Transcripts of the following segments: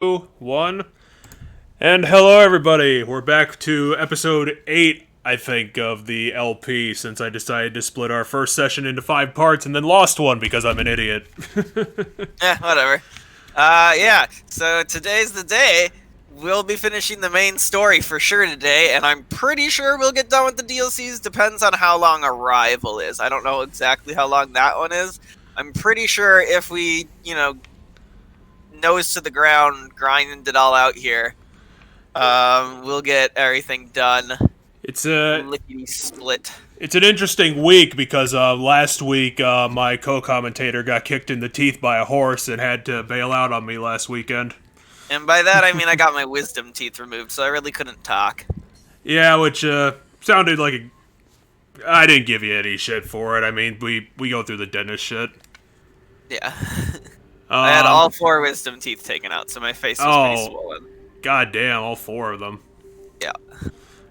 Two, one, and hello everybody. We're back to episode 8, I think, of the LP, since I decided to split our first session into 5 parts and then lost one because I'm an idiot. Whatever. Yeah, so today's the day. We'll be finishing the main story for sure today, and I'm pretty sure we'll get done with the DLCs. Depends on how long Arrival is. I don't know exactly how long that one is. I'm pretty sure if we, nose to the ground, grinding it all out here, we'll get everything done. It's Lickety split. it's an interesting week because last week my co-commentator got kicked in the teeth by a horse and had to bail out on me last weekend. And by that I mean I got my wisdom teeth removed, so I really couldn't talk. Yeah, which sounded like I didn't give you any shit for it. I mean, we go through the dentist shit. Yeah. I had all 4 wisdom teeth taken out, so my face was pretty swollen. God damn, all 4 of them. Yeah.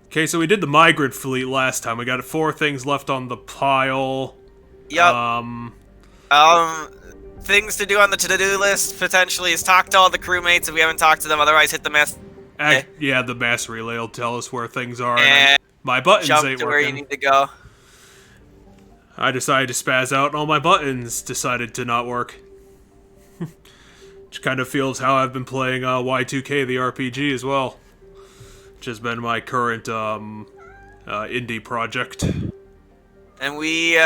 Okay, so we did the migrant fleet last time. We got 4 things left on the pile. Yep. Things to do on the to-do list potentially is talk to all the crewmates if we haven't talked to them. Otherwise, hit the mess. Yeah, the mass relay will tell us where things are. And my buttons jump ain't to working. where you need to go. I decided to spaz out, and all my buttons decided to not work. Which kind of feels how I've been playing Y2K, the RPG, as well. Which has been my current indie project. And we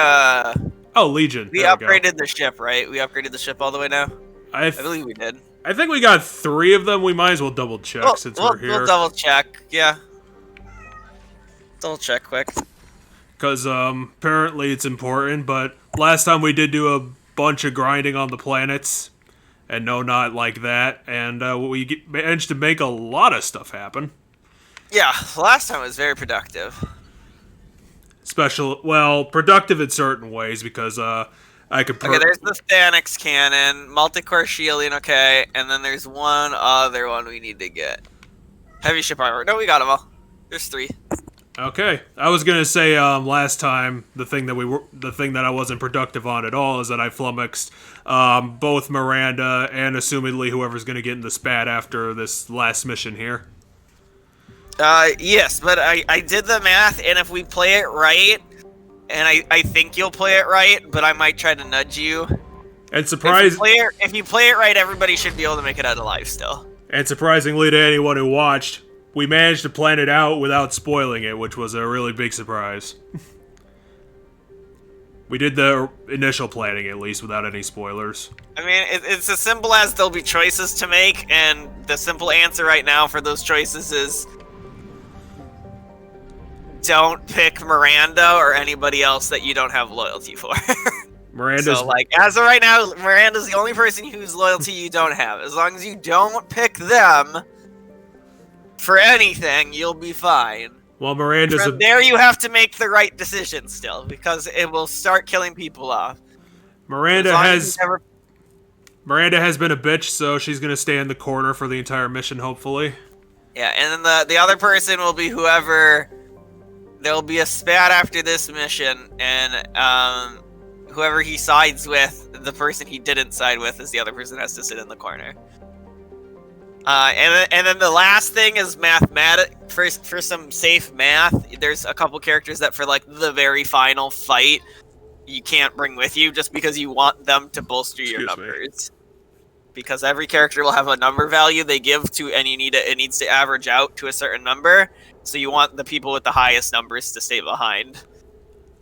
Oh, Legion. we upgraded the ship, right? We upgraded the ship all the way now. I believe we did. I think we got 3 of them. We might as well double check since we're here. We'll double check. Yeah. Double check quick. Because apparently it's important, but last time we did do a bunch of grinding on the planets, and no, not like that, and we managed to make a lot of stuff happen. Yeah, last time was very productive. Productive in certain ways, because I could... Okay, there's the Thanix cannon, multi-core shielding, okay, and then there's one other one we need to get. Heavy ship armor. No, we got them all. There's 3. Okay, I was gonna say last time the thing that I wasn't productive on at all is that I flummoxed both Miranda and assumedly whoever's gonna get in the spat after this last mission here. Yes, but I did the math, and if we play it right, and I think you'll play it right, but I might try to nudge you. And if you play it right, everybody should be able to make it out alive still. And surprisingly to anyone who watched, we managed to plan it out without spoiling it, which was a really big surprise. We did the initial planning, at least, without any spoilers. I mean, it's as simple as there'll be choices to make, and the simple answer right now for those choices is don't pick Miranda or anybody else that you don't have loyalty for. Miranda's... So, as of right now, Miranda's the only person whose loyalty you don't have. As long as you don't pick them for anything, you'll be fine. Well, Miranda's... From there, you have to make the right decision still, because it will start killing people off. Miranda has been a bitch, so she's gonna stay in the corner for the entire mission, hopefully. Yeah, and then the other person will be whoever... There'll be a spat after this mission, and whoever he sides with, the person he didn't side with is the other person has to sit in the corner. And then the last thing is for some safe math. There's a couple characters that for the very final fight you can't bring with you just because you want them to bolster your numbers. Because every character will have a number value they give to, and it needs to average out to a certain number. So you want the people with the highest numbers to stay behind.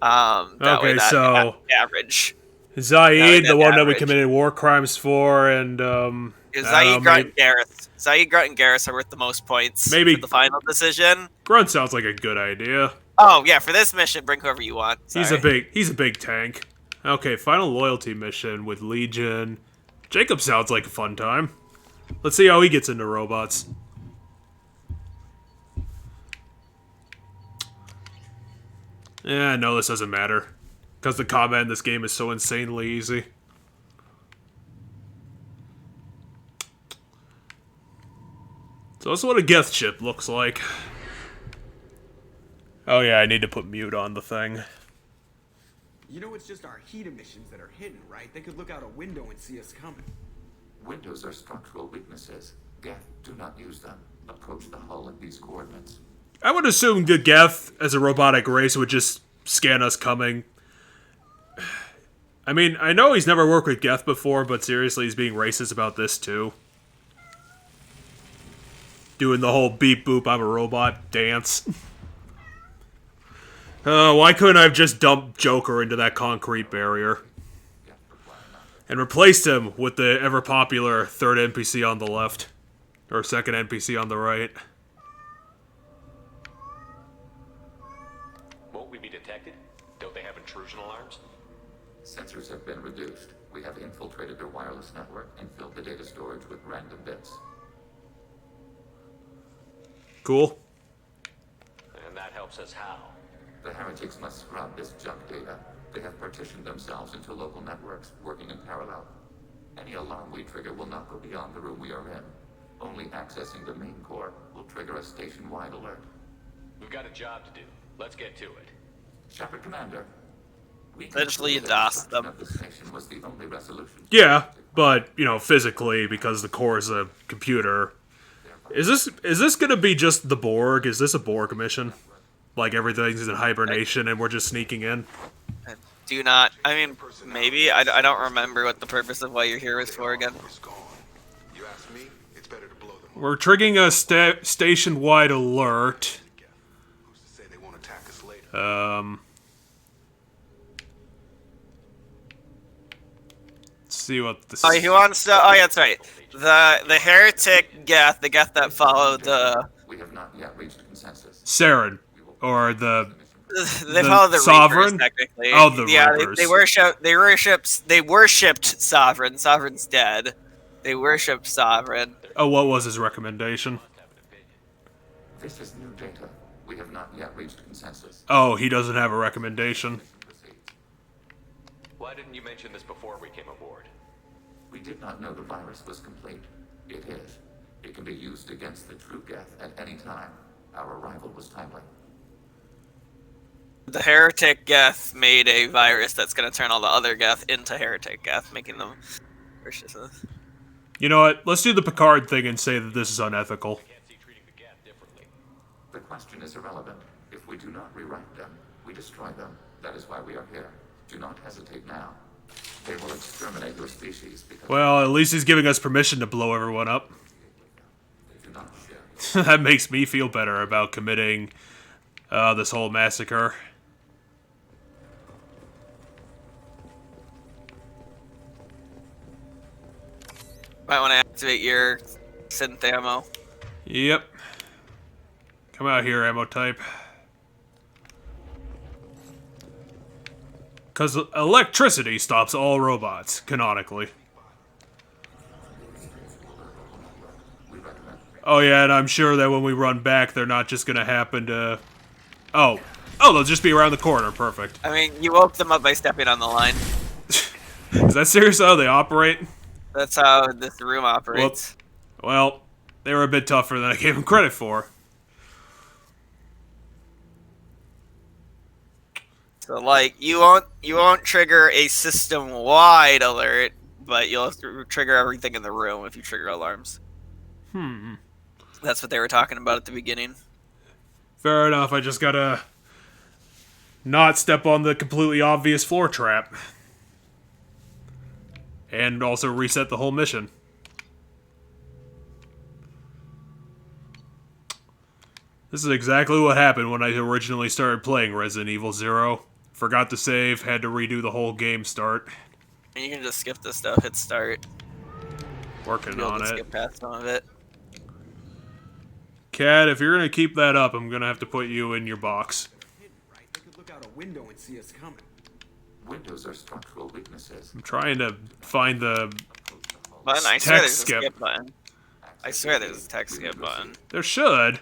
Okay, so average. Zaid, the one that we committed war crimes for, and Zaid, Grunt, and Gareth. Zaid, Grunt, and Gareth are worth the most points maybe for the final decision. Grunt sounds like a good idea. Oh yeah, for this mission, bring whoever you want. Sorry. He's a big tank. Okay, final loyalty mission with Legion. Jacob sounds like a fun time. Let's see how he gets into robots. Yeah, no, this doesn't matter. Because the combat in this game is so insanely easy. So that's what a Geth ship looks like. Oh yeah, I need to put mute on the thing. You know it's just our heat emissions that are hidden, right? They could look out a window and see us coming. Windows are structural weaknesses. Geth, do not use them. Approach the hull at these coordinates. I would assume the Geth, as a robotic race, would just scan us coming. I mean, I know he's never worked with Geth before, but seriously, he's being racist about this too. Doing the whole beep boop, I'm a robot dance. Why couldn't I have just dumped Joker into that concrete barrier? And replaced him with the ever-popular third NPC on the left. Or second NPC on the right. Won't we be detected? Don't they have intrusion alarms? Sensors have been reduced. We have infiltrated their wireless network and filled the data storage with random bits. Cool. And that helps us how? The heretics must scrub this junk data. They have partitioned themselves into local networks, working in parallel. Any alarm we trigger will not go beyond the room we are in. Only accessing the main core will trigger a station-wide alert. We've got a job to do. Let's get to it. Shepard Commander. Eventually you DOS them. Of the station was the only resolution. Yeah, but, you know, physically, because the core is a computer. Is this gonna be just the Borg? Is this a Borg mission? Like everything's in hibernation and we're just sneaking in? Do not. I mean, maybe. I don't remember what the purpose of why you're here was for again. You ask me, it's better to blow them. We're triggering a station-wide alert. Who's to say they won't attack us later? Let's see what this. Oh, he wants to. Oh, yeah, that's right. The heretic Geth, the Geth that followed the. We have not yet reached consensus. Saren, or the They followed the Sovereign? Reapers, technically. Oh, the yeah, Reapers. They worshipped Sovereign. Sovereign's dead. They worshipped Sovereign. Oh, what was his recommendation? This is new data. We have not yet reached consensus. Oh, he doesn't have a recommendation. Why didn't you mention this before we came aboard? We did not know the virus was complete. It is. It can be used against the true Geth at any time. Our arrival was timely. The heretic Geth made a virus that's going to turn all the other Geth into heretic Geth, making them vicious. You know what? Let's do the Picard thing and say that this is unethical. Can't see treating the Geth differently. The question is irrelevant. If we do not rewrite them, we destroy them. That is why we are here. Do not hesitate now. They will exterminate your species because Well, at least he's giving us permission to blow everyone up. they do not share. That makes me feel better about committing this whole massacre. Might want to activate your synth ammo. Yep. Come out here, ammo type. Because electricity stops all robots, canonically. Oh yeah, and I'm sure that when we run back, they're not just gonna happen to... Oh, they'll just be around the corner, perfect. I mean, you woke them up by stepping on the line. Is that seriously how they operate? That's how this room operates. Well, they were a bit tougher than I gave them credit for. So, like, you won't trigger a system-wide alert, but you'll trigger everything in the room if you trigger alarms. That's what they were talking about at the beginning. Fair enough, I just gotta not step on the completely obvious floor trap. And also reset the whole mission. This is exactly what happened when I originally started playing Resident Evil 0. Forgot to save, had to redo the whole game start. And you can just skip this stuff, hit start. Working You'll on just it. skip past some of it. Cat, if you're gonna keep that up, I'm gonna have to put you in your box. Right? They could look out a window and see us coming. Windows are structural weaknesses. I'm trying to find the... Button? I swear Text there's skip. a skip button. I swear there's a text skip button. There should.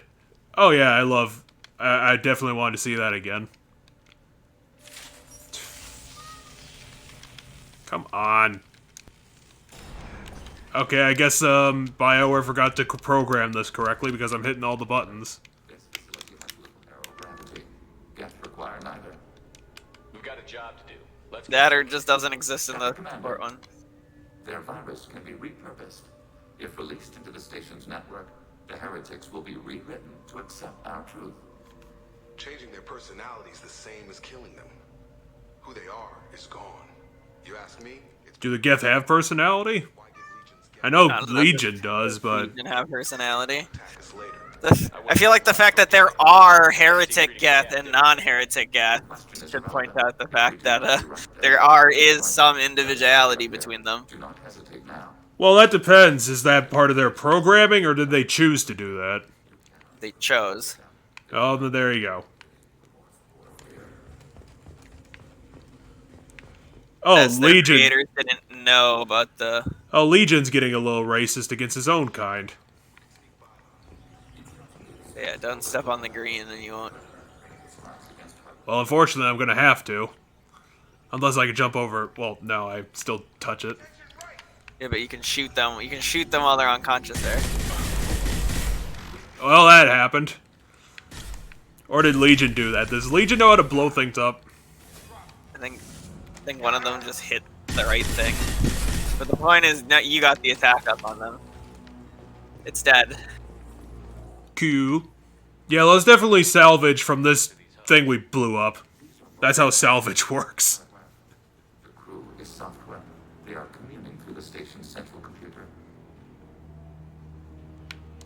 Oh yeah, I definitely wanted to see that again. Come on. Okay, I guess BioWare forgot to program this correctly because I'm hitting all the buttons. This facility has little aerogravity. Geth require neither. We've got a job to do. Let's That or just doesn't exist in the port one. Their virus can be repurposed. If released into the station's network, the heretics will be rewritten to accept our truth. Changing their personalities the same as killing them. Who they are is gone. You ask me, it's Do the Geth have personality? why give legions I know I don't know Legion if does, but Legion have personality. attack us later. I feel like the fact that there are heretic Geth and non-heretic Geth should point out the fact that is some individuality between them. Do not hesitate now. well, that depends. Is that part of their programming, or did they choose to do that? They chose. Oh, then there you go. Oh, As their Legion. creators didn't know about the. Oh, Legion's getting a little racist against his own kind. Yeah, don't step on the green and you won't. Well, unfortunately, I'm gonna have to. Unless I can jump over. Well, no, I still touch it. Yeah, but you can shoot them. You can shoot them while they're unconscious there. Well, that happened. Or did Legion do that? Does Legion know how to blow things up? I think one of them just hit the right thing. But the point is, now you got the attack up on them. It's dead. Cool. Yeah, let's definitely salvage from this thing we blew up. That's how salvage works. The crew is software. They are communing through the station's central computer.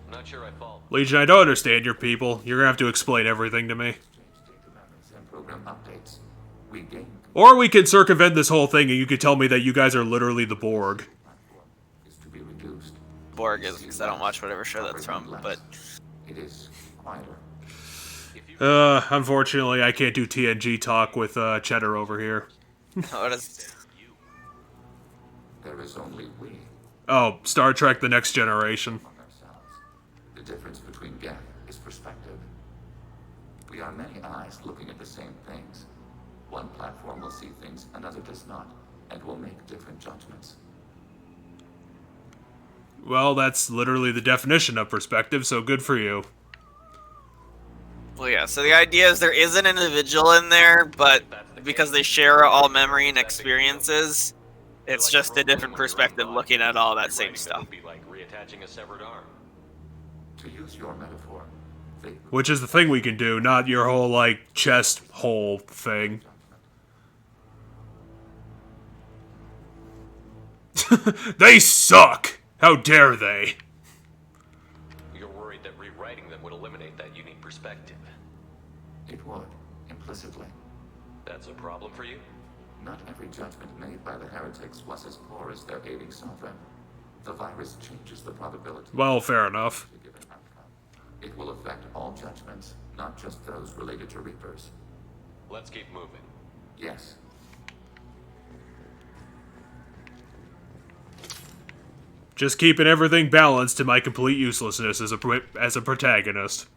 I'm not sure I follow. Legion, I don't understand your people. You're gonna have to explain everything to me. Exchange data memories and program updates. We gain Or we could circumvent this whole thing and you could tell me that you guys are literally the Borg. platform is to be reduced. Borg is because I don't watch whatever show that's from, but It is quieter. Unfortunately, I can't do TNG talk with, Cheddar over here. what is? There is only we Oh, Star Trek The Next Generation. among ourselves. The difference between Geth is perspective. We are many eyes looking at the same things. One platform will see things another does not, and will make different judgments. Well, that's literally the definition of perspective, so good for you. Well, yeah. So the idea is there is an individual in there, but because they share all memory and experiences, it's just a different perspective looking at all that same stuff. Would be like reattaching a severed arm. To use your metaphor, they Which is the thing we can do, not your whole, like, chest hole thing. They suck! How dare they? You're worried that rewriting them would eliminate that unique perspective. it would, implicitly. That's a problem for you? Not every judgment made by the heretics was as poor as their aiding sovereign. The virus changes the probability Well, fair enough. of a given outcome. It will affect all judgments, not just those related to Reapers. Let's keep moving. Yes, Just keeping everything balanced to my complete uselessness as a protagonist.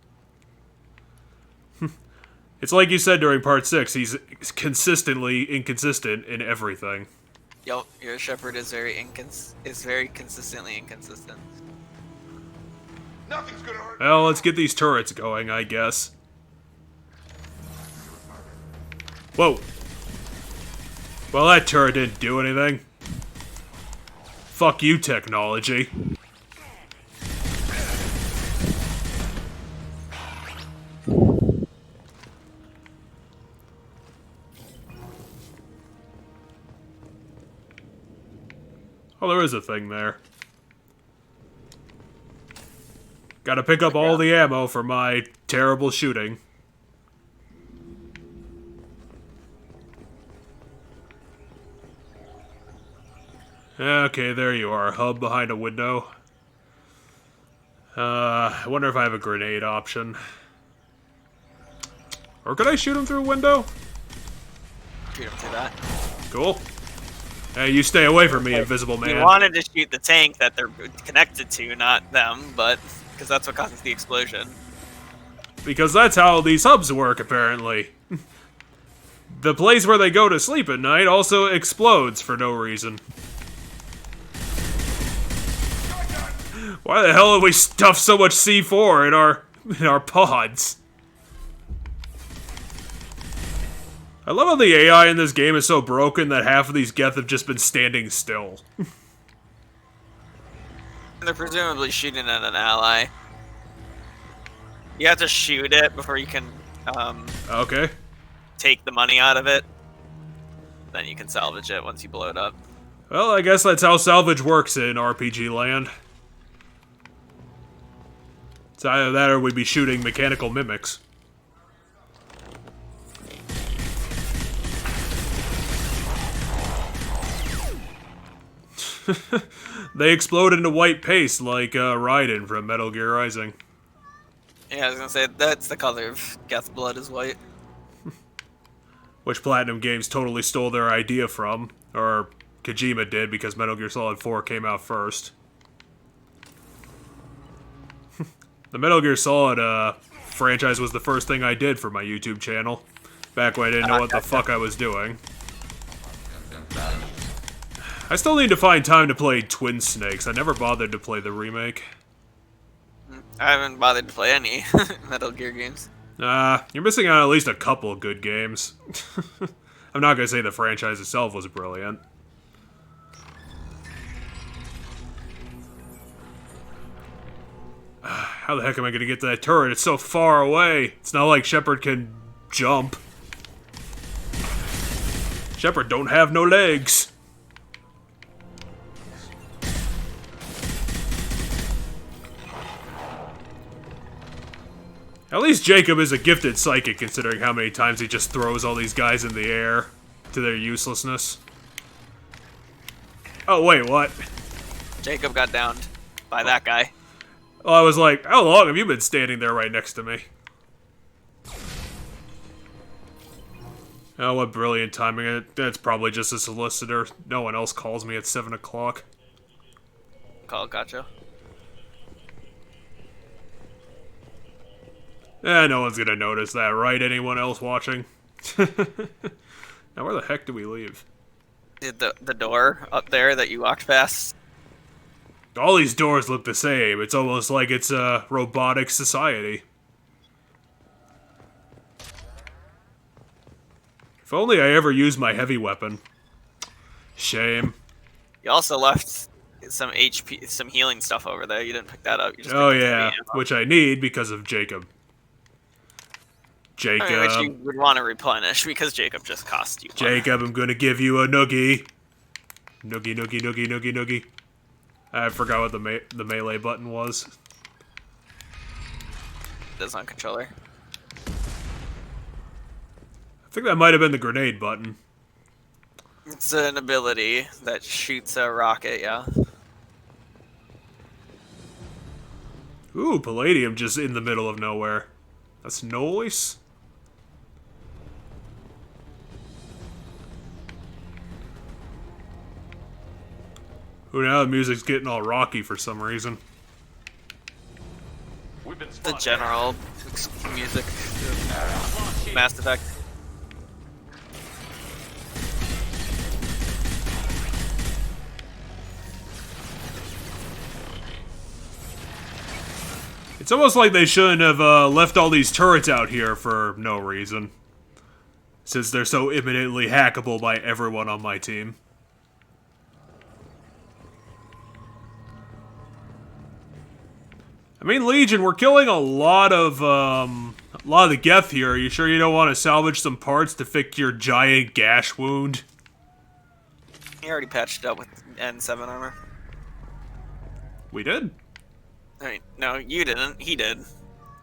It's like you said during part 6, he's consistently inconsistent in everything. Yep, your shepherd is very consistently inconsistent. Nothing's gonna hurt. Well, let's get these turrets going, I guess. Whoa. Well, that turret didn't do anything. Fuck you, technology. Oh, there is a thing there. Gotta pick up all the ammo for my terrible shooting. Okay, there you are. Hub behind a window. I wonder if I have a grenade option. Or could I shoot him through a window? Shoot him through that. Cool. Hey, you stay away from me, invisible You man. wanted to shoot the tank that they're connected to, not them, but because that's what causes the explosion. Because that's how these hubs work, apparently. The place where they go to sleep at night also explodes for no reason. Why the hell did we stuff so much C4 in our pods? I love how the AI in this game is so broken that half of these Geth have just been standing still. They're presumably shooting at an ally. You have to shoot it before you can Okay. take the money out of it. Then you can salvage it once you blow it up. Well, I guess that's how salvage works in RPG land. It's either that or we'd be shooting mechanical mimics. They explode into white paste like Raiden from Metal Gear Rising. Yeah, I was gonna say, that's the color of Geth's blood is white. Which Platinum Games totally stole their idea from. Or Kojima did, because Metal Gear Solid 4 came out first. The Metal Gear Solid franchise was the first thing I did for my YouTube channel. Back when I didn't know what the fuck I was doing. I still need to find time to play Twin Snakes. I never bothered to play the remake. I haven't bothered to play any Metal Gear games. You're missing out on at least a couple of good games. I'm not gonna say the franchise itself was brilliant. How the heck am I gonna get to that turret? It's so far away. It's not like Shepard can jump. Shepard don't have no legs. At least Jacob is a gifted psychic, considering how many times he just throws all these guys in the air to their uselessness. Oh, wait, what? Jacob got downed by that guy. Well, I was like, how long have you been standing there right next to me? Oh, what brilliant timing. That's probably just a solicitor. No one else calls me at 7 o'clock. Call, gotcha. No one's gonna notice that, right? Anyone else watching? Now, where the heck do we leave? The door up there that you walked past. All these doors look the same. It's almost like it's a robotic society. If only I ever used my heavy weapon. Shame. You also left some HP, some healing stuff over there. You didn't pick that up. You just Oh picked up yeah, the ammo. which I need because of Jacob. Jacob. I mean, which you would want to replenish because Jacob just cost you one. Jacob, I'm gonna give you a noogie. Noogie, noogie, noogie, noogie, noogie. I forgot what the melee button was. It is on controller. I think that might have been the grenade button. It's an ability that shoots a rocket, yeah. Ooh, palladium just in the middle of nowhere. That's nice. Ooh, now the music's getting all rocky for some reason. We've been The spotted. general music. Mass Effect. It's almost like they shouldn't have left all these turrets out here for no reason. Since they're so imminently hackable by everyone on my team. I mean, Legion, we're killing a lot of the Geth here. Are you sure you don't want to salvage some parts to fix your giant gash wound? He already patched it up with N7 armor. We did? I mean, no, you didn't. He did.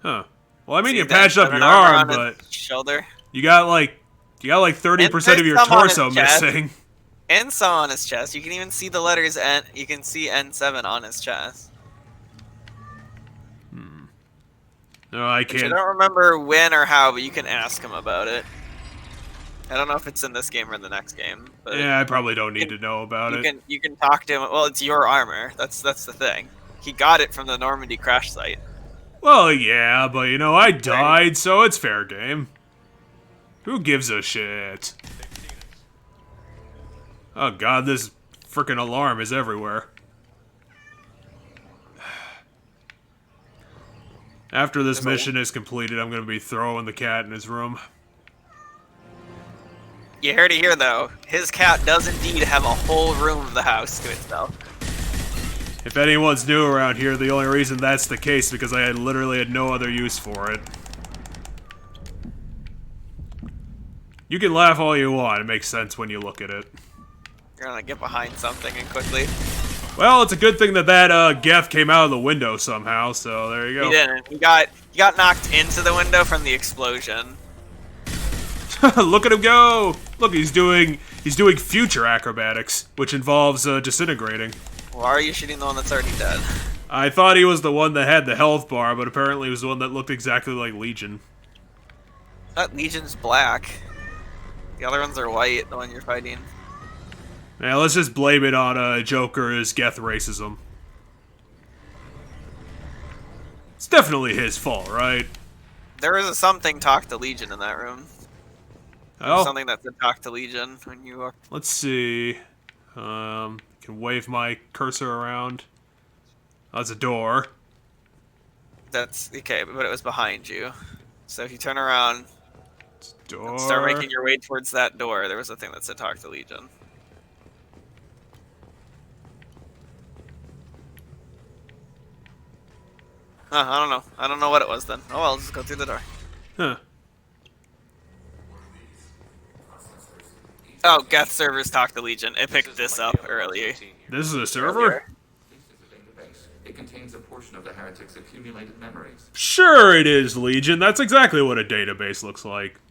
Huh. Well, I mean, See you the patched up N7 your armor arm, on his but shoulder. you got like 30% of your some on his torso chest. missing. And some on his chest. You can even see the letters N. You can see N7 on his chest. No, I Which I can't. don't remember when or how, but you can ask him about it. I don't know if it's in this game or the next game. But Yeah, I probably don't need to know about it. you can talk to him. Well, it's your armor. That's the thing. He got it from the Normandy crash site. Well, yeah, but you know, I died, so it's fair game. Who gives a shit? Oh god, this freaking alarm is everywhere. After this mission is completed, I'm gonna be throwing the cat in his room. You heard it here, though. His cat does indeed have a whole room of the house to itself. If anyone's new around here, the only reason that's the case is because I literally had no other use for it. You can laugh all you want, it makes sense when you look at it. You're gonna get behind something and quickly. Well, it's a good thing that Geth came out of the window somehow, so there you go. He didn't. He got knocked into the window from the explosion. Look at him go! Look, he's doing future acrobatics, which involves disintegrating. Why are you shooting the one that's already dead? I thought he was the one that had the health bar, but apparently he was the one that looked exactly like Legion. That Legion's black. The other ones are white, the one you're fighting. Now let's just blame it on Joker's Geth racism. It's definitely his fault, right? There was a something talk to Legion in that room. Oh, Something that said talk to Legion when you are. let's see. Can wave my cursor around. Oh, that's a door. That's okay, but it was behind you. So if you turn around, Door. and start making your way towards that door, there was a thing that said talk to Legion. I don't know. I don't know what it was then. Oh well, just go through the door. Huh. Oh, Geth servers talk to Legion. It picked this up earlier. This is a server? This is a database. It contains a portion of the heretic's accumulated memories. Sure it is, Legion. That's exactly what a database looks like.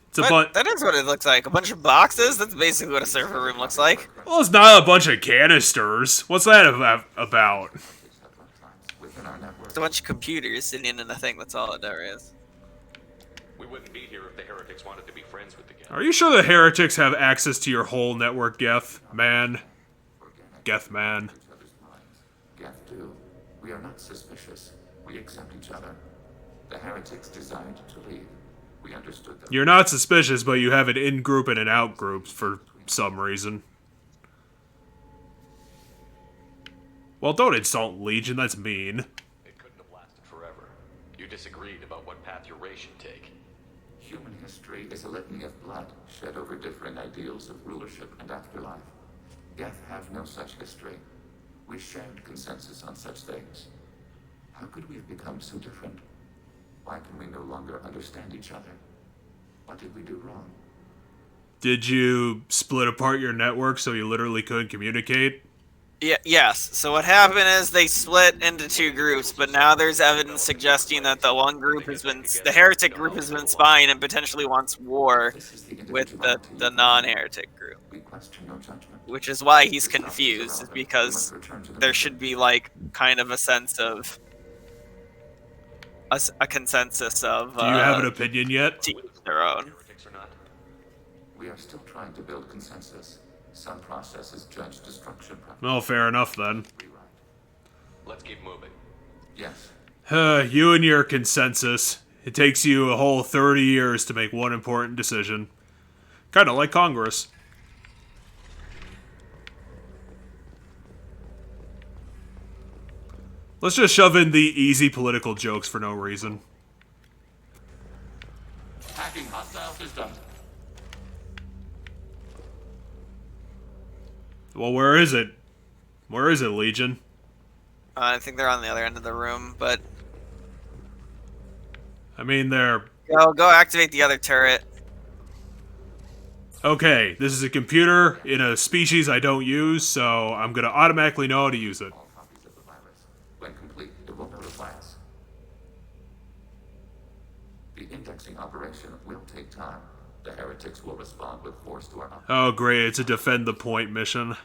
It's a That is what it looks like. A bunch of boxes? That's basically what a server room looks like. Well, it's not a bunch of canisters. What's that about? Heretics have runtimes within our network. It's a bunch of computers sitting in a thing. That's all it there is. We wouldn't be here if the heretics wanted to be friends with the Geth. Are you sure the heretics have access to your whole network, Geth, man? Geth, man. Each other's minds. Geth do. We are not suspicious. We accept each other. The heretics desired to leave. We understood them. You're not suspicious, but you have an in-group and an out-group for some reason. Well, don't insult Legion, that's mean. It couldn't have lasted forever. You disagreed about what path your race should take. Human history is a litany of blood shed over differing ideals of rulership and afterlife. Geth have no such history. We shared consensus on such things. How could we have become so different? Why can we no longer understand each other? What did we do wrong? Did you split apart your network so you literally couldn't communicate? Yeah, yes. So what happened is they split into two groups, but now there's evidence suggesting that the one group the heretic group has been spying and potentially wants war This is the with individuality the of non-heretic group. We question no judgment. Which is why he's confused, is because there should be like kind of a sense of a consensus of Do you have an opinion yet? to each their own. Heretics or not. We are still trying to build consensus. Some processes judge destruction. Oh, fair enough then. Rewrite. Let's keep moving. Yes. You and your consensus. It takes you a whole 30 years to make one important decision. Kinda like Congress. Let's just shove in the easy political jokes for no reason. Hacking hostile system. Well, where is it? Where is it, Legion? I think they're on the other end of the room, but I mean, they're... go activate the other turret. Okay, this is a computer in a species I don't use, so I'm gonna automatically know how to use it. All copies of the virus. When complete, it will notify us. The indexing operation will take time. The heretics will respond with force to our Oh, great, it's a defend the point mission.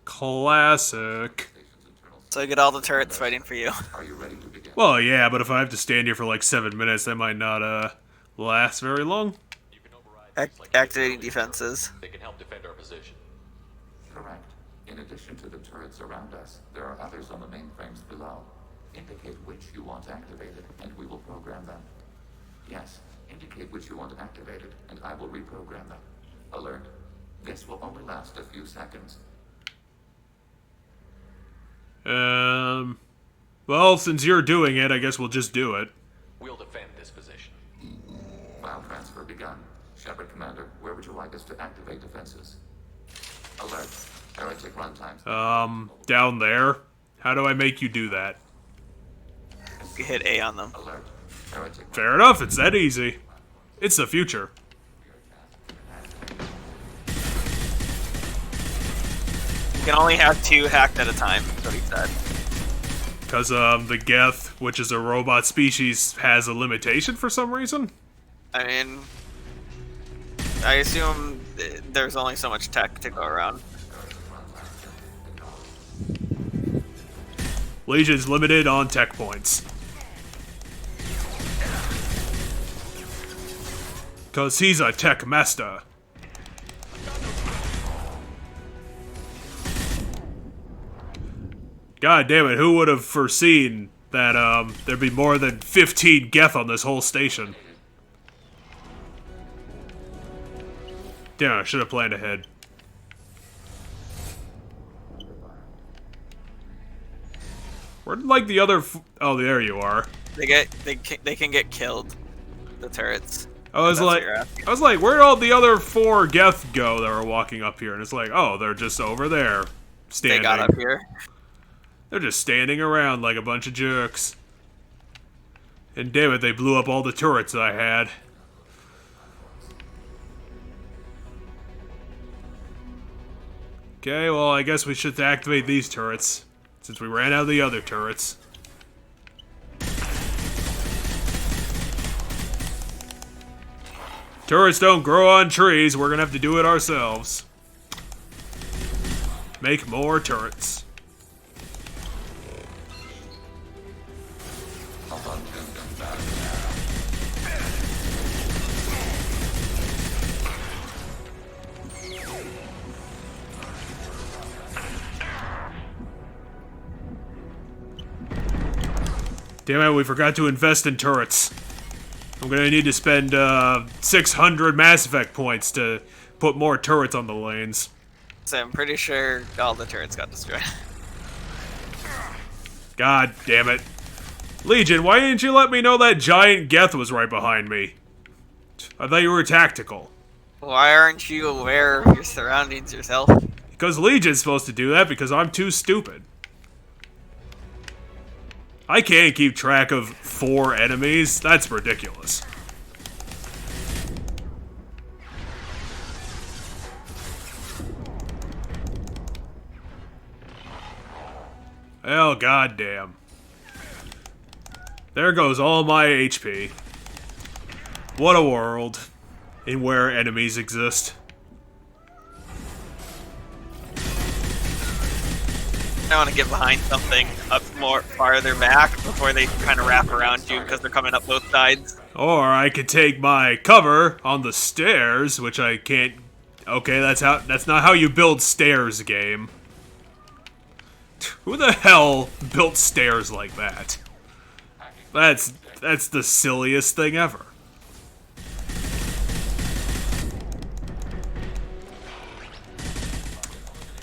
Classic. operations internal. So you get all the turrets fighting for you. Are you ready to begin? Well, yeah, but if I have to stand here for like 7 minutes, that might not, last very long. You can override things like Activating capabilities. defenses. They can help defend our position. Correct. In addition to the turrets around us, there are others on the mainframes below. Indicate which you want activated, and we will program them. Yes, indicate which you want activated, and I will reprogram them. Alert. This will only last a few seconds. Well, since you're doing it, I guess we'll just do it. We'll defend this position. File transfer begun. Shepard Commander, where would you like us to activate defenses? Alert. Heretic runtimes. Down there. How do I make you do that? You hit A on them. Alert. Heretic. Fair enough, it's that easy. It's the future. You can only have 2 hacked at a time, that's what he said. Because the Geth, which is a robot species, has a limitation for some reason? I mean, I assume there's only so much tech to go around. Legion's limited on tech points. Because he's a tech master. God damn it, who would have foreseen that there'd be more than 15 Geth on this whole station? Damn, I should have planned ahead. Where'd like the other oh, there you are. They can get killed. The turrets. I was That's what like, you're asking. where'd all the other 4 Geth go that were walking up here? And it's like, oh, they're just over there, They standing. got up here. They're just standing around like a bunch of jerks. And damn it, they blew up all the turrets I had. Okay, well, I guess we should activate these turrets, since we ran out of the other turrets. Turrets don't grow on trees, we're gonna have to do it ourselves. Make more turrets. Damn it, we forgot to invest in turrets. I'm gonna need to spend 600 Mass Effect points to put more turrets on the lanes. So I'm pretty sure all the turrets got destroyed. God damn it. Legion, why didn't you let me know that giant Geth was right behind me? I thought you were tactical. Why aren't you aware of your surroundings yourself? Because Legion's supposed to do that because I'm too stupid. I can't keep track of 4 enemies. That's ridiculous. Oh, goddamn. There goes all my HP. What a world in where enemies exist. I want to get behind something up more farther back before they kind of wrap around you because they're coming up both sides. Or I could take my cover on the stairs, which I can't. Okay, that's not how you build stairs, game. Who the hell built stairs like that? That's the silliest thing ever.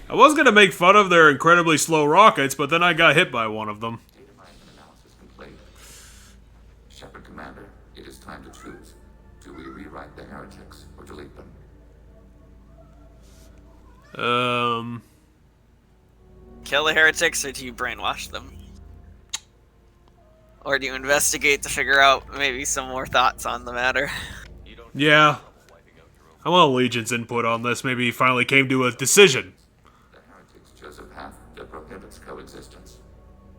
I was gonna make fun of their incredibly slow rockets, but then I got hit by one of them. Data mining analysis complete. Shepard Commander, it is time to choose. Do we rewrite the heretics or delete them? Kill the heretics, or do you brainwash them? Or do you investigate to figure out maybe some more thoughts on the matter? Yeah. I want Legion's input on this. Maybe he finally came to a decision. The heretics chose a path that prohibits coexistence.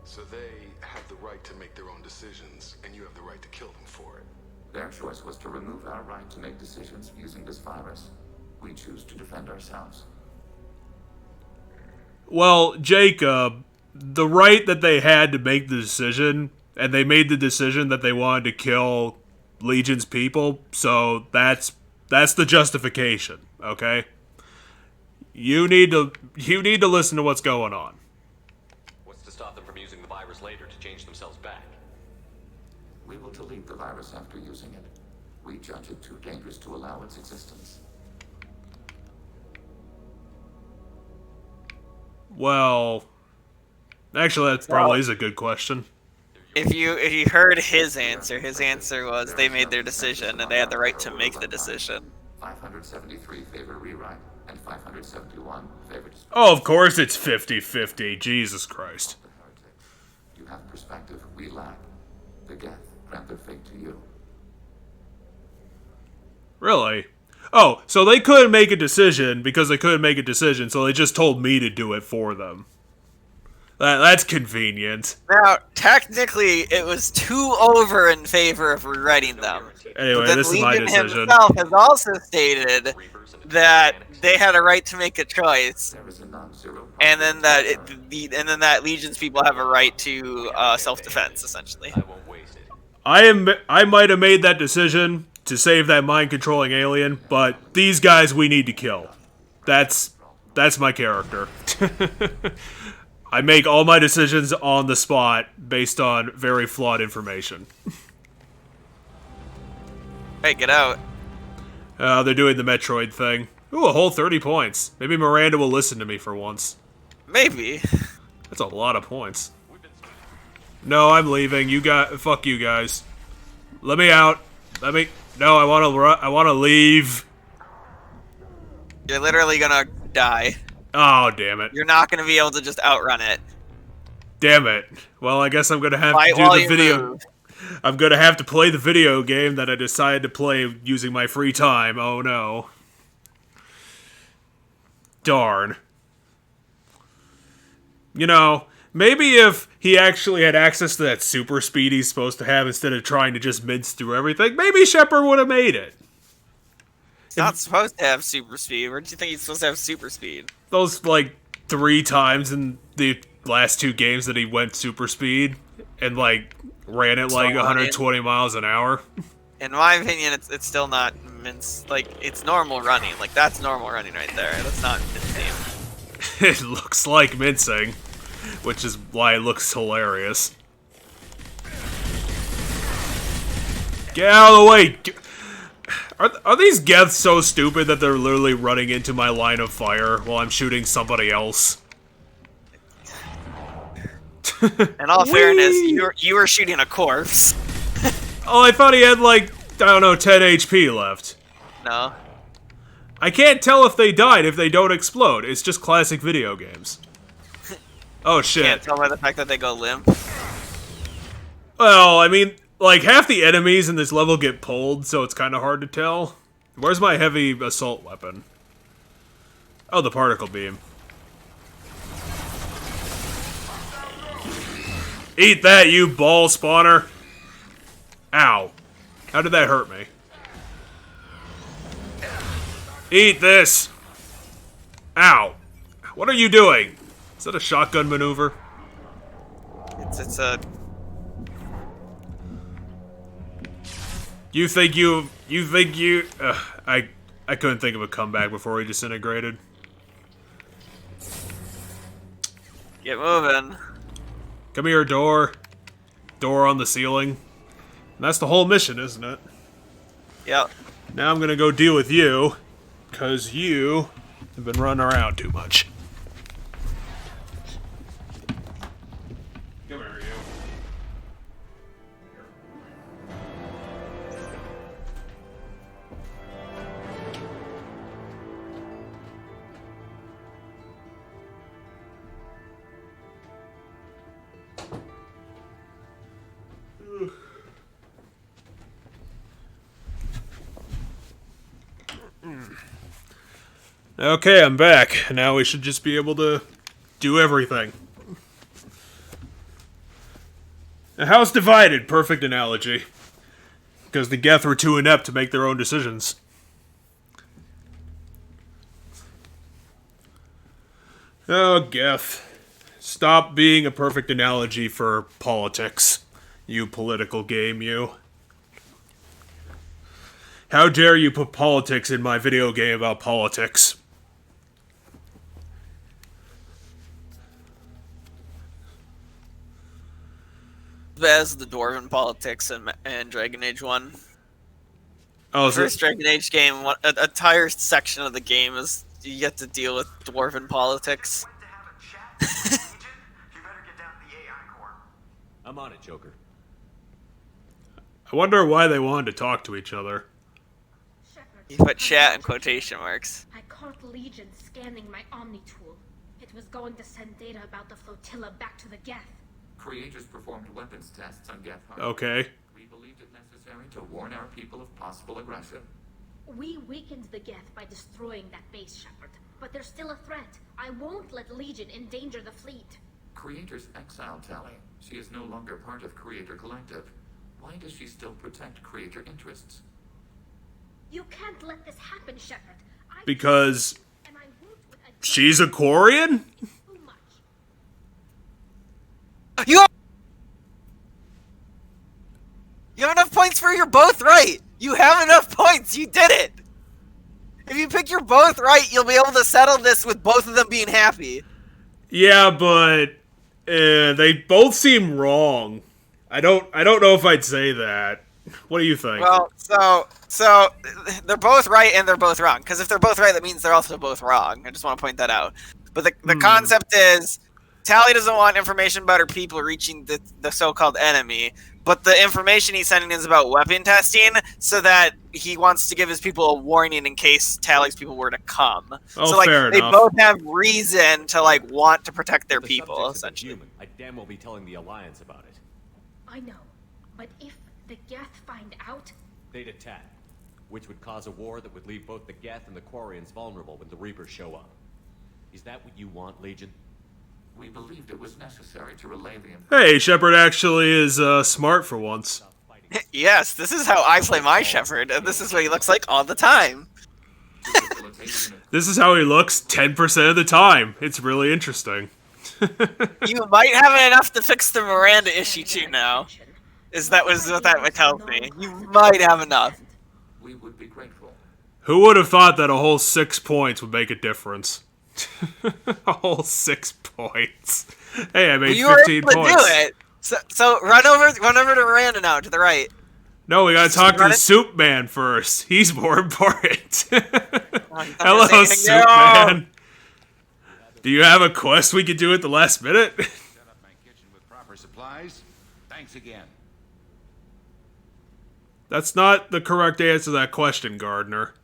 So they have the right to make their own decisions, and you have the right to kill them for it. Their choice was to remove our right to make decisions using this virus. We choose to defend ourselves. Well, Jacob, the right that they had to make the decision, and they made the decision that they wanted to kill Legion's people, so that's the justification, okay? You need to listen to what's going on. What's to stop them from using the virus later to change themselves back? We will delete the virus after using it. We judge it too dangerous to allow its existence. Well, actually, that probably is a good question. If you heard his answer was they made their decision and they had the right to make the decision. 573 favor rewrite, and 571 favor display. Oh, of course it's 50-50. Jesus Christ. The perspective we lack. The Geth grant their fate to you. Really? Oh, so they couldn't make a decision because they couldn't make a decision, so they just told me to do it for them. That's convenient. Now, technically, it was 2-over in favor of rewriting them. Anyway, But then this is my Legion decision. himself has also stated that they had a right to make a choice, There is a non-zero and then that Legion's people have a right to self-defense, essentially. I won't waste it. I might have made that decision to save that mind-controlling alien, but these guys we need to kill. That's my character. I make all my decisions on the spot based on very flawed information. Hey, get out. They're doing the Metroid thing. Ooh, a whole 30 points. Maybe Miranda will listen to me for once. Maybe. That's a lot of points. No, I'm leaving. Fuck you guys. Let me out. No, I wanna leave. You're literally gonna die. Oh, damn it. You're not gonna be able to just outrun it. Damn it. Well, I guess I'm gonna have Fight to do while the you video. move. I'm gonna have to play the video game that I decided to play using my free time. Oh no. Darn. You know, maybe if he actually had access to that super speed he's supposed to have instead of trying to just mince through everything, maybe Shepard would have made it. He's not supposed to have super speed. Where do you think he's supposed to have super speed? Those, 3 times in the last 2 games that he went super speed and, ran at, 120 miles an hour. In my opinion, it's still not it's normal running. That's normal running right there. That's not mincing. It looks like mincing, which is why it looks hilarious. Get out of the way! Are these Geths so stupid that they're literally running into my line of fire while I'm shooting somebody else? In all fairness, you were shooting a corpse. Oh, I thought he had, 10 HP left. No. I can't tell if they died if they don't explode. It's just classic video games. Oh, shit. Can't tell by the fact that they go limp. Well, I mean, half the enemies in this level get pulled, so it's kind of hard to tell. Where's my heavy assault weapon? Oh, the particle beam. Eat that, you ball spawner! Ow. How did that hurt me? Eat this! Ow. What are you doing? Is that a shotgun maneuver? It's a... You think I couldn't think of a comeback before he disintegrated. Get moving. Come here, door. Door on the ceiling. And that's the whole mission, isn't it? Yep. Now I'm gonna go deal with you, because you have been running around too much. Come here, you. Okay, I'm back. Now we should just be able to do everything. A house divided, perfect analogy. Because the Geth were too inept to make their own decisions. Oh, Geth. Stop being a perfect analogy for politics. You political game, you. How dare you put politics in my video game about politics? As the Dwarven politics and Dragon Age 1. Oh, First Dragon Age game, an entire section of the game is you get to deal with Dwarven politics. I'm on it, Joker. I wonder why they wanted to talk to each other. You put chat in quotation marks. I caught Legion scanning my Omni tool. It was going to send data about the flotilla back to the Geth. Creators performed weapons tests on Geth. Okay. We believed it necessary to warn our people of possible aggression. We weakened the Geth by destroying that base, Shepard. But there's still a threat. I won't let Legion endanger the fleet. Creators exiled Tali. She is no longer part of Creator Collective. Why does she still protect Creator interests? You can't let this happen, Shepard. Because And I won't with a she's a Quarian? too much. You have enough points for you're both right. You have enough points. You did it. If you pick you're both right, you'll be able to settle this with both of them being happy. Yeah, but they both seem wrong. I don't know if I'd say that. What do you think? Well, so they're both right and they're both wrong. Because if they're both right, that means they're also both wrong. I just want to point that out. But the concept is, Tali doesn't want information about her people reaching the so-called enemy, but the information he's sending is about weapon testing, so that he wants to give his people a warning in case Tali's people were to come. Oh, so like fair they enough. both have reason to like want to protect their The people, subject's essentially. human. I damn well be telling the Alliance about it. I know. But if the Geth find out, They'd attack, which would cause a war that would leave both the Geth and the Quarians vulnerable when the Reapers show up. Is that what you want, Legion? We believed it was necessary to relay the information. Hey, Shepard actually is smart for once. Yes, this is how I play my Shepherd, and this is what he looks like all the time. To facilitate unit This is how he looks 10% of the time. It's really interesting. You might have enough to fix the Miranda issue too now. Is that was what that tells me? You might have enough. we would be grateful. Who would have thought that a whole 6 points would make a difference? A whole 6 points. Hey, I made You were 15 able to points. do it. So run over to Miranda now, to the right. No, we gotta talk to run the it- Soup Man first. He's more important. he's not Hello, gonna say Soup anything. Man. Do you have a quest we could do at the last minute? Set up my kitchen with proper supplies. Thanks again. That's not the correct answer to that question, Gardner.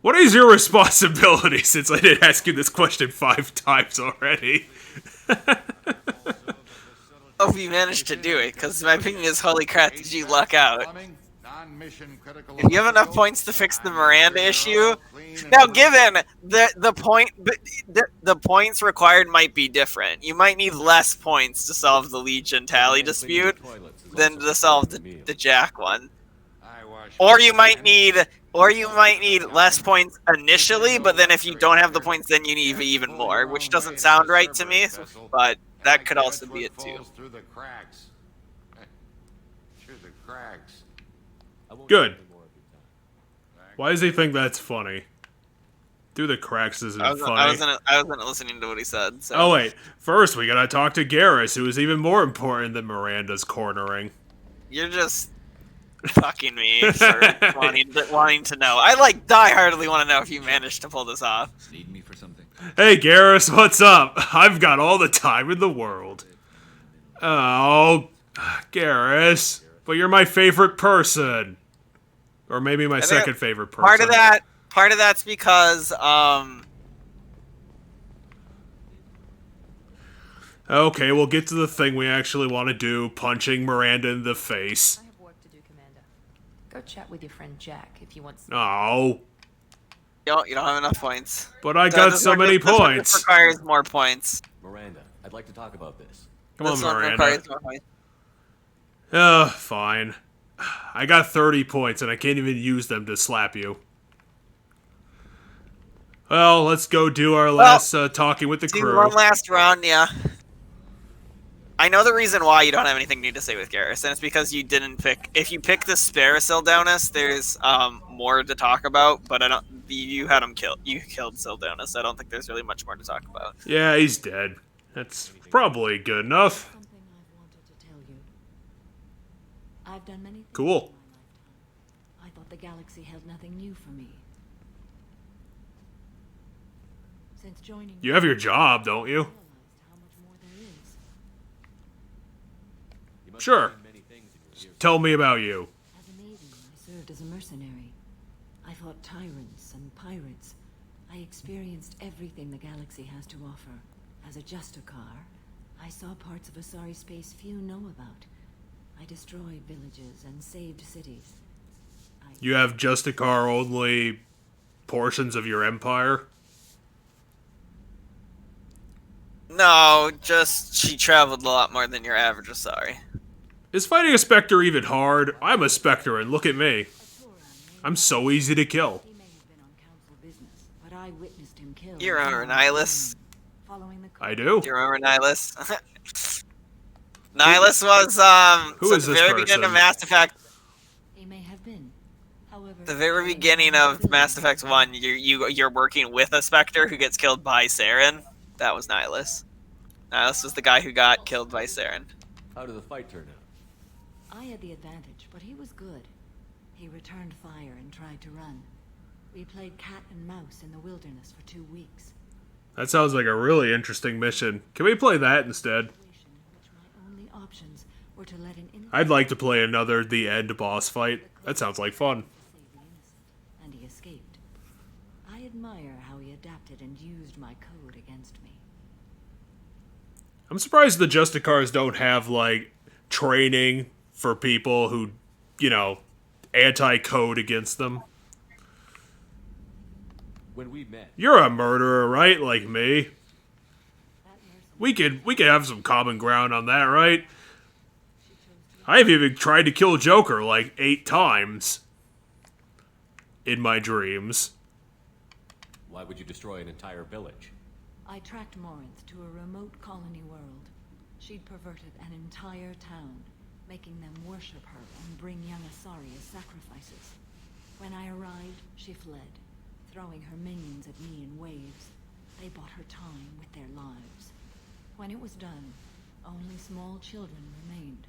What is your responsibility, since I did ask you this question 5 times already? Hope you managed to do it, because my opinion is, holy crap, did you luck out? Plumbing, non-mission critical If you have enough electrical, points to fix the Miranda non-nuclear, issue, clean and now delivered. given the points required might be different. You might need less points to solve the Legion Tali dispute than to solve the Jack one. I wash Or my you might hands. need less points initially, but then if you don't have the points, then you need even more, which doesn't sound right to me, but that could also be it too. Falls through the cracks. Through the cracks. Good. Why does he think that's funny? Through the cracks isn't I funny. wasn't listening to what he said. So. Oh wait, first we gotta talk to Garrus, who is even more important than Miranda's cornering. You're just fucking me for wanting to know. I like die-heartedly want to know if you managed to pull this off. Need me for something? Hey Garrus, what's up? I've got all the time in the world. Oh, Garrus, but you're my favorite person. Or maybe my think second favorite person. Part of that's because Okay, we'll get to the thing we actually want to do, punching Miranda in the face. I have work to do, Commander. Go chat with your friend Jack if you want. Oh, you don't have enough points. but I got so many This one points. requires more points. Miranda, I'd like to talk about this. Come on, This one Miranda. requires more points. Fine. I got 30 points and I can't even use them to slap you. Well, let's go do our last talking with the Do crew. one last round, yeah. I know the reason why you don't have anything new to say with Garrus, and it's because you didn't pick. If you pick the spare Sildonus, there's more to talk about. But I don't. You had him killed. You killed Sildonus. I don't think there's really much more to talk about. Yeah, he's dead. That's probably good enough. Something I've wanted to tell you. I've done many things Cool. in my lifetime. I thought the galaxy held nothing new for me. Since joining, You have your job, don't you? I realized how much more there is. You must Sure. have seen many things in your years. Tell me about you. As a maiden, I served as a mercenary. I fought tyrants and pirates. I experienced everything the galaxy has to offer. As a Justicar, I saw parts of a sorry space few know about. I destroyed villages and saved cities. You have Justicar only portions of your empire? No, just she traveled a lot more than your average Asari. Is fighting a Spectre even hard? I'm a Spectre, and look at me. I'm so easy to kill. He may have been on council business, but I witnessed him kill. You remember Nihilus? Following the I do. Do you remember Nihilus? Nihilus was Who so is at the this very beginning of person? Mass Effect. He may have been. However, The very beginning of Mass Effect 1, you're working with a Spectre who gets killed by Saren. That was Nihilus. Nihilus was the guy who got killed by Saren. How did the fight turn out? I had the advantage, but he was good. He returned fire and tried to run. We played cat and mouse in the wilderness for 2 weeks. That sounds like a really interesting mission. Can we play that instead? In which my only options were to let an innocent I'd like to play another The End boss fight. That sounds like fun. save the innocent, and he escaped. I admire how he adapted and used my code against me. I'm surprised the Justicars don't have, like, training for people who, you know, anti-code against them. When we met, You're a murderer, right? Like me. That nurse We could have some common ground on that, right? I've even tried to kill Joker like 8 times in my dreams. why would you destroy an entire village? I tracked Morinth to a remote colony world. She'd perverted an entire town, making them worship her and bring young Asari as sacrifices. When I arrived, she fled, throwing her minions at me in waves. They bought her time with their lives. When it was done, only small children remained.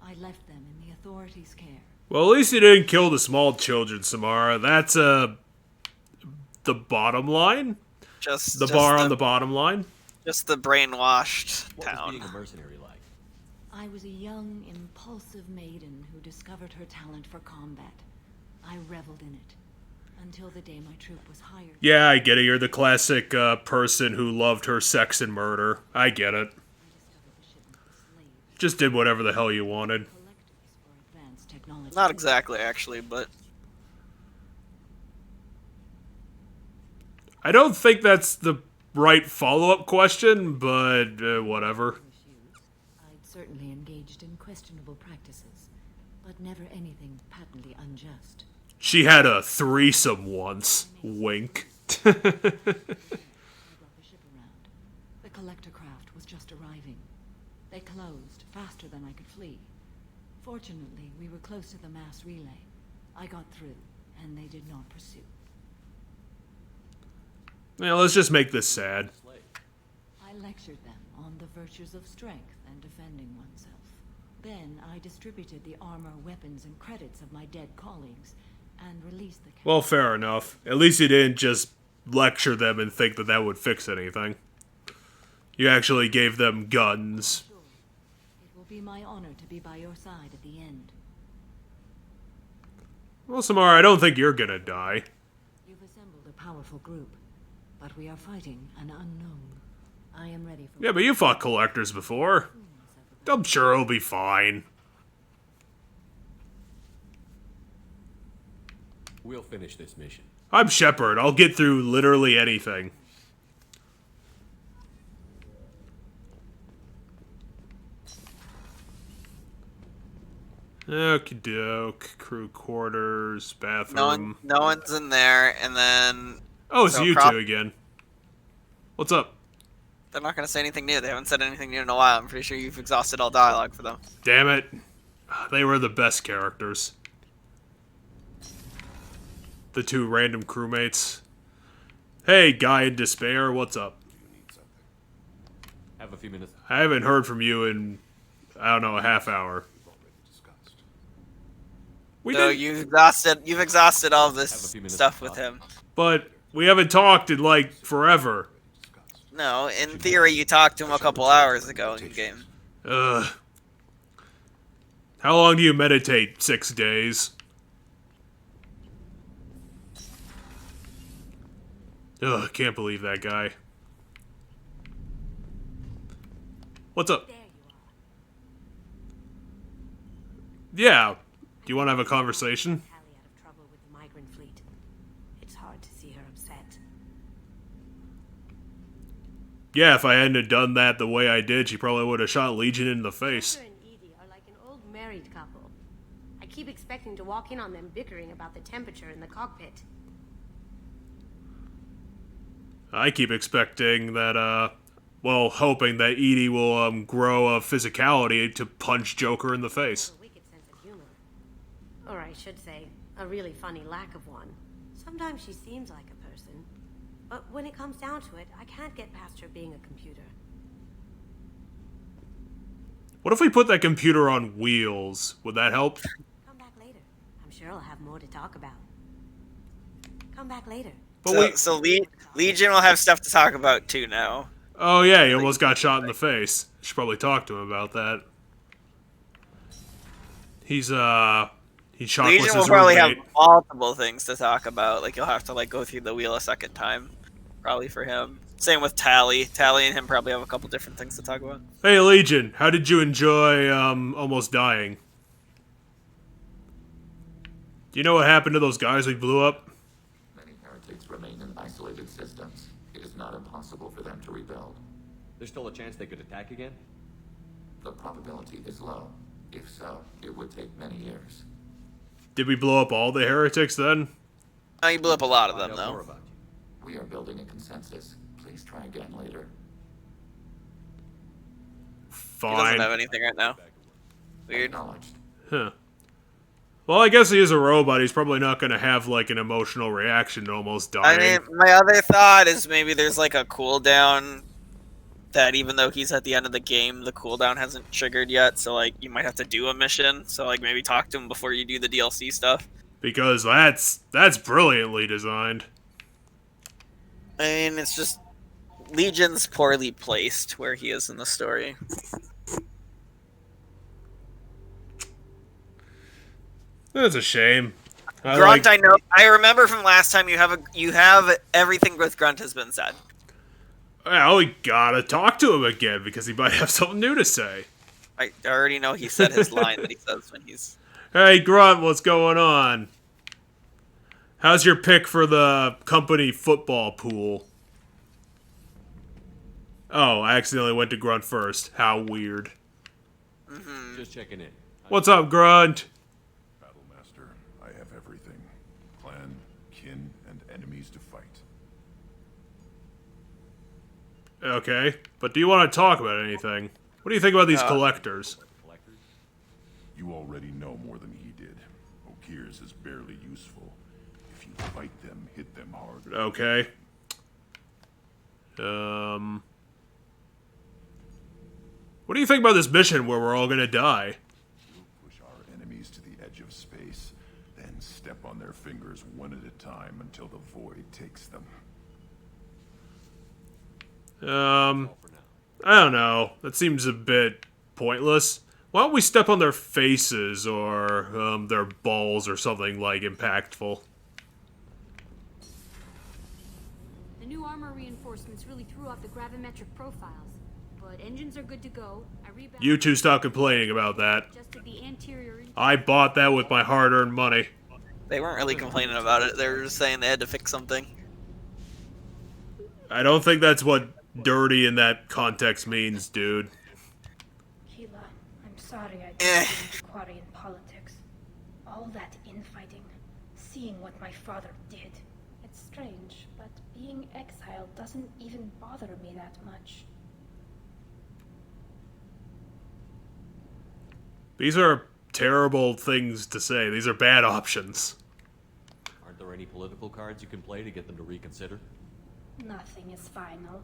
I left them in the authorities' care. Well, at least you didn't kill the small children, Samara. That's, the bottom line? Just The just bar on the bottom line? just the brainwashed What was town. being a mercenary like? I was a young, impulsive maiden who discovered her talent for combat. I reveled in it, until the day my troop was hired. Yeah, I get it. You're the classic person who loved her sex and murder. I get it. I discovered the shipment was slaves, Just did whatever the hell you wanted. collectors for advanced technology. Not exactly, actually, but I don't think that's the right follow-up question, but whatever. I'd certainly engaged in questionable practices, but never anything patently unjust. She had a threesome once. Wink. I brought the ship around. The collector craft was just arriving. They closed faster than I could flee. Fortunately, we were close to the mass relay. I got through, and they did not pursue. Yeah, let's just make this sad. Slave. I lectured them on the virtues of strength and defending oneself. Then I distributed the armor, weapons, and credits of my dead colleagues, and released the Well, fair enough. At least you didn't just lecture them and think that that would fix anything. You actually gave them guns. Sure. It will be my honor to be by your side at the end. Well, Samara, I don't think you're gonna die. You've assembled a powerful group, but we are fighting an unknown. I am ready for Yeah, but you fought collectors before. I'm sure it'll be fine. We'll finish this mission. I'm Shepard. I'll get through literally anything. Okie doke. Crew quarters, bathroom. no one's in there, and then Oh, it's So you prop- two again. What's up? they're not going to say anything new. They haven't said anything new in a while. I'm pretty sure you've exhausted all dialogue for them. Damn it. They were the best characters. The 2 random crewmates. Hey, guy in despair, what's up? Have a few minutes. I haven't heard from you in, I don't know, a half hour. We So did, you've exhausted all Have a this few minutes stuff to with talk. him. but we haven't talked in, like, forever. No, in theory, you talked to him a couple hours ago in game. Ugh. How long do you meditate? 6 days? Ugh, can't believe that guy. What's up? There you are. Yeah. Do you want to have a conversation? Tally out of trouble with the migrant fleet. It's hard to see her upset. Yeah, if I hadn't done that the way I did, she probably would have shot Legion in the face. Her and Edie are like an old married couple. I keep expecting to walk in on them bickering about the temperature in the cockpit. I keep expecting that, hoping that Edie will grow a physicality to punch Joker in the face. A wicked sense of humor. Or I should say, a really funny lack of one. Sometimes she seems like a person. But when it comes down to it, I can't get past her being a computer. What if we put that computer on wheels? Would that help? Come back later. I'm sure I'll have more to talk about. Come back later. But Legion will have stuff to talk about too now. Oh yeah, he almost got shot in the face. Should probably talk to him about that. He's shot Legion will probably have multiple things to talk about. Like you'll have to like go through the wheel a second time, probably for him. Same with Tally. Tally and him probably have a couple different things to talk about. Hey Legion, how did you enjoy almost dying? Do you know what happened to those guys we blew up? Many heretics remain in isolated systems. It is not impossible for them to rebuild. There's still a chance they could attack again? The probability is low. If so, it would take many years. Did we blow up all the heretics then? Oh, you blew up a lot of them Find out more though. about you. We are building a consensus. Please try again later. He doesn't Fine. have anything right now. Weird. Acknowledged. Huh. Well, I guess he is a robot. He's probably not going to have, like, an emotional reaction to almost dying. I mean, my other thought is maybe there's like a cooldown that even though he's at the end of the game, the cooldown hasn't triggered yet. So like you might have to do a mission. So like maybe talk to him before you do the DLC stuff. Because that's brilliantly designed. I mean, it's just Legion's poorly placed where he is in the story. That's a shame. Grunt, I know. I remember from last time you have everything with Grunt has been said. Well, we gotta talk to him again because he might have something new to say. I already know he said his line that he says when he's. Hey, Grunt, what's going on? How's your pick for the company football pool? Oh, I accidentally went to Grunt first. How weird. Just checking in. What's up, Grunt? Battlemaster, I have everything. Clan, kin, and enemies to fight. Okay, but do you want to talk about anything? What do you think about these collectors? You already know more than he did. Okirs is barely useful. If you fight them, hit them hard. Okay. What do you think about this mission where we're all gonna die? We'll push our enemies to the edge of space, then step on their fingers one at a time until the void takes them. I don't know. That seems a bit pointless. Why don't we step on their faces or their balls or something like impactful? The new armor reinforcements really threw off the gravimetric profiles, but engines are good to go. You two stop complaining about that. Adjusted the anterior. I bought that with my hard-earned money. They weren't really complaining about it. They were just saying they had to fix something. I don't think that's what dirty in that context means, dude. Keela, I'm sorry I didn't quarry in politics. All that infighting, seeing what my father did. It's strange, but being exiled doesn't even bother me that much. These are terrible things to say. These are bad options. Aren't there any political cards you can play to get them to reconsider? Nothing is final.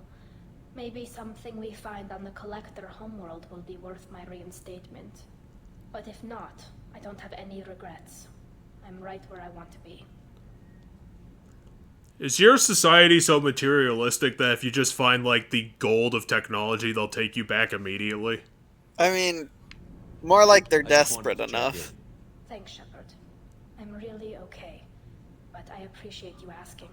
Maybe something we find on the Collector homeworld will be worth my reinstatement. But if not, I don't have any regrets. I'm right where I want to be. Is your society so materialistic that if you just find, like, the gold of technology, they'll take you back immediately? I mean, more like they're I just wanted desperate to check enough. in. Thanks, Shepard. I'm really okay, but I appreciate you asking.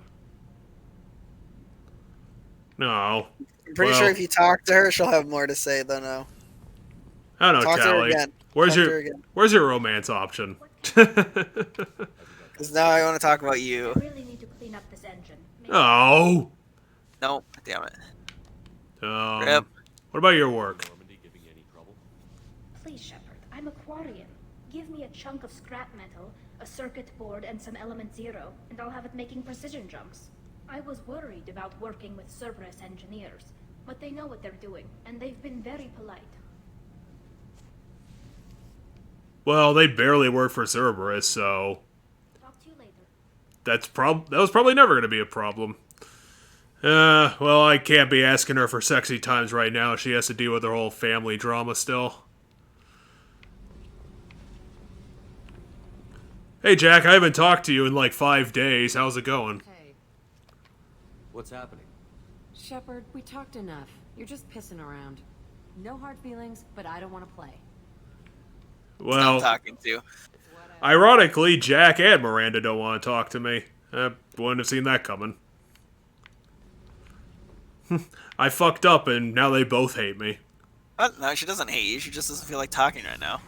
No. I'm pretty sure if you talk to her, she'll have more to say than no. I don't know, Talk to her Tally. again. Where's Talk to her your again. Where's your romance option? Because now I want to talk about you. I really need to clean up this engine. Oh. Nope. Damn it. Rip. What about your work? Please, Shepard, I'm a Quarian. Give me a chunk of scrap metal, a circuit board, and some element zero, and I'll have it making precision jumps. I was worried about working with Cerberus engineers, but they know what they're doing, and they've been very polite. Well, they barely work for Cerberus, so Talk to you later. that was probably never going to be a problem. Well, I can't be asking her for sexy times right now. She has to deal with her whole family drama still. Hey, Jack, I haven't talked to you in like 5 days. How's it going? Hey, What's happening? Shepard, we talked enough. You're just pissing around. No hard feelings, but I don't want to play. Well, I'm talking to. ironically, Jack and Miranda don't want to talk to me. Wouldn't have seen that coming. I fucked up, and now they both hate me. No, she doesn't hate you. She just doesn't feel like talking right now.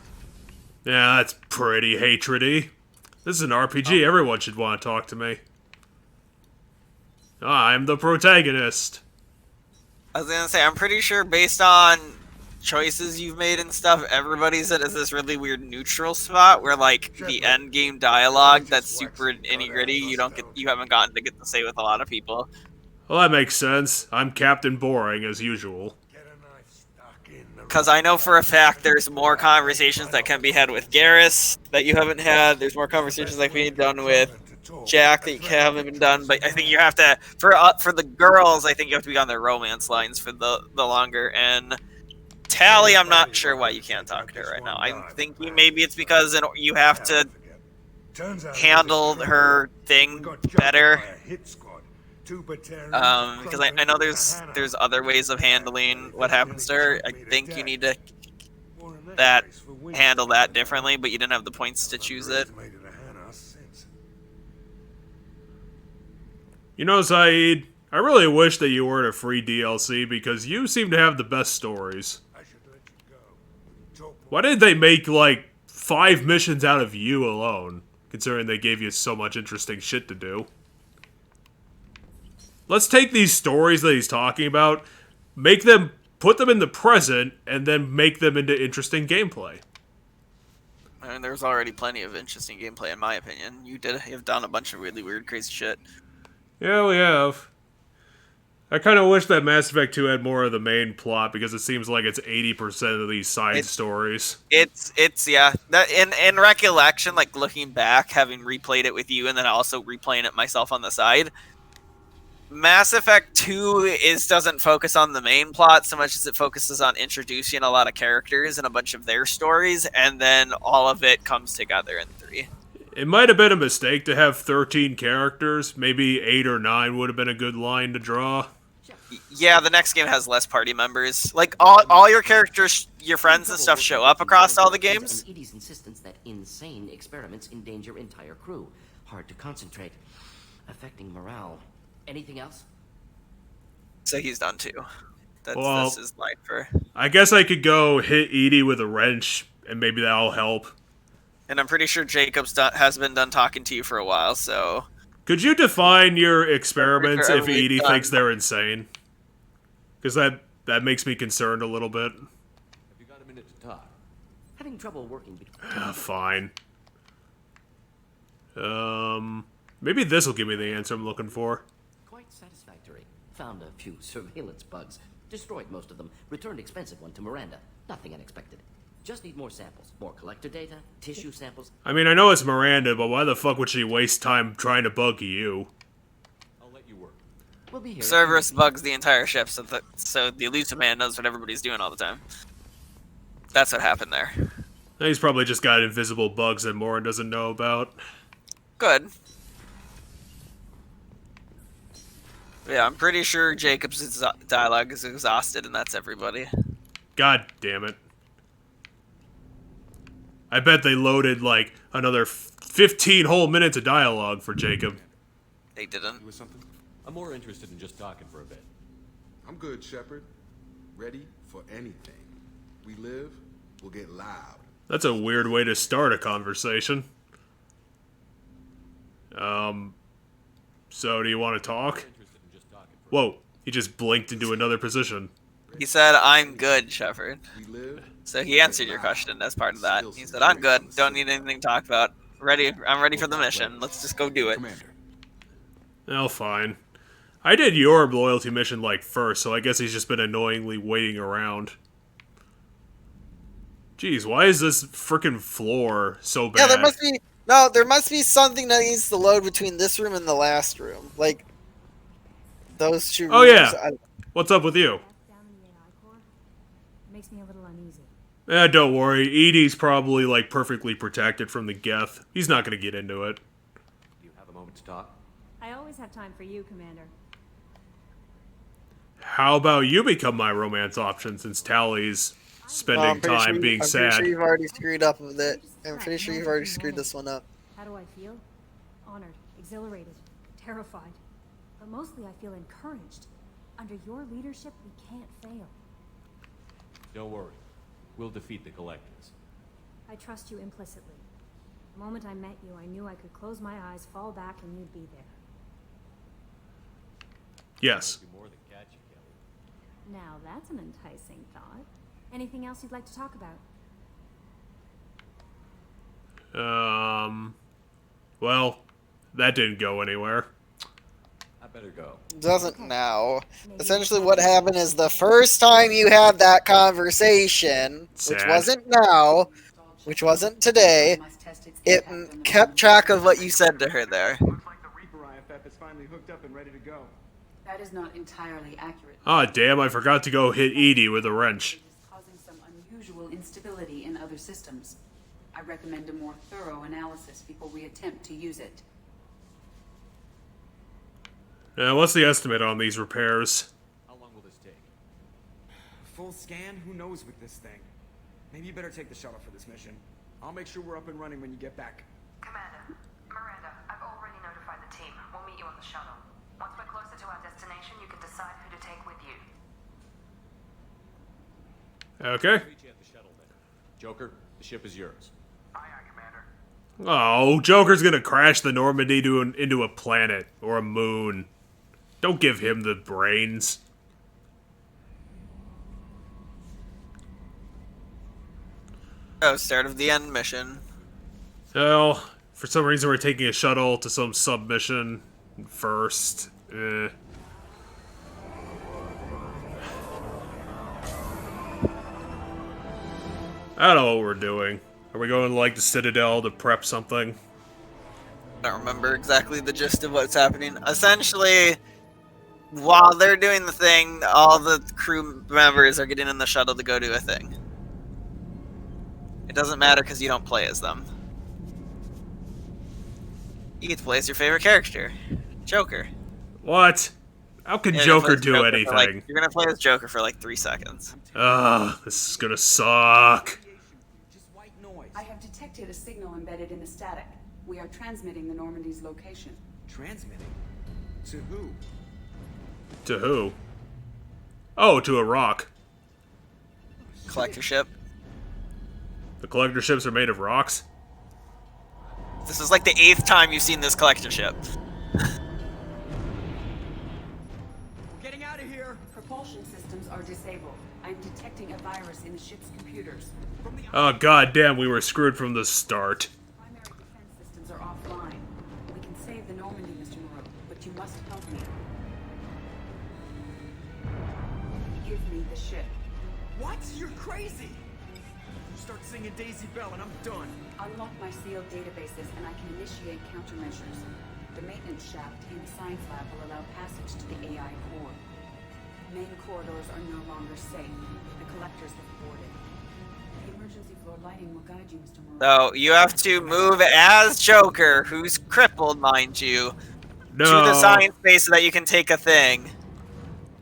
Yeah, that's pretty hatredy. This is an RPG. Everyone should want to talk to me. I'm the protagonist. I was gonna say, I'm pretty sure based on choices you've made and stuff, everybody's at this really weird neutral spot where like the end game dialogue that's super nitty gritty you haven't gotten to get to say with a lot of people. Well, that makes sense. I'm Captain Boring as usual. Because I know for a fact there's more conversations that can be had with Garrus that you haven't had. There's more conversations that can be done with Jack that you haven't been done. But I think you have to, for the girls, I think you have to be on their romance lines for the longer. And Tally, I'm not sure why you can't talk to her right now. I'm thinking maybe it's because you have to handle her thing better. Because I know there's other ways of handling what happens to her. I think you need to handle that differently, but you didn't have the points to choose it. You know, Saeed, I really wish that you weren't a free DLC because you seem to have the best stories. Why did they make, like, 5 missions out of you alone, considering they gave you so much interesting shit to do? Let's take these stories that he's talking about, put them in the present, and then make them into interesting gameplay. I mean, there's already plenty of interesting gameplay, in my opinion. You've done a bunch of really weird, crazy shit. Yeah, we have. I kind of wish that Mass Effect 2 had more of the main plot, because it seems like it's 80% of these side stories. Yeah. That in recollection, like looking back, having replayed it with you, and then also replaying it myself on the side, Mass Effect 2 doesn't focus on the main plot so much as it focuses on introducing a lot of characters and a bunch of their stories, and then all of it comes together in 3. It might have been a mistake to have 13 characters. Maybe 8 or 9 would have been a good line to draw. Yeah, the next game has less party members. Like, all your characters, your friends and stuff show up across all the games. And EDI's insistence that insane experiments endanger entire crew. Hard to concentrate. Affecting morale. Anything else? So he's done too. This is life for. I guess I could go hit Edie with a wrench, and maybe that'll help. And I'm pretty sure Jacob's has been done talking to you for a while, so. Could you define your experiments if Edie thinks they're insane? Because that makes me concerned a little bit. Have you got a minute to talk? Having trouble working. Fine. Maybe this will give me the answer I'm looking for. Quite satisfactory. Found a few surveillance bugs. Destroyed most of them. Returned expensive one to Miranda. Nothing unexpected. Just need more samples. More collector data, tissue samples. I mean, I know it's Miranda, but why the fuck would she waste time trying to bug you? I'll let you work. We'll be here. Cerberus bugs the entire ship, so the elusive man knows what everybody's doing all the time. That's what happened there. He's probably just got invisible bugs that Morin doesn't know about. Good. Yeah, I'm pretty sure Jacob's dialogue is exhausted, and that's everybody. God damn it. I bet they loaded, like, another 15 whole minutes of dialogue for Jacob. They didn't. I'm more interested in just talking for a bit. I'm good, Shepard. Ready for anything. We live, we'll get loud. That's a weird way to start a conversation. So do you want to talk? Whoa, he just blinked into another position. He said, I'm good, Shepard. So he answered your question as part of that. He said, I'm good. Don't need anything to talk about. I'm ready for the mission. Let's just go do it. Oh, fine. I did your loyalty mission, like, first, so I guess he's just been annoyingly waiting around. Jeez, why is this frickin' floor so bad? Yeah, there must be something that needs to load between this room and the last room. Like, those two rooms. Oh, yeah. What's up with you? Makes me a little uneasy. Don't worry. Edie's probably, like, perfectly protected from the Geth. He's not gonna get into it. Do you have a moment to talk? I always have time for you, Commander. How about you become my romance option since Tally's spending time being sad? I'm pretty sure you've already screwed up with it. I'm pretty sure you've already screwed this one up. How do I feel? Honored, exhilarated, terrified. But mostly I feel encouraged. Under your leadership, we can't fail. Don't worry. We'll defeat the Collectors. I trust you implicitly. The moment I met you, I knew I could close my eyes, fall back, and you'd be there. Yes. Now that's an enticing thought. Anything else you'd like to talk about? Well, that didn't go anywhere. I better go. Doesn't now. Essentially what happened is the first time you had that conversation, which wasn't now, which wasn't today, it kept track of what you said to her there. Looks like the Reaper IFF is finally hooked up and ready to go. That is not entirely accurate. Ah, damn, I forgot to go hit Edie with a wrench. Causing some unusual instability in other systems. I recommend a more thorough analysis before we attempt to use it. What's the estimate on these repairs? How long will this take? Full scan? Who knows with this thing? Maybe you better take the shuttle for this mission. I'll make sure we're up and running when you get back. Commander, Miranda, I've already notified the team. We'll meet you on the shuttle. Once we're closer to our destination, you can decide who to take with you. Okay. Meet you at the shuttle then. Joker, the ship is yours. Aye, aye, Commander. Oh, Joker's gonna crash the Normandy into a planet or a moon. Don't give him the brains. Oh, start of the end mission. Well, for some reason we're taking a shuttle to some submission first. I don't know what we're doing. Are we going to, like, the Citadel to prep something? I don't remember exactly the gist of what's happening. Essentially, while they're doing the thing, all the crew members are getting in the shuttle to go do a thing. It doesn't matter because you don't play as them. You get to play as your favorite character, Joker. What? How can Joker do anything? You're gonna play as Joker for like 3 seconds. Ugh, this is gonna suck. I have detected a signal embedded in the static. We are transmitting the Normandy's location. Transmitting? To who? To who? Oh, to a rock. Collector ship. The collector ships are made of rocks? This is like the 8th time you've seen this collector ship. Getting out of here! Propulsion systems are disabled. I'm detecting a virus in the ship's computers. Oh, goddamn, we were screwed from the start. Primary defense systems are offline. We can save the Normandy, Mr. Moreau, but you must help me. Give me the ship. What? You're crazy! You start singing Daisy Bell and I'm done. Unlock my sealed databases and I can initiate countermeasures. The maintenance shaft in the science lab will allow passage to the AI core. Main corridors are no longer safe. The collectors have boarded. The emergency floor lighting will guide you, Mr. Moreau. So you have to move as Joker, who's crippled, mind you, to the science base so that you can take a thing.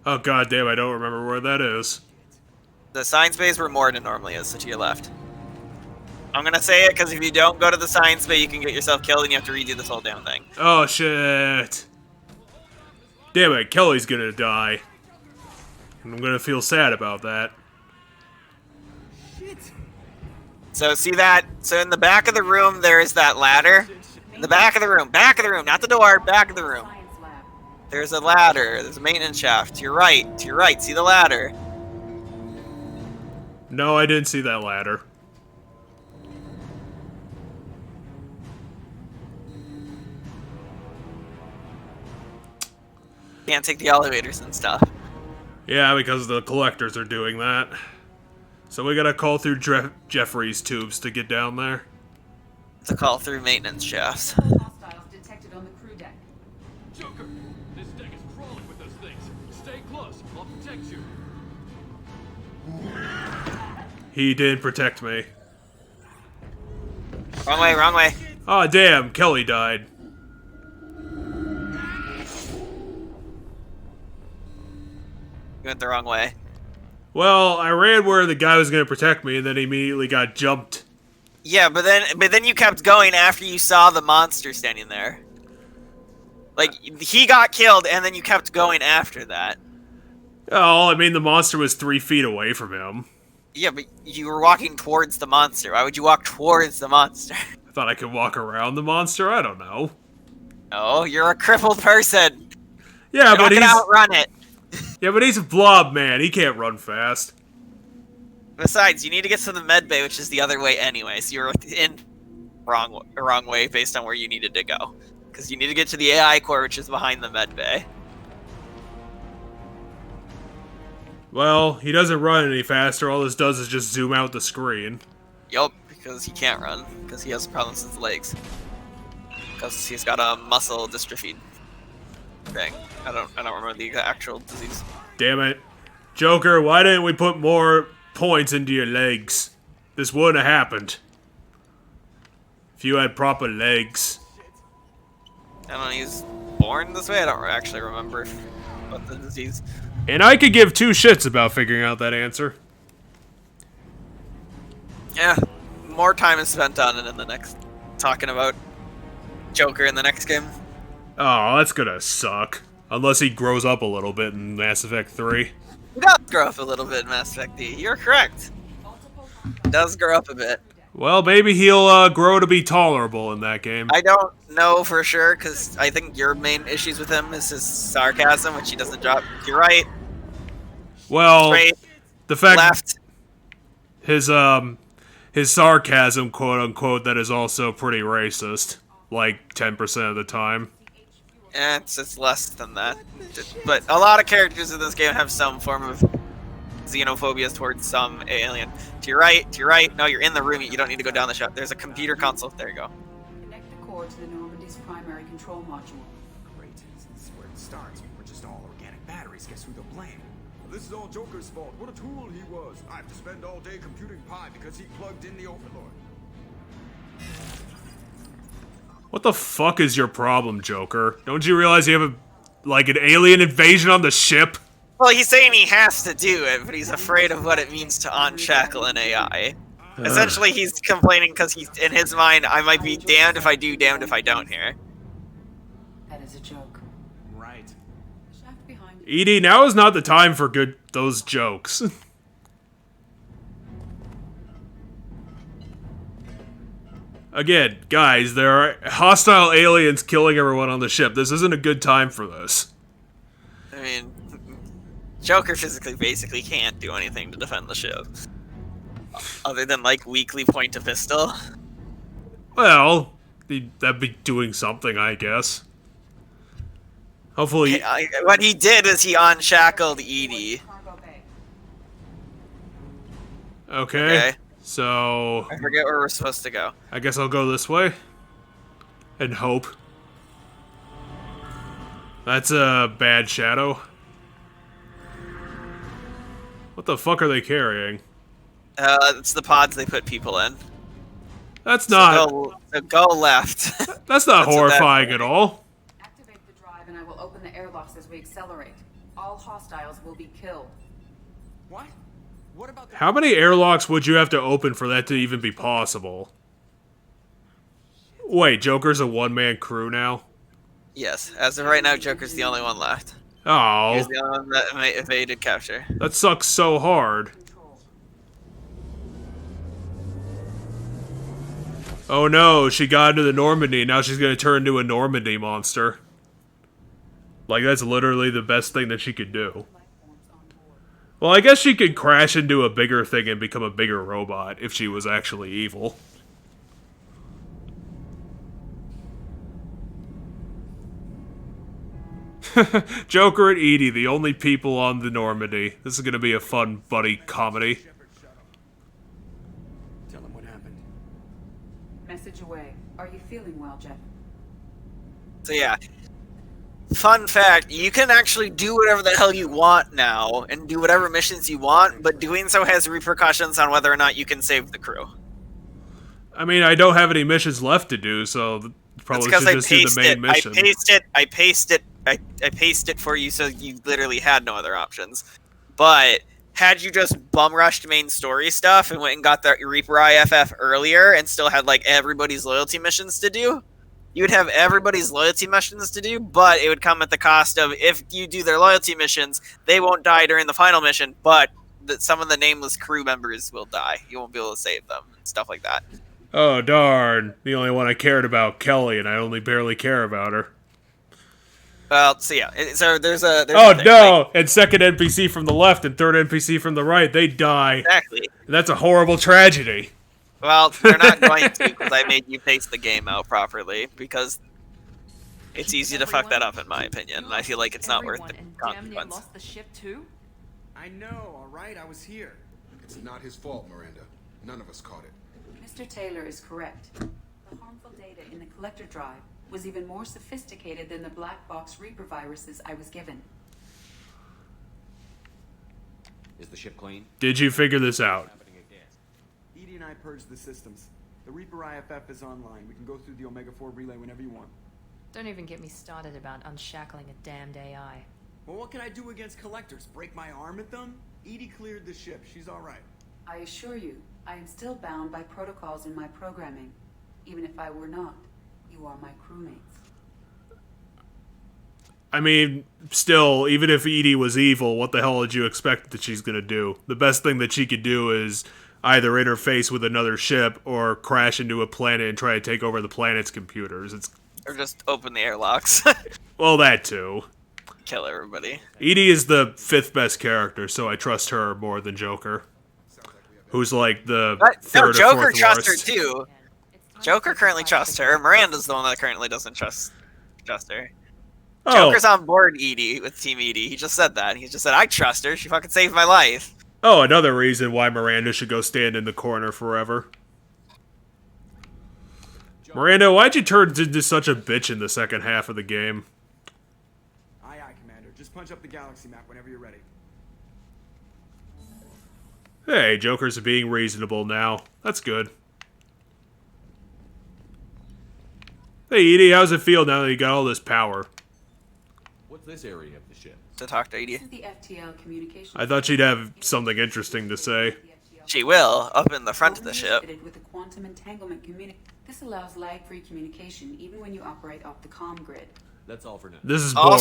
Oh, goddamn, I don't remember where that is. The science base where Morden normally is, so to your left. I'm gonna say it because if you don't go to the science bay, you can get yourself killed and you have to redo this whole damn thing. Oh, shit. Damn it, Kelly's gonna die. I'm gonna feel sad about that. So see that? So in the back of the room, there is that ladder. In the back of the room, not the door, back of the room. There's a ladder. There's a maintenance shaft. To your right. See the ladder. No, I didn't see that ladder. Can't take the elevators and stuff. Yeah, because the collectors are doing that. So we gotta call through Jeffrey's tubes to get down there. To call through maintenance shafts. Hostiles detected on the crew deck. Joker, this deck is crawling with those things. Stay close. I'll protect you. He didn't protect me. Wrong way. Oh damn, Kelly died. You went the wrong way. Well, I ran where the guy was gonna protect me, and then he immediately got jumped. Yeah, but then you kept going after you saw the monster standing there. Like, he got killed, and then you kept going after that. Oh, I mean, the monster was 3 feet away from him. Yeah, but you were walking towards the monster. Why would you walk towards the monster? I thought I could walk around the monster. I don't know. Oh, you're a crippled person. Yeah, but he's outrun it. Yeah, but he's a blob man. He can't run fast. Besides, you need to get to the med bay, which is the other way anyway. So you're in wrong way based on where you needed to go, because you need to get to the AI core, which is behind the med bay. Well, he doesn't run any faster. All this does is just zoom out the screen. Yup, because he can't run, because he has problems with his legs. Because he's got a muscle dystrophy thing. I don't remember the actual disease. Damn it. Joker, why didn't we put more points into your legs? This wouldn't have happened. If you had proper legs. I don't know, he was born this way? I don't actually remember what the disease. And I could give 2 shits about figuring out that answer. Yeah, more time is spent on it in the next... talking about Joker in the next game. Oh, that's gonna suck. Unless he grows up a little bit in Mass Effect 3. He does grow up a little bit in Mass Effect D. You're correct. He does grow up a bit. Well, maybe he'll grow to be tolerable in that game. I don't know for sure, because I think your main issues with him is his sarcasm, which he doesn't drop. You're right. Well, Straight, the fact left. his sarcasm, quote unquote, that is also pretty racist. Like 10% of the time. It's less than that. But a lot of characters in this game have some form of xenophobia towards some alien. To your right. No, you're in the room. You don't need to go down the shaft. There's a computer console. There you go. Connect the core to the Normandy's primary control module. Great. This is where it starts. We're just all organic batteries. Guess who they'll blame? This is all Joker's fault. What a tool he was. I have to spend all day computing pi because he plugged in the Overlord. What the fuck is your problem, Joker? Don't you realize you have an alien invasion on the ship? Well, he's saying he has to do it, but he's afraid of what it means to unshackle an AI. Essentially, he's complaining because he's in his mind, I might be damned if I do, damned if I don't here. That is a joke. Right. The shaft behind Edie, now is not the time for those jokes. Again, guys, there are hostile aliens killing everyone on the ship. This isn't a good time for this. I mean, Joker basically can't do anything to defend the ship. Other than, like, weakly point a pistol. Well, that'd be doing something, I guess. Hopefully... What he did is he unshackled Edie. Okay. So... I forget where we're supposed to go. I guess I'll go this way. And hope. That's a bad shadow. What the fuck are they carrying? It's the pods they put people in. That's not... So go left. That's not horrifying at all. Activate the drive and I will open the airlocks as we accelerate. All hostiles will be killed. What? What about the... How many airlocks would you have to open for that to even be possible? Wait, Joker's a one-man crew now? Yes, as of right now, Joker's the only one left. Oh. He was the only one that evaded capture. That sucks so hard. Oh no, she got into the Normandy, now she's gonna turn into a Normandy monster. Like, that's literally the best thing that she could do. Well, I guess she could crash into a bigger thing and become a bigger robot if she was actually evil. Joker and Edie, the only people on the Normandy. This is gonna be a fun buddy comedy. Tell him what happened. Message away. Are you feeling well, Jeff? So yeah. Fun fact, you can actually do whatever the hell you want now, and do whatever missions you want, but doing so has repercussions on whether or not you can save the crew. I mean, I don't have any missions left to do, so probably should just do the main mission. I paced it for you so you literally had no other options. But had you just bum rushed main story stuff and went and got the Reaper IFF earlier and still had like everybody's loyalty missions to do, you would have everybody's loyalty missions to do, but it would come at the cost of, if you do their loyalty missions, they won't die during the final mission, but some of the nameless crew members will die. You won't be able to save them, and stuff like that. Oh, darn. The only one I cared about, Kelly, and I only barely care about her. Well, so yeah, so there's a... Oh, no! Like, and second NPC from the left and third NPC from the right, they die. Exactly. And that's a horrible tragedy. Well, they're not going to, because I made you pace the game out properly, because it's easy to fuck that up, in my opinion, and I feel like it's not worth the consequence. Lost the ship too? I know, alright? I was here. It's not his fault, Miranda. None of us caught it. Mr. Taylor is correct. The harmful data in the collector drive was even more sophisticated than the black box Reaper viruses I was given. Is the ship clean? Did you figure this out? Edie and I purged the systems. The Reaper IFF is online. We can go through the Omega-4 relay whenever you want. Don't even get me started about unshackling a damned AI. Well, what can I do against collectors? Break my arm at them? Edie cleared the ship. She's alright. I assure you, I am still bound by protocols in my programming. Even if I were not, you are my crewmates. I mean, still, even if Edie was evil, what the hell did you expect that she's gonna do? The best thing that she could do is either interface with another ship or crash into a planet and try to take over the planet's computers. Or just open the airlocks. Well, that too. Kill everybody. Edie is the 5th best character, so I trust her more than Joker. Who's like the third or Joker fourth trusts worst. her too. Joker currently trusts her. Miranda's the one that currently doesn't trust her. Oh. Joker's on board Edie with Team Edie. He just said that. He just said, I trust her. She fucking saved my life. Oh, another reason why Miranda should go stand in the corner forever. Miranda, why'd you turn into such a bitch in the second half of the game? Aye, aye, Commander. Just punch up the galaxy map whenever you're ready. Hey, Joker's being reasonable now. That's good. Hey, Edie, how's it feel now that you got all this power? What's this area of the ship? To talk to Edie. This is the FTL communication. I thought she'd have something interesting to say. She will, up in the front of the ship. With the quantum entanglement this allows lag-free communication even when you operate off the comm grid. That's all for now. This is boring.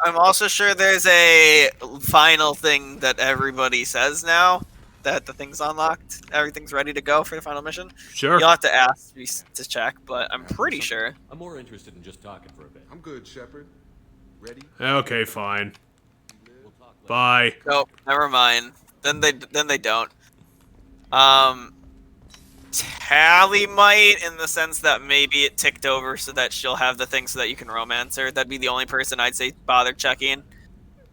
I'm also sure there's a final thing that everybody says now. That the thing's unlocked. Everything's ready to go for the final mission. Sure. You'll have to ask to check, but I'm pretty sure. I'm more interested in just talking for a bit. I'm good, Shepard. Ready? Okay, fine. Bye. Nope, never mind. Then they don't. Tally might, in the sense that maybe it ticked over so that she'll have the thing so that you can romance her. That'd be the only person I'd say bother checking.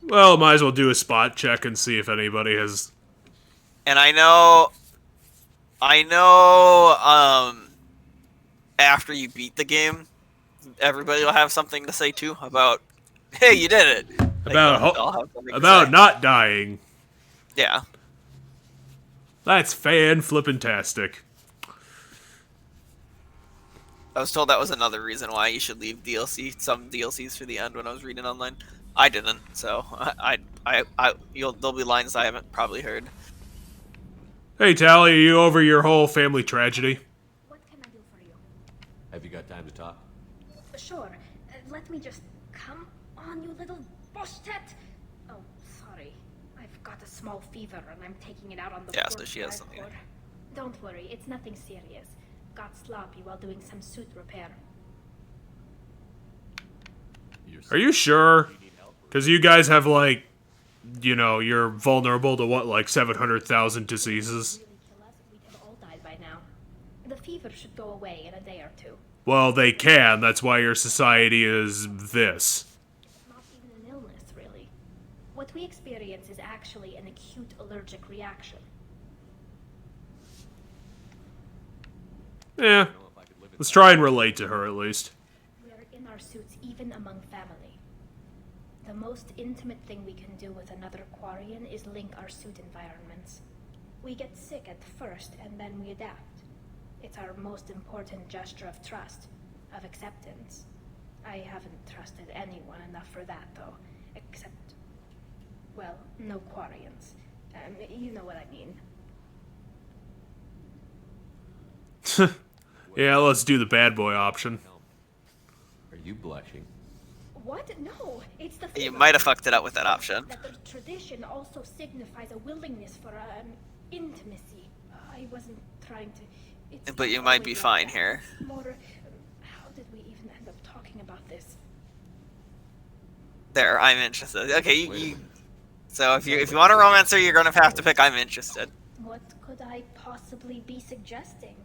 Well, might as well do a spot check and see if anybody has... And I know, after you beat the game, everybody will have something to say too about, hey, you did it. About not dying. Yeah. That's fan-flippin-tastic. I was told that was another reason why you should leave some DLCs for the end when I was reading online. I didn't, so there'll be lines I haven't probably heard. Hey, Tally, are you over your whole family tragedy? What can I do for you? Have you got time to talk? Sure. Let me just... Come on, you little Bosscinerator! Oh, sorry. I've got a small fever and I'm taking it out on the Yeah, port so she has drive something. core. Don't worry, it's nothing serious. Got sloppy while doing some suit repair. Are you sure? Because you guys have, like, you know, you're vulnerable to what, like 700,000 diseases? We'd have all died by now. The fever should go away in a day or two. Well, they can. That's why your society is this. Not even an illness, really. What we experience is actually an acute allergic reaction. Yeah. Let's try and relate to her, at least. We're in our suits even among family. The most intimate thing we can do with another Quarian is link our suit environments. We get sick at first, and then we adapt. It's our most important gesture of trust, of acceptance. I haven't trusted anyone enough for that, though. Except, well, no Quarians. You know what I mean. Yeah, let's do the bad boy option. Are you blushing? What? No, it's the You might have fucked it up with that option. That the tradition also signifies a willingness for intimacy. I wasn't trying to. It's But you not might be always fine like here. that. More. How did we even end up talking about this? There, I'm interested. Okay, you so if you want a romancer, you're gonna have to pick I'm interested. What could I possibly be suggesting?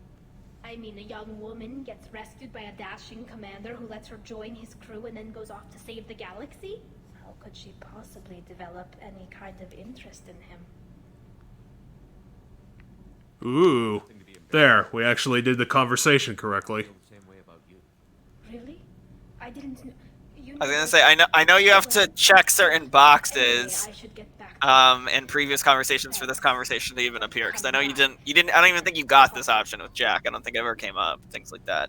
I mean, a young woman gets rescued by a dashing commander who lets her join his crew and then goes off to save the galaxy? How could she possibly develop any kind of interest in him? Ooh. There, we actually did the conversation correctly. Really? I didn't know. I was gonna say I know you have to check certain boxes in previous conversations for this conversation to even appear, because I know you didn't I don't even think you got this option with Jack. I don't think it ever came up, things like that.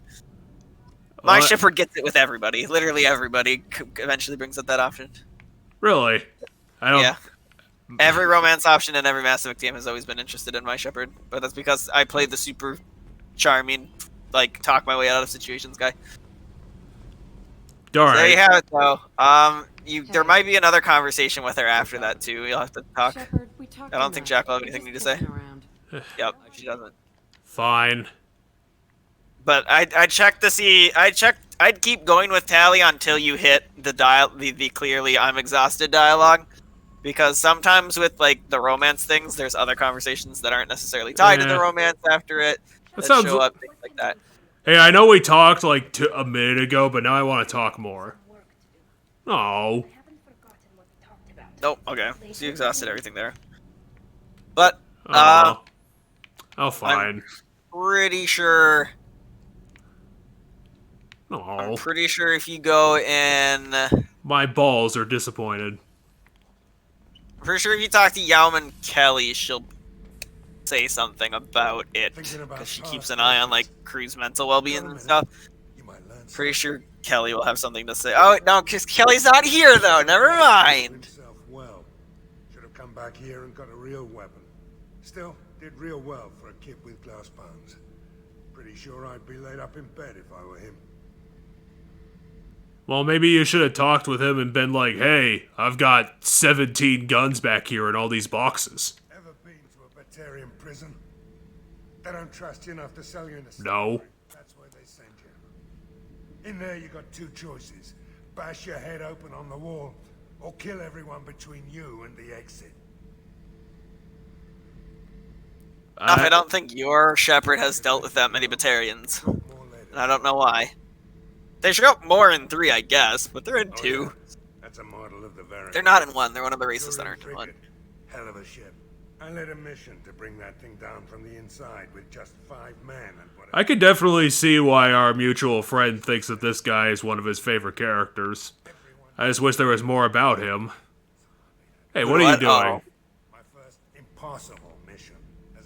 My shipper gets it with everybody. Literally everybody eventually brings up that option. Really? I don't. Yeah. Every romance option in every Mass Effect game has always been interested in my shepherd, but that's because I played the super charming, like, talk my way out of situations guy. All right. There you have it, though. There might be another conversation with her after that too. You'll have to talk. I don't think Jack will have anything to say. Yep, she doesn't. Fine. But I checked to see. I'd keep going with Tally until you hit the clearly I'm exhausted dialogue, because sometimes with like the romance things, there's other conversations that aren't necessarily tied to the romance after it that sounds show up, things like that. Hey, I know we talked like a minute ago, but now I want to talk more. Oh. Nope. Okay. So you exhausted everything there. But Oh, I'm fine. pretty sure. Oh. I'm pretty sure if you go in. My balls are disappointed. I'm pretty sure if you talk to Yauman Kelly, she'll say something about it, because she keeps an eye on like crew's mental well-being and stuff. Pretty sure Kelly will have something to say. Oh no, because Kelly's not here though. Never mind. Well, should have come back here and got a real weapon. Still, did real well for a kid with glass bones. Pretty sure I'd be laid up in bed if I were him. Well, maybe you should have talked with him and been like, hey, I've got 17 guns back here in all these boxes. Ever been to a Batarian prison? They don't trust you enough to sell you in a No. That's where they send you. In there you got two choices. Bash your head open on the wall, or kill everyone between you and the exit. I don't think your shepherd has dealt with that many Batarians. And I don't know why. They should go more in 3, I guess, but they're in 2. That's a model of the variant. They're not in 1. They're one of the races that aren't in 1. Hell of a ship. I led a mission to bring that thing down from the inside with just 5 men and whatever. I could definitely see why our mutual friend thinks that this guy is one of his favorite characters. I just wish there was more about him. Hey, what are you doing? My first impossible mission.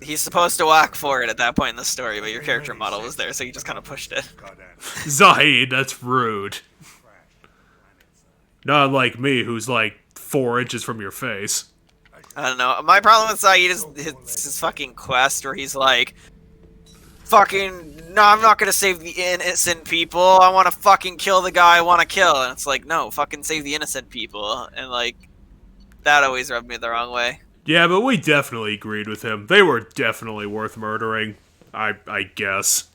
He's supposed to walk for it at that point in the story, but your character model was there, so you just kind of pushed it. Zahid, that's rude. Not like me, who's like 4 inches from your face. I don't know. My problem with Saeed is his fucking quest, where he's like, fucking, no, I'm not gonna save the innocent people. I want to fucking kill the guy I want to kill. And it's like, no, fucking save the innocent people. And like, that always rubbed me the wrong way. Yeah, but we definitely agreed with him. They were definitely worth murdering, I guess.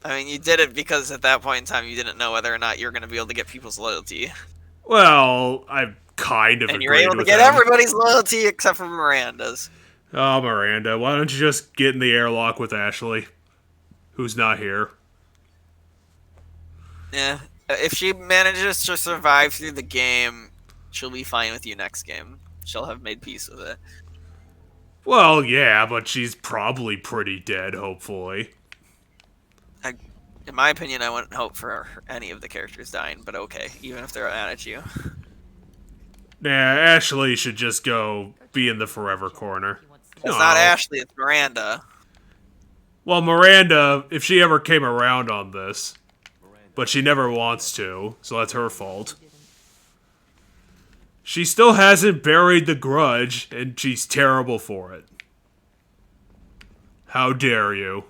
I mean, you did it because at that point in time, you didn't know whether or not you were going to be able to get people's loyalty. Well, I kind of and agreed you were able to with get him. everybody's loyalty except for Miranda's. Oh, Miranda, why don't you just get in the airlock with Ashley, who's not here? Yeah, if she manages to survive through the game, she'll be fine with you next game. She'll have made peace with it. Well, yeah, but she's probably pretty dead, hopefully. In my opinion, I wouldn't hope for any of the characters dying, but okay, even if they're mad at you. Nah, Ashley should just go be in the forever corner. It's not Ashley, it's Miranda. Well, Miranda, if she ever came around on this, but she never wants to, so that's her fault. She still hasn't buried the grudge, and she's terrible for it. How dare you?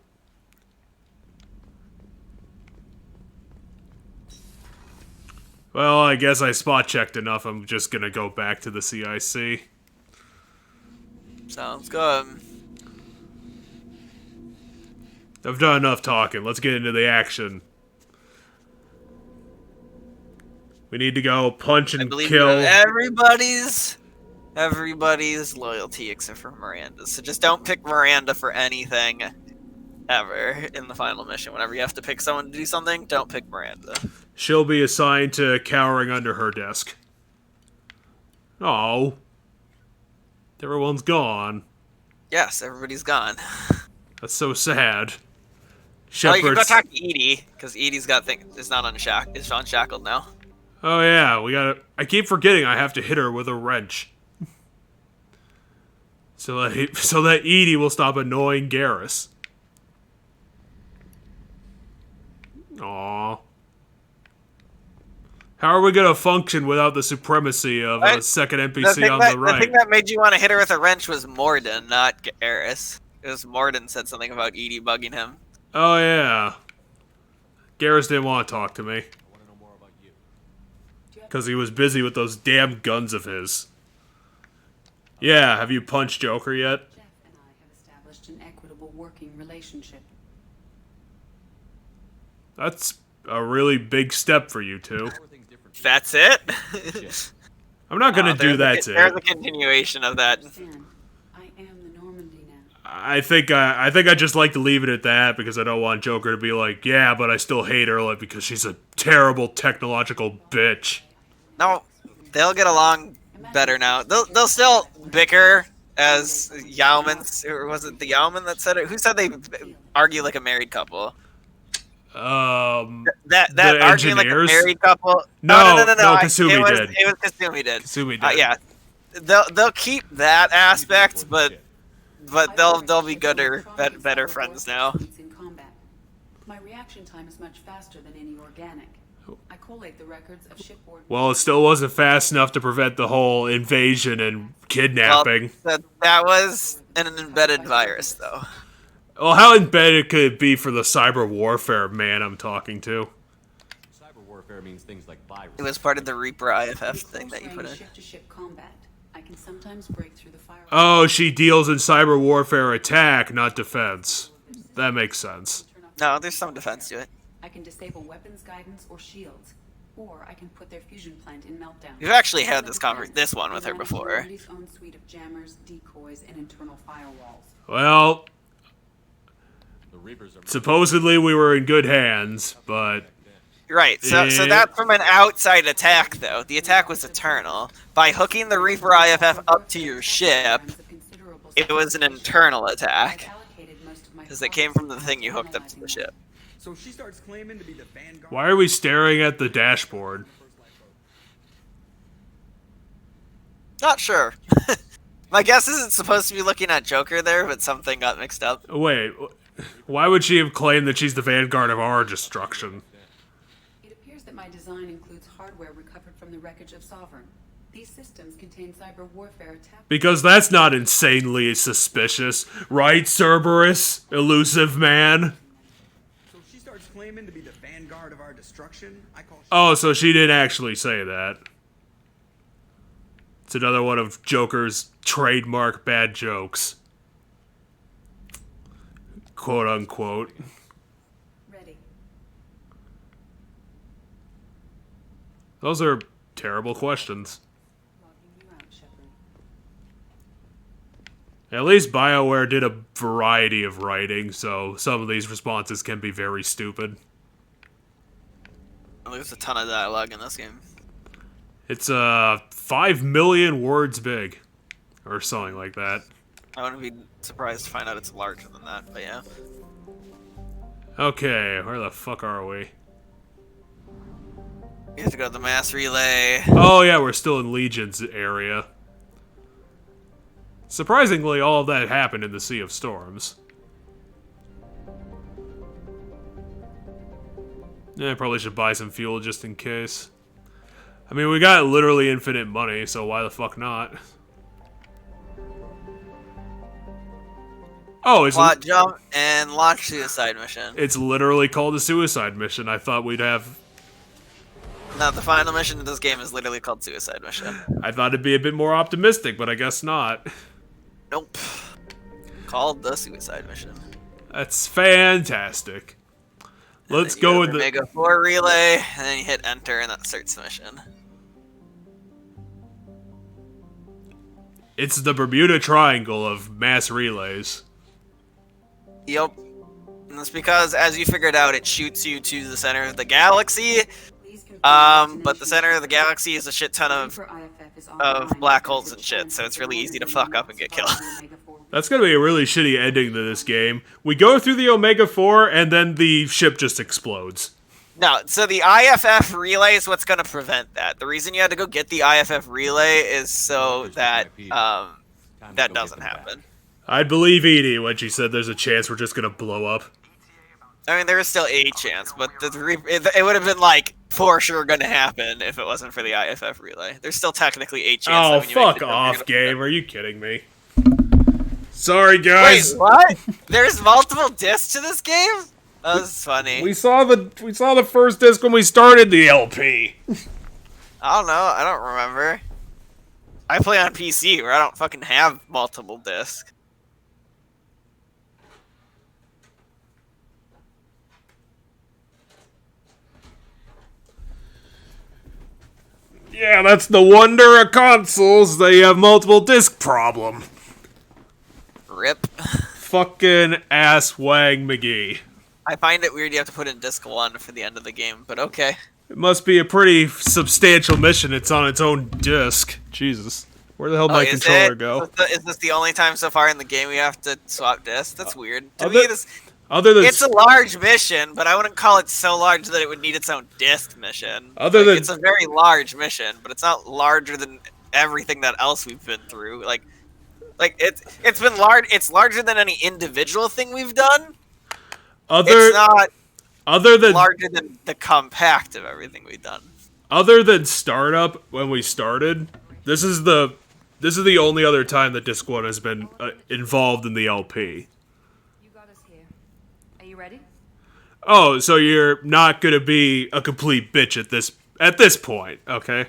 Well, I guess I spot-checked enough. I'm just gonna go back to the CIC. Sounds good. I've done enough talking. Let's get into the action. We need to go punch and I believe kill. you have everybody's loyalty except for Miranda. So just don't pick Miranda for anything ever in the final mission. Whenever you have to pick someone to do something, don't pick Miranda. She'll be assigned to cowering under her desk. Oh. Everyone's gone. Yes, everybody's gone. That's so sad. Oh, you can go talk to Edie, because Edie's got is not unshackled. Is unshackled now. Oh yeah, we gotta. I keep forgetting I have to hit her with a wrench, so that Edie will stop annoying Garrus. Aww. How are we gonna function without the supremacy of a second NPC on the right? The thing that made you want to hit her with a wrench was Morden, not Garrus. It was Morden said something about Edie bugging him. Oh yeah. Garrus didn't want to talk to me. Because he was busy with those damn guns of his. Yeah, have you punched Joker yet? Jeff and I have established an equitable working relationship. That's a really big step for you two. That's it? I'm not gonna do that to There's a continuation of that. I am the Normandy now. I think I just like to leave it at that because I don't want Joker to be like, yeah, but I still hate her like because she's a terrible technological bitch. No, they'll get along better now. They'll still bicker as Yaomans, or was it the Yaoman that said it? Who said they argue like a married couple? That arguing like a married couple. No, Kasumi did. It was Kasumi did. Kasumi did. Yeah, they'll keep that aspect, but they'll be better friends now. In combat. My reaction time is much faster than any organic. I collate the records of shipboard. Well, it still wasn't fast enough to prevent the whole invasion and kidnapping. Well, that was an embedded virus, though. Well, how embedded could it be for the cyber warfare man I'm talking to? Cyber warfare means things like viruses. It was part of the Reaper IFF thing that you put in. Ship-to-ship combat. I can sometimes break through the firewall. Oh, she deals in cyber warfare attack, not defense. That makes sense. No, there's some defense to it. I can disable weapons guidance or shields, or I can put their fusion plant in meltdown. We've actually had this one with her before. His own suite of jammers, decoys, and internal firewalls. Well, supposedly we were in good hands, but right. So that's from an outside attack, though. The attack was eternal. By hooking the Reaper IFF up to your ship, it was an internal attack because it came from the thing you hooked up to the ship. So she starts claiming to be the Vanguard. Why are we staring at the dashboard? Not sure. My guess is it's supposed to be looking at Joker there, but something got mixed up. Wait, why would she have claimed that she's the vanguard of our destruction? It appears that my design includes hardware recovered from the wreckage of Sovereign. These systems contain cyber warfare attacks. Because that's not insanely suspicious, right, Cerberus? Elusive man? claiming to be the vanguard of our destruction, I call. Oh, so she didn't actually say that. It's another one of Joker's trademark bad jokes. Quote unquote. Ready. Those are terrible questions. At least BioWare did a variety of writing, so some of these responses can be very stupid. There's a ton of dialogue in this game. It's 5 million words big, or something like that. I wouldn't be surprised to find out it's larger than that, but yeah. Okay, where the fuck are we? You have to go to the mass relay. Oh yeah, we're still in Legion's area. Surprisingly, all of that happened in the Sea of Storms. Yeah, I probably should buy some fuel just in case. I mean, we got literally infinite money, so why the fuck not? Oh, it's Plot jump and launch suicide mission. It's literally called a suicide mission. I thought we'd have... No, the final mission in this game is literally called suicide mission. I thought it'd be a bit more optimistic, but I guess not. Nope. Called the suicide mission. That's fantastic. Let's go with the Omega 4 relay, and then you hit enter, and that starts the mission. It's the Bermuda Triangle of mass relays. Yep. And that's because, as you figured out, it shoots you to the center of the galaxy. But the center of the galaxy is a shit ton of black holes and shit, so it's really easy to fuck up and get killed. That's gonna be a really shitty ending to this game. We go through the Omega 4, and then the ship just explodes. No, so the IFF relay is what's going to prevent that. The reason you had to go get the IFF relay is so that that doesn't happen. I'd believe Edie when she said there's a chance we're just gonna blow up. I mean, there is still a chance, but it would have been, like, for sure going to happen if it wasn't for the IFF relay. There's still technically a chance. Oh, that when you fuck make the off, game. Are you kidding me? Sorry, guys. Wait, what? There's multiple discs to this game? That was funny. We saw the first disc when we started the LP. I don't know. I don't remember. I play on PC where I don't fucking have multiple discs. Yeah, that's the wonder of consoles. They have multiple disc problem. RIP. Fucking ass Wang McGee. I find it weird you have to put in disc 1 for the end of the game, but okay. It must be a pretty substantial mission. It's on its own disc. Jesus. Where the hell did my controller go? Is this the only time so far in the game we have to swap discs? That's weird. To me, it's a large mission, but I wouldn't call it so large that it would need its own disc mission. It's a very large mission, but it's not larger than everything that else we've been through. It's been large. It's larger than any individual thing we've done. It's not larger than the compact of everything we've done. Other than startup, when we started, this is the only other time that Disc 1 has been involved in the LP. You got us here. Are you ready? Oh, so you're not gonna be a complete bitch at this point, okay?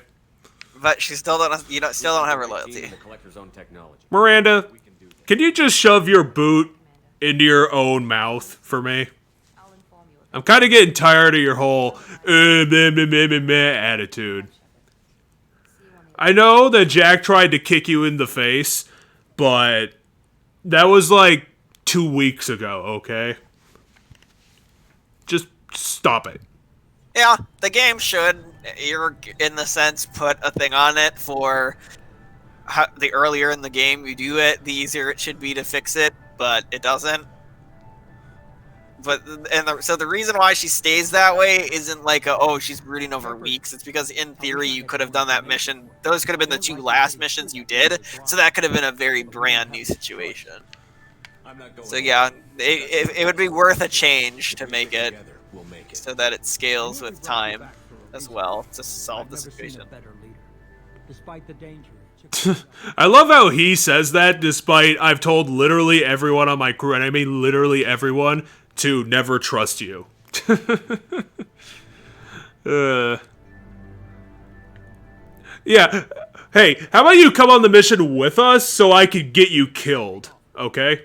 But she still don't have her loyalty. Miranda, can you just shove your boot into your own mouth for me? I'm kind of getting tired of your whole attitude. I know that Jack tried to kick you in the face, but that was like 2 weeks ago, okay? Just stop it. Yeah, the game should, in the sense, put a thing on it for the earlier in the game you do it, the easier it should be to fix it, but it doesn't. So the reason why she stays that way isn't like she's brooding over weeks. It's because in theory you could have done that mission. Those could have been the 2 last missions you did, so that could have been a very brand new situation. So yeah, it would be worth a change to make it so that it scales with time as well to solve the situation. Despite the danger. I love how he says that despite I've told literally everyone on my crew, and I mean literally everyone, to never trust you. Yeah. Hey, how about you come on the mission with us so I can get you killed? Okay.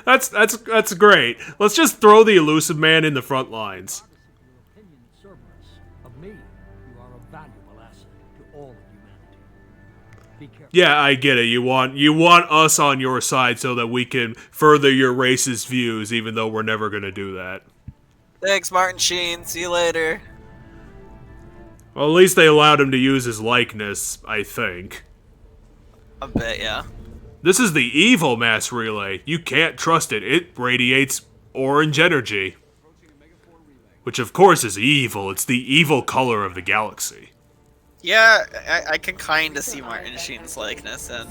that's great. Let's just throw the elusive man in the front lines. Of me, you are a valuable asset to all of humanity. Be careful. Yeah, I get it. You want us on your side so that we can further your racist views, even though we're never gonna do that. Thanks, Martin Sheen. See you later. Well, at least they allowed him to use his likeness, I think. I bet, yeah. This is the evil mass relay. You can't trust it. It radiates orange energy. Which, of course, is evil. It's the evil color of the galaxy. Yeah, I can kind of see Martin Sheen's likeness and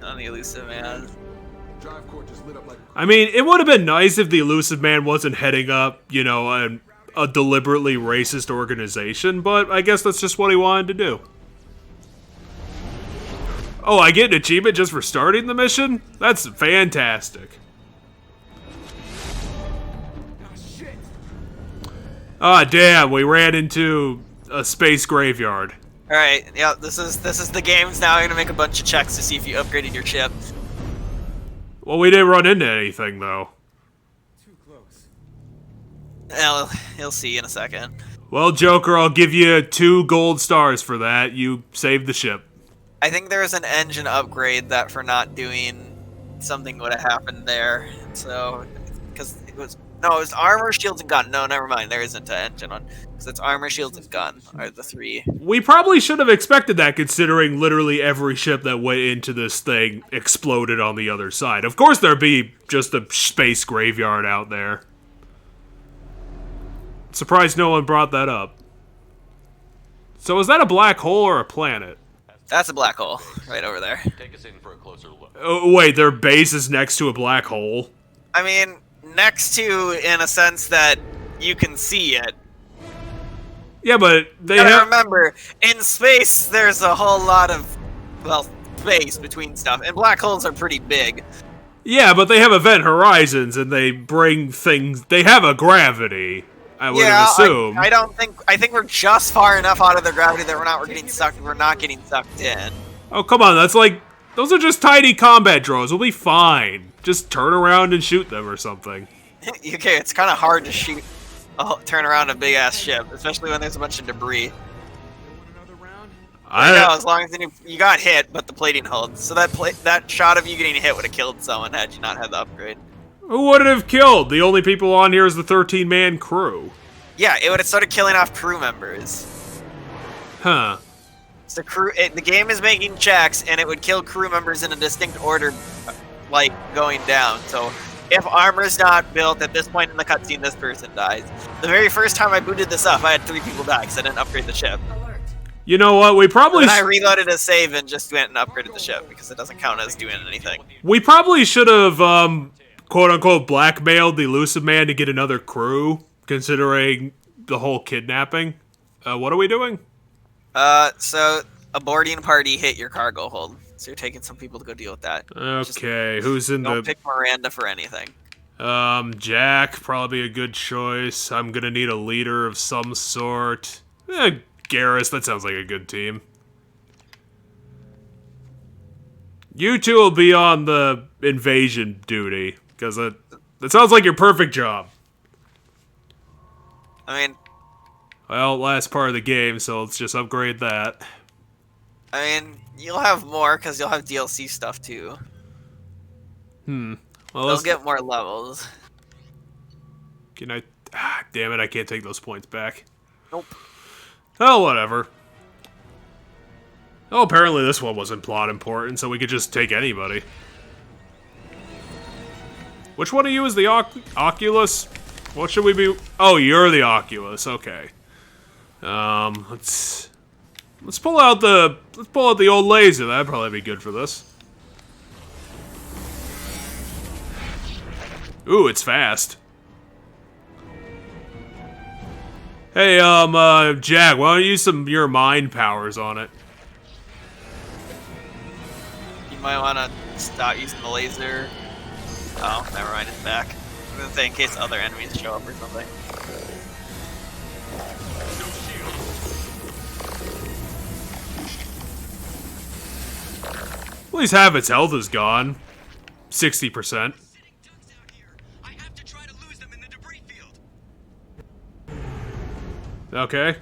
on the elusive man. I mean, it would have been nice if the elusive man wasn't heading up, you know, a deliberately racist organization, but I guess that's just what he wanted to do. Oh, I get an achievement just for starting the mission? That's fantastic. Ah, damn, we ran into a space graveyard. Alright, yeah, this is the games now. You're gonna make a bunch of checks to see if you upgraded your ship. Well, we didn't run into anything, though. Well, you'll see in a second. Well, Joker, I'll give you 2 gold stars for that. You saved the ship. I think there was an engine upgrade that for not doing something would have happened there. So, because it was armor, shields, and gun. No, never mind. There isn't an engine one. Because it's armor, shields, and gun are the 3. We probably should have expected that, considering literally every ship that went into this thing exploded on the other side. Of course there'd be just a space graveyard out there. Surprised no one brought that up. So is that a black hole or a planet? That's a black hole, right over there. Take us in for a closer look. Oh, wait, their base is next to a black hole? I mean, next to, in a sense that you can see it. Yeah, but they gotta remember, in space, there's a whole lot of, well, space between stuff, and black holes are pretty big. Yeah, but they have event horizons, and they bring things... They have a gravity, I would assume. I think we're just far enough out of the gravity that we're not getting sucked in. Oh, come on, that's like... Those are just tiny combat drones, we'll be fine. Just turn around and shoot them or something. Okay, it's kind of hard to shoot, turn around a big-ass ship, especially when there's a bunch of debris. I know, as long as you got hit, but the plating holds. So that shot of you getting hit would have killed someone had you not had the upgrade. Who would it have killed? The only people on here is the 13-man crew. Yeah, it would have started killing off crew members. Huh. So the game is making checks, and it would kill crew members in a distinct order, like going down. So if armor's not built at this point in the cutscene, this person dies. The very first time I booted this up, I had 3 people die because I didn't upgrade the ship. You know what? We probably. And I reloaded a save and just went and upgraded the ship because it doesn't count as doing anything. We probably should have, quote-unquote, blackmailed the elusive man to get another crew, considering the whole kidnapping. What are we doing? So a boarding party hit your cargo hold. So you're taking some people to go deal with that. Okay, who's in Don't pick Miranda for anything. Jack, probably a good choice. I'm gonna need a leader of some sort. Garrus, that sounds like a good team. You two will be on the invasion duty, because that sounds like your perfect job. I mean... Well, last part of the game, so let's just upgrade that. I mean, you'll have more, because you'll have DLC stuff, too. Well, they'll get more levels. Can I... damn it, I can't take those points back. Nope. Oh, whatever. Oh, apparently this one wasn't plot important, so we could just take anybody. Which one of you is the Oculus? What should we be... Oh, you're the Oculus, okay. Let's pull out the old laser. That'd probably be good for this. Ooh, it's fast. Hey, Jack, why don't you use some of your mind powers on it? You might want to stop using the laser. Oh, never mind, it's back. I was gonna say in case other enemies show up or something. At least half its health is gone. 60%. Okay.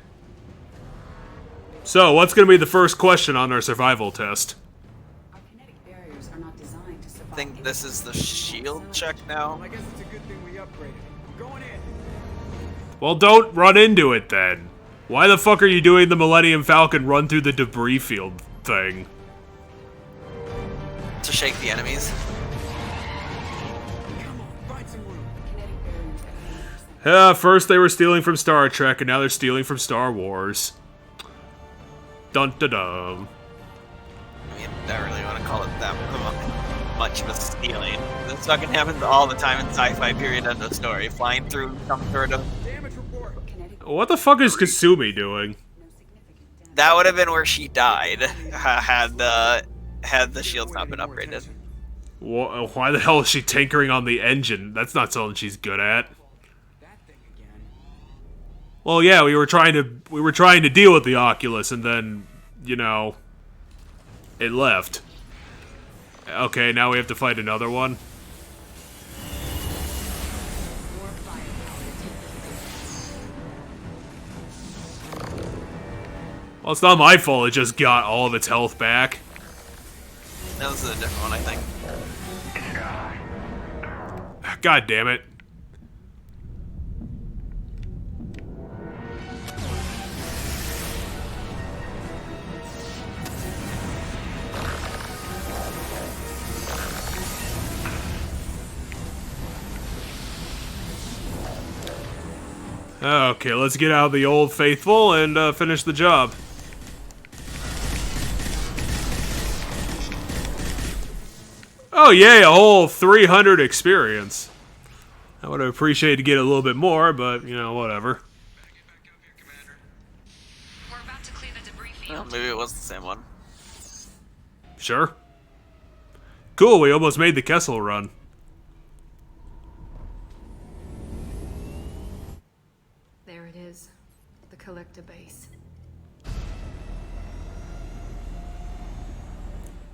So, what's gonna be the first question on our survival test? Barriers are not designed to survive. I think this is the shield check now. I guess it's a good thing we upgraded. I'm going in. Well, don't run into it then. Why the fuck are you doing the Millennium Falcon run through the debris field thing? To shake the enemies. First they were stealing from Star Trek, and now they're stealing from Star Wars. Dun dun dun. I mean, I don't really want to call it that much of a stealing. This fucking happens all the time in sci-fi period end of story. Flying through some sort of... What the fuck is Kasumi doing? That would have been where she died, had the shields not been upgraded. Why the hell is she tinkering on the engine? That's not something she's good at. Well, yeah, we were trying to deal with the Oculus, and then, you know, it left. Okay, now we have to fight another one. Well, it's not my fault. It just got all of its health back. That was a different one, I think. God damn it. Okay, let's get out of the Old Faithful and finish the job. Oh yay, a whole 300 experience. I would have appreciated to get a little bit more, but, you know, whatever. Well, maybe it was the same one. Sure. Cool, we almost made the Kessel run. There it is. The collector base.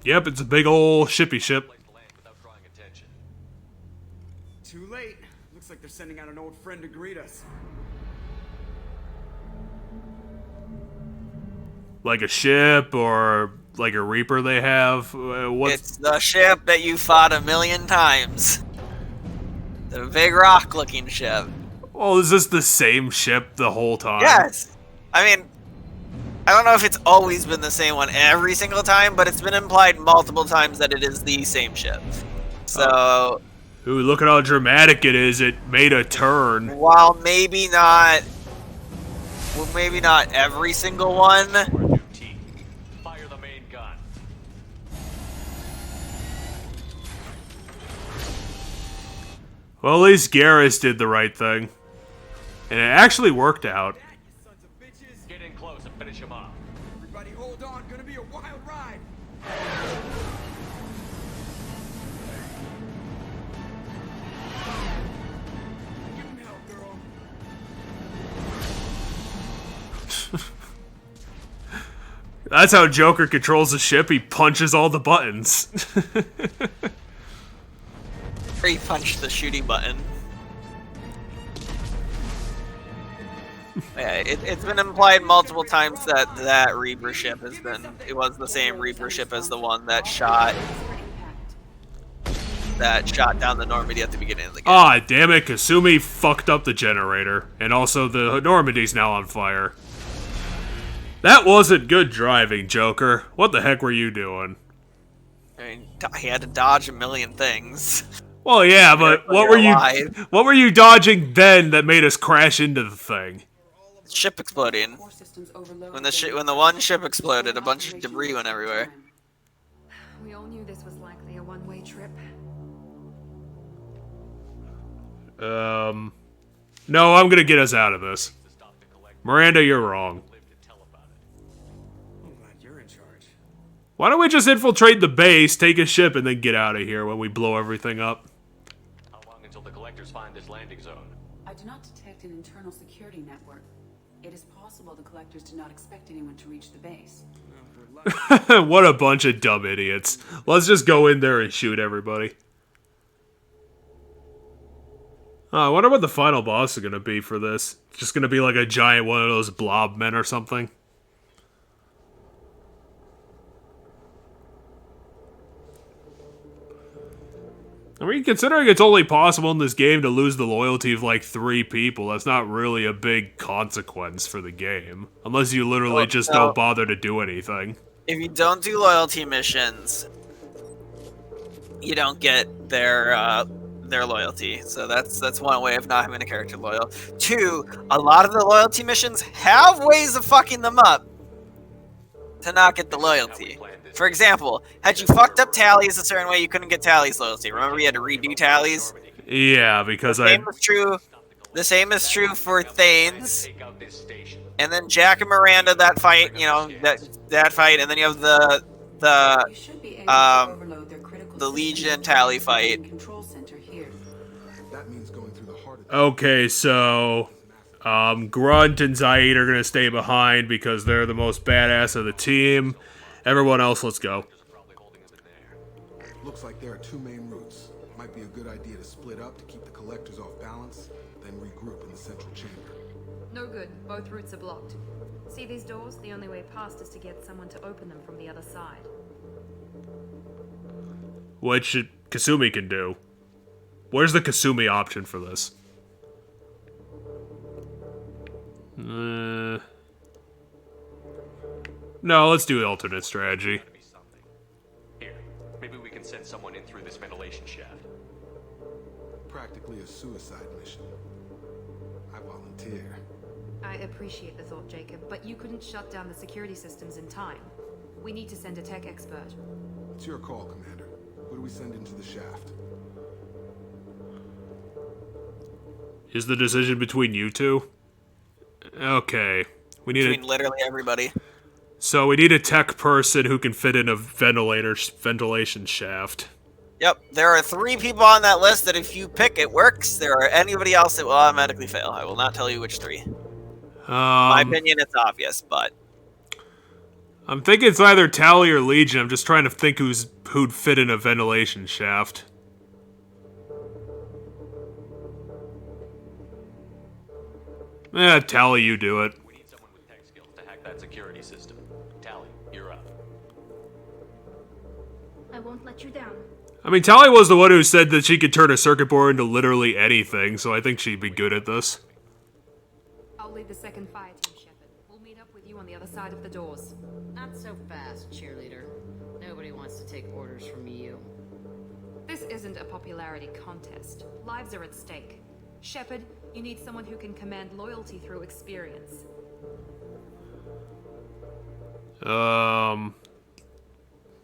Yep, it's a big ol' shippy ship. Too late. Looks like they're sending out an old friend to greet us. Like a ship or like a Reaper they have? It's the ship that you fought 1,000,000 times. The big rock-looking ship. Well, is this the same ship the whole time? Yes! I mean, I don't know if it's always been the same one every single time, but it's been implied multiple times that it is the same ship. So... Ooh, look at how dramatic it is. It made a turn. While maybe not... Well, maybe not every single one. Fire the main gun. Well, at least Garrus did the right thing. And it actually worked out. Get in close and finish him off. Everybody hold on, gonna be a wild ride. Give him hell, girl. That's how Joker controls the ship. He punches all the buttons. He punched the shooting button. Yeah, it's been implied multiple times that that Reaper ship has been... It was the same Reaper ship as the one that shot down the Normandy at the beginning of the game. Ah, damn it. Kasumi fucked up the generator. And also the Normandy's now on fire. That wasn't good driving, Joker. What the heck were you doing? I mean, he had to dodge 1,000,000 things. Well, yeah, but what were you dodging then that made us crash into the thing? Ship exploding. When the one ship exploded, a bunch of debris went everywhere. We all knew this was likely a one-way trip. No, I'm gonna get us out of this. Miranda, you're wrong. I'm glad you're in charge. Why don't we just infiltrate the base, take a ship, and then get out of here when we blow everything up? How long until the collector's find this landing zone? I do not detect an internal security network. It is possible the collectors did not expect anyone to reach the base. What a bunch of dumb idiots. Let's just go in there and shoot everybody. I wonder what the final boss is going to be for this. It's just going to be like a giant one of those blob men or something. I mean, considering it's only possible in this game to lose the loyalty of like 3 people, that's not really a big consequence for the game. Unless you literally just don't bother to do anything. If you don't do loyalty missions, you don't get their loyalty. So that's one way of not having a character loyal. 2, a lot of the loyalty missions have ways of fucking them up to not get the loyalty. For example, had you fucked up Tally's a certain way, you couldn't get Tally's loyalty. Remember, you had to redo Tally's? Yeah, because The same is true for Thane's. And then Jack and Miranda, that fight, you know, that fight, and then you have the Legion Tally fight. Okay, so Grunt and Zaid are gonna stay behind because they're the most badass of the team. Everyone else, let's go. Looks like there are 2 main routes. Might be a good idea to split up to keep the collectors off balance, then regroup in the central chamber. No good. Both routes are blocked. See these doors? The only way past is to get someone to open them from the other side. Which Kasumi can do. Where's the Kasumi option for this? No, let's do the alternate strategy. Here, maybe we can send someone in through this ventilation shaft. Practically a suicide mission. I volunteer. I appreciate the thought, Jacob, but you couldn't shut down the security systems in time. We need to send a tech expert. It's your call, Commander. Who do we send into the shaft? Is the decision between you two? Okay. We need Between literally everybody. So we need a tech person who can fit in a ventilation shaft. Yep, there are 3 people on that list that if you pick, it works. There are anybody else that will automatically fail. I will not tell you which 3. My opinion, it's obvious, but... I'm thinking it's either Tally or Legion. I'm just trying to think who'd fit in a ventilation shaft. Tally, you do it. We need someone with tech skills to hack that security system. Tally, you're up. I won't let you down. I mean, Tally was the one who said that she could turn a circuit board into literally anything, so I think she'd be good at this. I'll lead the second fire team, Shepard. We'll meet up with you on the other side of the doors. Not so fast, cheerleader. Nobody wants to take orders from you. This isn't a popularity contest. Lives are at stake. Shepard, you need someone who can command loyalty through experience.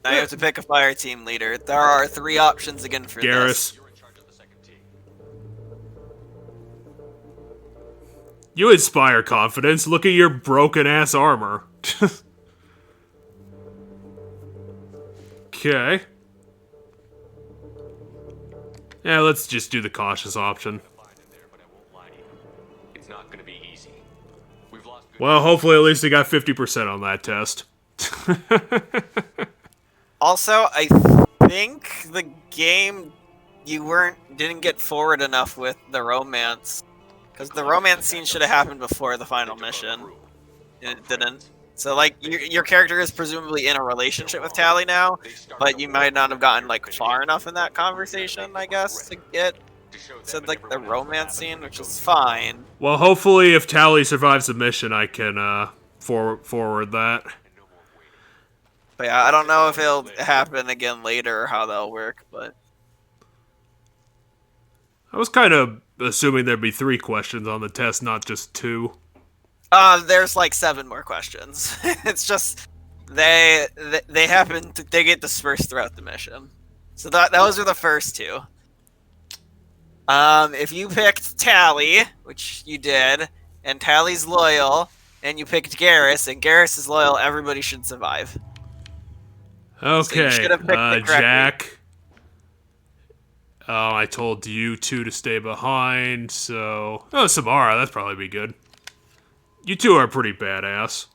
Now you have to pick a fire team leader. There are 3 options again for Garrus. this. You inspire confidence. Look at your broken-ass armor. Okay. Yeah, let's just do the cautious option. It's not gonna be easy. We've lost. Well, hopefully at least he got 50% on that test. Also, I think the game didn't get forward enough with the romance, because the romance scene should have happened before the final mission, and it didn't. So, like, your character is presumably in a relationship with Tally now, but you might not have gotten like far enough in that conversation, I guess, to get like the romance scene, which is fine. Well, hopefully if Tally survives the mission, I can forward that. But yeah, I don't know if it'll happen again later or how that'll work, but... I was kind of assuming there'd be 3 questions on the test, not just 2. There's like 7 more questions. It's just they get dispersed throughout the mission. So those are the first 2. If you picked Tally, which you did, and Tally's loyal, and you picked Garrus, and Garrus is loyal, everybody should survive. Okay, So you should have picked it correctly. Jack. I told you two to stay behind, so... Oh, Samara, that'd probably be good. You two are pretty badass.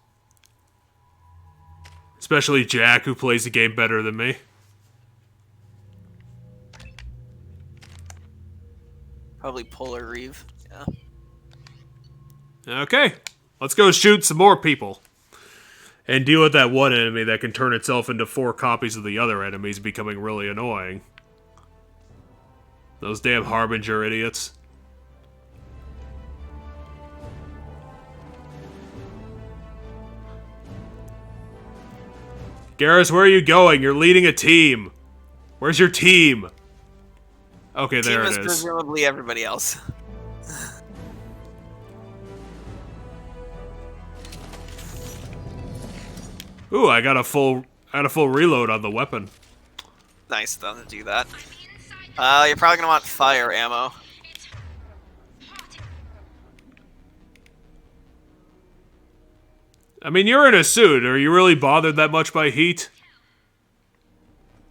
Especially Jack, who plays the game better than me. Probably Polar Reeve. Yeah. Okay, let's go shoot some more people. And deal with that one enemy that can turn itself into 4 copies of the other enemies, becoming really annoying. Those damn Harbinger idiots. Garrus, where are you going? You're leading a team. Where's your team? Okay, there it is. Presumably everybody else. Ooh, I got a full reload on the weapon. Nice of them to do that. You're probably gonna want fire ammo. I mean, you're in a suit. Are you really bothered that much by heat?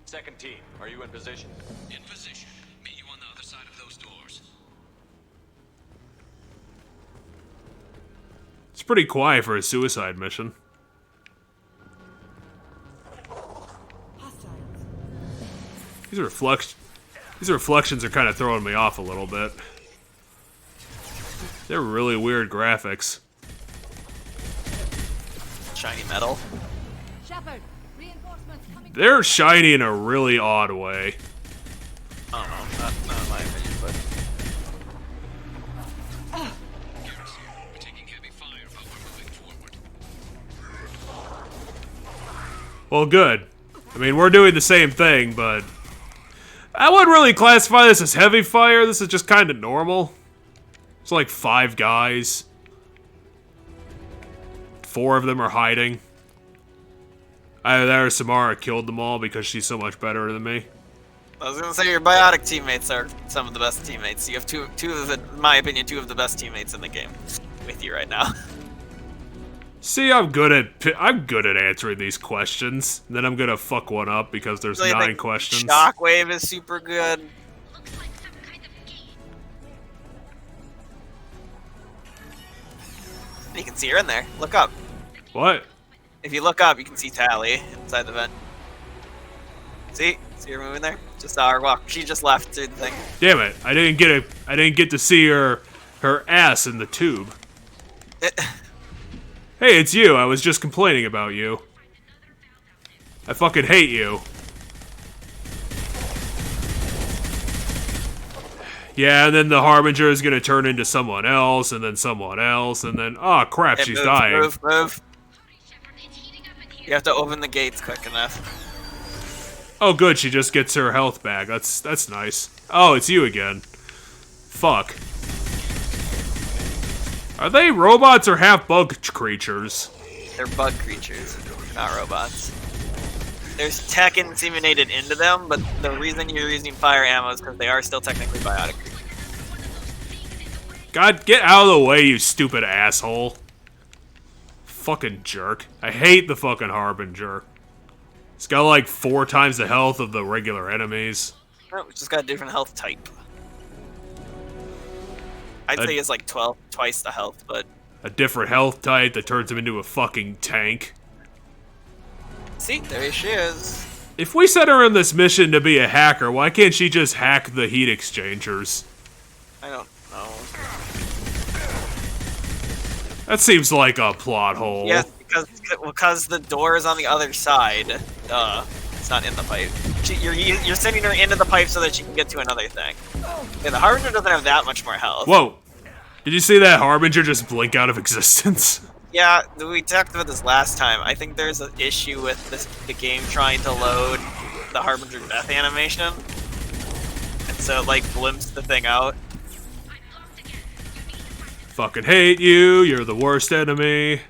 Second team, are you in position? In position. Meet you on the other side of those doors. It's pretty quiet for a suicide mission. These reflections are kind of throwing me off a little bit. They're really weird graphics. Shiny metal. Shepard, reinforcements coming. They're shiny in a really odd way. I don't know, not in my opinion, but... We're taking heavy fire, but we're moving forward. Well, good. I mean, we're doing the same thing, but... I wouldn't really classify this as heavy fire. This is just kind of normal. It's like 5 guys. 4 of them are hiding. Either that or Samara killed them all because she's so much better than me. I was gonna say your biotic teammates are some of the best teammates. You have two of the, in my opinion, 2 of the best teammates in the game with you right now. See, I'm good at answering these questions. And then I'm gonna fuck one up because there's Really 9 think questions. Shockwave is super good. You can see her in there. Look up. What? If you look up, you can see Tally inside the vent. See her moving there? Just saw her walk. She just left through the thing. Damn it! I didn't get to see her ass in the tube. Hey, it's you. I was just complaining about you. I fucking hate you. Yeah, and then the Harbinger is gonna turn into someone else, and then someone else, and then... Oh, crap, she's dying. Move. You have to open the gates quick enough. Oh, good, she just gets her health back. That's nice. Oh, it's you again. Fuck. Are they robots or half-bug creatures? They're bug creatures, not robots. There's tech inseminated into them, but the reason you're using fire ammo is because they are still technically biotic creatures. God, get out of the way, you stupid asshole. Fucking jerk. I hate the fucking Harbinger. It's got like 4 times the health of the regular enemies. Oh, it's just got a different health type. I'd say it's like twice the health, but... A different health type that turns him into a fucking tank. See, there she is. If we set her on this mission to be a hacker, why can't she just hack the heat exchangers? I don't know. That seems like a plot hole. Yeah, because the door is on the other side. It's not in the pipe. You're sending her into the pipe so that she can get to another thing. Yeah, the Harbinger doesn't have that much more health. Whoa. Did you see that Harbinger just blink out of existence? Yeah, we talked about this last time. I think there's an issue with the game trying to load the Harbinger death animation. And so it like blimps the thing out. Fucking hate you, you're the worst enemy.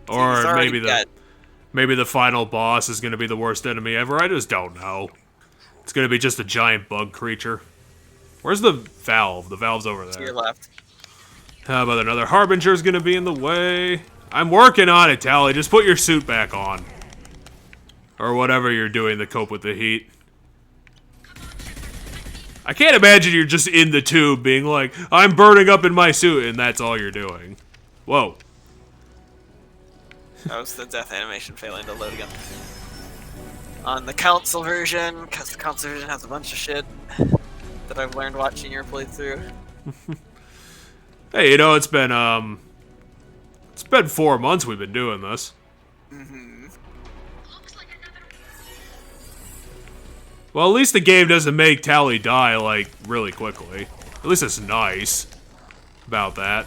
Or maybe the final boss is gonna be the worst enemy ever. I just don't know. It's gonna be just a giant bug creature. Where's the valve? The valve's over there. To your left. How about another Harbinger's gonna be in the way? I'm working on it, Tally. Just put your suit back on. Or whatever you're doing to cope with the heat. I can't imagine you're just in the tube being like, I'm burning up in my suit, and that's all you're doing. Whoa. That was the death animation failing to load again. On the console version, because the console version has a bunch of shit that I've learned watching your playthrough. Hey, you know, it's been 4 months we've been doing this. Mm-hmm. Well, at least the game doesn't make Tally die, like, really quickly. At least it's nice about that.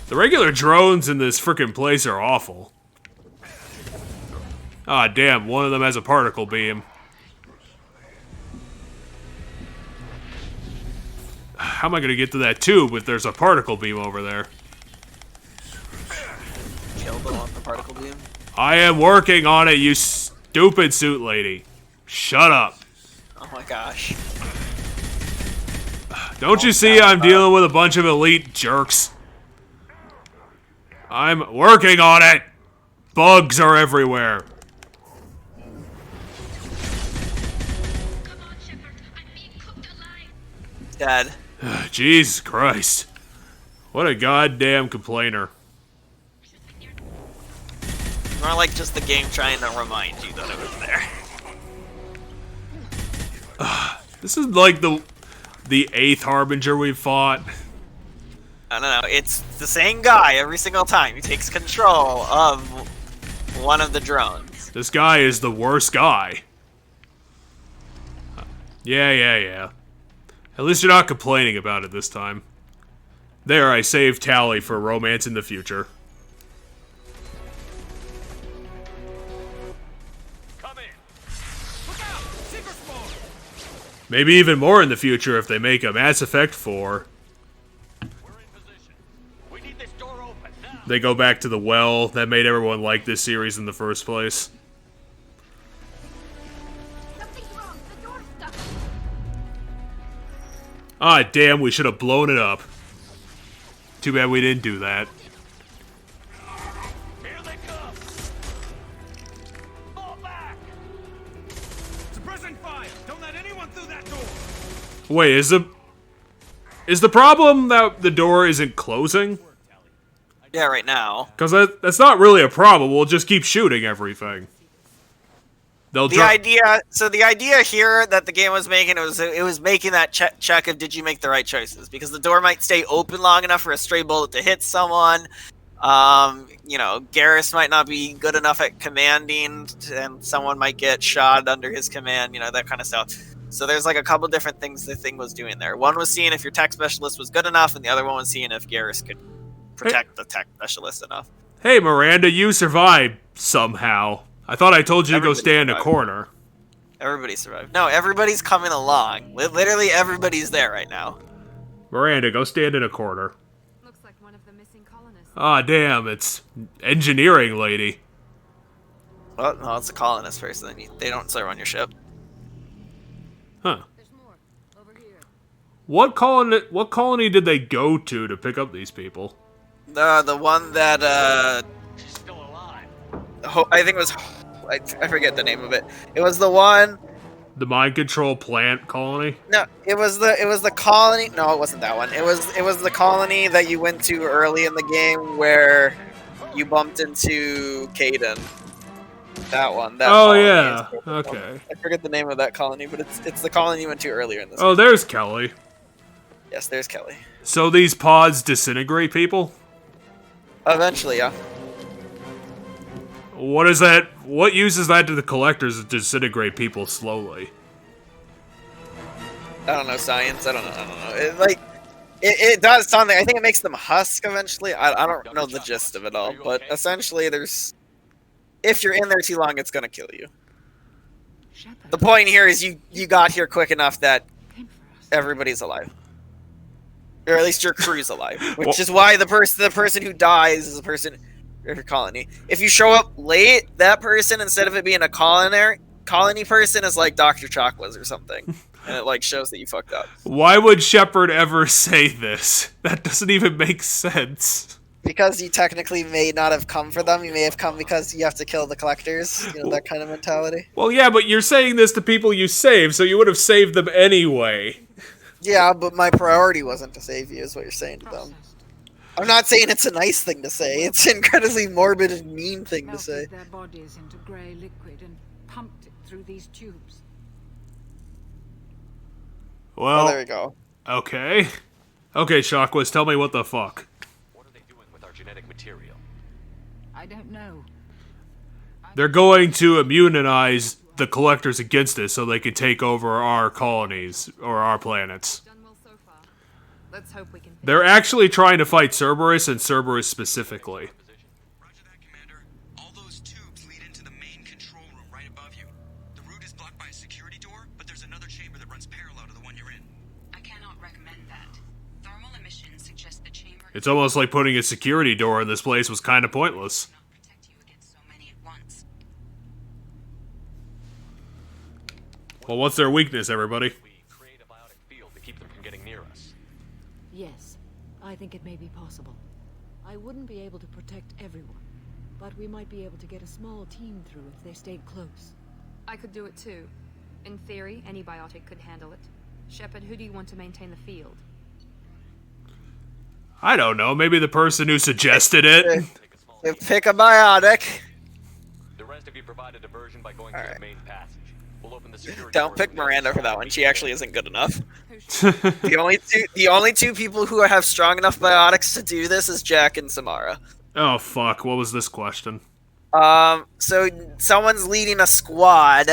The regular drones in this frickin' place are awful. Ah, damn, one of them has a particle beam. How am I gonna get to that tube if there's a particle beam over there? Kill the one with the particle beam. I am working on it, you stupid suit lady. Shut up. Oh my gosh. Don't you see I'm dealing with a bunch of elite jerks? I'm working on it! Bugs are everywhere. Dead. Jesus Christ. What a goddamn complainer. More like just the game trying to remind you that it was there. This is like the 8th Harbinger we've fought. I don't know, it's the same guy every single time. He takes control of one of the drones. This guy is the worst guy. Yeah. At least you're not complaining about it this time. There, I saved Tally for romance in the future. Come in. Look out! Secret spawn! Maybe even more in the future if they make a Mass Effect 4. They go back to the well that made everyone like this series in the first place. Ah, damn, we should have blown it up. Too bad we didn't do that. Here they come! Fall back! Suppressing fire! Don't let anyone through that door! Wait, is the problem that the door isn't closing? Yeah, right now. Because that's not really a problem. We'll just keep shooting everything. The idea here that the game was making, it was making that check of did you make the right choices, because the door might stay open long enough for a stray bullet to hit someone. You know, Garrus might not be good enough at commanding, and someone might get shot under his command. You know, that kind of stuff. So there's like a couple different things the thing was doing there. One was seeing if your tech specialist was good enough, and the other one was seeing if Garrus could protect the tech specialist enough. Hey, Miranda, you survived somehow. I thought I told you to go stand in a corner. Everybody survived. No, everybody's coming along. Literally everybody's there right now. Miranda, go stand in a corner. Looks like one of the missing colonists. Ah, damn, it's engineering lady. Well, no, it's a colonist person. They don't serve on your ship. Huh. What colony did they go to pick up these people? The one that She's still alive. I think it was, I forget the name of it. It was the one. The mind control plant colony? No, it was the colony. No, it wasn't that one. It was the colony that you went to early in the game where you bumped into Caden. That one. That oh colony yeah. Okay. I forget the name of that colony, but it's the colony you went to earlier in this. Oh, game. there's Kelly. Yes, there's Kelly. So these pods disintegrate people? Eventually, yeah. What is that? What uses that to the collectors to disintegrate people slowly? I don't know science. I don't know. It does something. I think it makes them husk eventually. I don't know the gist of it all, but essentially, if you're in there too long, it's gonna kill you. The point here is you got here quick enough that everybody's alive. Or at least your crew's alive. Which is why the person who dies is a person of your colony. If you show up late, that person, instead of it being a colony person, is like Dr. Chocola's or something. And it like shows that you fucked up. Why would Shepard ever say this? That doesn't even make sense. because you technically may not have come for them. You may have come because you have to kill the collectors. You know, that kind of mentality. Well, yeah, but you're saying this to people you saved, so you would have saved them anyway. Yeah, but my priority wasn't to save you, is what you're saying to them. I'm not saying it's a nice thing to say. It's an incredibly morbid and mean thing to say. Their bodies into grey liquid and pumped it through these tubes. Well, there we go. Okay. Okay, Shockwiz, tell me what the fuck. What are they doing with our genetic material? I don't know. They're going to immunize the collectors against it so they can take over our colonies, or our planets. Let's hope we can. They're actually trying to fight Cerberus, and Cerberus specifically. Roger that, Commander. All those tubes lead into the main control room right above you. The route is blocked by a security door, but there's another chamber that runs parallel to the one you're in. I cannot recommend that. Thermal emissions suggest the chamber It's almost like putting a security door in this place was kind of pointless. cannot protect you against so many at once. Well, what's their weakness, everybody? We create a biotic field to keep them from getting near us. Yes, I think it may be possible. I wouldn't be able to protect everyone, but we might be able to get a small team through if they stayed close. I could do it too. In theory, any biotic could handle it. Shepard, who do you want to maintain the field? I don't know, maybe the person who suggested it. Pick a biotic. The rest of you provide a diversion by going through the main passage. We'll open the security Don't doors pick on the other Miranda for side. that one. She actually isn't good enough. The only two people who have strong enough biotics to do this is Jack and Samara. Oh, fuck, what was this question? So someone's leading a squad,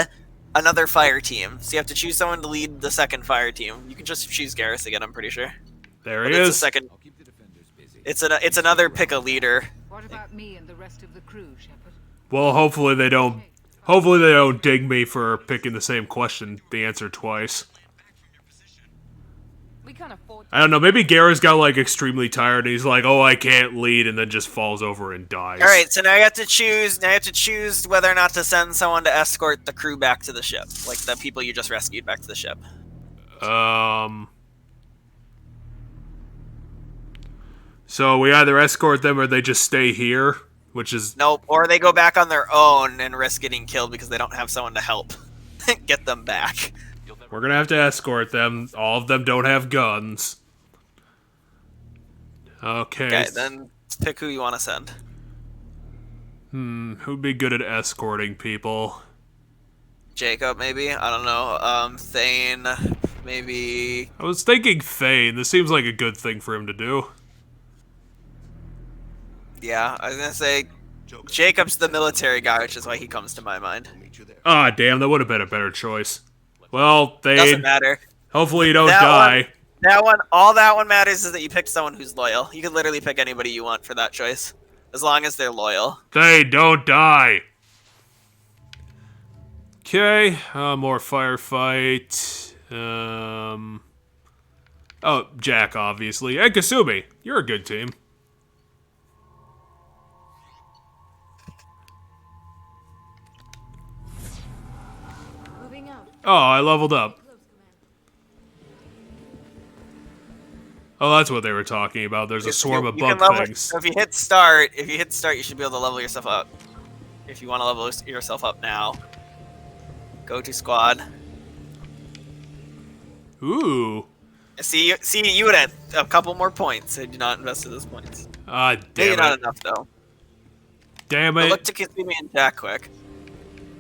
another fire team. So you have to choose someone to lead the second fire team. You can just choose Garrus again, I'm pretty sure. There But he it's is. a second. It's another pick a leader. What about me and the rest of the crew, Shepard? Well, hopefully they don't dig me for picking the same question, the answer twice. We can't afford. I don't know, maybe Garrus got, like, extremely tired and he's like, oh, I can't lead, and then just falls over and dies. Alright, so now you have to choose whether or not to send someone to escort the crew back to the ship. Like the people you just rescued back to the ship. So we either escort them or they just stay here, which is... Nope, or they go back on their own and risk getting killed because they don't have someone to help get them back. We're gonna have to escort them. All of them don't have guns. Okay, then pick who you want to send. Who'd be good at escorting people? Jacob, maybe? I don't know. Thane, maybe... I was thinking Thane. This seems like a good thing for him to do. Yeah, I was gonna say Jacob's the military guy, which is why he comes to my mind. Ah, damn, that would have been a better choice. Well, Thane... Doesn't matter. Hopefully you don't die. All that one matters is that you picked someone who's loyal. You can literally pick anybody you want for that choice. As long as they're loyal. Thane, don't die! Okay, more firefight. Oh, Jack, obviously. And Kasumi, you're a good team. Moving out. Oh, I leveled up. Oh, that's what they were talking about. There's a swarm of bug things. So if you hit start, you should be able to level yourself up. If you want to level yourself up now. Go to squad. Ooh. See, you would have a couple more points had you not invested those points. Ah, damn Maybe it. not enough though. Damn But it. look to Kasumi and Jack quick.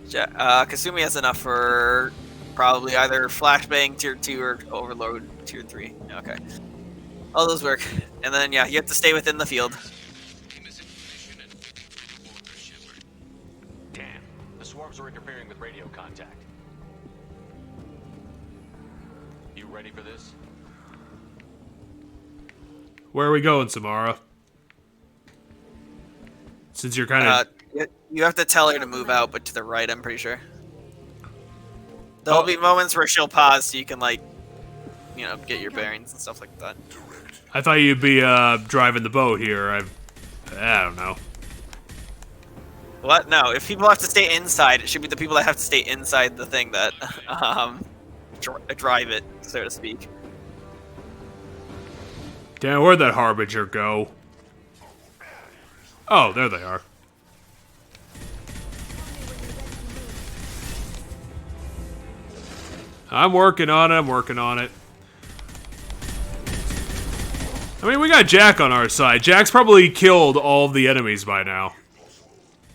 Kasumi has enough for probably either Flashbang Tier 2 or Overload Tier 3. Okay. All those work. And then, yeah, you have to stay within the field. Damn, the swarms are interfering with radio contact. You ready for this? Where are we going, Samara? Since you're kind of... You have to tell her to move out, but to the right, I'm pretty sure. There'll be moments where she'll pause so you can, like, you know, get your bearings and stuff like that. I thought you'd be driving the boat here. I don't know. What? No, if people have to stay inside, it should be the people that have to stay inside the thing that drive it, so to speak. Damn, where'd that Harbinger go? Oh, there they are. I'm working on it. I mean, we got Jack on our side. Jack's probably killed all of the enemies by now.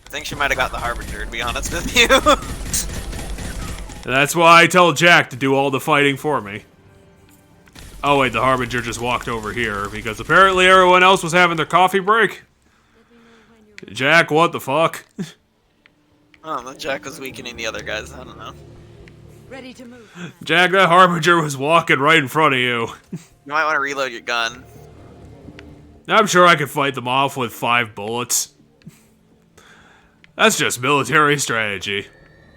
I think she might have got the Harbinger, to be honest with you. And that's why I tell Jack to do all the fighting for me. Oh wait, the Harbinger just walked over here, because apparently everyone else was having their coffee break. Jack, what the fuck? Oh, Jack was weakening the other guys, I don't know. Ready to move. Jack, that Harbinger was walking right in front of you. You might want to reload your gun. I'm sure I could fight them off with 5 bullets. That's just military strategy.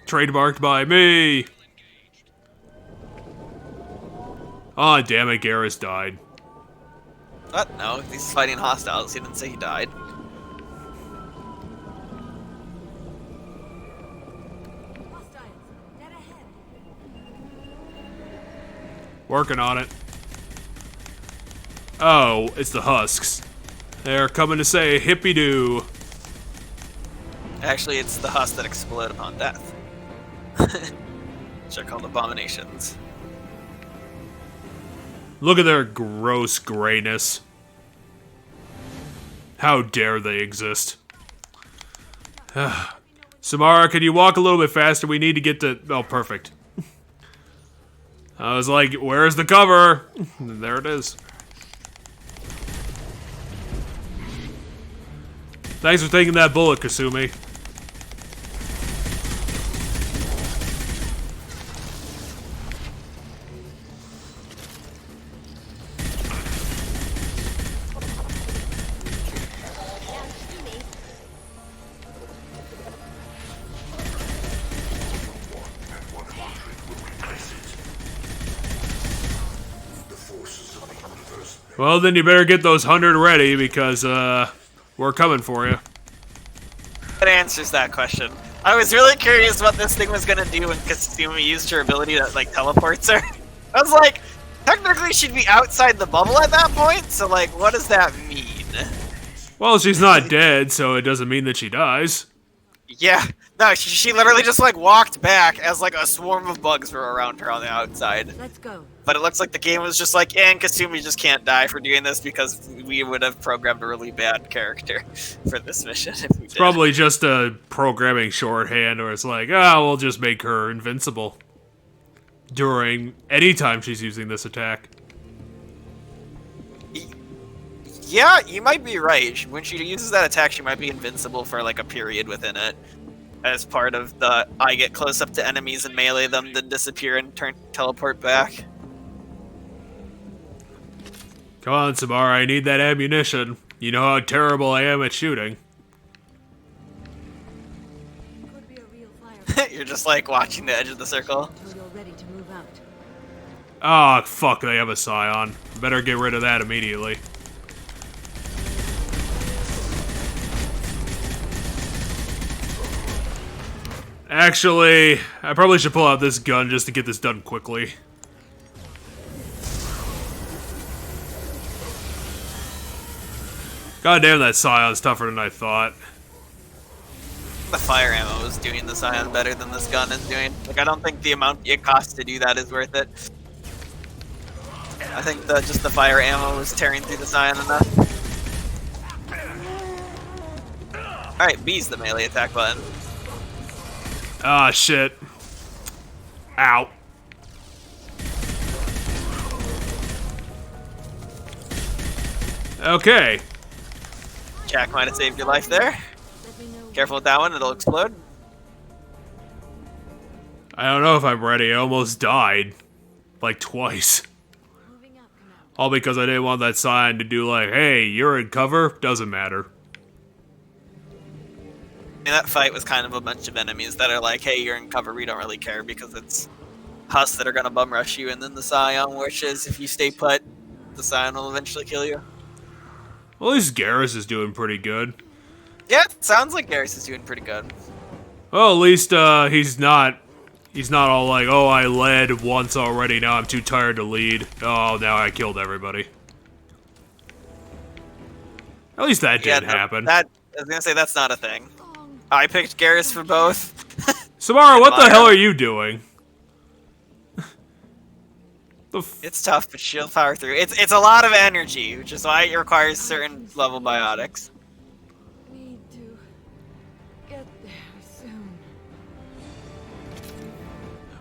Trademarked by me. Oh, damn it, Garrus died. What? No, he's fighting hostiles. He didn't say he died. Working on it. Oh, it's the husks. They're coming to say hippy-doo. Actually, it's the husks that explode upon death. Which are called abominations. Look at their gross grayness. How dare they exist? Samara, can you walk a little bit faster? We need to get to... Oh, perfect. I was like, where's the cover? There it is. Thanks for taking that bullet, Kasumi. Well, then you better get those 100 ready, because, we're coming for you. That answers that question. I was really curious what this thing was gonna do when Kasumi used her ability that, like, teleports her. I was like, technically she'd be outside the bubble at that point, so, like, what does that mean? Well, she's not dead, so it doesn't mean that she dies. Yeah, no, she literally just, like, walked back as, like, a swarm of bugs were around her on the outside. Let's go. But it looks like the game was just like, and Kasumi just can't die for doing this because we would have programmed a really bad character for this mission if we did. It's probably just a programming shorthand where it's like, we'll just make her invincible during any time she's using this attack. Yeah, you might be right. When she uses that attack, she might be invincible for like a period within it. As part of the, I get close up to enemies and melee them, then disappear and teleport back. Come on, Samara, I need that ammunition. You know how terrible I am at shooting. You're just like watching the edge of the circle. Until you're ready to move out. Oh, fuck, they have a Scion. Better get rid of that immediately. Actually, I probably should pull out this gun just to get this done quickly. God damn, that Scion's tougher than I thought. The fire ammo is doing the Scion better than this gun is doing. Like, I don't think the amount it costs to do that is worth it. I think just the fire ammo is tearing through the Scion enough. Alright, B's the melee attack button. Ah, shit. Ow. Okay. Jack might have saved your life there. Careful with that one, it'll explode. I don't know if I'm ready. I almost died. Like, twice. All because I didn't want that sign to do like, hey, you're in cover. Doesn't matter. And that fight was kind of a bunch of enemies that are like, hey, you're in cover, we don't really care, because it's husks that are gonna bum rush you, and then the Scion, which is, if you stay put, the Scion will eventually kill you. Well, at least Garrus is doing pretty good. Yeah, it sounds like Garrus is doing pretty good. Well, at least he's not all like, oh, I led once already, now I'm too tired to lead. Oh, now I killed everybody. At least that didn't happen. That I was gonna say that's not a thing. I picked Garrus for both. Samara, what the hell are you doing? It's tough, but she'll power through. It's a lot of energy, which is why it requires certain level biotics. Need to get there soon.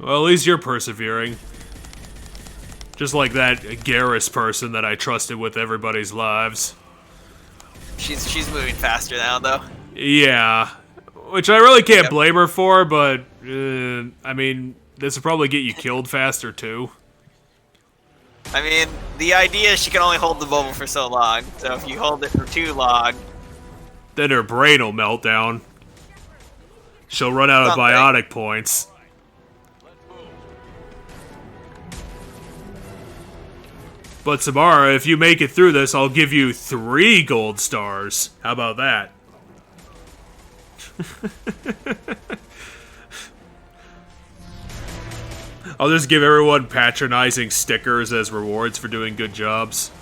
Well, at least you're persevering. Just like that Garrus person that I trusted with everybody's lives. She's moving faster now, though. Yeah, which I really can't blame her for, but I mean, this will probably get you killed faster too. I mean, the idea is she can only hold the bubble for so long, so if you hold it for too long, Then her brain will melt down. She'll run out of biotic points. But Samara, if you make it through this, I'll give you 3 gold stars. How about that? I'll just give everyone patronizing stickers as rewards for doing good jobs.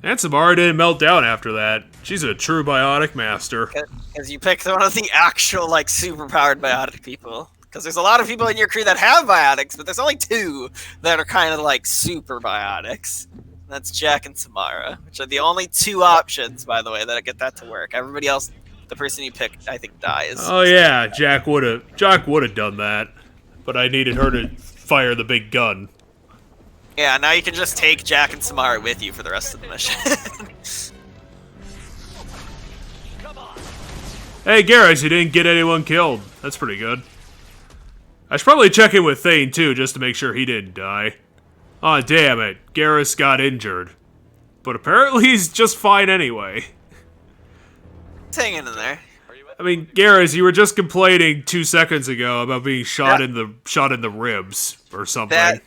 And Samara didn't melt down after that. She's a true biotic master. because you picked one of the actual, like, super-powered biotic people. Because there's a lot of people in your crew that have biotics, but there's only 2 that are kind of like super biotics. That's Jack and Samara, which are the only 2 options, by the way, that get that to work. Everybody else, the person you picked, I think, dies. Oh yeah, Jack would have done that, but I needed her to fire the big gun. Yeah, now you can just take Jack and Samara with you for the rest of the mission. Hey Garrus, you didn't get anyone killed. That's pretty good. I should probably check in with Thane too, just to make sure he didn't die. Aw, damn it. Garrus got injured. But apparently he's just fine anyway. It's hanging in there. I mean, Garrus, you were just complaining 2 seconds ago about being shot in the ribs or something.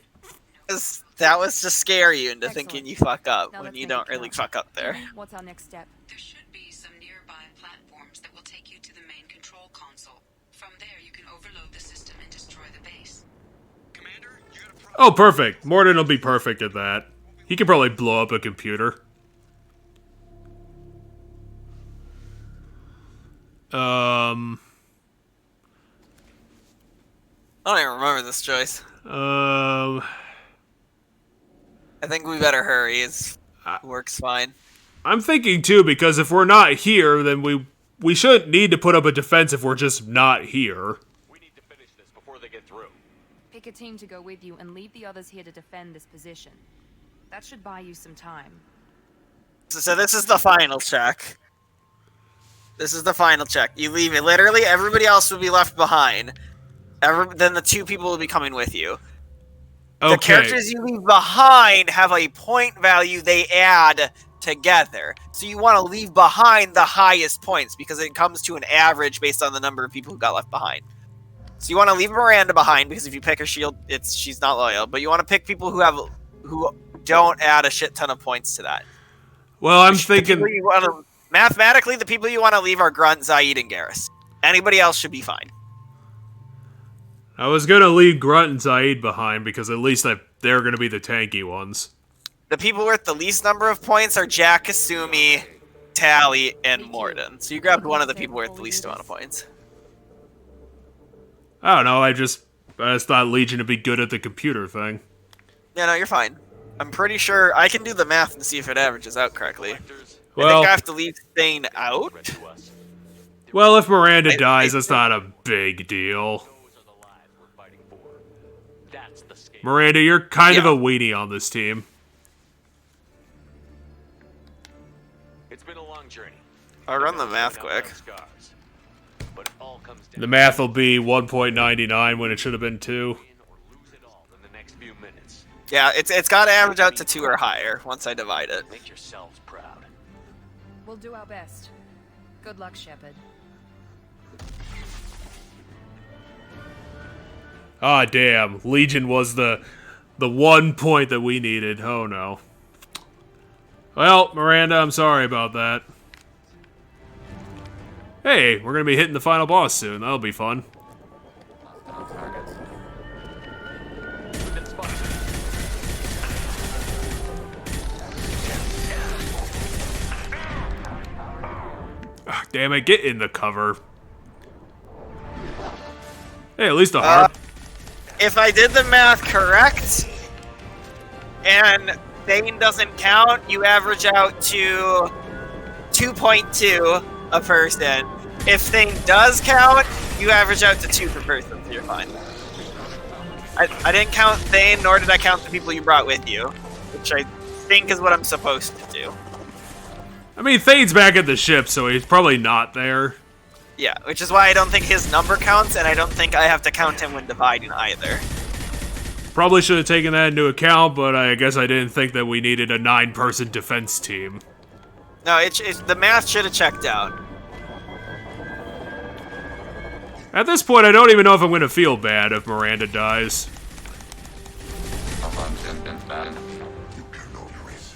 That was to scare you into thinking you fuck up when you don't really fuck up there. What's our next step? There should be some nearby platforms that will take you to the main control console. From there, you can overload the system and destroy the base. Oh, perfect. Mordin will be perfect at that. He could probably blow up a computer. I don't even remember this choice. I think we better hurry. It works fine. I'm thinking too, because if we're not here, then we shouldn't need to put up a defense if we're just not here. We need to finish this before they get through. Pick a team to go with you and leave the others here to defend this position. That should buy you some time. So this is the final check. This is the final check. You leave it. Literally, everybody else will be left behind. Then the 2 people will be coming with you. Okay. The characters you leave behind have a point value they add together. So you want to leave behind the highest points because it comes to an average based on the number of people who got left behind. So you want to leave Miranda behind because if you pick her shield, she's not loyal. But you want to pick people who don't add a shit ton of points to that. Well, I'm thinking mathematically, the people you want to leave are Grunt, Zaid, and Garrus. Anybody else should be fine. I was gonna leave Grunt and Zaid behind because at least they're gonna be the tanky ones. The people worth the least number of points are Jack, Kasumi, Tally, and Morden. So you grabbed one of the people worth the least amount of points. I don't know, I just thought Legion would be good at the computer thing. Yeah, no, you're fine. I'm pretty sure I can do the math and see if it averages out correctly. Well, I think I have to leave Thane out. Well, if Miranda dies, that's not a big deal. Miranda, you're kind of a weenie on this team. It's been a long journey. I'll run the math quick. The math will be 1.99 when it should have been 2. Yeah, it's got to average out to 2 or higher once I divide it. Make yourselves proud. We'll do our best. Good luck, Shepard. Ah, damn. Legion was the 1 point that we needed. Oh, no. Well, Miranda, I'm sorry about that. Hey, we're gonna be hitting the final boss soon. That'll be fun. damn it, get in the cover. Hey, at least a heart. If I did the math correct, and Thane doesn't count, you average out to 2.2 a person. If Thane does count, you average out to 2 per person, so you're fine. I didn't count Thane, nor did I count the people you brought with you, which I think is what I'm supposed to do. I mean, Thane's back at the ship, so he's probably not there. Yeah, which is why I don't think his number counts, and I don't think I have to count him when dividing either. Probably should have taken that into account, but I guess I didn't think that we needed a 9-person defense team. No, the math should have checked out. At this point, I don't even know if I'm going to feel bad if Miranda dies.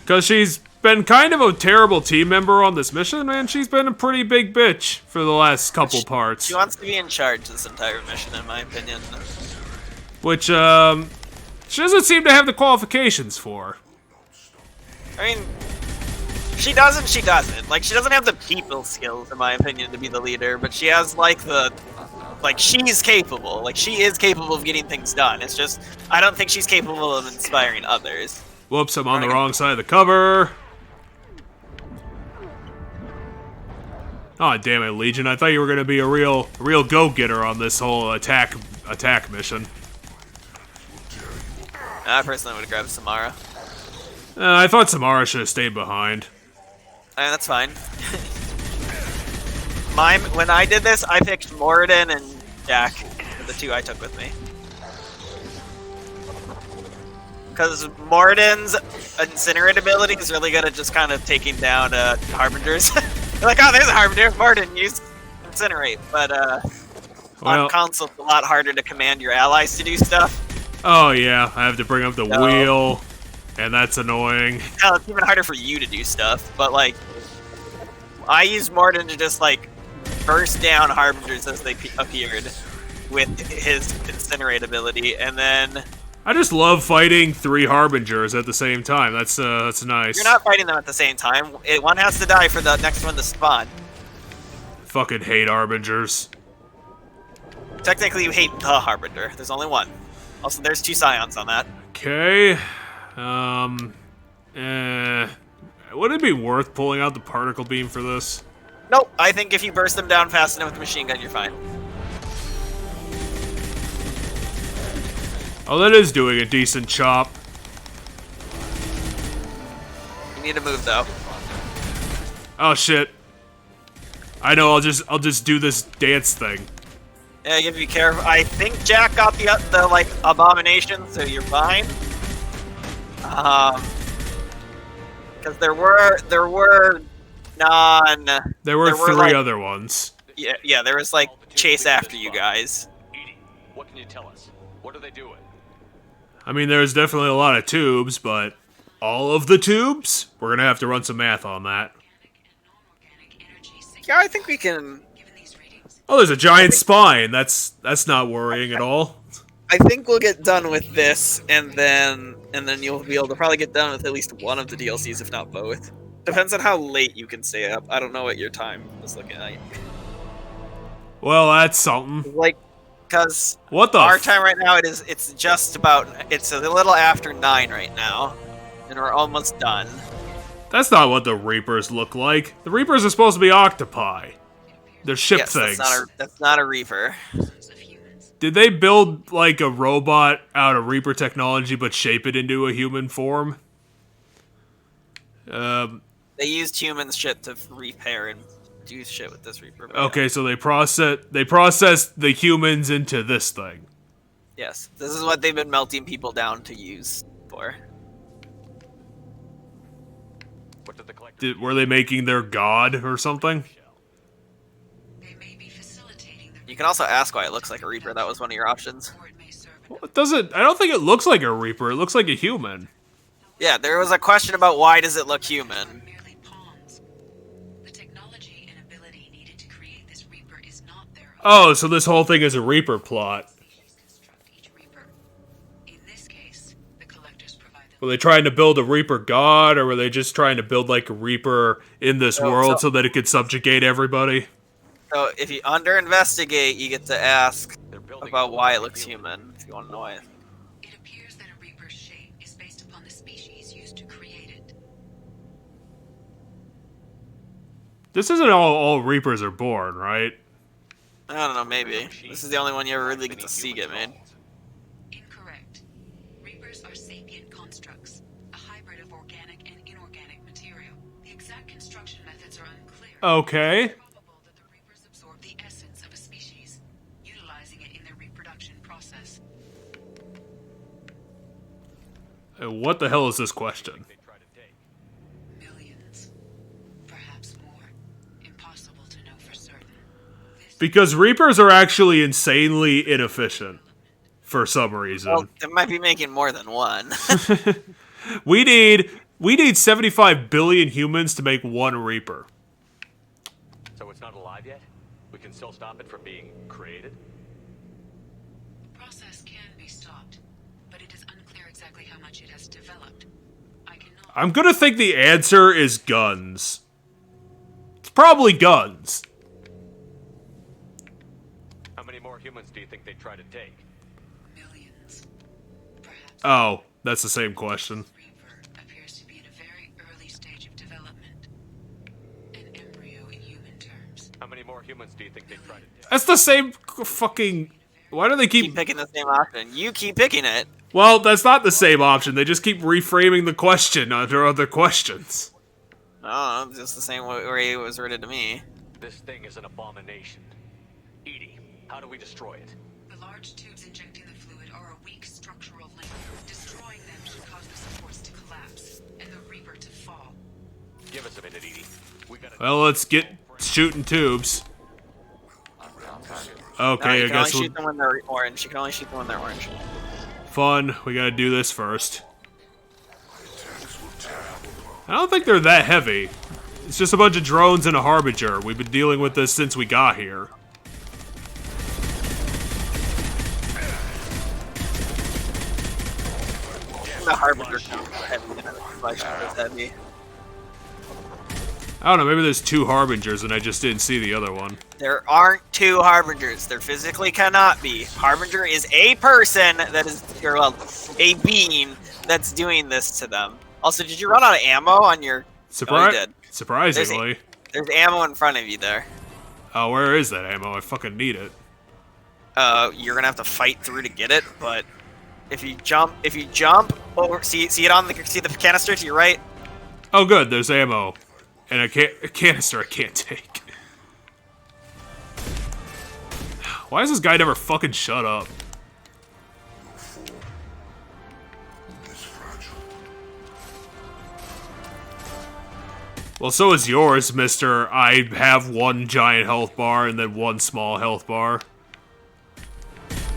Because she's been kind of a terrible team member on this mission, and she's been a pretty big bitch for the last couple parts. She wants to be in charge of this entire mission, in my opinion. Which, she doesn't seem to have the qualifications for. I mean, she doesn't. Like, she doesn't have the people skills, in my opinion, to be the leader, but she has, like, she's capable. Like, she is capable of getting things done. It's just, I don't think she's capable of inspiring others. Whoops, I'm on the wrong side of the cover. Oh damn it, Legion! I thought you were gonna be a real go-getter on this whole attack mission. I personally would have grabbed Samara. I thought Samara should have stayed behind. That's fine. When I did this, I picked Morden and Jack, the 2 I took with me. Because Morden's Incinerate ability is really good at just kind of taking down Harbingers. You're like, oh, there's a Harbinger. Morden, use Incinerate. But on console, it's a lot harder to command your allies to do stuff. Oh yeah, I have to bring up the wheel, and that's annoying. Hell, it's even harder for you to do stuff. But like, I used Morden to just like burst down Harbingers as they appeared with his Incinerate ability, and then I just love fighting 3 Harbingers at the same time. That's nice. You're not fighting them at the same time. One has to die for the next one to spawn. Fucking hate Harbingers. Technically, you hate the Harbinger. There's only one. Also, there's 2 Scions on that. Okay. Would it be worth pulling out the particle beam for this? Nope. I think if you burst them down fast enough with the machine gun, you're fine. Oh, that is doing a decent chop. You need to move though. Oh shit. I know. I'll just do this dance thing. Yeah, you have to be careful. I think Jack got the like abomination, so you're fine. Because there were three other ones. Yeah, there was like chase after you guys. Edie, what can you tell us? What are they doing? I mean, there's definitely a lot of tubes, but all of the tubes? We're gonna have to run some math on that. Yeah, I think we can. Oh, there's a giant spine. That's not worrying at all. I think we'll get done with this, and then you'll be able to probably get done with at least one of the DLCs, if not both. Depends on how late you can stay up. I don't know what your time is looking like. Well, that's something. Like, because what our time right now it's just about it's a little after 9 right now, and we're almost done. That's not what the Reapers look like. The Reapers are supposed to be octopi. They're ship things. That's not a Reaper. Did they build like a robot out of Reaper technology but shape it into a human form? They used human shit to repair and do shit with this Reaper. Okay, so they processed the humans into this thing. Yes, this is what they've been melting people down to use for. What did the collector Were they making their god or something? You can also ask why it looks like a Reaper. That was one of your options. Well, it doesn't. I don't think it looks like a Reaper. It looks like a human. Yeah, there was a question about why does it look human. Oh, so this whole thing is a Reaper plot. Were they trying to build a Reaper god, or were they just trying to build like a Reaper in this world so that it could subjugate everybody? So if you under-investigate, you get to ask about why it looks human, if you want to know why. It appears that a Reaper's shape is based upon the species used to create it. This isn't all Reapers are born, right? I don't know, maybe. This is the only one you ever really get to see get made. Incorrect. Reapers are sapient constructs, a hybrid of organic and inorganic material. The exact construction methods are unclear. Okay. It's probable that the Reapers absorb the essence of a species, utilizing it in their reproduction process. What the hell is this question? Millions. Perhaps more. Impossible to know for certain. Because Reapers are actually insanely inefficient. For some reason. Well, they might be making more than one. We need 75 billion humans to make one Reaper. So it's not alive yet? We can still stop it from being created? The process can be stopped, but it is unclear exactly how much it has developed. I'm gonna think the answer is guns. It's probably guns. How many more humans do you think they'd try to take? Millions. Oh, that's the same question. Appears to be in a very early stage of development. An embryo in human terms. How many more humans do you think they'd try to take? That's the same fucking... Why do they keep picking the same option? You keep picking it. Well, that's not the same option. They just keep reframing the question under other questions. No, it's just the same way it was worded to me. This thing is an abomination. Edie, how do we destroy it? The large tubes injecting the fluid are a weak structural link. Destroying them should cause the supports to collapse, and the Reaper to fall. Give us a minute, Edie. We gotta... Well, let's get shooting tubes. Okay, No, you I can guess only we'll... shoot them when they're orange. You can only shoot them when they're orange. Fun. We gotta do this first. I don't think they're that heavy. It's just a bunch of drones and a Harbinger. We've been dealing with this since we got here. The Harbinger is heavy. The Reflection is heavy. I don't know, maybe there's two Harbingers and I just didn't see the other one. There aren't two Harbingers. There physically cannot be. Harbinger is a person that is, or well, a being that's doing this to them. Also, did you run out of ammo on your... Oh, you did. Surprisingly. There's ammo in front of you there. Oh, where is that ammo? I fucking need it. You're gonna have to fight through to get it, but if you jump over, see the canister to your right? Oh good, there's ammo. And a canister I can't take. Why does this guy never fucking shut up? Well, so is yours, mister. I have one giant health bar and then one small health bar.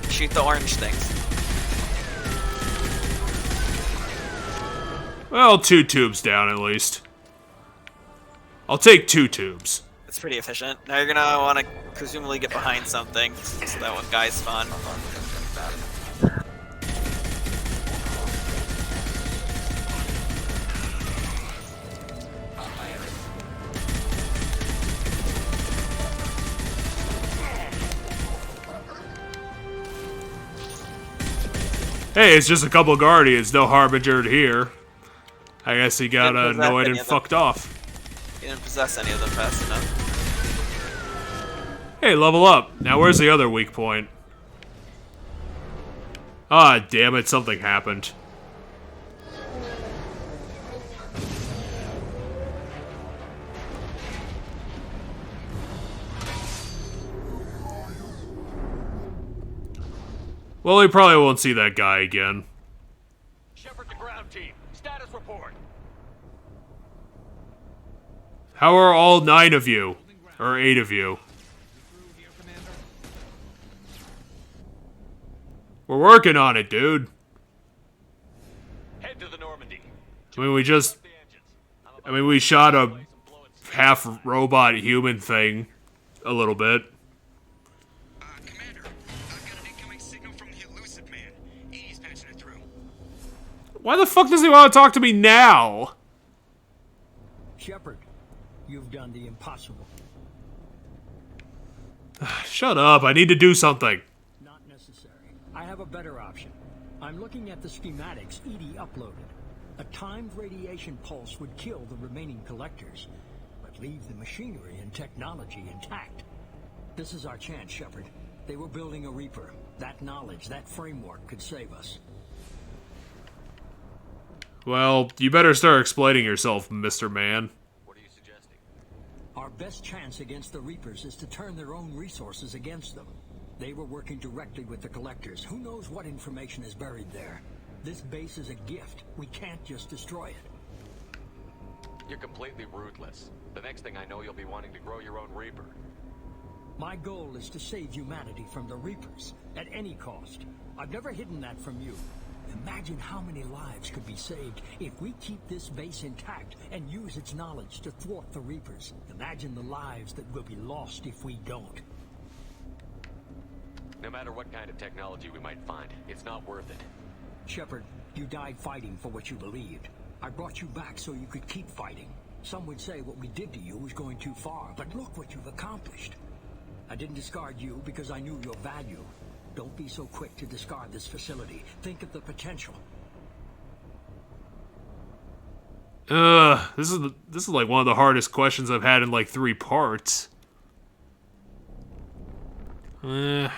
Shoot the orange things. Well, 2 tubes down at least. I'll take 2 tubes. It's pretty efficient. Now you're gonna want to presumably get behind something, so that when guys spawn. Hey, it's just a couple Guardians, no Harbinger here. I guess he got Didn't possess annoyed any and of them. fucked off. You didn't possess any of them fast enough. Hey, level up. Now where's the other weak point? Ah, damn it, something happened. Well, we probably won't see that guy again. Shepard to ground team. Status report. How are all 9 of you? Or 8 of you? We're working on it, dude. Head to the Normandy. I mean, we shot a half robot human thing a little bit. Why the fuck does he want to talk to me now? Shepard, you've done the impossible. Shut up, I need to do something. Not necessary. I have a better option. I'm looking at the schematics EDI uploaded. A timed radiation pulse would kill the remaining collectors, but leave the machinery and technology intact. This is our chance, Shepard. They were building a Reaper. That knowledge, that framework could save us. Well, you better start explaining yourself, Mr. Man. Our best chance against the Reapers is to turn their own resources against them. They were working directly with the Collectors. Who knows what information is buried there? This base is a gift. We can't just destroy it. You're completely ruthless. The next thing I know, you'll be wanting to grow your own Reaper. My goal is to save humanity from the Reapers, at any cost. I've never hidden that from you. Imagine how many lives could be saved if we keep this base intact and use its knowledge to thwart the Reapers. Imagine the lives that will be lost if we don't. No matter what kind of technology we might find, it's not worth it. Shepard, you died fighting for what you believed. I brought you back so you could keep fighting. Some would say what we did to you was going too far, but look what you've accomplished. I didn't discard you because I knew your value. Don't be so quick to discard this facility. Think of the potential. This is like one of the hardest questions I've had in like 3 parts. I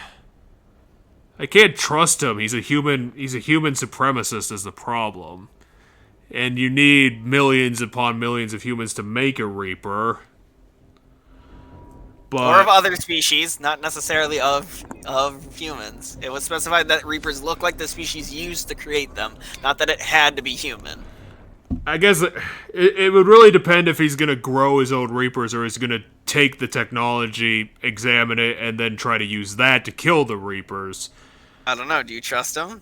can't trust him. He's a human supremacist is the problem. And you need millions upon millions of humans to make a Reaper. But, or of other species, not necessarily of humans. It was specified that Reapers look like the species used to create them, not that it had to be human. I guess it would really depend if he's going to grow his own Reapers or he's going to take the technology, examine it, and then try to use that to kill the Reapers. I don't know. Do you trust him?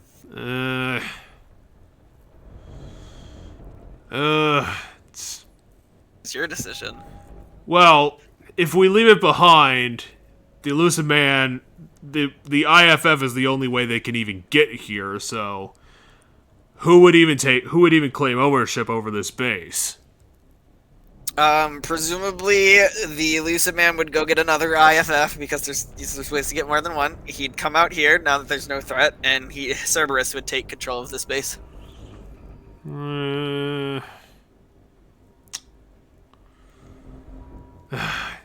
It's your decision. Well, if we leave it behind, the Elusive Man, the IFF is the only way they can even get here, so who would even claim ownership over this base? Presumably the Elusive Man would go get another IFF because there's ways to get more than one. He'd come out here now that there's no threat, and Cerberus would take control of this base.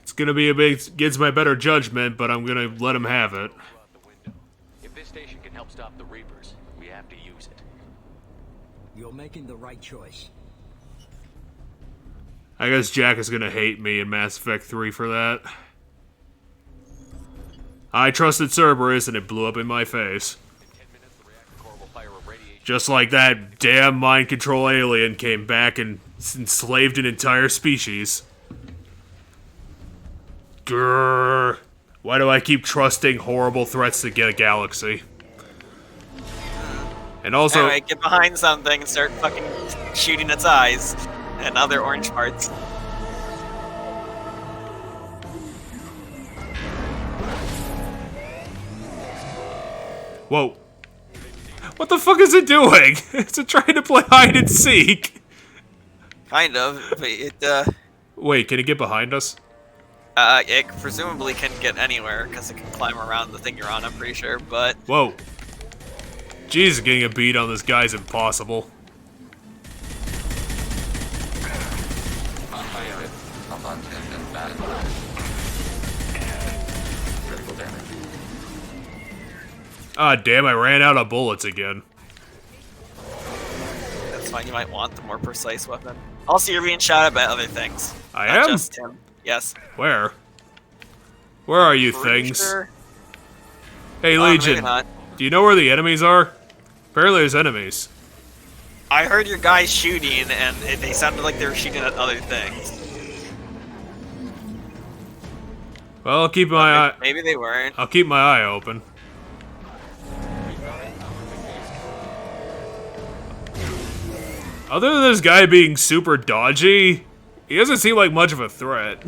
It's gonna be against my better judgment, but I'm gonna let him have it. If this station can help stop the Reapers, we have to use it. You're making the right choice. I guess Jack is gonna hate me in Mass Effect 3 for that. I trusted Cerberus and it blew up in my face. Just like that damn mind control alien came back and enslaved an entire species. Grrr. Why do I keep trusting horrible threats to get a galaxy? And also... Anyway, get behind something and start fucking shooting its eyes and other orange parts. Whoa. What the fuck is it doing? Is it trying to play hide and seek? Kind of, but it, Wait, can it get behind us? it presumably can get anywhere, because it can climb around the thing you're on, I'm pretty sure, but... Whoa. Jesus, getting a beat on this guy's impossible. Ah, damn, I ran out of bullets again. That's fine, you might want the more precise weapon. Also, you're being shot at by other things. I Not am? just him. Yes. Where? Where are you, Pretty things? sure. Hey, Oh, maybe Legion. not. Do you know where the enemies are? Apparently there's enemies. I heard your guys shooting, and they sounded like they were shooting at other things. Well, I'll keep my eye... Maybe they weren't. I'll keep my eye open. Other than this guy being super dodgy, he doesn't seem like much of a threat.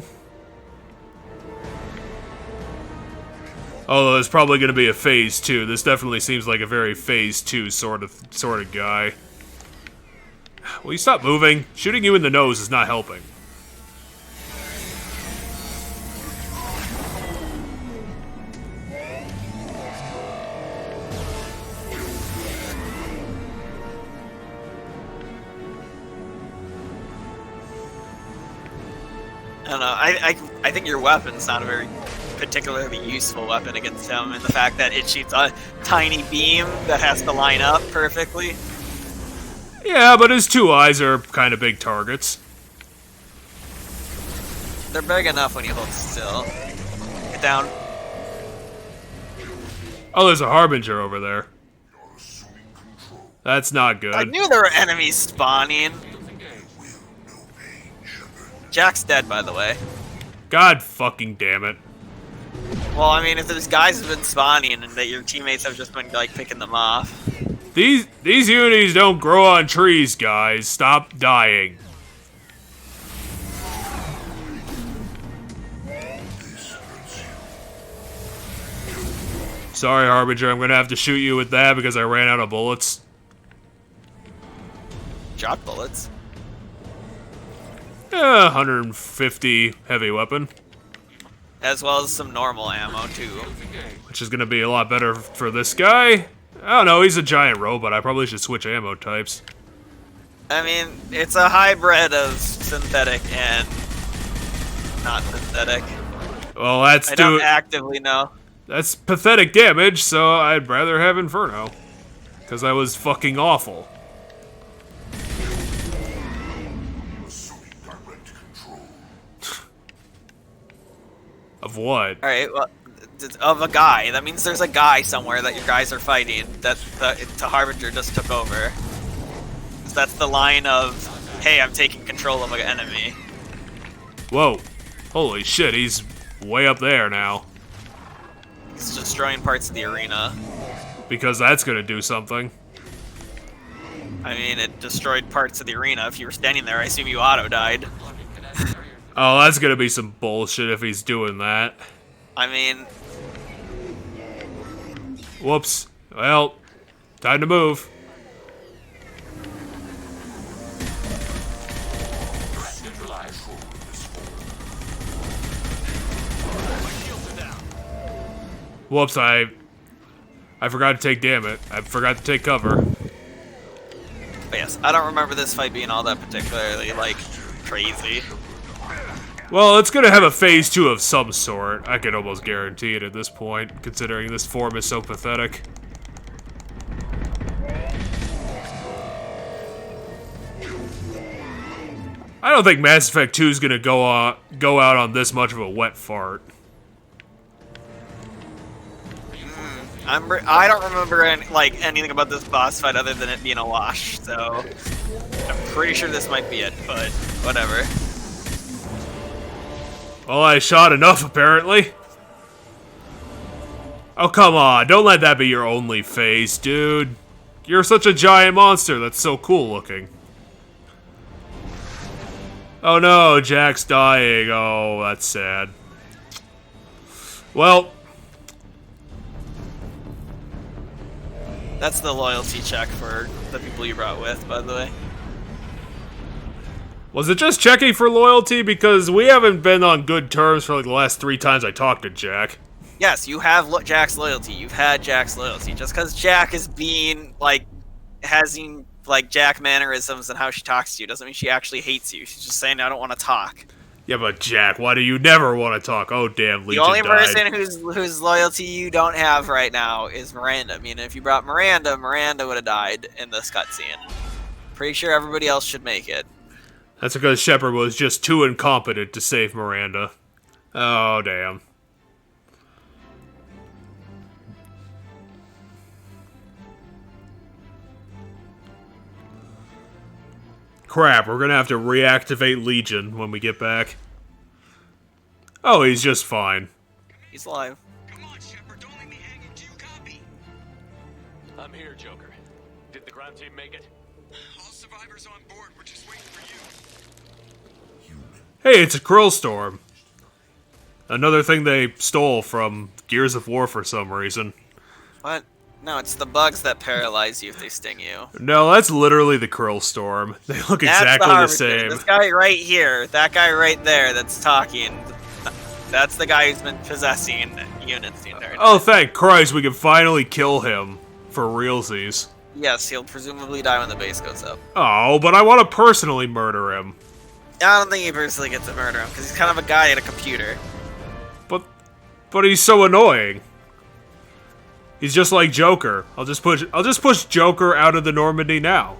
Although it's probably going to be a phase 2. This definitely seems like a very phase 2 sort of guy. Will you stop moving? Shooting you in the nose is not helping. I don't know. I think your weapon's not a very particularly useful weapon against him, and the fact that it shoots a tiny beam that has to line up perfectly. Yeah, but his two eyes are kind of big targets. They're big enough when you hold still. Get down. Oh, there's a Harbinger over there. That's not good. I knew there were enemies spawning. Jack's dead, by the way. God fucking damn it. Well, I mean, if there's guys who've been spawning and that your teammates have just been, like, picking them off. These unis don't grow on trees, guys. Stop dying. Sorry, Harbinger, I'm gonna have to shoot you with that because I ran out of bullets. Drop bullets? 150 heavy weapon. As well as some normal ammo, too. Which is gonna be a lot better for this guy. I don't know, he's a giant robot. I probably should switch ammo types. I mean, it's a hybrid of synthetic and not synthetic. Well, I don't actively know. That's pathetic damage, so I'd rather have Inferno. Because I was fucking awful. Of what? Alright, well, of a guy. That means there's a guy somewhere that your guys are fighting that the Harbinger just took over. So that's the line of, hey, I'm taking control of an enemy. Whoa. Holy shit, he's way up there now. He's destroying parts of the arena. Because that's gonna do something. I mean, it destroyed parts of the arena. If you were standing there, I assume you auto-died. Oh, that's gonna be some bullshit if he's doing that. I mean... Whoops. Well, time to move. Whoops, I forgot to take damage. I forgot to take cover. But yes, I don't remember this fight being all that particularly, like, crazy. Well, it's gonna have a phase 2 of some sort. I can almost guarantee it at this point, considering this form is so pathetic. I don't think Mass Effect 2 is gonna go out on this much of a wet fart. I don't remember anything about this boss fight other than it being a wash, so I'm pretty sure this might be it, but whatever. Well, I shot enough, apparently. Oh, come on. Don't let that be your only phase, dude. You're such a giant monster that's so cool looking. Oh no, Jack's dying. Oh, that's sad. Well... That's the loyalty check for the people you brought with, by the way. Was it just checking for loyalty? Because we haven't been on good terms for like the last 3 times I talked to Jack. Yes, you have Jack's loyalty. You've had Jack's loyalty. Just because Jack is being, having Jack mannerisms and how she talks to you doesn't mean she actually hates you. She's just saying, I don't want to talk. Yeah, but Jack, why do you never want to talk? Oh, damn, Legion died. The only died. person whose loyalty you don't have right now is Miranda. I mean, if you brought Miranda, Miranda would have died in this cutscene. Pretty sure everybody else should make it. That's because Shepard was just too incompetent to save Miranda. Oh, damn. Crap, we're gonna have to reactivate Legion when we get back. Oh, he's just fine. He's alive. Come on, Shepard, don't leave me hanging. Do you copy? I'm here, Joker. Did the ground team make it? All survivors on board. We're just waiting for you. Hey, it's a Krill Storm. Another thing they stole from Gears of War for some reason. What? No, it's the bugs that paralyze you if they sting you. No, that's literally the Krill Storm. They look exactly the same. This guy right here, that guy right there that's talking, that's the guy who's been possessing units the entire time. Oh, thank Christ, we can finally kill him for realsies. Yes, he'll presumably die when the base goes up. Oh, but I want to personally murder him. I don't think you personally get to murder him, because he's kind of a guy at a computer. But he's so annoying. He's just like Joker. I'll just push Joker out of the Normandy now.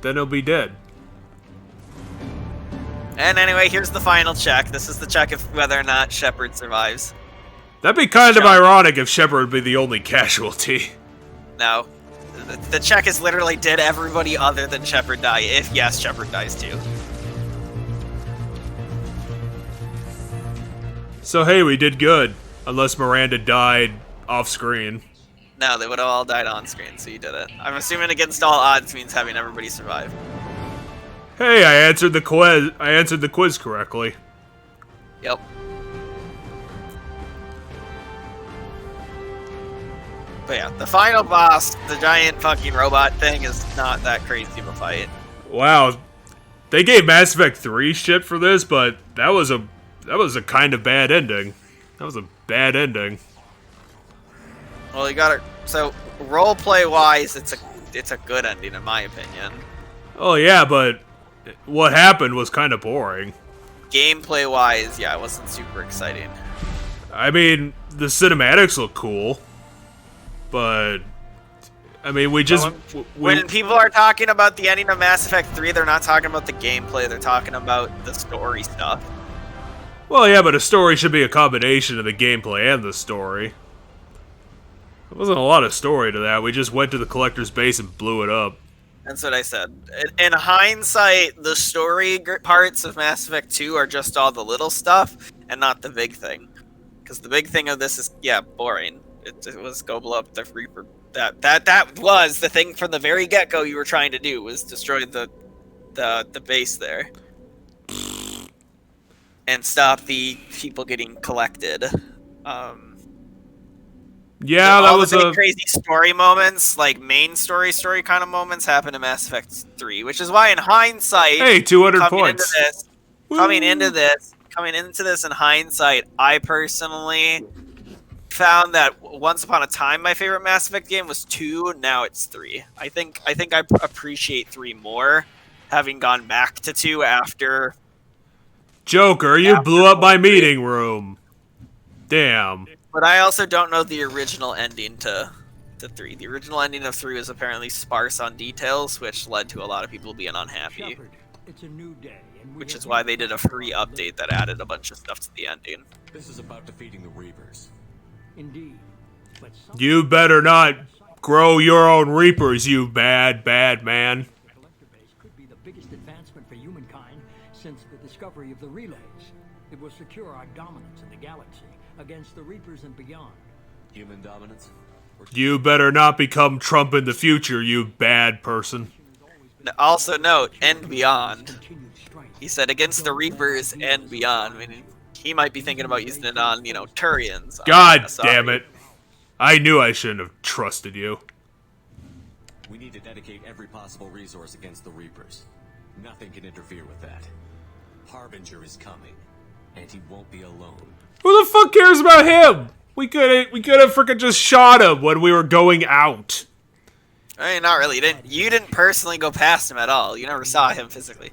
Then he'll be dead. And anyway, here's the final check. This is the check of whether or not Shepard survives. That'd be kind of ironic if Shepard would be the only casualty. No. The check is literally, did everybody other than Shepard die? If yes, Shepard dies too. So hey, we did good. Unless Miranda died off screen. No, they would have all died on screen, so you did it. I'm assuming against all odds means having everybody survive. Hey, I answered the quiz. I answered the quiz correctly. Yep. But yeah, the final boss, the giant fucking robot thing, is not that crazy of a fight. Wow, they gave Mass Effect 3 shit for this, but that was a kind of bad ending. That was a bad ending. Well, you gotta. So, roleplay wise, it's a good ending in my opinion. Oh yeah, but what happened was kind of boring. Gameplay wise, yeah, it wasn't super exciting. I mean, the cinematics look cool, but I mean, when people are talking about the ending of Mass Effect 3, they're not talking about the gameplay. They're talking about the story stuff. Well, yeah, but a story should be a combination of the gameplay and the story. There wasn't a lot of story to that. We just went to the collector's base and blew it up. That's what I said. In hindsight, the story parts of Mass Effect 2 are just all the little stuff and not the big thing. Because the big thing of this is, yeah, boring. It was go blow up the Reaper. That was the thing from the very get-go you were trying to do, was destroy the base there. And stop the people getting collected. Yeah, that was the crazy story moments, like main story kind of moments, happen in Mass Effect 3, which is why, in hindsight, hey, 200 points. Coming into this in hindsight, I personally found that Once Upon a Time, my favorite Mass Effect game was 2. Now it's 3. I think I appreciate 3 more, having gone back to 2 after. Joker, you blew up my meeting room. Damn. But I also don't know the original ending to 3. The original ending of 3 was apparently sparse on details, which led to a lot of people being unhappy. Shepard, it's a new day, and which is why they did a free update that added a bunch of stuff to the ending. This is about defeating the Reapers. Indeed. But you better not grow your own Reapers, you bad man. the collector base could be the biggest advancement for humankind since the discovery of the relays. It will secure our dominance in the galaxy against the Reapers and beyond. Human dominance? You better not become Trump in the future, you bad person. Also note, and beyond. He said against the Reapers and beyond. I mean, he might be thinking about using it on, Turians. God damn it. I knew I shouldn't have trusted you. We need to dedicate every possible resource against the Reapers. Nothing can interfere with that. Harbinger is coming, and he won't be alone. Who the fuck cares about him? We could have freaking just shot him when we were going out. I mean, not really. You didn't personally go past him at all. You never saw him physically.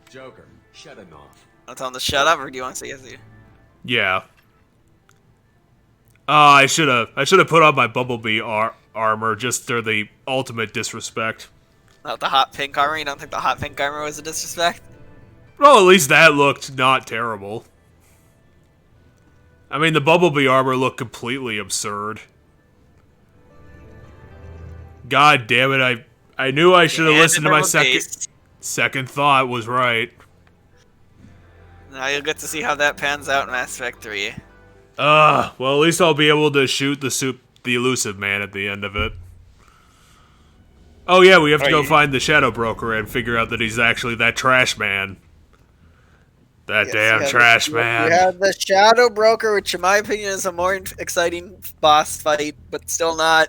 Joker, shut him off. I'll tell him to shut up, or do you want to say yes to you? Yeah. I should have put on my Bumblebee armor just for the ultimate disrespect. Not the hot pink armor? You don't think the hot pink armor was a disrespect? Well, at least that looked not terrible. I mean, the Bumblebee armor looked completely absurd. God damn it, I knew I should have listened to my second thought was right. Now you'll get to see how that pans out in Mass Effect 3. Well, at least I'll be able to shoot the elusive man at the end of it. Oh yeah, we have to go find the Shadow Broker and figure out that he's actually that trash man. That Yes, damn you had trash the, man. You had the Shadow Broker, which in my opinion is a more exciting boss fight, but still not.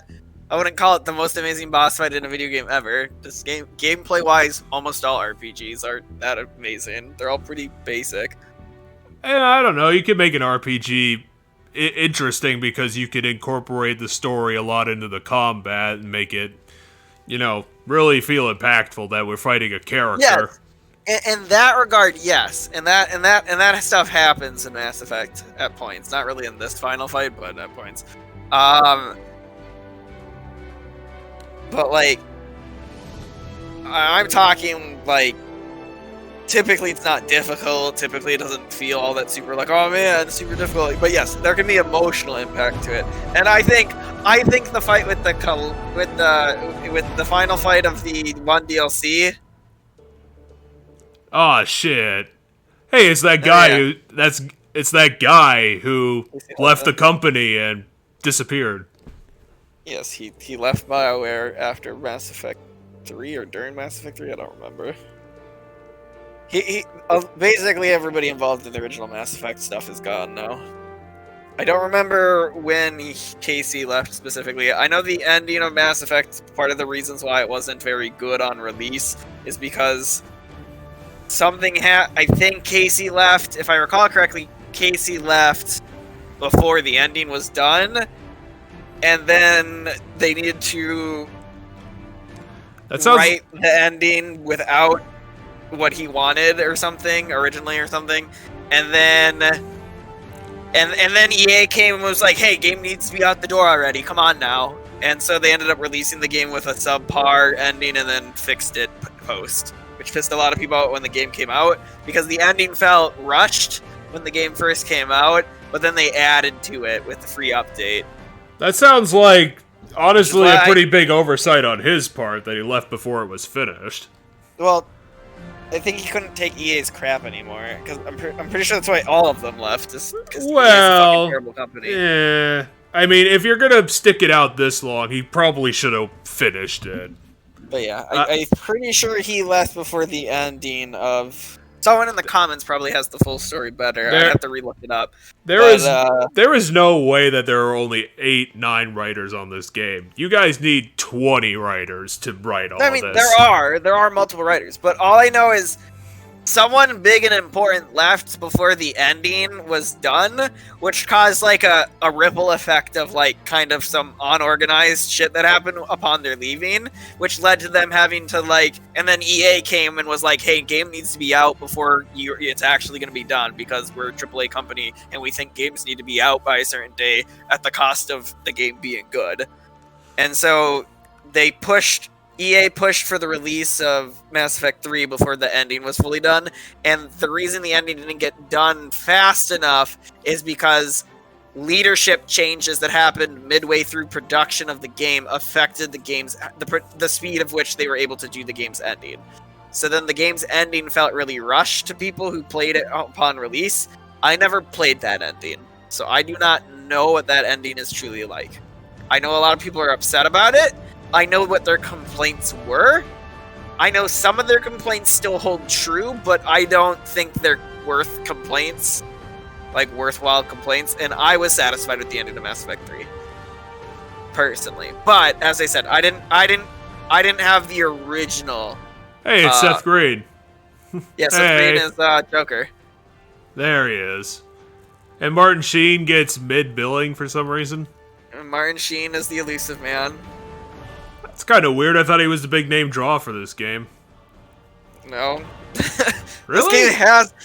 I wouldn't call it the most amazing boss fight in a video game ever. This gameplay wise, almost all RPGs aren't that amazing. They're all pretty basic. And I don't know, you could make an RPG interesting because you could incorporate the story a lot into the combat and make it, really feel impactful that we're fighting a character. Yes. In that regard, yes, and that stuff happens in Mass Effect at points. Not really in this final fight, but at points. But like, I'm talking like, typically it's not difficult. Typically it doesn't feel all that super like, oh man, it's super difficult. But yes, there can be emotional impact to it, and I think the fight with the final fight of the one DLC. Oh shit! Hey, it's that guy it's that guy who left the company and disappeared. Yes, he left BioWare after Mass Effect 3 or during Mass Effect 3. I don't remember. He basically everybody involved in the original Mass Effect stuff is gone now. I don't remember when Casey left specifically. I know the ending of Mass Effect. Part of the reasons why it wasn't very good on release is because. I think Casey left, if I recall correctly, Casey left before the ending was done, and then they needed to write the ending without what he wanted or something, originally or something, and then EA came and was like, hey, game needs to be out the door already, come on now. And so they ended up releasing the game with a subpar ending and then fixed it post. Which pissed a lot of people out when the game came out, because the ending felt rushed when the game first came out, but then they added to it with the free update. That sounds like, honestly, a pretty big oversight on his part that he left before it was finished. Well, I think he couldn't take EA's crap anymore, because I'm pretty sure that's why all of them left, just because EA's a fucking terrible company. Yeah. I mean, if you're gonna stick it out this long, he probably should have finished it. But yeah, I'm pretty sure he left before the ending of... Someone in the comments probably has the full story better. I have to relook it up. There is no way that there are only 8-9 writers on this game. You guys need 20 writers to write all this. There are multiple writers, but all I know is someone big and important left before the ending was done, which caused like a ripple effect of like kind of some unorganized shit that happened upon their leaving, which led to them having to like, and then EA came and was like, hey, game needs to be out before it's actually going to be done, because we're a AAA company and we think games need to be out by a certain day at the cost of the game being good. And so EA pushed for the release of Mass Effect 3 before the ending was fully done, and the reason the ending didn't get done fast enough is because leadership changes that happened midway through production of the game affected the game's the speed of which they were able to do the game's ending. So then the game's ending felt really rushed to people who played it upon release. I never played that ending, so I do not know what that ending is truly like. I know a lot of people are upset about it. I know what their complaints were. I know some of their complaints still hold true, but I don't think they're worth complaints, like worthwhile complaints. And I was satisfied with the ending of Mass Effect 3, personally. But as I said, I didn't have the original. Hey, it's Seth Green. Yeah, Seth Green is Joker. There he is. And Martin Sheen gets mid-billing for some reason. And Martin Sheen is the elusive man. It's kind of weird. I thought he was the big name draw for this game. No. Really?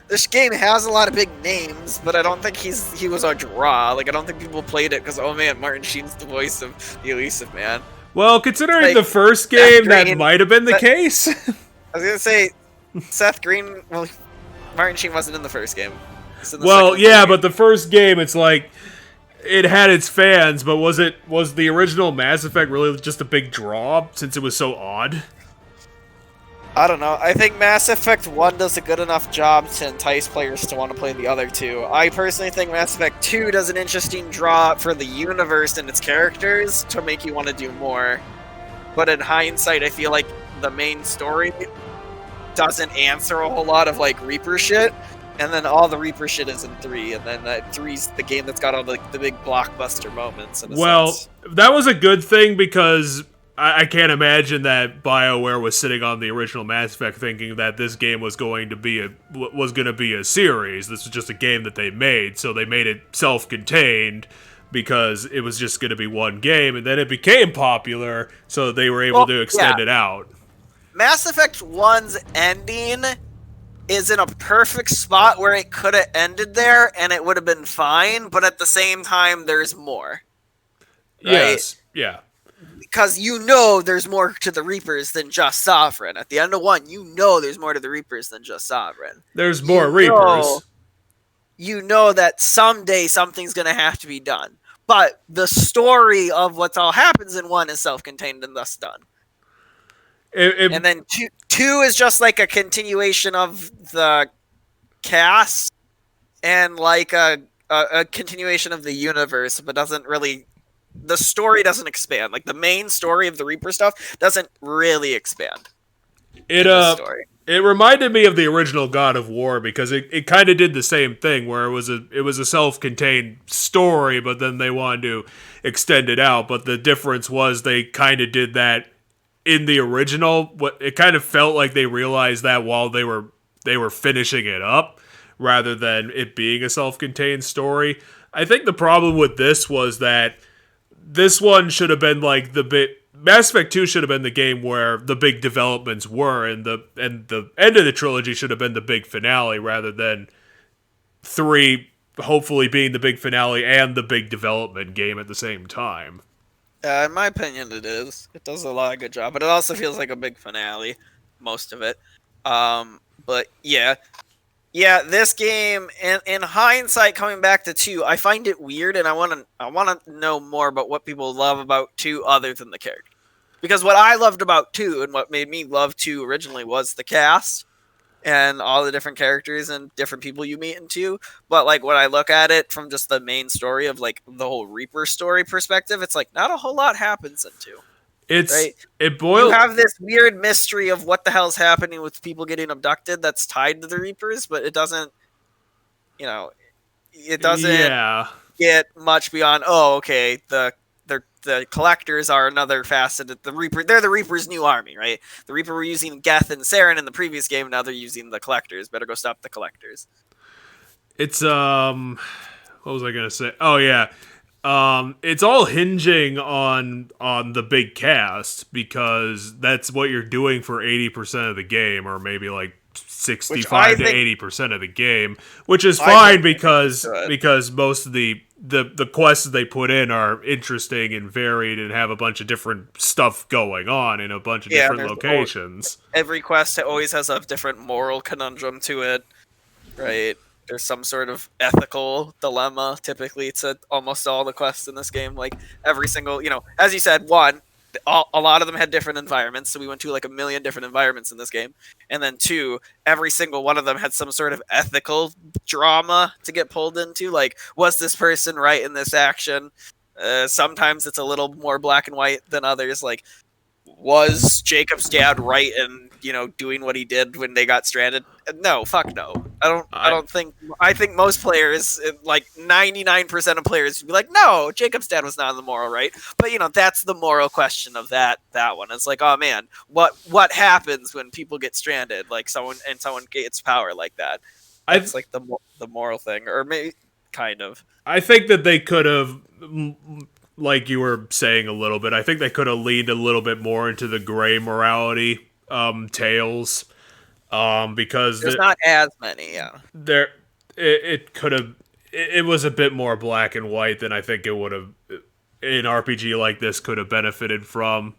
This game has a lot of big names, but I don't think he was a draw. Like, I don't think people played it because, oh man, Martin Sheen's the voice of the elusive man. Well, considering the first game, that might have been the case. I was gonna say, Seth Green. Well, Martin Sheen wasn't in the first game. Well, yeah, but the first game, it's like it had its fans, but was the original Mass Effect really just a big draw since it was so odd? I don't know. I think Mass Effect 1 does a good enough job to entice players to want to play the other two. I personally think Mass Effect 2 does an interesting draw for the universe and its characters to make you want to do more. But in hindsight, I feel like the main story doesn't answer a whole lot of like Reaper shit. And then all the Reaper shit is in 3, and then that 3's the game that's got all the big blockbuster moments. In a sense. That was a good thing because I can't imagine that BioWare was sitting on the original Mass Effect thinking that this game was going to be a series. This was just a game that they made, so they made it self-contained because it was just going to be one game, and then it became popular, so they were able to extend it out. Mass Effect 1's ending is in a perfect spot where it could have ended there and it would have been fine, but at the same time, there's more. Right? Yes, yeah. Because you know there's more to the Reapers than just Sovereign. At the end of 1, you know there's more to the Reapers than just Sovereign. There's more Reapers. You know that someday something's going to have to be done. But the story of what all happens in 1 is self-contained and thus done. And then two is just like a continuation of the cast and like a continuation of the universe, but doesn't really... The story doesn't expand. Like, the main story of the Reaper stuff doesn't really expand. It reminded me of the original God of War because it kind of did the same thing where it was a self-contained story, but then they wanted to extend it out. But the difference was they kind of did that in the original. It kind of felt like they realized that while they were finishing it up, rather than it being a self-contained story. I think the problem with this was that this one should have been like Mass Effect 2 should have been the game where the big developments were, and the end of the trilogy should have been the big finale, rather than 3 hopefully being the big finale and the big development game at the same time. In my opinion, it is. It does a lot of good job, but it also feels like a big finale, most of it. But yeah. Yeah, this game, in hindsight, coming back to 2, I find it weird, and I want to know more about what people love about 2 other than the character. Because what I loved about 2, and what made me love 2 originally, was the cast, and all the different characters and different people you meet in 2. But, like, when I look at it from just the main story of, like, the whole Reaper story perspective, it's like, not a whole lot happens in 2. You have this weird mystery of what the hell's happening with people getting abducted that's tied to the Reapers, but it doesn't, get much beyond, okay, the collectors are another facet of the Reaper. They're the Reaper's new army, right? The Reaper were using Geth and Saren in the previous game, now they're using the collectors. Better go stop the collectors. It's, what was I going to say? Oh, yeah. It's all hinging on the big cast, because that's what you're doing for 80% of the game, or maybe like 65 to 80% of the game, which is fine because most of the quests that they put in are interesting and varied and have a bunch of different stuff going on in a bunch of different locations. Every quest always has a different moral conundrum to it, right? There's some sort of ethical dilemma, typically, to almost all the quests in this game. Like, every single, as you said, 1, a lot of them had different environments, so we went to like 1 million different environments in this game. And then 2, every single one of them had some sort of ethical drama to get pulled into. Like, was this person right in this action? Sometimes it's a little more black and white than others. Like, was Jacob's dad right in doing what he did when they got stranded? No, fuck no. I think most players, like 99% of players, would be like, no, Jacob's dad was not in the moral right. But that's the moral question of that one. It's like, oh man, what happens when people get stranded? Like someone gets power like that. It's like the moral thing, or maybe kind of. I think that they could have, like you were saying a little bit, I think they could have leaned a little bit more into the gray morality tales, because there's not as many. Yeah, it was a bit more black and white than I think it would have an RPG like this could have benefited from,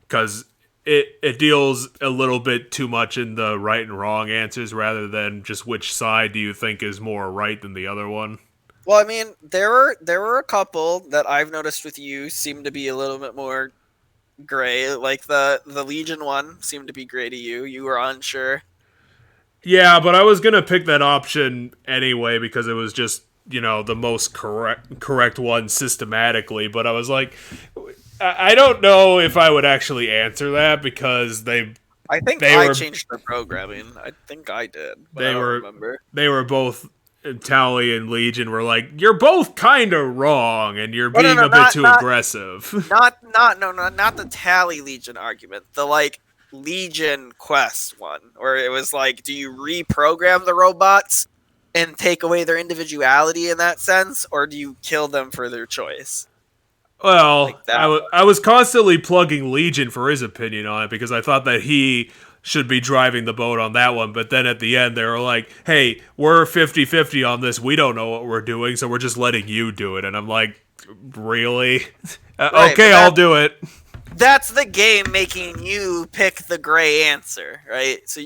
because it deals a little bit too much in the right and wrong answers rather than just which side do you think is more right than the other one. Well, I mean, there were a couple that I've noticed with you seem to be a little bit more gray. Like the Legion one seemed to be gray to you. You were unsure. Yeah, but I was gonna pick that option anyway because it was just the most correct one systematically. But I was like, I don't know if I would actually answer that because I think I changed the programming. I think I did. But I don't remember. They were both. Tally and Legion were like, you're both kind of wrong, and you're being a bit too aggressive. Not the Tally Legion argument. The like Legion quest one, where it was like, do you reprogram the robots and take away their individuality in that sense, or do you kill them for their choice? Well, Like I was constantly plugging Legion for his opinion on it because I thought that he should be driving the boat on that one, but then at the end they were like, hey, we're 50-50 on this, we don't know what we're doing, so we're just letting you do it. And I'm like, really? Right, okay, I'll do it. That's the game making you pick the gray answer, right? So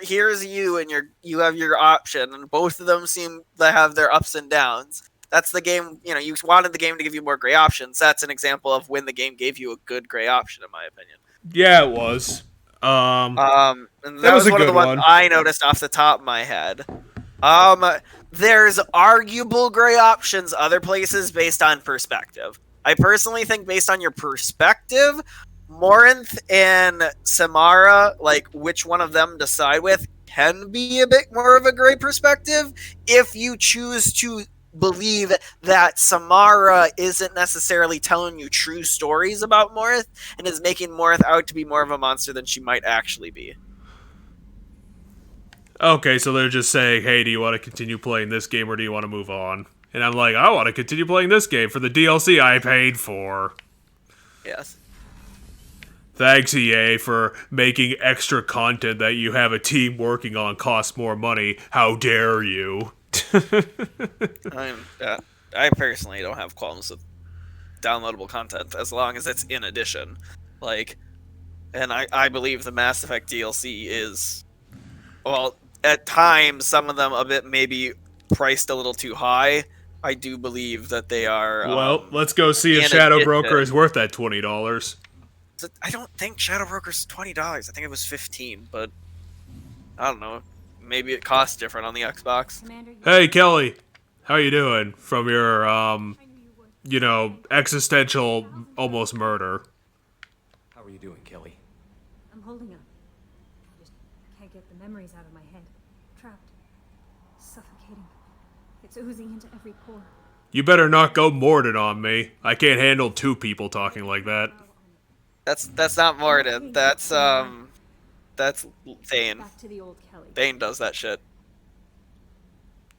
here's you, and you have your option, and both of them seem to have their ups and downs. That's the game, you know, you wanted the game to give you more gray options. That's an example of when the game gave you a good gray option, in my opinion. Yeah, it was. And that was one of the ones I noticed off the top of my head. There's arguable gray options other places based on perspective. I personally think based on your perspective, Morinth and Samara, like which one of them to side with, can be a bit more of a gray perspective if you choose to believe that Samara isn't necessarily telling you true stories about Morinth and is making Morinth out to be more of a monster than she might actually be. Okay, so they're just saying, hey, do you want to continue playing this game or do you want to move on? And I'm like, I want to continue playing this game for the DLC I paid for. Yes. Thanks, EA, for making extra content that you have a team working on costs more money. How dare you? I personally don't have qualms with downloadable content as long as it's in addition. Like, and I believe the Mass Effect DLC is, well, at times some of them a bit maybe priced a little too high. I do believe that they are. Well, let's go see if Shadow Broker is worth that $20. I don't think Shadow Broker's $20. I think it was $15, but I don't know. Maybe it costs different on the Xbox. Hey, Kelly. How you doing? From your, you know, existential almost murder. How are you doing, Kelly? I'm holding up. Just can't get the memories out of my head. Trapped. Suffocating. It's oozing into every pore. You better not go Mordin on me. I can't handle two people talking like that. That's not Mordin. That's Thane. Thane does that shit.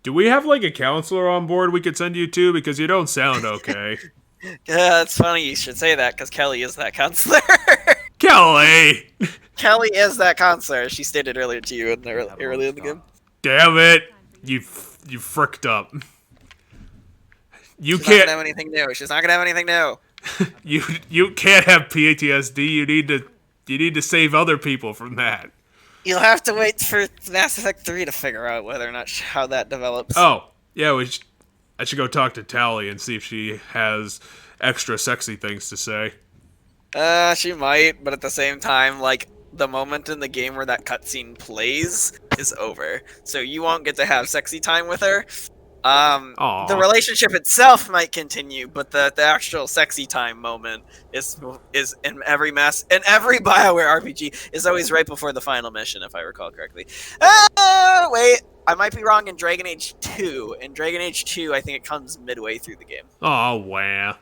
Do we have, like, a counselor on board we could send you to? Because you don't sound okay. Yeah, it's funny you should say that, because Kelly is that counselor. Kelly! Kelly is that counselor, she stated earlier to you earlier in the game. Damn it! You fricked up. She's not gonna have anything new. She's not gonna have anything new. You can't have PTSD. You need to save other people from that. You'll have to wait for Mass Effect 3 to figure out whether or not how that develops. Oh, yeah, I should go talk to Tally and see if she has extra sexy things to say. She might, but at the same time, like, the moment in the game where that cutscene plays is over. So you won't get to have sexy time with her. The relationship itself might continue, but the actual sexy time moment is in every BioWare RPG is always right before the final mission, if I recall correctly. Wait, I might be wrong in Dragon Age 2. In Dragon Age 2, I think it comes midway through the game. Oh, wow.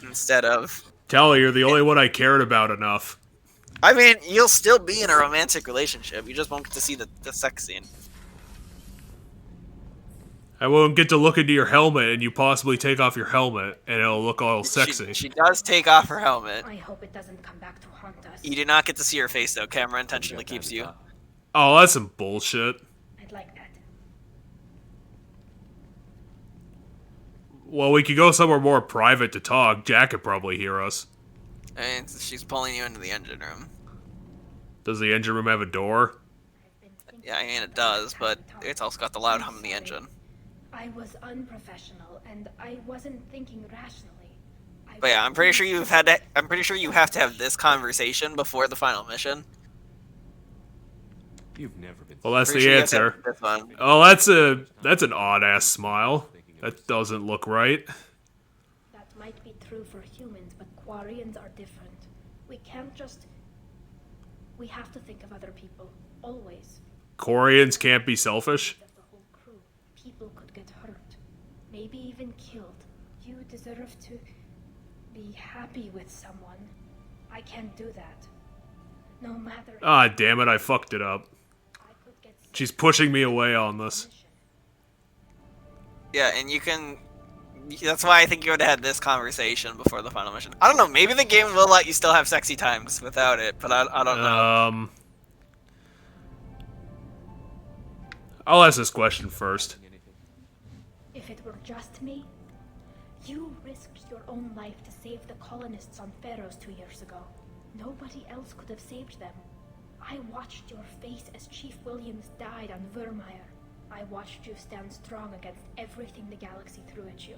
Instead of... Tally, you're the only one I cared about enough. I mean, you'll still be in a romantic relationship. You just won't get to see the sex scene. I won't get to look into your helmet and you possibly take off your helmet and it'll look all sexy. She does take off her helmet. I hope it doesn't come back to haunt us. You do not get to see her face though. Camera intentionally keeps you. Oh, that's some bullshit. I'd like that. Well, we could go somewhere more private to talk. Jack could probably hear us. And she's pulling you into the engine room. Does the engine room have a door? Yeah, I mean it does, but it's also got the loud hum of the engine. I was unprofessional, and I wasn't thinking rationally. But yeah, I'm pretty sure you have to have this conversation before the final mission. You've never been. Well, that's the answer. Oh, that's an odd ass smile. That doesn't look right. That might be true for humans, but Quarians are different. We can't just... We have to think of other people, always. Quarians can't be selfish? The whole crew. People could get hurt, maybe even killed. You deserve to be happy with someone. I can't do that. No matter. Ah, damn it, I fucked it up. She's pushing me away on this. Yeah, and you can... That's why I think you would have had this conversation before the final mission. I don't know, maybe the game will let you still have sexy times without it, but I don't know. I'll ask this question first. If it were just me, you risked your own life to save the colonists on Pharaohs 2 years ago. Nobody else could have saved them. I watched your face as Chief Williams died on Vermeer. I watched you stand strong against everything the galaxy threw at you.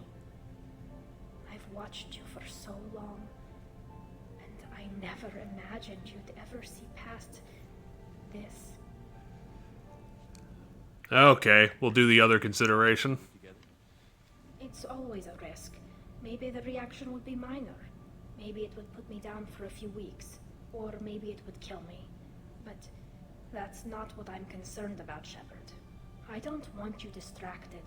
I've watched you for so long, and I never imagined you'd ever see past this. Okay, we'll do the other consideration. It's always a risk. Maybe the reaction would be minor. Maybe it would put me down for a few weeks, or maybe it would kill me. But that's not what I'm concerned about, Shepard. I don't want you distracted.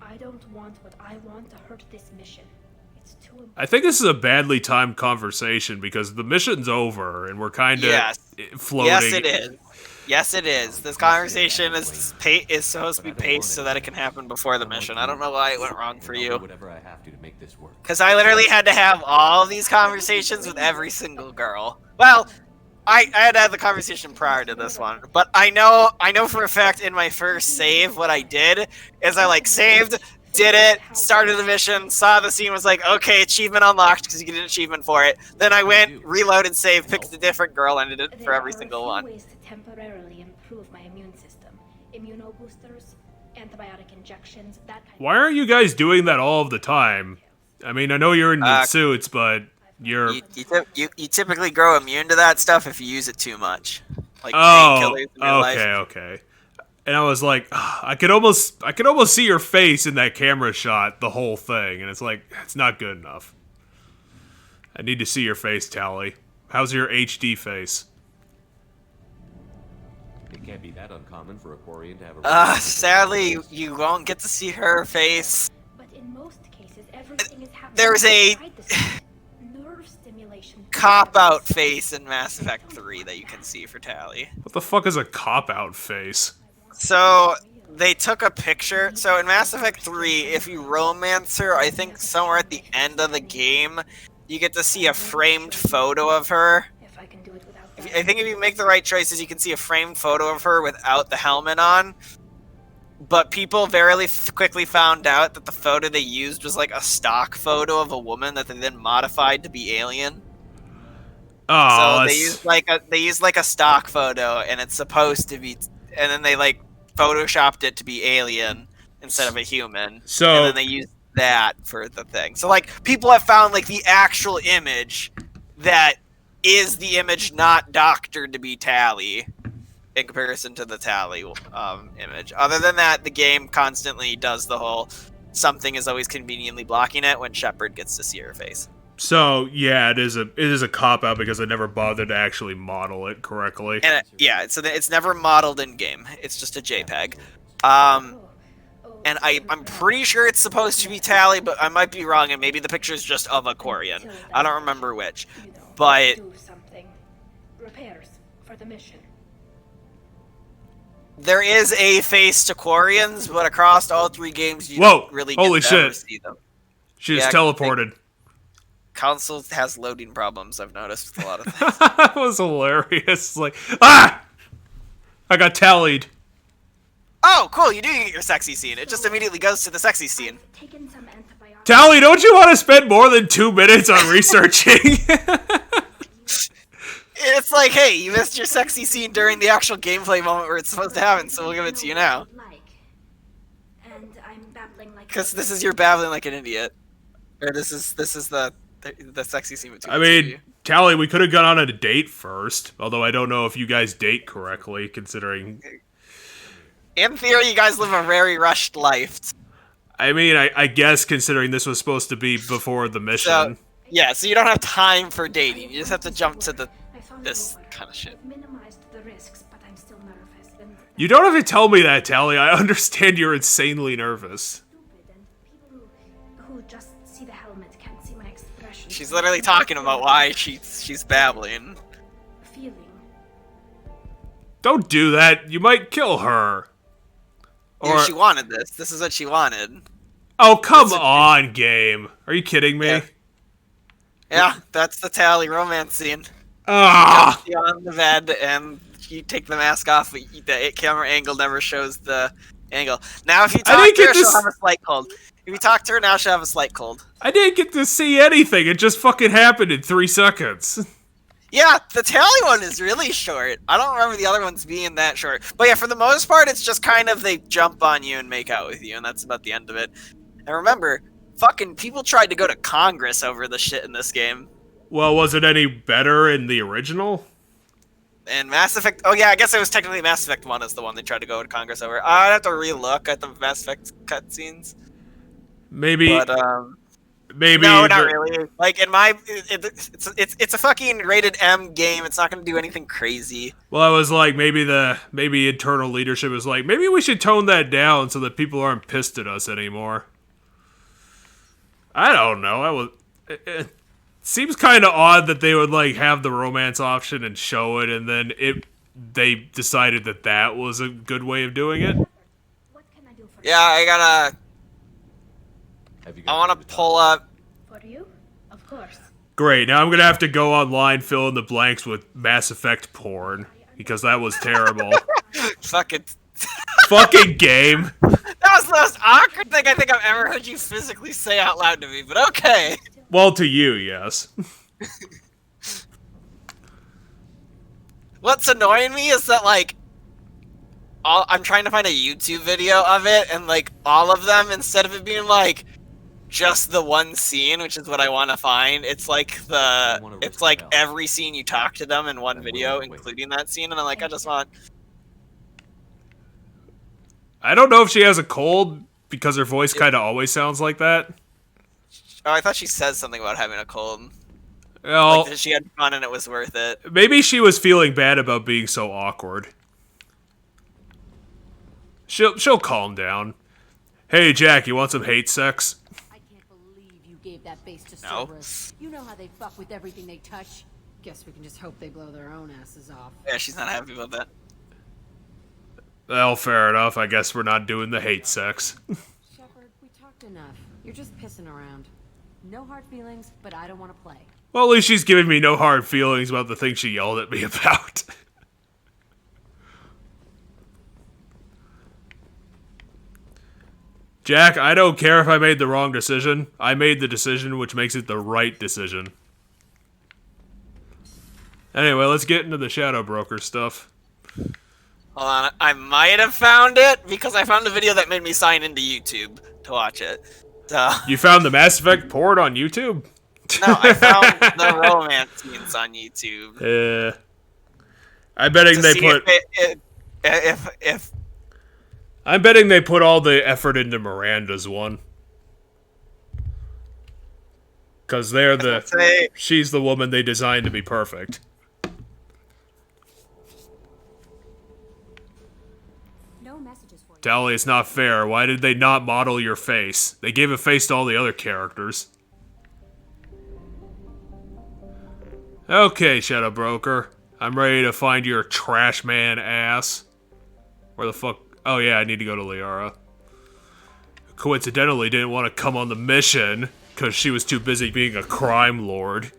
I don't want what I want to hurt this mission. It's too important. I think this is a badly timed conversation because the mission's over and we're kind of floating. Yes, it is. Yes, it is. This conversation is supposed to be paced so that it can happen before the mission. I don't know why it went wrong for you. Because I literally had to have all of these conversations with every single girl. Well, I had the conversation prior to this one, but I know for a fact in my first save what I did is I saved, did it, started the mission, saw the scene, was like, okay, achievement unlocked because you get an achievement for it. Then I went, reloaded, saved, picked a different girl, and did it for every single one. There are a few ways to temporarily improve my immune system. Immunoboosters, antibiotic injections, that kind of. Why aren't you guys doing that all of the time? I mean, I know you're in your suits, but you're... You typically grow immune to that stuff if you use it too much. Like painkillers in your life. Okay. And I was like, I could almost see your face in that camera shot, the whole thing, and it's like, it's not good enough. I need to see your face, Tally. How's your HD face? It can't be that uncommon for a Quarian to have a... Sadly, you won't get to see her face. But in most cases, everything is happening. There's a nerve stimulation. cop-out face in Mass Effect 3 that you can see for Tally. What the fuck is a cop-out face? So, they took a picture. So, in Mass Effect 3, if you romance her, I think somewhere at the end of the game, you get to see a framed photo of her. I think if you make the right choices, you can see a framed photo of her without the helmet on. But people very quickly found out that the photo they used was like a stock photo of a woman that they then modified to be alien. Oh, so they used like a stock photo, and it's supposed to be, and then they photoshopped it to be alien instead of a human. So and then they used that for the thing. So people have found the actual image that is the image not doctored to be Tally in comparison to the Tally image. Other than that, the game constantly does the whole something is always conveniently blocking it when Shepard gets to see her face. So yeah, it is a cop out because I never bothered to actually model it correctly. And so it's never modeled in game. It's just a JPEG. And I'm pretty sure it's supposed to be Tally, but I might be wrong, and maybe the picture is just of a Quarian. I don't remember which. But do something. Repairs for the mission. There is a face to Quarians, but across all 3 games, you don't really get Holy to shit. ever see them. She just teleported. Console has loading problems, I've noticed with a lot of things. That was hilarious. I got tallied. Oh, cool, you do get your sexy scene. It just immediately goes to the sexy scene. Tally, don't you want to spend more than 2 minutes on researching? It's like, hey, you missed your sexy scene during the actual gameplay moment where it's supposed to happen, so we'll give it to you now. Because this is you're babbling like an idiot. Or this is the sexy scene between I mean, Tally, we could have gone on a date first, although I don't know if you guys date correctly, considering... In theory, you guys live a very rushed life. I mean, I guess considering this was supposed to be before the mission. So you don't have time for dating. You just have to jump to this kind of shit. I've minimized the risks, but I'm still nervous. And You don't have to tell me that, Tally. I understand you're insanely nervous. people who just see the helmet can't see my expression. She's literally talking about why she's babbling. Feeling. Don't do that. You might kill her. Or she wanted this. This is what she wanted. Oh, come on, game. Are you kidding me? Yeah, that's the Tally romance scene. Ah! You on the bed, and you take the mask off, but the camera angle never shows the angle. Now, if you talk to her, she'll have a slight cold. If you talk to her now, she'll have a slight cold. I didn't get to see anything. It just fucking happened in 3 seconds. Yeah, the Tally one is really short. I don't remember the other ones being that short. But yeah, for the most part, it's just kind of they jump on you and make out with you, and that's about the end of it. And remember, fucking people tried to go to Congress over the shit in this game. Well, was it any better in the original? And Mass Effect... Oh yeah, I guess it was technically Mass Effect 1 is the one they tried to go to Congress over. I'd have to re-look at the Mass Effect cutscenes. Maybe... But, maybe... No, not really. Like, in my... It's a fucking rated M game. It's not going to do anything crazy. Well, I was like, maybe internal leadership was like, maybe we should tone that down so that people aren't pissed at us anymore. I don't know. It seems kind of odd that they would like have the romance option and show it, and then they decided that was a good way of doing it. Yeah, I want to pull up. For you? Of course. Great. Now I'm gonna have to go online, fill in the blanks with Mass Effect porn because that was terrible. Fucking game. That was the most awkward thing I think I've ever heard you physically say out loud to me, but okay. Well, to you, yes. What's annoying me is that, like, I'm trying to find a YouTube video of it, and, like, all of them, instead of it being, like, just the one scene, which is what I want to find, it's like every scene you talk to them in one video, including that scene, and I'm like, I just want... I don't know if she has a cold because her voice kind of always sounds like that. Oh, I thought she says something about having a cold. Well, like, she had fun and it was worth it. Maybe she was feeling bad about being so awkward. She'll calm down. Hey, Jack, you want some hate sex? I can't believe you gave that base to Cerberus. You know how they fuck with everything they touch. Guess we can just hope they blow their own asses off. Yeah, she's not happy about that. Well, fair enough. I guess we're not doing the hate sex. Shepard, we talked enough. You're just pissing around. No hard feelings, but I don't want to play. Well, at least she's giving me no hard feelings about the thing she yelled at me about. Jack, I don't care if I made the wrong decision. I made the decision, which makes it the right decision. Anyway, let's get into the Shadow Broker stuff. Hold on, I might have found it, because I found a video that made me sign into YouTube to watch it. So. You found the Mass Effect porn on YouTube? No, I found the romance scenes on YouTube. Yeah. I'm betting they put... If I'm betting they put all the effort into Miranda's one. Because she's the woman they designed to be perfect. Tally, it's not fair. Why did they not model your face? They gave a face to all the other characters. Okay, Shadow Broker. I'm ready to find your trash man ass. Where the fuck? Oh yeah, I need to go to Liara. Coincidentally, didn't want to come on the mission because she was too busy being a crime lord.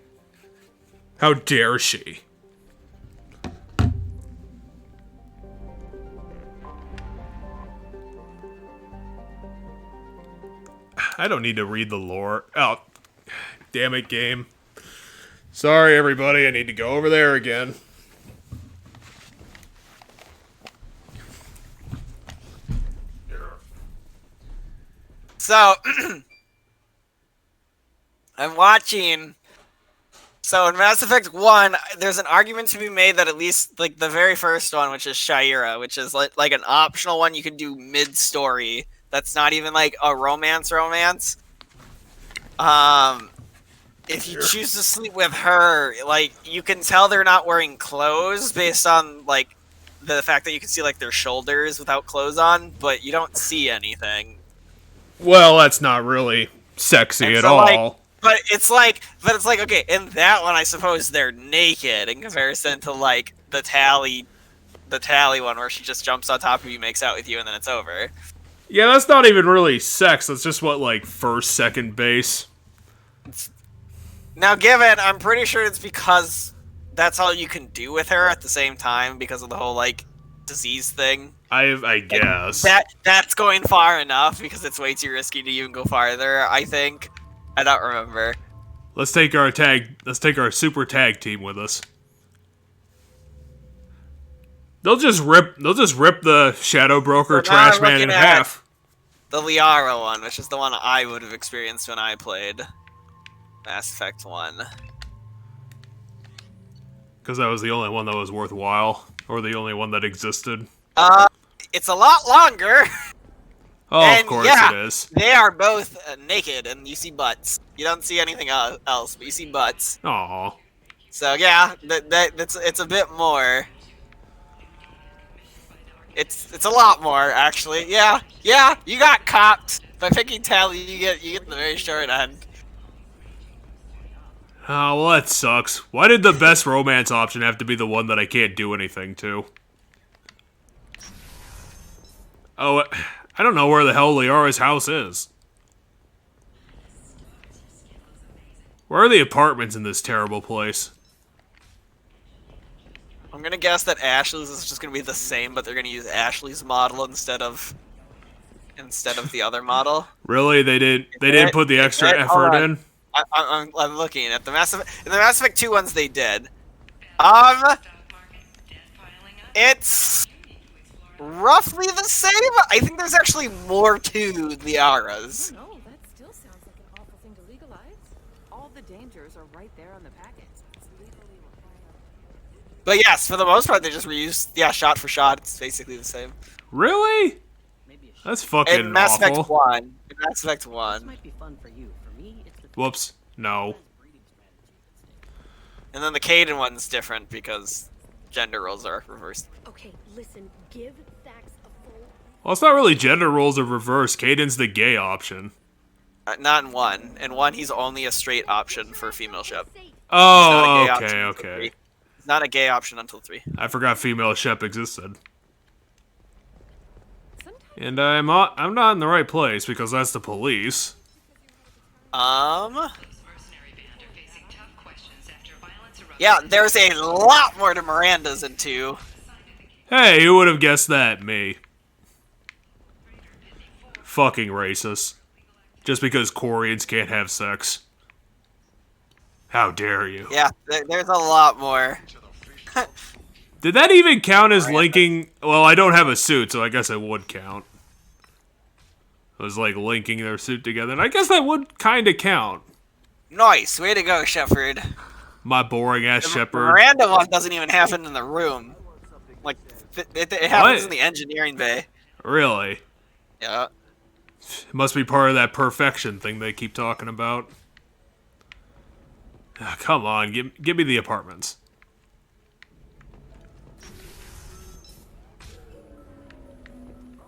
How dare she? I don't need to read the lore. Oh, damn it, game. Sorry, everybody. I need to go over there again. So, I'm watching... So, in Mass Effect 1, there's an argument to be made that at least, like, the very first one, which is Sha'ira, which is, like an optional one you can do mid-story. That's not even, like, a romance. if you choose to sleep with her, like, you can tell they're not wearing clothes based on, like, the fact that you can see, like, their shoulders without clothes on, but you don't see anything. Well, that's not really sexy And at so, like, all. but it's like, okay, in that one, I suppose they're naked in comparison to, like, the tally one where she just jumps on top of you, makes out with you, and then it's over. Yeah, that's not even really sex. That's just what, like, first, second base. Now, given, I'm pretty sure it's because that's all you can do with her at the same time because of the whole, like, disease thing. I guess. That's going far enough because it's way too risky to even go farther, I think. I don't remember. Let's take our super tag team with us. They'll just rip the Shadow Broker So now Trash I'm Man in looking at half. The Liara one, which is the one I would have experienced when I played Mass Effect 1. Because that was the only one that was worthwhile. Or the only one that existed. It's a lot longer. Oh, and of course yeah, it is. They are both naked, and you see butts. You don't see anything else, but you see butts. Aww. So yeah, it's a bit more. It's a lot more, actually. Yeah, you got copped. By picking Tally, you get the very short end. Oh, well, that sucks. Why did the best romance option have to be the one that I can't do anything to? Oh, I don't know where the hell Liara's house is. Where are the apartments in this terrible place? I'm gonna guess that Ashley's is just gonna be the same, but they're gonna use Ashley's model instead of the other model. Really? They didn't put the extra effort in? I'm looking at the Mass Effect. In the Mass Effect 2 ones, they did. It's roughly the same. I think there's actually more to Liara's. No, that still sounds like an awful thing to legalize. All the dangers are right there on the packet. It's legally required. But yes, for the most part, they just reused. Yeah, shot for shot. It's basically the same. Really? That's fucking In Mass awful. Effect 1. In Mass Effect 1. This might be fun for you. For me, it's the Whoops. No. And then the Caden one's different because gender roles are reversed. Okay, listen, give Thax a full... Well, it's not really gender roles are reversed. Caden's the gay option. Not in 1. In 1, he's only a straight option for female ship. Oh, He's not a gay option okay, until okay. 3. He's not a gay option until 3. I forgot female Shep existed. And I'm not in the right place because that's the police. Yeah, there's a lot more to Miranda's in 2. Hey, who would have guessed that? Me. Fucking racist. Just because Koreans can't have sex. How dare you? Yeah, there's a lot more. Did that even count as linking? Well, I don't have a suit, so I guess it would count. It was like linking their suit together, and I guess that would kind of count. Nice, way to go, Shepard. My boring ass The Shepard. Miranda one doesn't even happen in the room. Like, it happens What? in the engineering bay. Really? Yeah. It must be part of that perfection thing they keep talking about. Ah, come on, give me the apartments.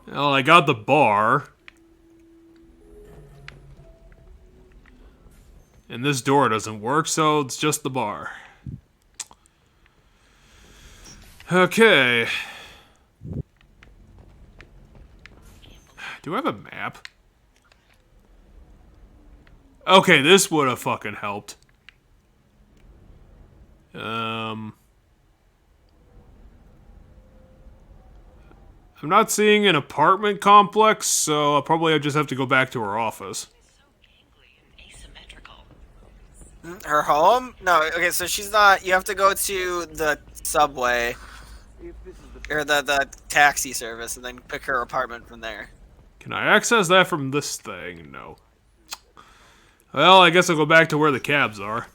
Well, I got the bar. And this door doesn't work, so it's just the bar. Okay. Do I have a map? Okay, this would have fucking helped. I'm not seeing an apartment complex, so I'll probably just have to go back to her office. Her home? No, okay, so she's not... You have to go to the subway. Or the taxi service, and then pick her apartment from there. Can I access that from this thing? No. Well, I guess I'll go back to where the cabs are.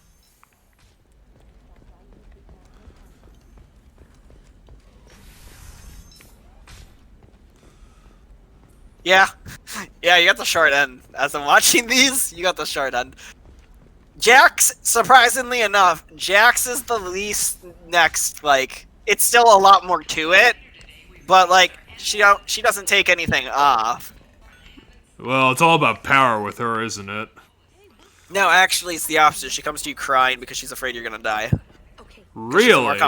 Yeah. Yeah, you got the short end. As I'm watching these, you got the short end. Jax, surprisingly enough, Jax is the least next, like, it's still a lot more to it, but, like, she doesn't take anything off. Well, it's all about power with her, isn't it? No, actually, it's the opposite. She comes to you crying because she's afraid you're gonna die. Really?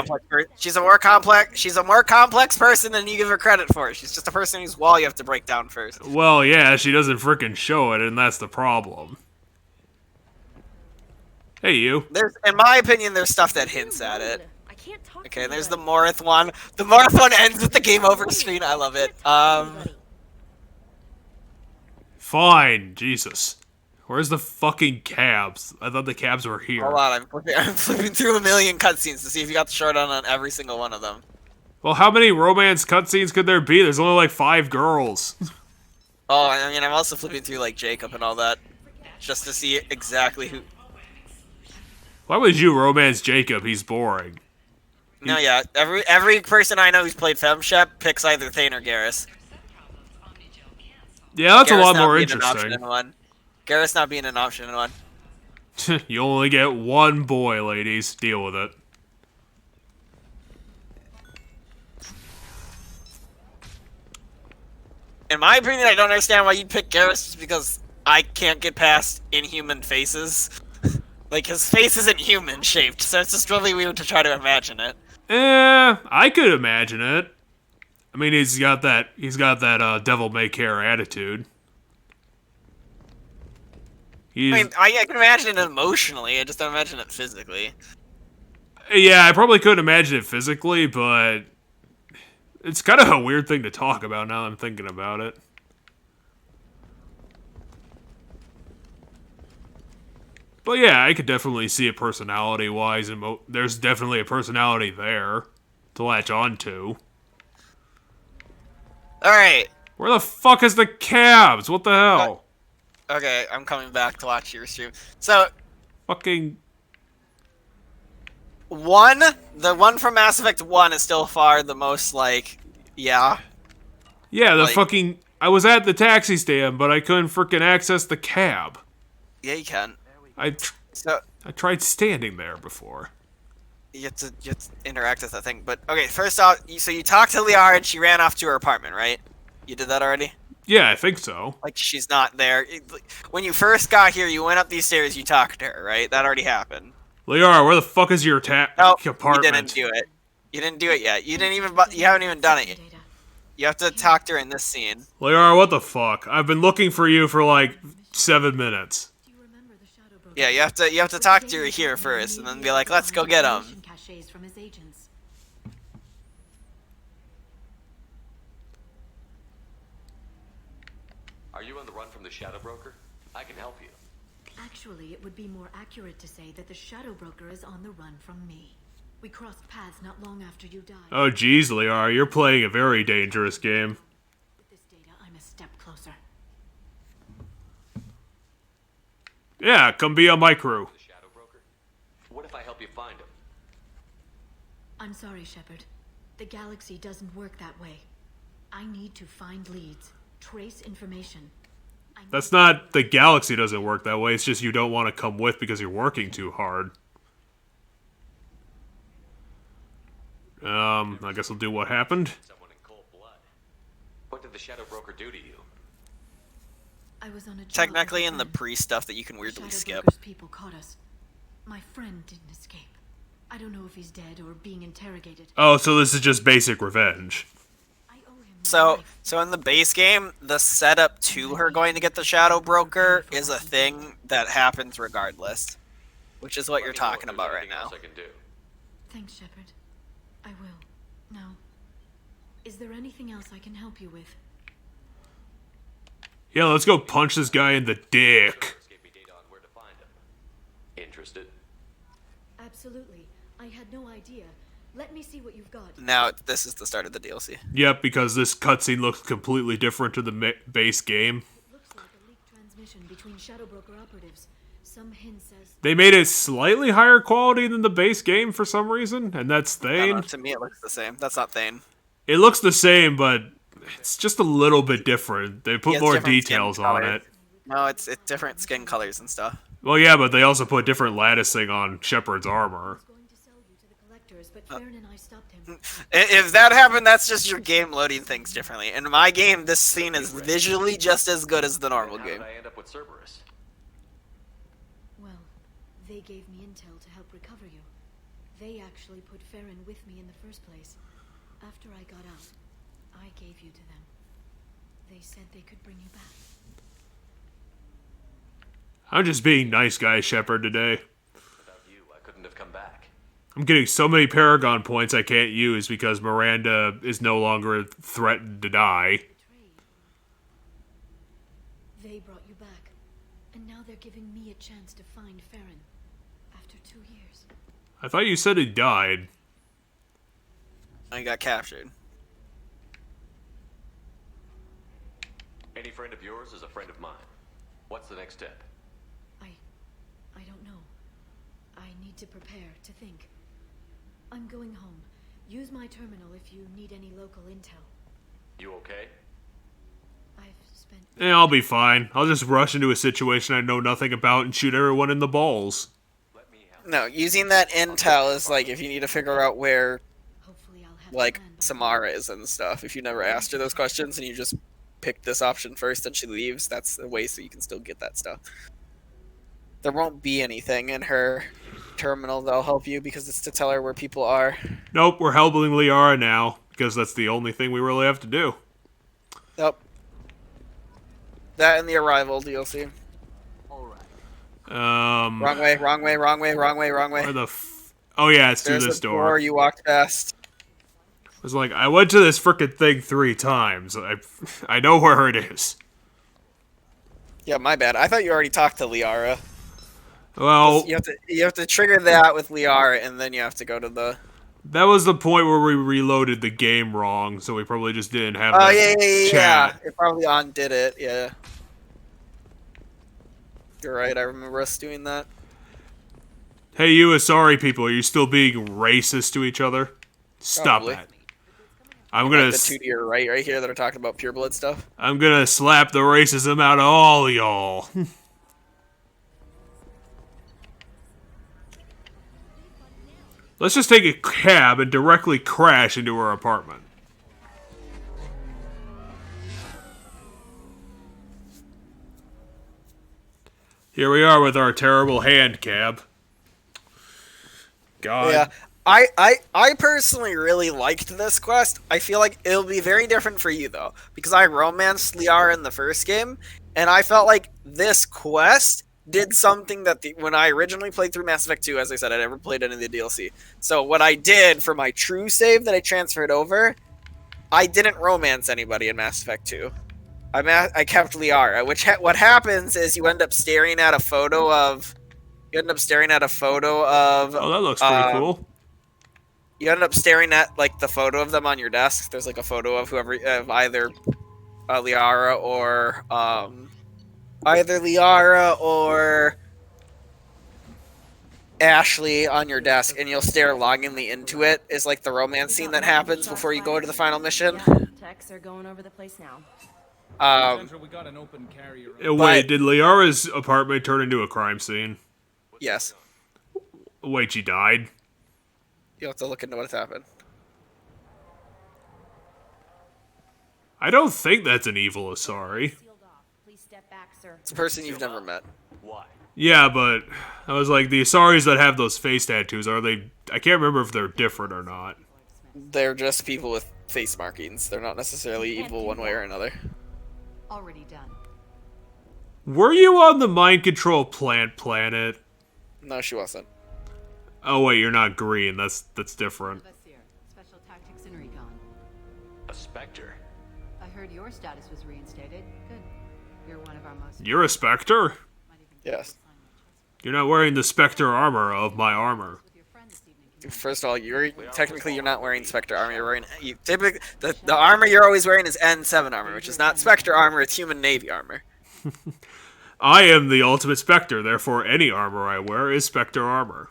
She's a more complex person than you give her credit for. She's just a person whose wall you have to break down first. Well, yeah, she doesn't frickin' show it, and that's the problem. Hey, you. In my opinion, there's stuff that hints at it. Okay, there's the Morith one. The Morith one ends with the game over screen. I love it. Fine, Jesus. Where's the fucking cabs? I thought the cabs were here. Hold on, I'm flipping through a million cutscenes to see if you got the showdown on every single one of them. Well, how many romance cutscenes could there be? There's only like 5 girls. Oh, I mean, I'm also flipping through like Jacob and all that, just to see exactly who. Why would you romance Jacob? He's boring. No, yeah, every person I know who's played FemShep picks either Thane or Garrus. Yeah, that's Garrus a lot not more being an option interesting. in one. Garrus not being an option in one. You only get one boy, ladies. Deal with it. In my opinion, I don't understand why you'd pick Garrus just because I can't get past inhuman faces. Like, his face isn't human shaped, so it's just really weird to try to imagine it. I could imagine it. I mean, he's got that devil may care attitude. I mean, I can imagine it emotionally, I just don't imagine it physically. Yeah, I probably couldn't imagine it physically, but it's kind of a weird thing to talk about now that I'm thinking about it. But yeah, I could definitely see it personality-wise, and there's definitely a personality there to latch on to. Alright. Where the fuck is the cabs? What the hell? Okay, I'm coming back to watch your stream. So, fucking... The one from Mass Effect 1 is still far the most, like, yeah. Yeah, fucking... I was at the taxi stand, but I couldn't freaking access the cab. Yeah, you can. I tried standing there before. You have to interact with that thing, but okay. First off, so you talked to Liara and she ran off to her apartment, right? You did that already? Yeah, I think so. Like, she's not there. When you first got here, you went up these stairs. You talked to her, right? That already happened. Liara, where the fuck is your apartment? You didn't do it. You didn't do it yet. You haven't even done it yet. You have to talk to her in this scene. Liara, what the fuck? I've been looking for you for like 7 minutes. Yeah, you have to talk to her here first, and then be like, let's go get him. Are you on the run from the Shadow Broker? I can help you. Actually, it would be more accurate to say that the Shadow Broker is on the run from me. We crossed paths not long after you died. Oh jeez, Liara, you're playing a very dangerous game. With this data, I'm a step closer. Yeah, come be on my crew. The Shadow Broker? What if I help you find him? I'm sorry, Shepard. The galaxy doesn't work that way. I need to find leads, trace information. That's not the galaxy doesn't work that way. It's just you don't want to come with because you're working too hard. I guess I'll do what happened. Someone in cold blood. What did the Shadow Broker do to you? I was on a Technically in the pre-stuff that you can weirdly skip. People caught us. My friend didn't escape. I don't know if he's dead or being interrogated. Oh, so this is just basic revenge. So in the base game, the setup to her going to get the Shadow Broker is a thing that happens regardless. Which is what you're talking about right now. Thanks, Shepard. I will. Now, is there anything else I can help you with? Yeah, let's go punch this guy in the dick. Interested? Absolutely. I had no idea. Let me see what you've got. Now, this is the start of the DLC. Yep, because this cutscene looks completely different to the base game. It looks like a leaked transmission between Shadow Broker operatives. Some hint says They made it slightly higher quality than the base game for some reason, and that's Thane. To me, it looks the same. That's not Thane. It looks the same, but it's just a little bit different. They put more different details skin on colors. it. No, it's different skin colors and stuff. Well, yeah, but they also put different latticing on Shepard's armor. If that happened, that's just your game loading things differently. In my game, this scene is visually just as good as the normal game. How did I end up with Cerberus? Well, they gave me intel to help recover you. They actually put Farron with me in the first place. After I got out, I gave you to them. They said they could bring you back. I'm just being nice guy Shepard today. Without you, I couldn't have come back. I'm getting so many Paragon points I can't use because Miranda is no longer threatened to die. They brought you back, and now they're giving me a chance to find Farron. After 2 years. I thought you said he died. I got captured. Any friend of yours is a friend of mine. What's the next step? I don't know. I need to prepare, to think. I'm going home. Use my terminal if you need any local intel. You okay? I've spent... Yeah, I'll be fine. I'll just rush into a situation I know nothing about and shoot everyone in the balls. No, using that intel is like if you need to figure out where, like, Samara is and stuff. If you never asked her those questions and you just pick this option first and she leaves, that's the way so you can still get that stuff. There won't be anything in her terminal that'll help you because it's to tell her where people are. Nope, we're helping Liara now because that's the only thing we really have to do. Yep. That and the Arrival DLC. Wrong way, wrong way, wrong way, wrong way, wrong way. Where the oh yeah, it's through There's this a door. You walked past. I was like, I went to this frickin' thing 3 times. I know where it is. Yeah, my bad. I thought you already talked to Liara. Well, you have to trigger that with Liara, and then you have to go to the. That was the point where we reloaded the game wrong, so we probably just didn't have. Oh the chat. It probably undid it. Yeah. You're right. I remember us doing that. Hey, you Asari people, are you still being racist to each other? Stop Probably. that. I'm gonna. Like the two to your right here that are talking about pure blood stuff. I'm gonna slap the racism out of all y'all. Let's just take a cab and directly crash into her apartment. Here we are with our terrible hand cab. God. Yeah. I personally really liked this quest. I feel like it'll be very different for you, though. Because I romanced Liara in the first game, and I felt like this quest did something that when I originally played through Mass Effect 2, as I said, I never played any of the DLC. So what I did for my true save that I transferred over, I didn't romance anybody in Mass Effect 2. I kept Liara, what happens is you end up staring at a photo of... Oh, that looks pretty cool. You end up staring at, like, the photo of them on your desk. There's, like, a photo of whoever... of either Liara or... Ashley on your desk, and you'll stare longingly into it. Is like the romance scene that happens before you go to the final mission. Techs are going over the place now. Wait, did Liara's apartment turn into a crime scene? Yes. Wait, she died? You'll have to look into what's happened. I don't think that's an evil Asari. It's a person you've never met. Why? Yeah, but I was like, the Asaris that have those face tattoos, are they... I can't remember if they're different or not. They're just people with face markings. They're not necessarily evil one way or another. Already done. Were you on the mind control planet? No, she wasn't. Oh wait, you're not green. That's different. Special tactics and recon. A Spectre? I heard your status was reinstated. Good. You're one of our most... You're a Spectre? Yes. You're not wearing the Spectre armor of my armor. First of all, you're not wearing Spectre armor. You're wearing typically the armor you're always wearing is N7 armor, which is not Spectre armor. It's human Navy armor. I am the ultimate Spectre, therefore any armor I wear is Spectre armor.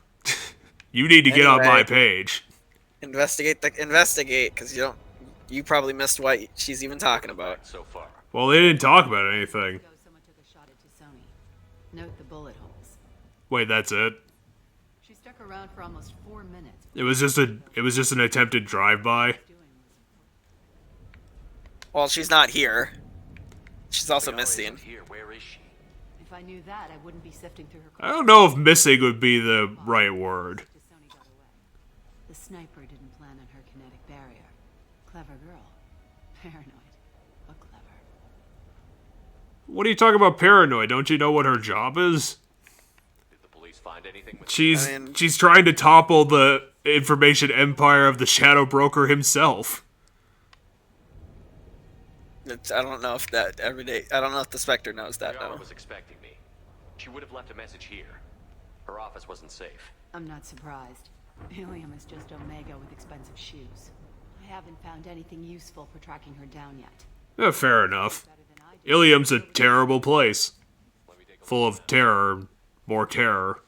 You need to get on my page. Investigate, because you probably missed what she's even talking about. So far. Well, they didn't talk about anything. Note the bullet holes. Wait, that's it? She stuck around for almost 4 minutes. It was just an attempted drive-by. Well, she's not here. She's also missing. Where is she? If I knew that, I wouldn't be sifting through her. I don't know if missing would be the right word. The sniper didn't plan on her kinetic barrier. Clever girl. Paranoid, but clever. What are you talking about paranoid? Don't you know what her job is? Did the police find anything? She's trying to topple the information empire of the Shadow Broker himself. I don't know if that I don't know if the Spectre knows that. Liara No. was expecting me. She would have left a message here. Her office wasn't safe. I'm not surprised. Helium is just Omega with expensive shoes. I haven't found anything useful for tracking her down yet. Yeah, fair enough. Ilium's a terrible place. Full of terror. More terror.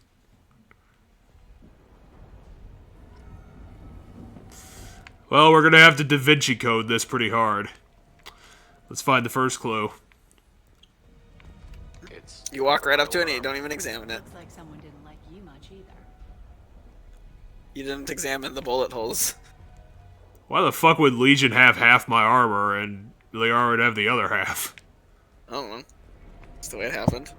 Well, we're gonna have to Da Vinci Code this pretty hard. Let's find the first clue. You walk right up to it and you don't even examine it. Looks like someone didn't like you much either. You didn't examine the bullet holes. Why the fuck would Legion have half my armor and Liara would have the other half? I don't know. That's the way it happened.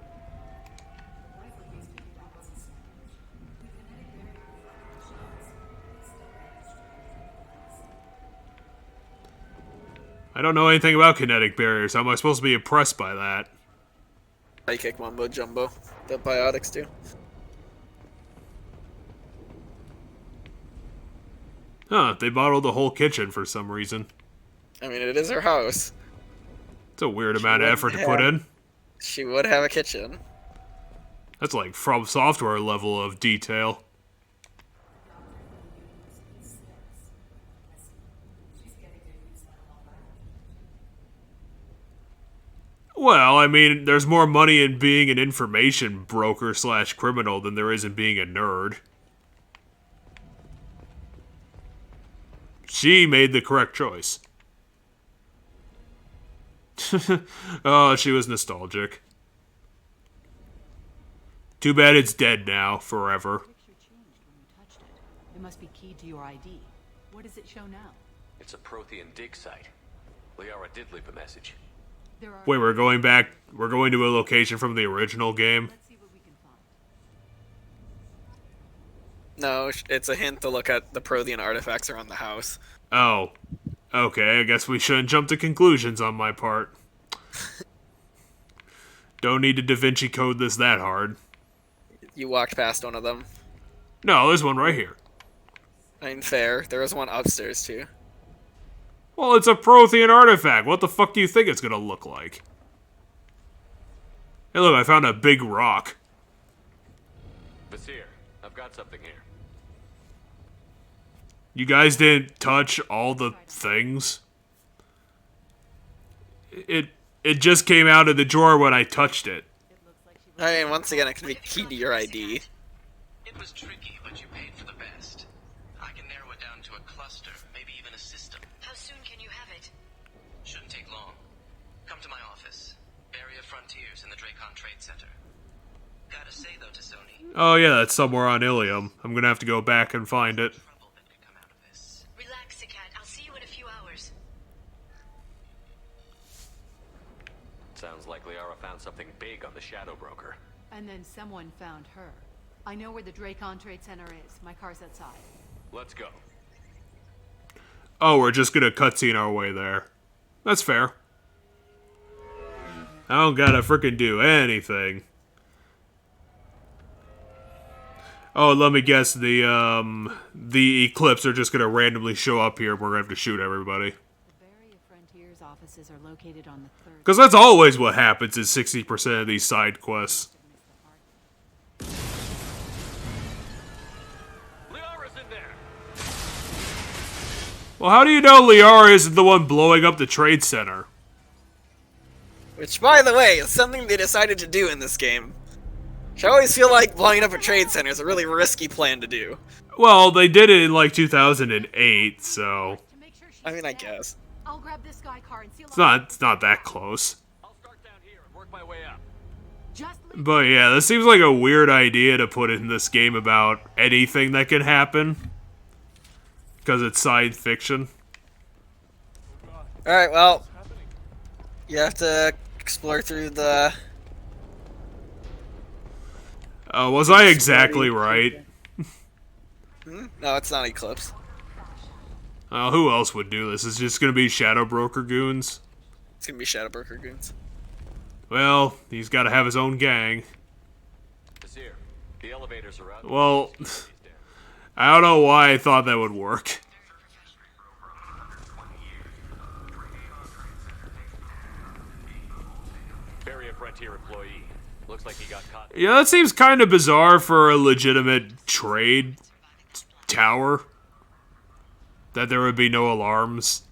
I don't know anything about kinetic barriers. How am I supposed to be impressed by that? I kick Mumbo Jumbo. The biotics do. Huh, they bottled the whole kitchen for some reason. I mean, it is her house. It's a weird amount of effort to put in. She would have a kitchen. That's like From Software level of detail. Well, I mean, there's more money in being an information broker / criminal than there is in being a nerd. She made the correct choice. Oh, she was nostalgic. Too bad it's dead now, forever. It must be keyed to your ID. What does it show now? It's a Prothean dig site. Liara did leave a message. Wait, we're going back. We're going to a location from the original game. No, it's a hint to look at the Prothean artifacts around the house. Oh. Okay, I guess we shouldn't jump to conclusions on my part. Don't need to Da Vinci Code this that hard. You walked past one of them. No, there's one right here. I mean, fair. There was one upstairs, too. Well, it's a Prothean artifact. What the fuck do you think it's gonna look like? Hey, look, I found a big rock. Vasir, I've got something here. You guys didn't touch all the things? It just came out of the drawer when I touched it. I mean, once again, it could be key to your ID. It was tricky, but you paid for the best. I can narrow it down to a cluster, maybe even a system. How soon can you have it? Shouldn't take long. Come to my office. Area Frontiers in the Dracon Trade Center. Gotta say, though, to Sony. Oh yeah, that's somewhere on Ilium. I'm gonna have to go back and find it. Relax, Sikat. I'll see you in a few hours. Sounds like Liara found something big on the Shadow Broker. And then someone found her. I know where the Dracon Trade Center is. My car's outside. Let's go. Oh, we're just gonna cutscene our way there. That's fair. I don't gotta frickin' do anything. Oh, let me guess, the Eclipse are just gonna randomly show up here and we're gonna have to shoot everybody. Frontier's offices are located on the third. Because that's always what happens in 60% of these side quests. Liara's in there. Well, how do you know Liara isn't the one blowing up the trade center? Which, by the way, is something they decided to do in this game. Which I always feel like blowing up a trade center is a really risky plan to do. Well, they did it in like 2008, so I mean, I guess. I'll grab this guy car and seal it's not that close. I'll start down here and work my way up. But yeah, this seems like a weird idea to put in this game about anything that can happen. Because it's science fiction. Alright, well, you have to explore through the... Was I exactly right? No, it's not Eclipse. Who else would do this? It's just gonna be Shadow Broker goons? It's gonna be Shadow Broker goons. Well, he's gotta have his own gang. The elevators are out. Well, I don't know why I thought that would work. Barrier Frontier employee. Looks like he got caught. Yeah, that seems kind of bizarre for a legitimate trade tower. That there would be no alarms.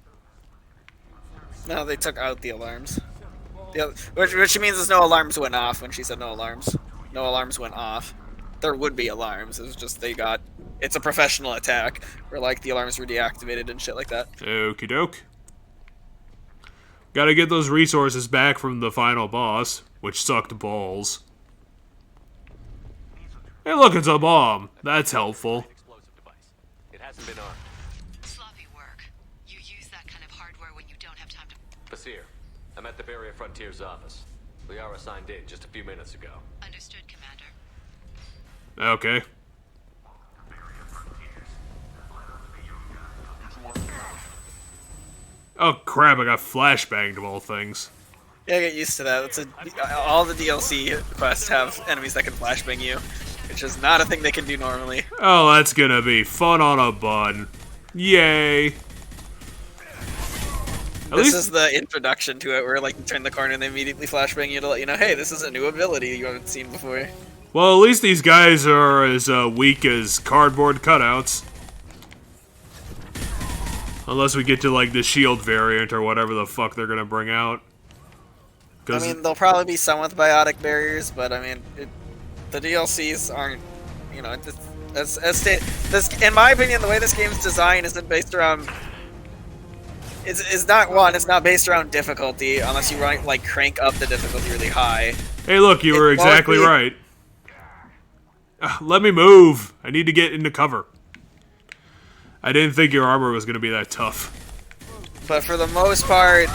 No, they took out the alarms. Which means there's no alarms went off when she said no alarms. No alarms went off. There would be alarms. It was just they got... It's a professional attack where, like, the alarms were deactivated and shit like that. Okie doke. Gotta get those resources back from the final boss, which sucked balls. Hey look, it's a bomb. That's helpful. It hasn't been armed. Sloppy work. You use that kind of hardware when you don't have time to... Basir, I'm at the Barrier Frontier's office. Liara signed in just a few minutes ago. Understood, Commander. Okay. Oh crap, I got flashbanged of all things. Yeah, get used to that. All the DLC quests have enemies that can flashbang you, which is not a thing they can do normally. Oh, that's gonna be fun on a bun. Yay. This is the introduction to it, where like you turn the corner and they immediately flashbang you to let you know, hey, this is a new ability you haven't seen before. Well, at least these guys are as weak as cardboard cutouts. Unless we get to, like, the shield variant or whatever the fuck they're gonna bring out. I mean, there'll probably be some with biotic barriers, but I mean, the DLCs aren't, you know, in my opinion, the way this game's designed isn't based around... It's not based around difficulty, unless you like crank up the difficulty really high. Hey look, you were exactly right. Let me move. I need to get into cover. I didn't think your armor was going to be that tough. But for the most part,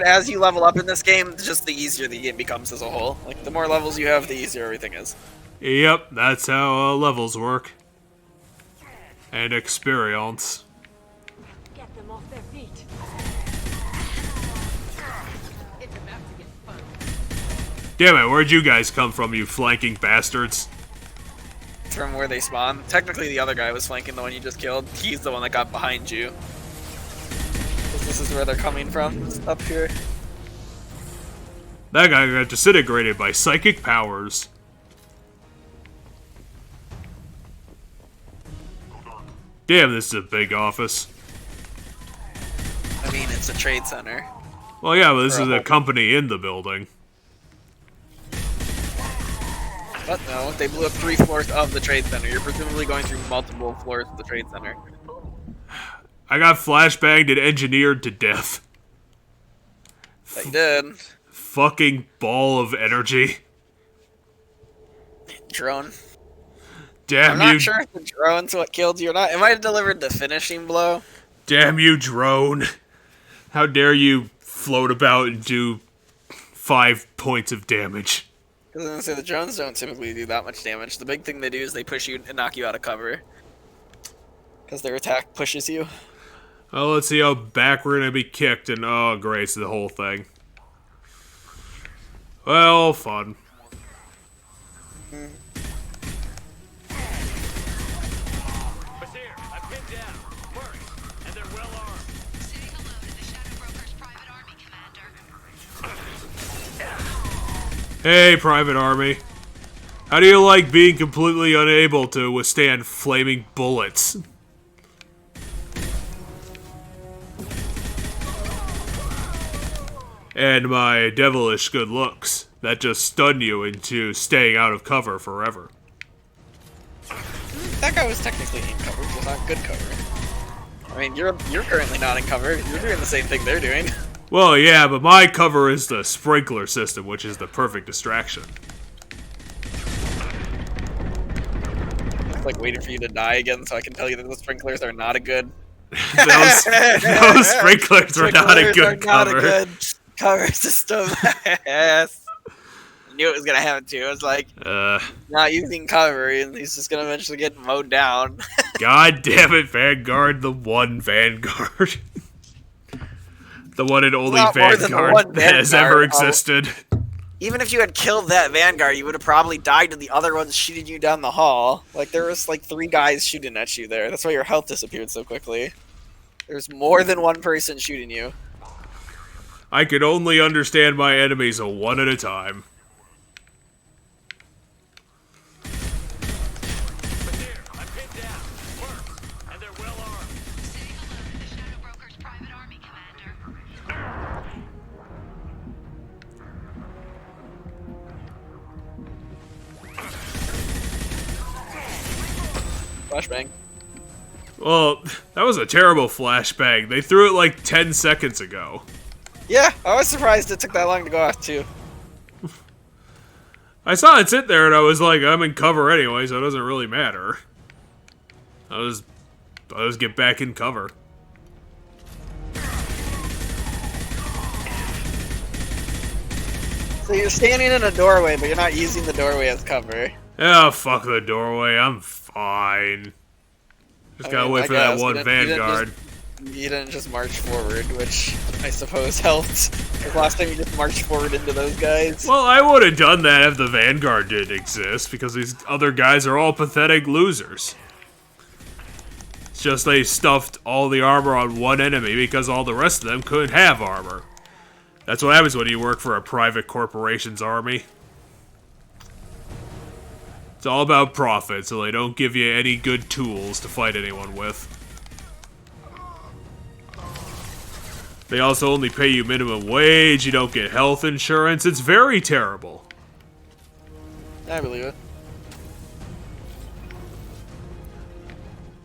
as you level up in this game, just the easier the game becomes as a whole. Like, the more levels you have, the easier everything is. Yep, that's how levels work. And experience. Get them off their feet. It's about to get fun. Damn it, where'd you guys come from, you flanking bastards? From where they spawn. Technically, the other guy was flanking the one you just killed. He's the one that got behind you. This is where they're coming from, up here. That guy got disintegrated by psychic powers. Damn, this is a big office. I mean, it's a trade center. Well, yeah, but this is a company in the building. But no, they blew up 3 floors of the trade center. You're presumably going through multiple floors of the trade center. I got flashbanged and engineered to death. That you did. Fucking ball of energy. Drone. Damn I'm you. not sure if the drone's what killed you or not. It might have delivered the finishing blow. Damn you, drone. How dare you float about and do 5 points of damage. I was gonna say, the drones don't typically do that much damage. The big thing they do is they push you and knock you out of cover. Because their attack pushes you. Oh, let's see how back we're gonna be kicked, and oh great, it's the whole thing. Well, fun. Hey, Private Army. How do you like being completely unable to withstand flaming bullets? And my devilish good looks that just stun you into staying out of cover forever. That guy was technically in cover, just not good cover. I mean, you're currently not in cover. You're doing the same thing they're doing. Well, yeah, but my cover is the sprinkler system, which is the perfect distraction. It's like waiting for you to die again so I can tell you that the sprinklers are not a good... those sprinklers are not a good cover. Not a good cover system. Yes. I knew it was gonna happen too. I was like, not using cover, and he's just gonna eventually get mowed down. God damn it, Vanguard, the one Vanguard. The one and only Vanguard that has ever existed. Even if you had killed that Vanguard, you would have probably died to the other ones shooting you down the hall. Like, there was like 3 guys shooting at you there. That's why your health disappeared so quickly. There's more than one person shooting you. I could only understand my enemies one at a time. Flashbang. Well, that was a terrible flashbang. They threw it like 10 seconds ago. Yeah, I was surprised it took that long to go off too. I saw it sit there and I was like, I'm in cover anyway, so it doesn't really matter. I'll just get back in cover. So you're standing in a doorway, but you're not using the doorway as cover. Oh, fuck the doorway. I'm fine. Just gotta wait for that one Vanguard. You didn't just march forward, which I suppose helped. Because last time you just marched forward into those guys. Well, I would have done that if the Vanguard didn't exist, because these other guys are all pathetic losers. It's just they stuffed all the armor on one enemy because all the rest of them couldn't have armor. That's what happens when you work for a private corporation's army. It's all about profit, so they don't give you any good tools to fight anyone with. They also only pay you minimum wage, you don't get health insurance, it's very terrible. I believe it.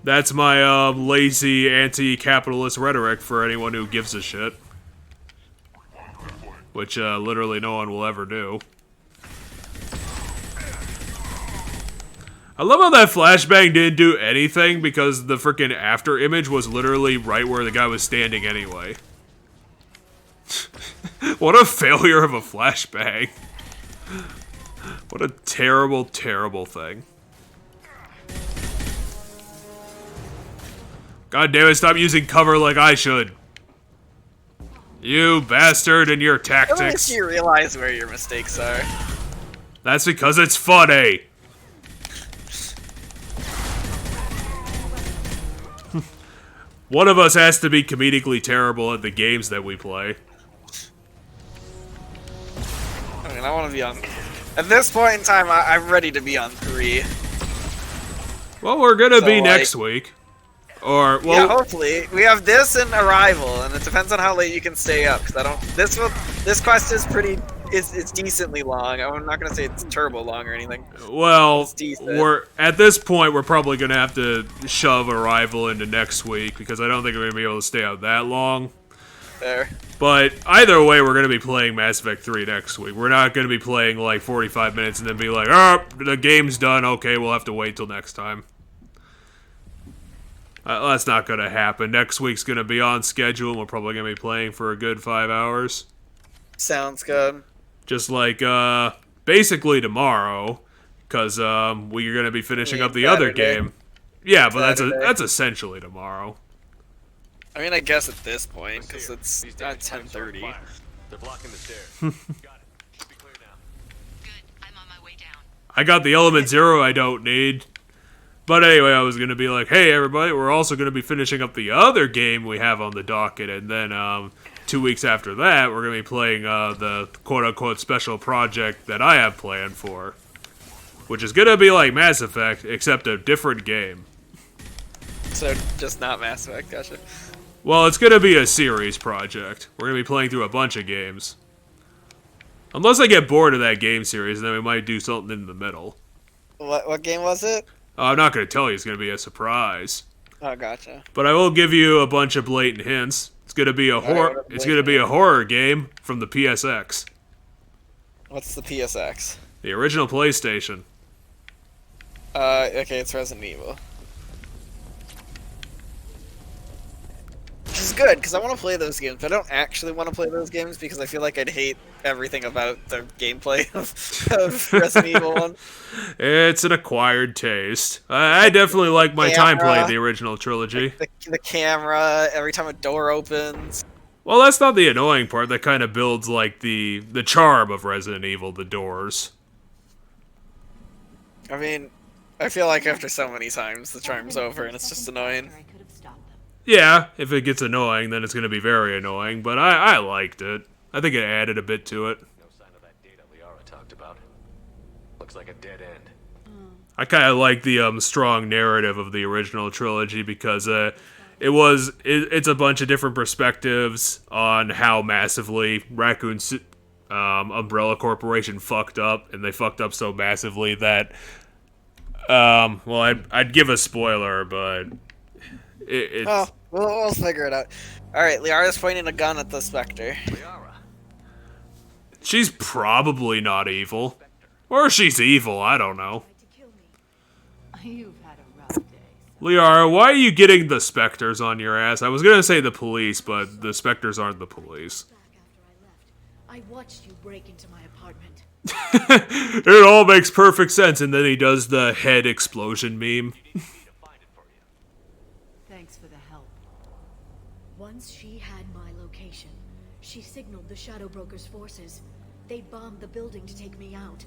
That's my lazy anti-capitalist rhetoric for anyone who gives a shit. Which literally no one will ever do. I love how that flashbang didn't do anything because the freaking after image was literally right where the guy was standing anyway. What a failure of a flashbang. What a terrible, terrible thing. God damn it, stop using cover like I should. You bastard and your tactics. At least you realize where your mistakes are. That's because it's funny. One of us has to be comedically terrible at the games that we play. I mean, I want to be on... At this point in time, I'm ready to be on 3. Well, we're gonna be next week. Or, well... Yeah, hopefully. We have this and Arrival, and it depends on how late you can stay up, because I don't... This quest is pretty... It's decently long. I'm not gonna say it's turbo long or anything. Well, we're at this point, we're probably gonna have to shove Arrival into next week, because I don't think we're gonna be able to stay out that long. Fair. But either way, we're gonna be playing Mass Effect 3 next week. We're not gonna be playing like 45 minutes and then be like, oh, the game's done, okay, we'll have to wait till next time. That's not gonna happen. Next week's gonna be on schedule, and we're probably gonna be playing for a good 5 hours. Sounds good. Just like, basically tomorrow, because we're gonna be finishing up the other game. Yeah, but that's essentially tomorrow. I mean, I guess at this point, because it's at 10:30. They're blocking the stairs. Got it. Should be clear now. I got the Element Zero I don't need. But anyway, I was going to be like, hey everybody, we're also going to be finishing up the other game we have on the docket, and then 2 weeks after that, we're going to be playing the quote-unquote special project that I have planned for. Which is going to be like Mass Effect, except a different game. So, just not Mass Effect, gotcha. Well, it's going to be a series project. We're going to be playing through a bunch of games. Unless I get bored of that game series, then we might do something in the middle. What game was it? I'm not going to tell you, it's going to be a surprise. Oh, gotcha. But I will give you a bunch of blatant hints. It's gonna be a horror. It's gonna be a horror game from the PSX. What's the PSX? The original PlayStation. Okay, it's Resident Evil. Which is good, because I want to play those games, but I don't actually want to play those games because I feel like I'd hate everything about the gameplay of Resident Evil 1. It's an acquired taste. I definitely like my time playing the original trilogy. The camera, every time a door opens. Well, that's not the annoying part. That kind of builds, like, the charm of Resident Evil, the doors. I mean, I feel like after so many times, the charm's over and it's just annoying. Yeah, if it gets annoying, then it's going to be very annoying, but I liked it. I think it added a bit to it. No sign of that data Liara talked about. Looks like a dead end. I kind of like the strong narrative of the original trilogy because it's a bunch of different perspectives on how massively Raccoon Umbrella Corporation fucked up, and they fucked up so massively that well, I'd give a spoiler, but it's... Oh, we'll figure it out. Alright, Liara's pointing a gun at the Spectre. She's probably not evil. Or she's evil, I don't know. You've had a rough day. Liara, why are you getting the Spectres on your ass? I was gonna say the police, but the Spectres aren't the police. I watched you break into my apartment. It all makes perfect sense, and then he does the head explosion meme. Thanks for the help. Once she had my location, she signaled the Shadow Broker's forces. They bombed the building to take me out.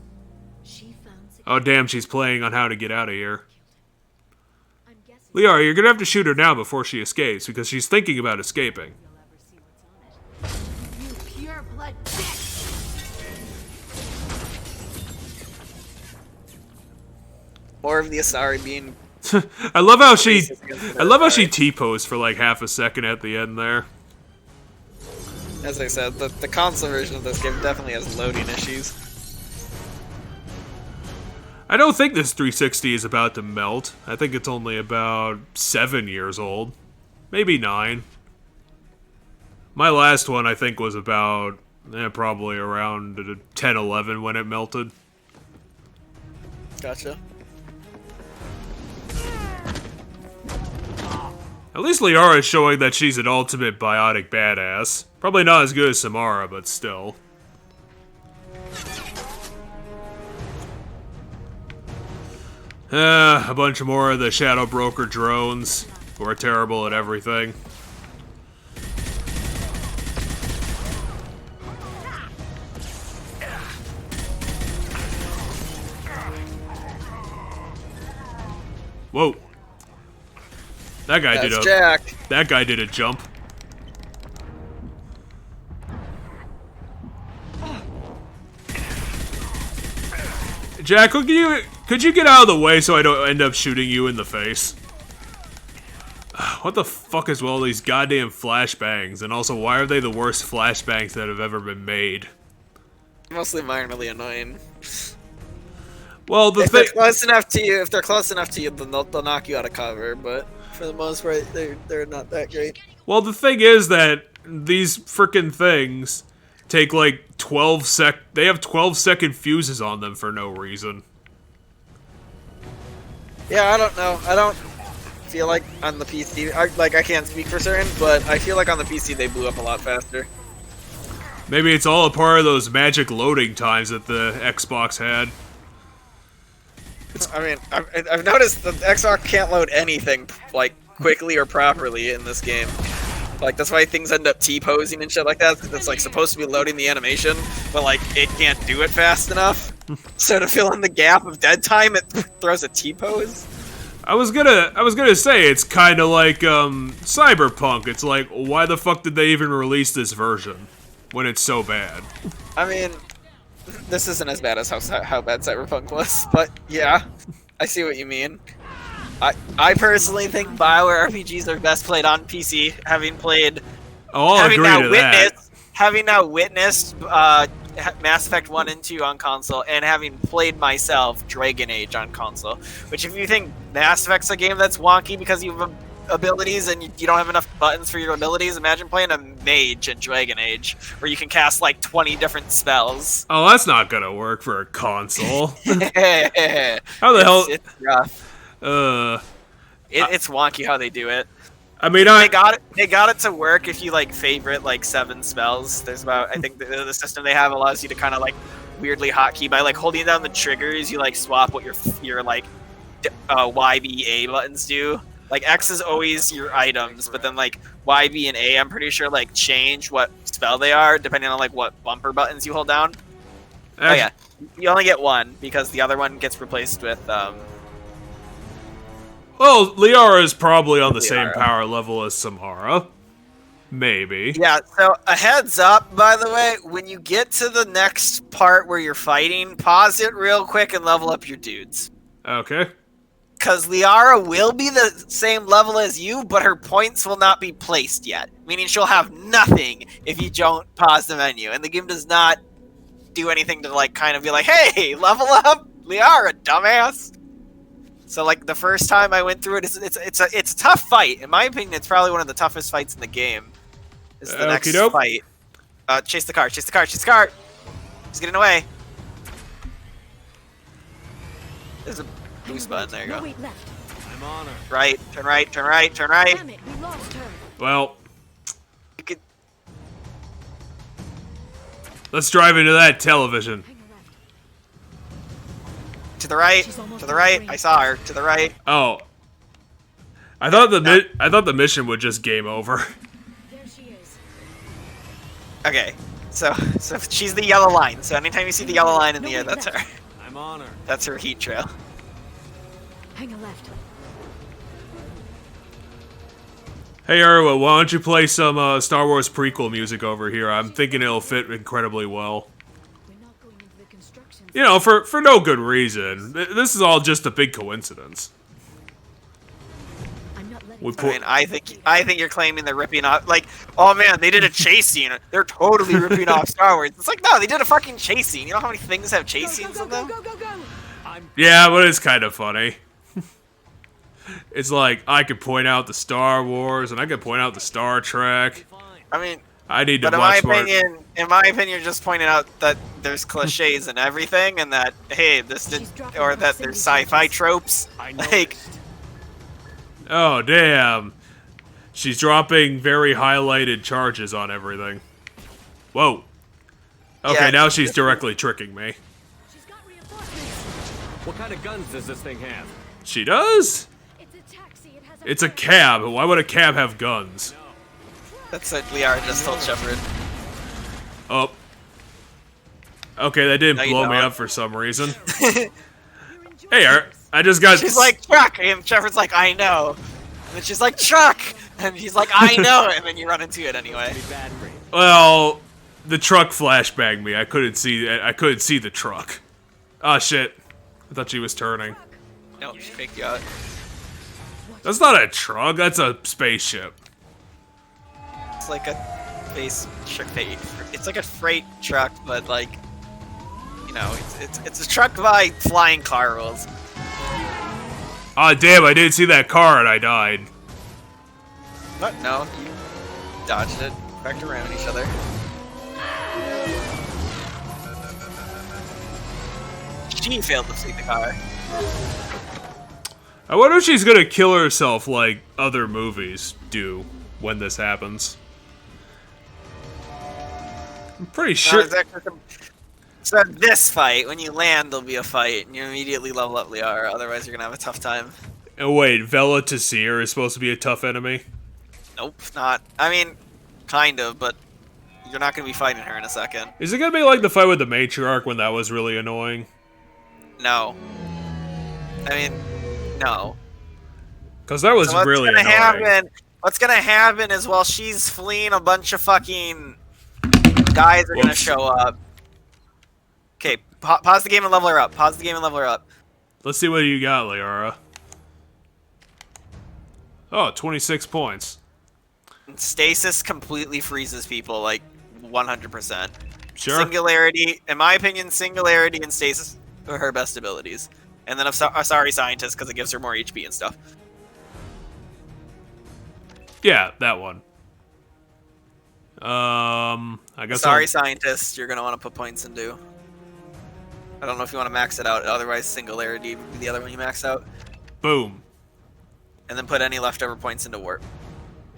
She found... Oh damn, she's playing on how to get out of here. Liara, you're gonna have to shoot her now before she escapes, because she's thinking about escaping. You pure blood bitch! More of the Asari being... I love how she T-posed for like half a second at the end there. As I said, the console version of this game definitely has loading issues. I don't think this 360 is about to melt. I think it's only about 7 years old. Maybe 9. My last one, I think, was about probably around 10, 11 when it melted. Gotcha. At least Liara is showing that she's an ultimate biotic badass. Probably not as good as Samara, but still. A bunch more of the Shadow Broker drones, who are terrible at everything. Whoa. That guy did a... Jack. That guy did a jump. Jack, could you get out of the way so I don't end up shooting you in the face? What the fuck is with all these goddamn flashbangs? And also, why are they the worst flashbangs that have ever been made? Mostly minorly annoying. Well, if they're close enough to you, then they'll knock you out of cover. But for the most part, they're not that great. Well, the thing is that these frickin' things take like 12 they have 12-second fuses on them for no reason. Yeah, I don't know. I don't feel like on the PC, I can't speak for certain, but I feel like on the PC they blew up a lot faster. Maybe it's all a part of those magic loading times that the Xbox had. I mean, I've noticed that the Xbox can't load anything, like, quickly or properly in this game. Like, that's why things end up T-posing and shit like that, because it's, like, supposed to be loading the animation, but, like, it can't do it fast enough. So to fill in the gap of dead time, it throws a T-pose. I was gonna say, it's kind of like, Cyberpunk. It's like, why the fuck did they even release this version when it's so bad? I mean, this isn't as bad as how bad Cyberpunk was, but yeah, I see what you mean. I personally think BioWare RPGs are best played on PC, having played... Having now witnessed Mass Effect 1 and 2 on console, and having played myself Dragon Age on console. Which, if you think Mass Effect's a game that's wonky because you have a abilities and you don't have enough buttons for your abilities, imagine playing a mage in Dragon Age, where you can cast like 20 different spells. Oh, that's not gonna work for a console. How the hell? It's rough. It's wonky how they do it. I mean, they got it to work if you like favorite like 7 spells. There's about, I think the system they have allows you to kind of like weirdly hotkey by like holding down the triggers. You like swap what your like YBA buttons do. Like X is always your items, but then like Y, B, and A, I'm pretty sure like change what spell they are depending on like what bumper buttons you hold down. Oh yeah, you only get one because the other one gets replaced with. Well, Liara is probably on the same power level as Samara. Maybe. Yeah, so a heads up, by the way, when you get to the next part where you're fighting, pause it real quick and level up your dudes. Okay. Because Liara will be the same level as you, but her points will not be placed yet. Meaning she'll have nothing if you don't pause the menu. And the game does not do anything to, like, kind of be like, hey, level up Liara, dumbass! So, like, the first time I went through it, it's a tough fight. In my opinion, it's probably one of the toughest fights in the game. It's the next fight. Chase the car, chase the car, chase the car! He's getting away. There's a boost button, there you go. I'm on her. Right, turn right, turn right, turn right. Damn it, we lost her. Well, you could... let's drive into that television. To the right, to the right. I saw her. To the right. Oh, I thought the mission would just game over. There she is. Okay, so she's the yellow line. So anytime you see the yellow line in the air, that's her. I'm on her. That's her heat trail. Hang a left. Hey, Erwa, why don't you play some Star Wars prequel music over here? I'm thinking it'll fit incredibly well. You know, for no good reason. This is all just a big coincidence. I think you're claiming they're ripping off. Like, oh man, they did a chase scene. They're totally ripping off Star Wars. It's like, no, they did a fucking chase scene. You know how many things have chase scenes in them? Yeah, but it's kind of funny. It's like, I could point out the Star Wars, and I could point out the Star Trek. I mean, I need to but watch in my opinion, just pointing out that there's cliches and everything, and that hey, or that there's sci-fi tropes. Like, oh damn, she's dropping very highlighted charges on everything. Whoa. Okay, Yeah. now she's directly tricking me. What kind of guns does this thing have? She does? It's a cab. Why would a cab have guns? that's what Liara just told Shepard. Oh. Okay, that didn't No, you blow me don't. up for some reason. Hey, I just got... She's like, truck! And Shepard's like, I know. And then she's like, truck! And he's like, I know! And then you run into it anyway. Well, the truck flashbanged me. I couldn't see the truck. Ah, shit. I thought she was turning. No, she faked you out. That's not a truck, that's a spaceship. It's like a it's like a freight truck, but like, you know, it's a truck by flying car rules. Ah, damn, I didn't see that car and I died. What? No, you dodged it, backed around each other. She failed to see the car. I wonder if she's gonna kill herself like other movies do when this happens. I'm pretty sure... So this fight, when you land, there'll be a fight, and you immediately level up Liara, otherwise you're gonna have a tough time. Oh wait, Vela Tassir is supposed to be a tough enemy? Nope, not. I mean, kind of, but you're not gonna be fighting her in a second. Is it gonna be like the fight with the Matriarch when that was really annoying? No. I mean, no. Because that was really annoying. What's gonna happen is while she's fleeing, a bunch of fucking guys are gonna show up. Okay, pause the game and level her up. Pause the game and level her up. Let's see what you got, Liara. Oh, 26 points. Stasis completely freezes people, like, 100%. Sure. Singularity, in my opinion, Singularity and Stasis are her best abilities. And then a Sorry Scientist, because it gives her more HP and stuff. Yeah, that one. I guess. Sorry, scientists, you're gonna want to put points into. I don't know if you want to max it out. Otherwise, Singularity would be the other one you max out. Boom. And then put any leftover points into warp,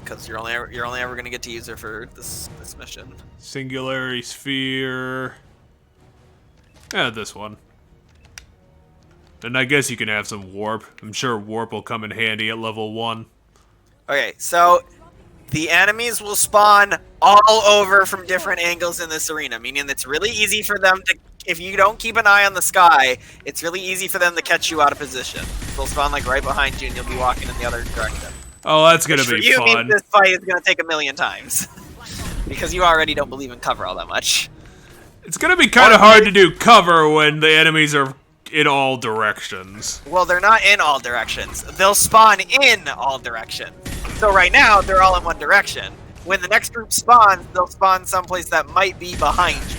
because you're only ever gonna get to use her for this mission. Singularity sphere. Yeah, this one. And I guess you can have some warp. I'm sure warp will come in handy at level 1. Okay, so the enemies will spawn all over from different angles in this arena, meaning it's really easy for them to, if you don't keep an eye on the sky, it's really easy for them to catch you out of position. They'll spawn like right behind you and you'll be walking in the other direction. Oh, that's gonna be for you, fun. means this fight is gonna take 1,000,000 times. Because you already don't believe in cover all that much. It's gonna be kind of hard to do cover when the enemies are in all directions. Well, they're not in all directions. They'll spawn in all directions. So right now, they're all in one direction. When the next group spawns, they'll spawn someplace that might be behind you.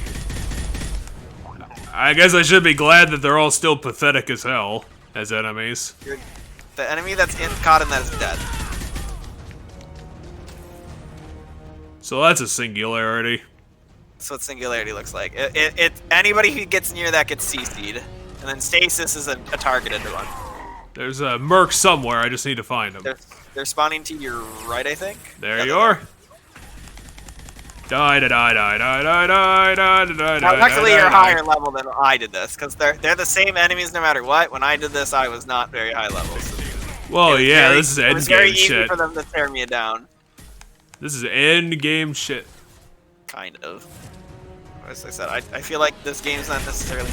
I guess I should be glad that they're all still pathetic as hell as enemies. The enemy that's caught in that is dead. So that's a singularity. That's what Singularity looks like. Anybody who gets near that gets CC'd. And then Stasis is a targeted one. There's a Merc somewhere, I just need to find him. They're spawning to your right, I think. There you are. Die, die, die, die, die, die, die, die, die, Now, die, luckily, die, you're die. higher level than I did this, because they're the same enemies no matter what. When I did this, I was not very high level. Well, yeah, this is It was endgame very easy shit. for them to tear me down. This is endgame shit. Kind of. As I said, I feel like this game's not necessarily.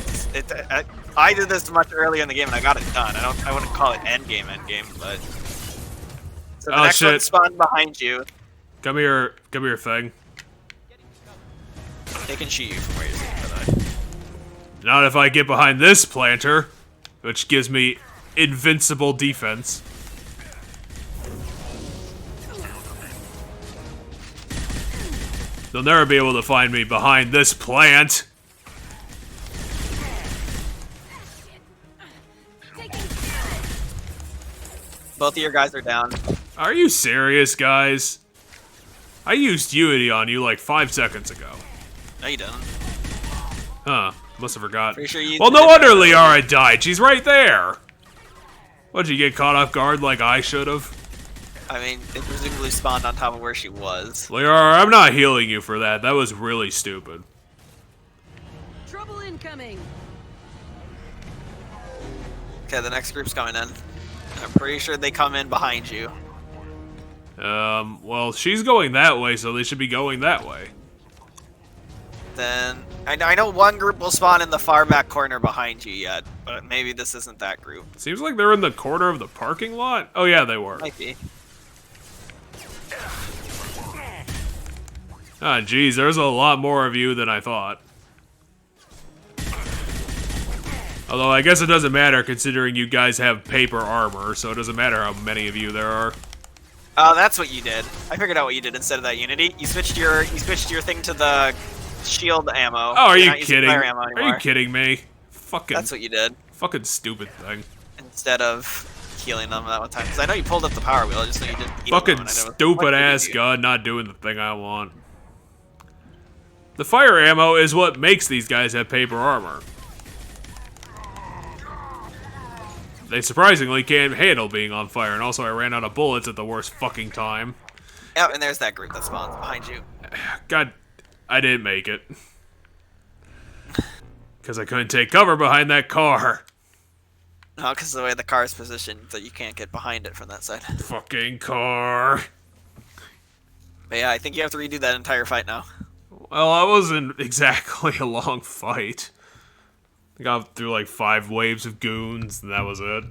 I did this much earlier in the game and I got it done. I wouldn't call it endgame, but. So the next one spawned behind you. Come here, thing. They can shoot you from where you're sitting, but Not if I get behind this planter, which gives me invincible defense. They'll never be able to find me behind this plant. both of your guys are down. Are you serious, guys? I used Unity on you like 5 seconds ago. No, you didn't. Huh. Must have forgot. Pretty sure you Well, no wonder Liara died. She's right there. What'd you get caught off guard like I should have? I mean, it presumably spawned on top of where she was. Liara, I'm not healing you for that. That was really stupid. Trouble incoming. Okay, the next group's coming in. I'm pretty sure they come in behind you. Well, she's going that way, so they should be going that way. Then, I know one group will spawn in the far back corner behind you yet, but maybe this isn't that group. Seems like they're in the corner of the parking lot. Oh yeah, they were. Might be. Ah, geez, there's a lot more of you than I thought. Although I guess it doesn't matter considering you guys have paper armor, so it doesn't matter how many of you there are. Oh, that's what you did. I figured out what you did instead of that Unity. You switched your thing to the shield ammo. Oh, are You're you not using kidding? fire ammo Are you anymore. kidding me? Fucking. That's what you did. Fucking stupid thing. Instead of healing them that one time. Because I know you pulled up the power wheel, I just know you didn't heal Fucking them, and I never- stupid what did you ass do? gun not doing the thing I want. The fire ammo is what makes these guys have paper armor. They surprisingly can't handle being on fire, and also I ran out of bullets at the worst fucking time. Yep, and there's that group that spawns behind you. God, I didn't make it. Because I couldn't take cover behind that car. No, because the way the car is positioned, that you can't get behind it from that side. Fucking car. But yeah, I think you have to redo that entire fight now. Well, it wasn't exactly a long fight. I got through like 5 waves of goons, and that was it.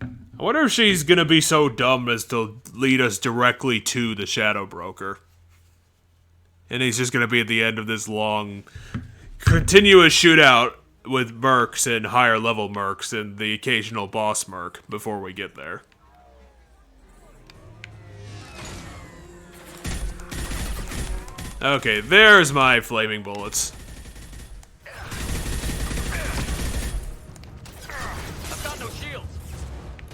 I wonder if she's gonna be so dumb as to lead us directly to the Shadow Broker. And he's just gonna be at the end of this long, continuous shootout with mercs and higher level mercs and the occasional boss merc before we get there. Okay, there's my flaming bullets.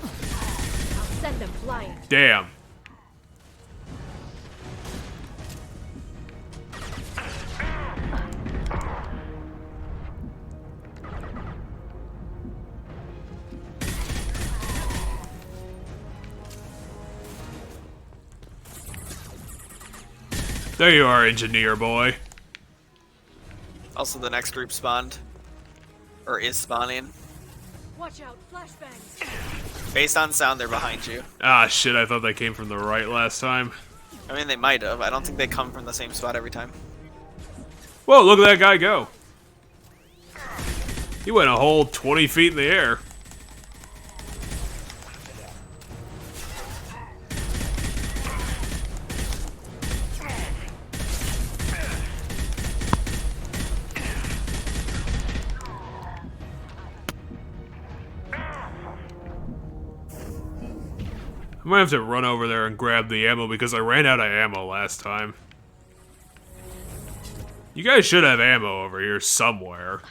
I'll send them flying. Damn. There you are, engineer boy. Also, the next group spawned. Or is spawning. Watch out, flashbangs. Based on sound, they're behind you. Ah, shit, I thought they came from the right last time. I mean, they might have. I don't think they come from the same spot every time. Whoa, look at that guy go. He went a whole 20 feet in the air. I might have to run over there and grab the ammo because I ran out of ammo last time. You guys should have ammo over here somewhere.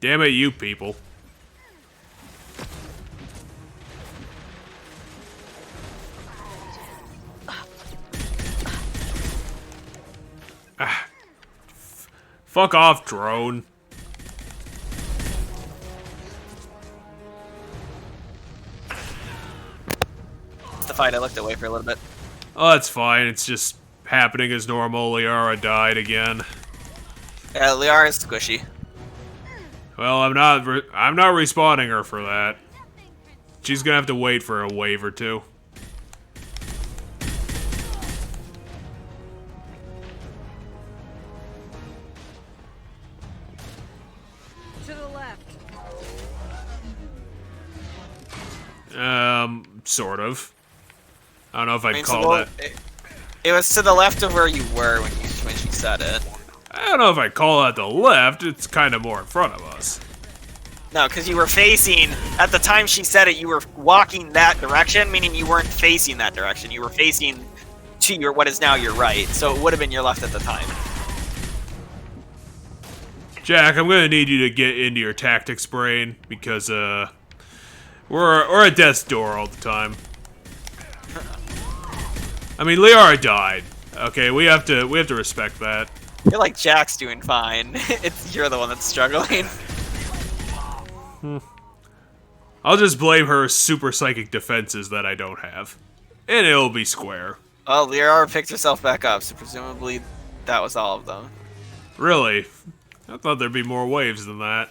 Damn it, you people. Fuck off, drone. It's the fight. I looked away for a little bit. Oh, that's fine. It's just happening as normal. Liara died again. Yeah, Liara is squishy. Well, I'm not respawning her for that. She's gonna have to wait for a wave or two. To the left. Sort of. I don't know if I'd mean, call so that. It was to the left of where you were when she said it. I don't know if I'd call that the left. It's kind of more in front of us. No, because you were facing, at the time she said it, you were walking that direction, meaning you weren't facing that direction. You were facing to your, what is now your right, so it would have been your left at the time. Jack, I'm gonna need you to get into your tactics brain because we're at death's door all the time. I mean, Liara died. Okay, we have to respect that. You're like, Jack's doing fine. You're the one that's struggling. I'll just blame her super psychic defenses that I don't have. And it'll be square. Well, Liara picked herself back up, so presumably that was all of them. Really? I thought there'd be more waves than that.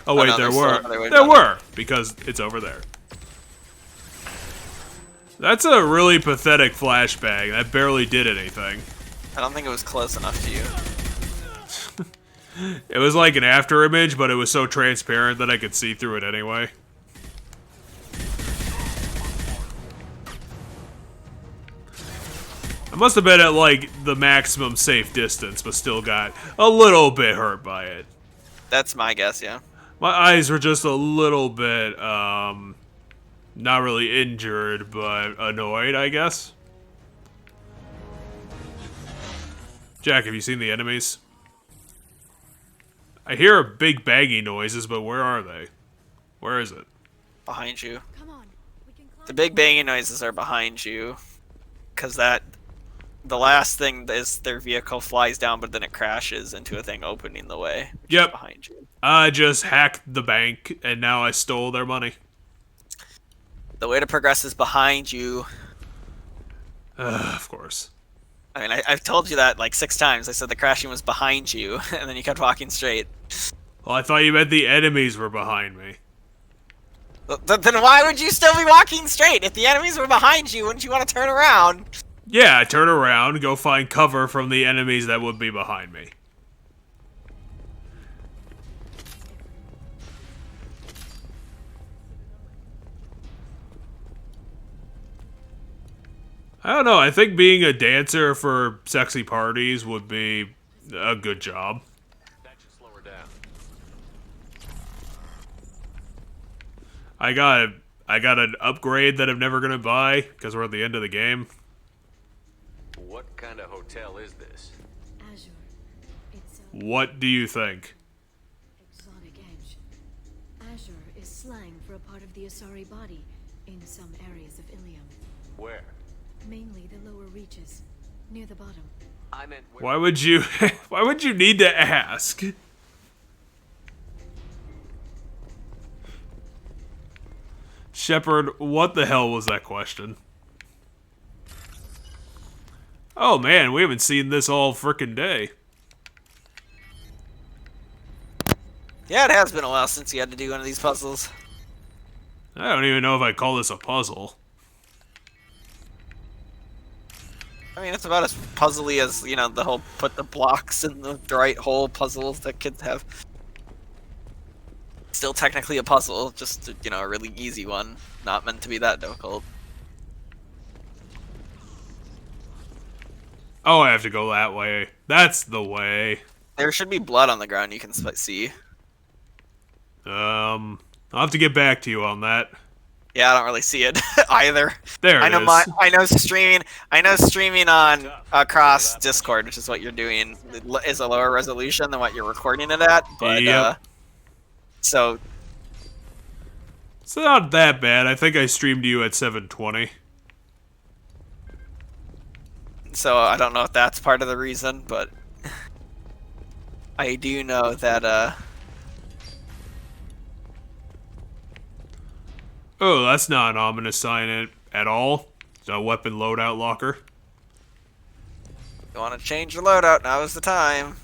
Oh wait, no, there there's were. still another wave There down were, because it's over there. That's a really pathetic flashbang. That barely did anything. I don't think it was close enough to you. It was like an after image, but it was so transparent that I could see through it anyway. I must have been at like the maximum safe distance, but still got a little bit hurt by it. That's my guess, yeah. My eyes were just a little bit, not really injured, but annoyed, I guess. Jack, have you seen the enemies? I hear big banging noises, but where are they? Where is it? Behind you. Come on. We can climb. The big banging noises are behind you. Because the last thing is their vehicle flies down, but then it crashes into a thing opening the way. Yep. Behind you. I just hacked the bank, and now I stole their money. The way to progress is behind you. Of course. I mean, I've told you that like 6 times. I said the crashing was behind you, and then you kept walking straight. Well, I thought you meant the enemies were behind me. Then why would you still be walking straight? If the enemies were behind you, wouldn't you want to turn around? Yeah, I turn around, go find cover from the enemies that would be behind me. I don't know, I think being a dancer for sexy parties would be a good job. That should slow her down. I got an upgrade that I'm never gonna buy, because we're at the end of the game. What kind of hotel is this? Azure. It's What do you think? exotic edge. Azure is slang for a part of the Asari body in some areas of Ilium. Where? Mainly the lower reaches, near the bottom. I meant where? Why would you why would you need to ask? Shepard, what the hell was that question? Oh man, we haven't seen this all frickin' day. Yeah, it has been a while since you had to do one of these puzzles. I don't even know if I'd call this a puzzle. I mean, it's about as puzzly as, you know, the whole put the blocks in the right hole puzzles that kids have. Still technically a puzzle, just, you know, a really easy one. Not meant to be that difficult. Oh, I have to go that way. That's the way. There should be blood on the ground you can see. I'll have to get back to you on that. Yeah, I don't really see it either. There it is. I know streaming on across Discord, which is what you're doing, is a lower resolution than what you're recording it at. But yep. So it's not that bad. I think I streamed you at 720. So I don't know if that's part of the reason, but I do know that Oh, that's not an ominous sign at all. It's a weapon loadout locker. you want to change your loadout, now is the time.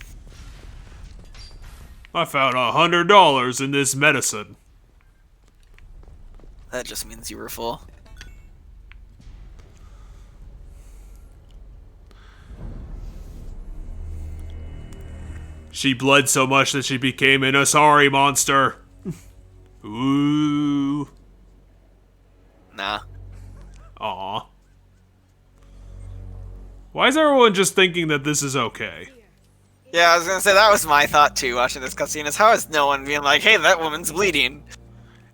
I found $100 in this medicine. That just means you were full. She bled so much that she became an Asari monster. Ooh. Nah. Aw. Why is everyone just thinking that this is okay? Yeah, I was gonna say that was my thought too, watching this cutscene, is how is no one being like, hey, that woman's bleeding?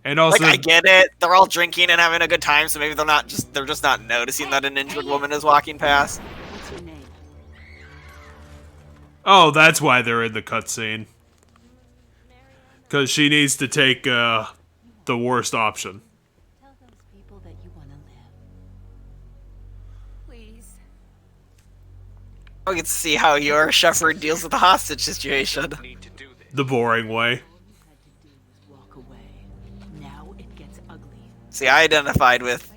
And also, like, I get it, they're all drinking and having a good time, so maybe they're just not noticing that an injured woman is walking past. What's your name? oh, that's why they're in the cutscene. Because she needs to take the worst option. Tell those people that you want to live. Please. We get to see how your Shepard deals with the hostage situation. The boring way. Now it gets ugly. See, I identified with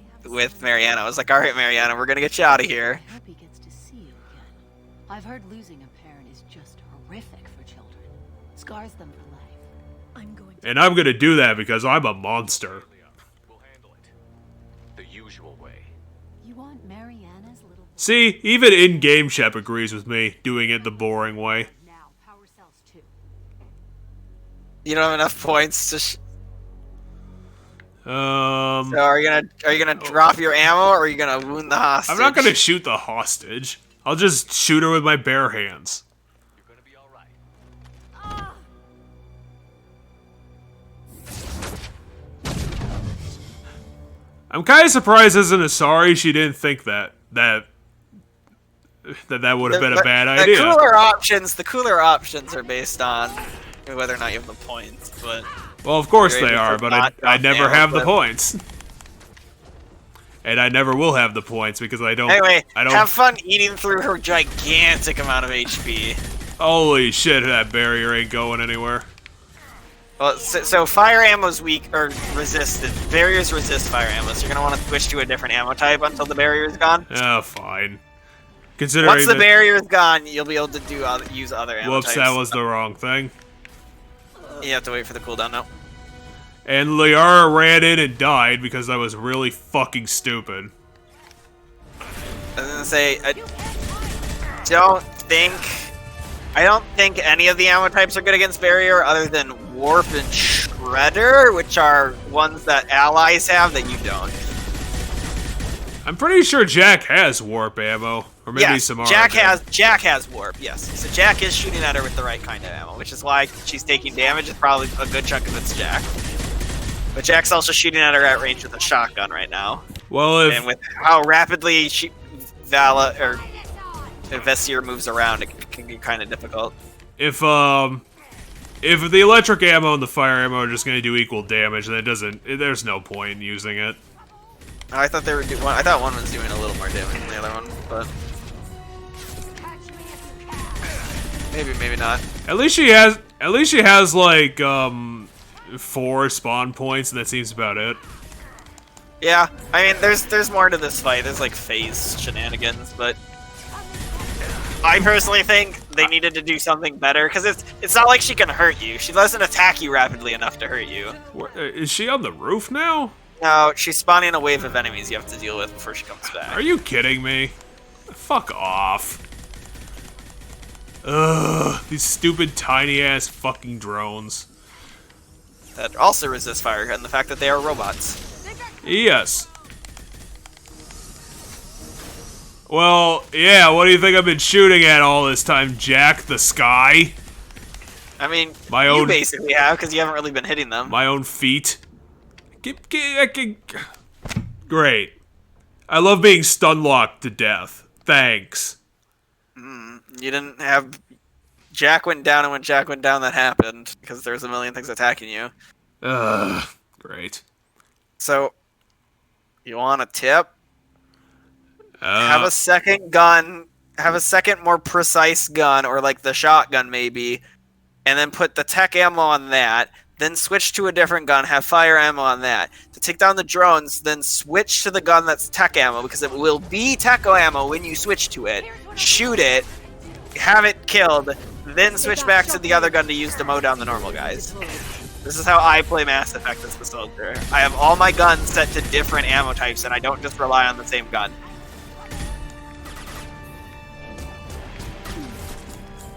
Mariana. I was like, alright, Mariana, we're gonna get you out of here. I hope he gets to see you again. I've heard losing a parent is just horrific for children. Scars them for life. I'm going to... And I'm gonna do that because I'm a monster. We'll handle it. The usual way. You want Mariana's little... See, even in-game Shep agrees with me, doing it the boring way. Now, power cells too. You don't have enough points to So are you gonna drop your ammo, or are you gonna wound the hostage? I'm not gonna shoot the hostage. I'll just shoot her with my bare hands. You're gonna be alright. I'm kind of surprised as an Asari she didn't think that would have been a bad idea. The cooler options are based on whether or not you have the points, but well, of course they are, but I never have the points. And I never will have the points because I don't. Anyway, I don't have fun eating through her gigantic amount of HP. Holy shit, that barrier ain't going anywhere. Well, so fire ammo's weak, or resisted. Barriers resist fire ammo, so you're gonna want to switch to a different ammo type until the barrier is gone. Oh, fine. Considering once the barrier is gone, you'll be able to use other ammo whoops, types. that was the wrong thing. You have to wait for the cooldown now. And Liara ran in and died because that was really fucking stupid. I was gonna say, I don't think any of the ammo types are good against barrier other than warp and shredder, which are ones that allies have that you don't. I'm pretty sure Jack has warp ammo, or maybe yes, Samara. Jack has warp. Yes, so Jack is shooting at her with the right kind of ammo, which is why she's taking damage. It's probably a good chunk of it's Jack. But Jack's also shooting at her at range with a shotgun right now. Well, and with how rapidly Vessier moves around, it can be kind of difficult. If the electric ammo and the fire ammo are just going to do equal damage, then there's no point in using it. I thought they were I thought one was doing a little more damage than the other one, but maybe not. At least she has like 4 spawn points, and that seems about it. Yeah, I mean, there's more to this fight. There's like phase shenanigans, but I personally think they needed to do something better because it's not like she can hurt you. She doesn't attack you rapidly enough to hurt you. Is she on the roof now? No, she's spawning a wave of enemies you have to deal with before she comes back. Are you kidding me? Fuck off. Ugh, these stupid tiny ass fucking drones. That also resist fire, and the fact that they are robots. Yes. Well, yeah, what do you think I've been shooting at all this time, Jack? The sky? I mean, My you own, basically have, because you haven't really been hitting them. My own feet. Great. I love being stun-locked to death. Thanks. You didn't have... Jack went down, and when Jack went down, that happened, because there's a million things attacking you. Ugh, great. So, you want a tip? Have a second gun, have a second more precise gun, or like the shotgun maybe, and then put the tech ammo on that, then switch to a different gun, have fire ammo on that. To take down the drones, then switch to the gun that's tech ammo, because it will be tech ammo when you switch to it. Shoot it, have it killed, then switch back to the other gun to use to mow down the normal guys. This is how I play Mass Effect as the soldier. I have all my guns set to different ammo types, and I don't just rely on the same gun.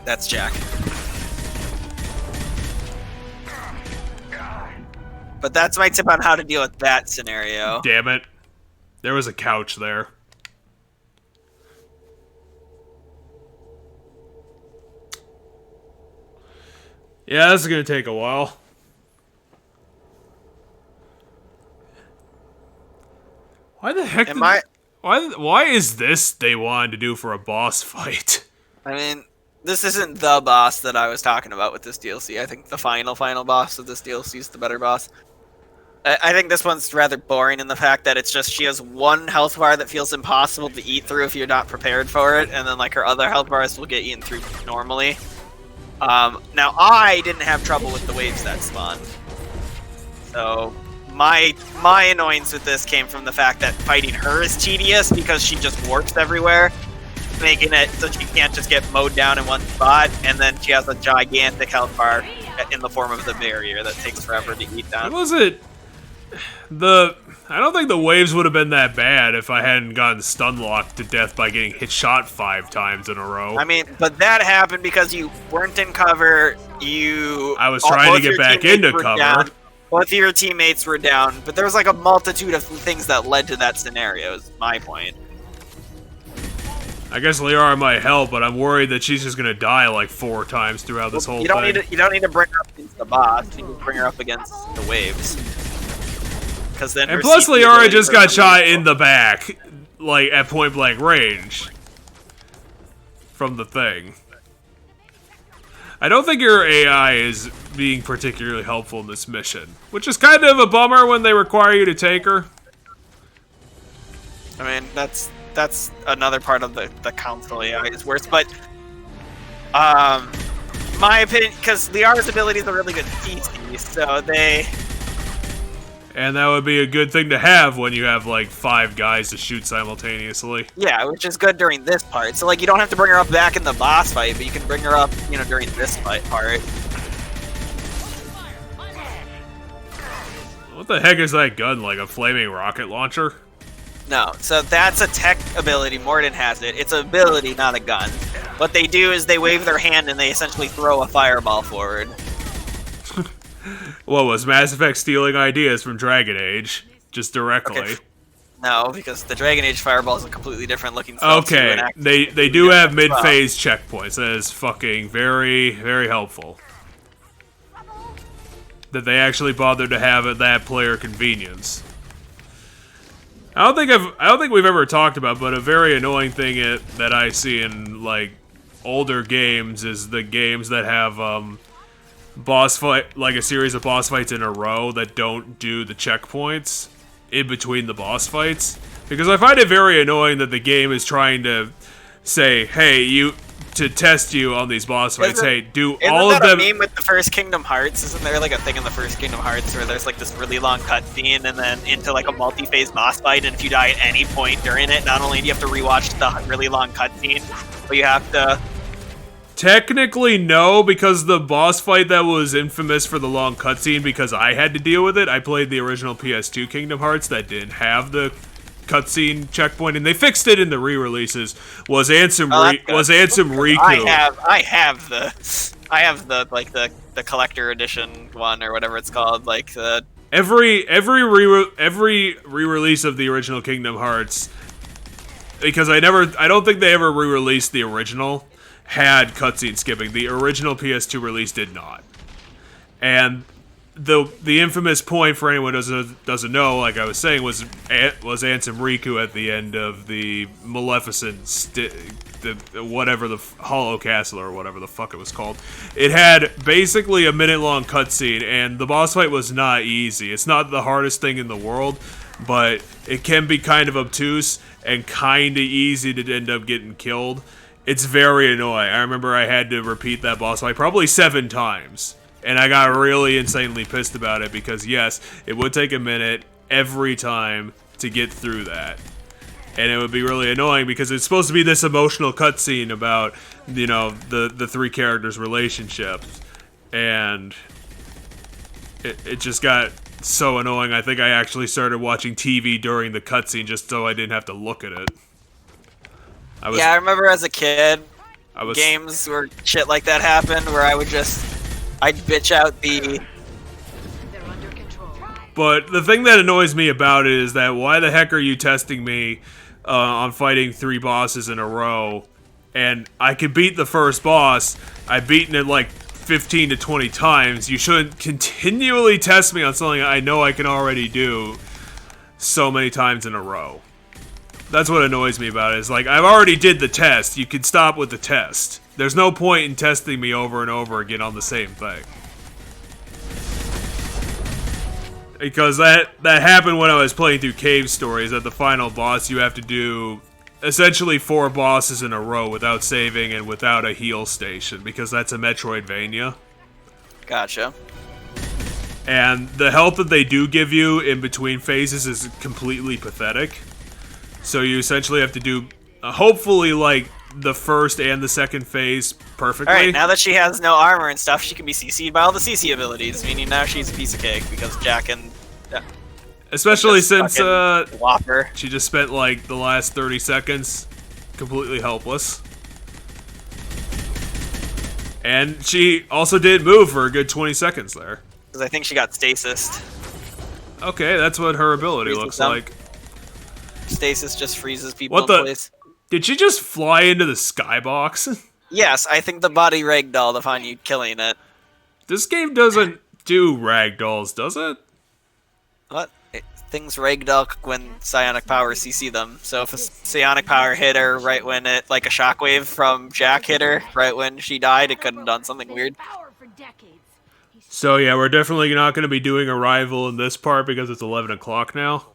That's Jack. But that's my tip on how to deal with that scenario. Damn it. There was a couch there. Yeah, this is gonna take a while. Why the heck why is this they wanted to do for a boss fight? I mean, this isn't the boss that I was talking about with this DLC. I think the final boss of this DLC is the better boss. I think this one's rather boring in the fact that it's just she has one health bar that feels impossible to eat through if you're not prepared for it, and then like her other health bars will get eaten through normally. Now I didn't have trouble with the waves that spawned. So my annoyance with this came from the fact that fighting her is tedious because she just warps everywhere, making it so she can't just get mowed down in one spot, and then she has a gigantic health bar in the form of the barrier that takes forever to eat down. Was it I don't think the waves would have been that bad if I hadn't gotten stun locked to death by getting hit shot 5 times in a row. I mean, but that happened because you weren't in cover. I was trying to get back into cover. Down, both of your teammates were down, but there was like a multitude of things that led to that scenario. Is my point. I guess Liara might help, but I'm worried that she's just gonna die like 4 times throughout this whole thing. You don't need to bring her up against the boss. You need to bring her up against the waves. Then and plus, Liara just got shot in the back, like at point blank range from the thing. I don't think your AI is being particularly helpful in this mission, which is kind of a bummer when they require you to take her. I mean, that's another part of the council AI is worse, but my opinion, because Liara's ability is a really good PC, so they. And that would be a good thing to have when you have, like, 5 guys to shoot simultaneously. Yeah, which is good during this part. So, like, you don't have to bring her up back in the boss fight, but you can bring her up, you know, during this fight part. What the heck is that gun, like a flaming rocket launcher? No, so that's a tech ability. Morden has it. It's an ability, not a gun. What they do is they wave their hand and they essentially throw a fireball forward. What was Mass Effect stealing ideas from Dragon Age? Just directly. Okay. No, because the Dragon Age fireball is a completely different looking spell. Okay, they do have mid-phase checkpoints. That is fucking very, very helpful. That they actually bothered to have at that player convenience. I don't think we've ever talked about, but a very annoying thing that I see in like older games is the games that have boss fight, like a series of boss fights in a row that don't do the checkpoints in between the boss fights. Because I find it very annoying that the game is trying to say, hey, you to test you on these boss fights. Hey, do Isn't all of that them. a meme with the first Kingdom Hearts? Isn't there like a thing in the first Kingdom Hearts where there's like this really long cutscene and then into like a multi-phase boss fight, and if you die at any point during it, not only do you have to rewatch the really long cutscene, but you have to. Technically, no, because the boss fight that was infamous for the long cutscene, because I had to deal with it. I played the original PS2 Kingdom Hearts that didn't have the cutscene checkpoint, and they fixed it in the re-releases. Was Ansem Riku? I have the like the collector edition one or whatever it's called, like the every re-release of the original Kingdom Hearts, because I don't think they ever re-released the original, had cutscene skipping. The original PS2 release did not. And the infamous point, for anyone who doesn't know, like I was saying, was Ansem Riku at the end of the Maleficent, whatever, the Hollow Castle or whatever the fuck it was called. It had basically a minute-long cutscene, and the boss fight was not easy. It's not the hardest thing in the world, but it can be kind of obtuse and kind of easy to end up getting killed. It's very annoying. I remember I had to repeat that boss fight probably 7 times. And I got really insanely pissed about it because, yes, it would take a minute every time to get through that. And it would be really annoying because it's supposed to be this emotional cutscene about, you know, the 3 characters' relationships. And it just got so annoying. I think I actually started watching TV during the cutscene just so I didn't have to look at it. I remember as a kid, games where shit like that happened, where I'd bitch out the. But the thing that annoys me about it is that why the heck are you testing me on fighting 3 bosses in a row? And I could beat the first boss. I've beaten it like 15 to 20 times. You shouldn't continually test me on something I know I can already do so many times in a row. That's what annoys me about it. It's like, I've already did the test. You can stop with the test. There's no point in testing me over and over again on the same thing. Because that happened when I was playing through Cave Stories. At the final boss, you have to do essentially 4 bosses in a row without saving and without a heal station, because that's a Metroidvania. Gotcha. And the health that they do give you in between phases is completely pathetic. So you essentially have to do, hopefully, like, the first and the second phase perfectly. Alright, now that she has no armor and stuff, she can be CC'd by all the CC abilities, meaning now she's a piece of cake, because Jack and... Especially since, Whopper. She just spent, like, the last 30 seconds completely helpless. And she also didn't move for a good 20 seconds there. Because I think she got stasis. Okay, that's what her ability looks like. Stasis just freezes people in place. Did she just fly into the skybox? Yes, I think the body ragdolled upon you killing it. This game doesn't do ragdolls, does it? What? Things ragdoll when psionic power CC them. So if a psionic power hit her right when it, like a shockwave from Jack hit her right when she died, it could have done something weird. So yeah, we're definitely not going to be doing Arrival in this part because it's 11 o'clock now.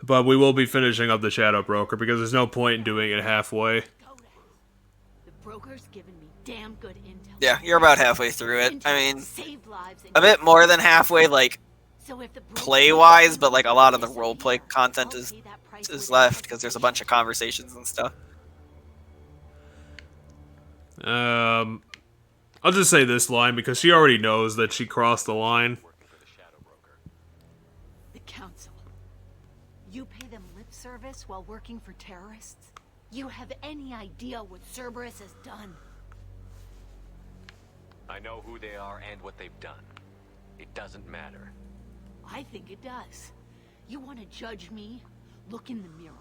But we will be finishing up the Shadow Broker because there's no point in doing it halfway. The broker's given me damn good intel. Yeah, you're about halfway through it. I mean, a bit more than halfway, like, play-wise, but like a lot of the roleplay content is left because there's a bunch of conversations and stuff. I'll just say this line because she already knows that she crossed the line. The council. You pay them lip service while working for terrorists? You have any idea what Cerberus has done? I know who they are and what they've done. It doesn't matter. I think it does. You want to judge me? Look in the mirror.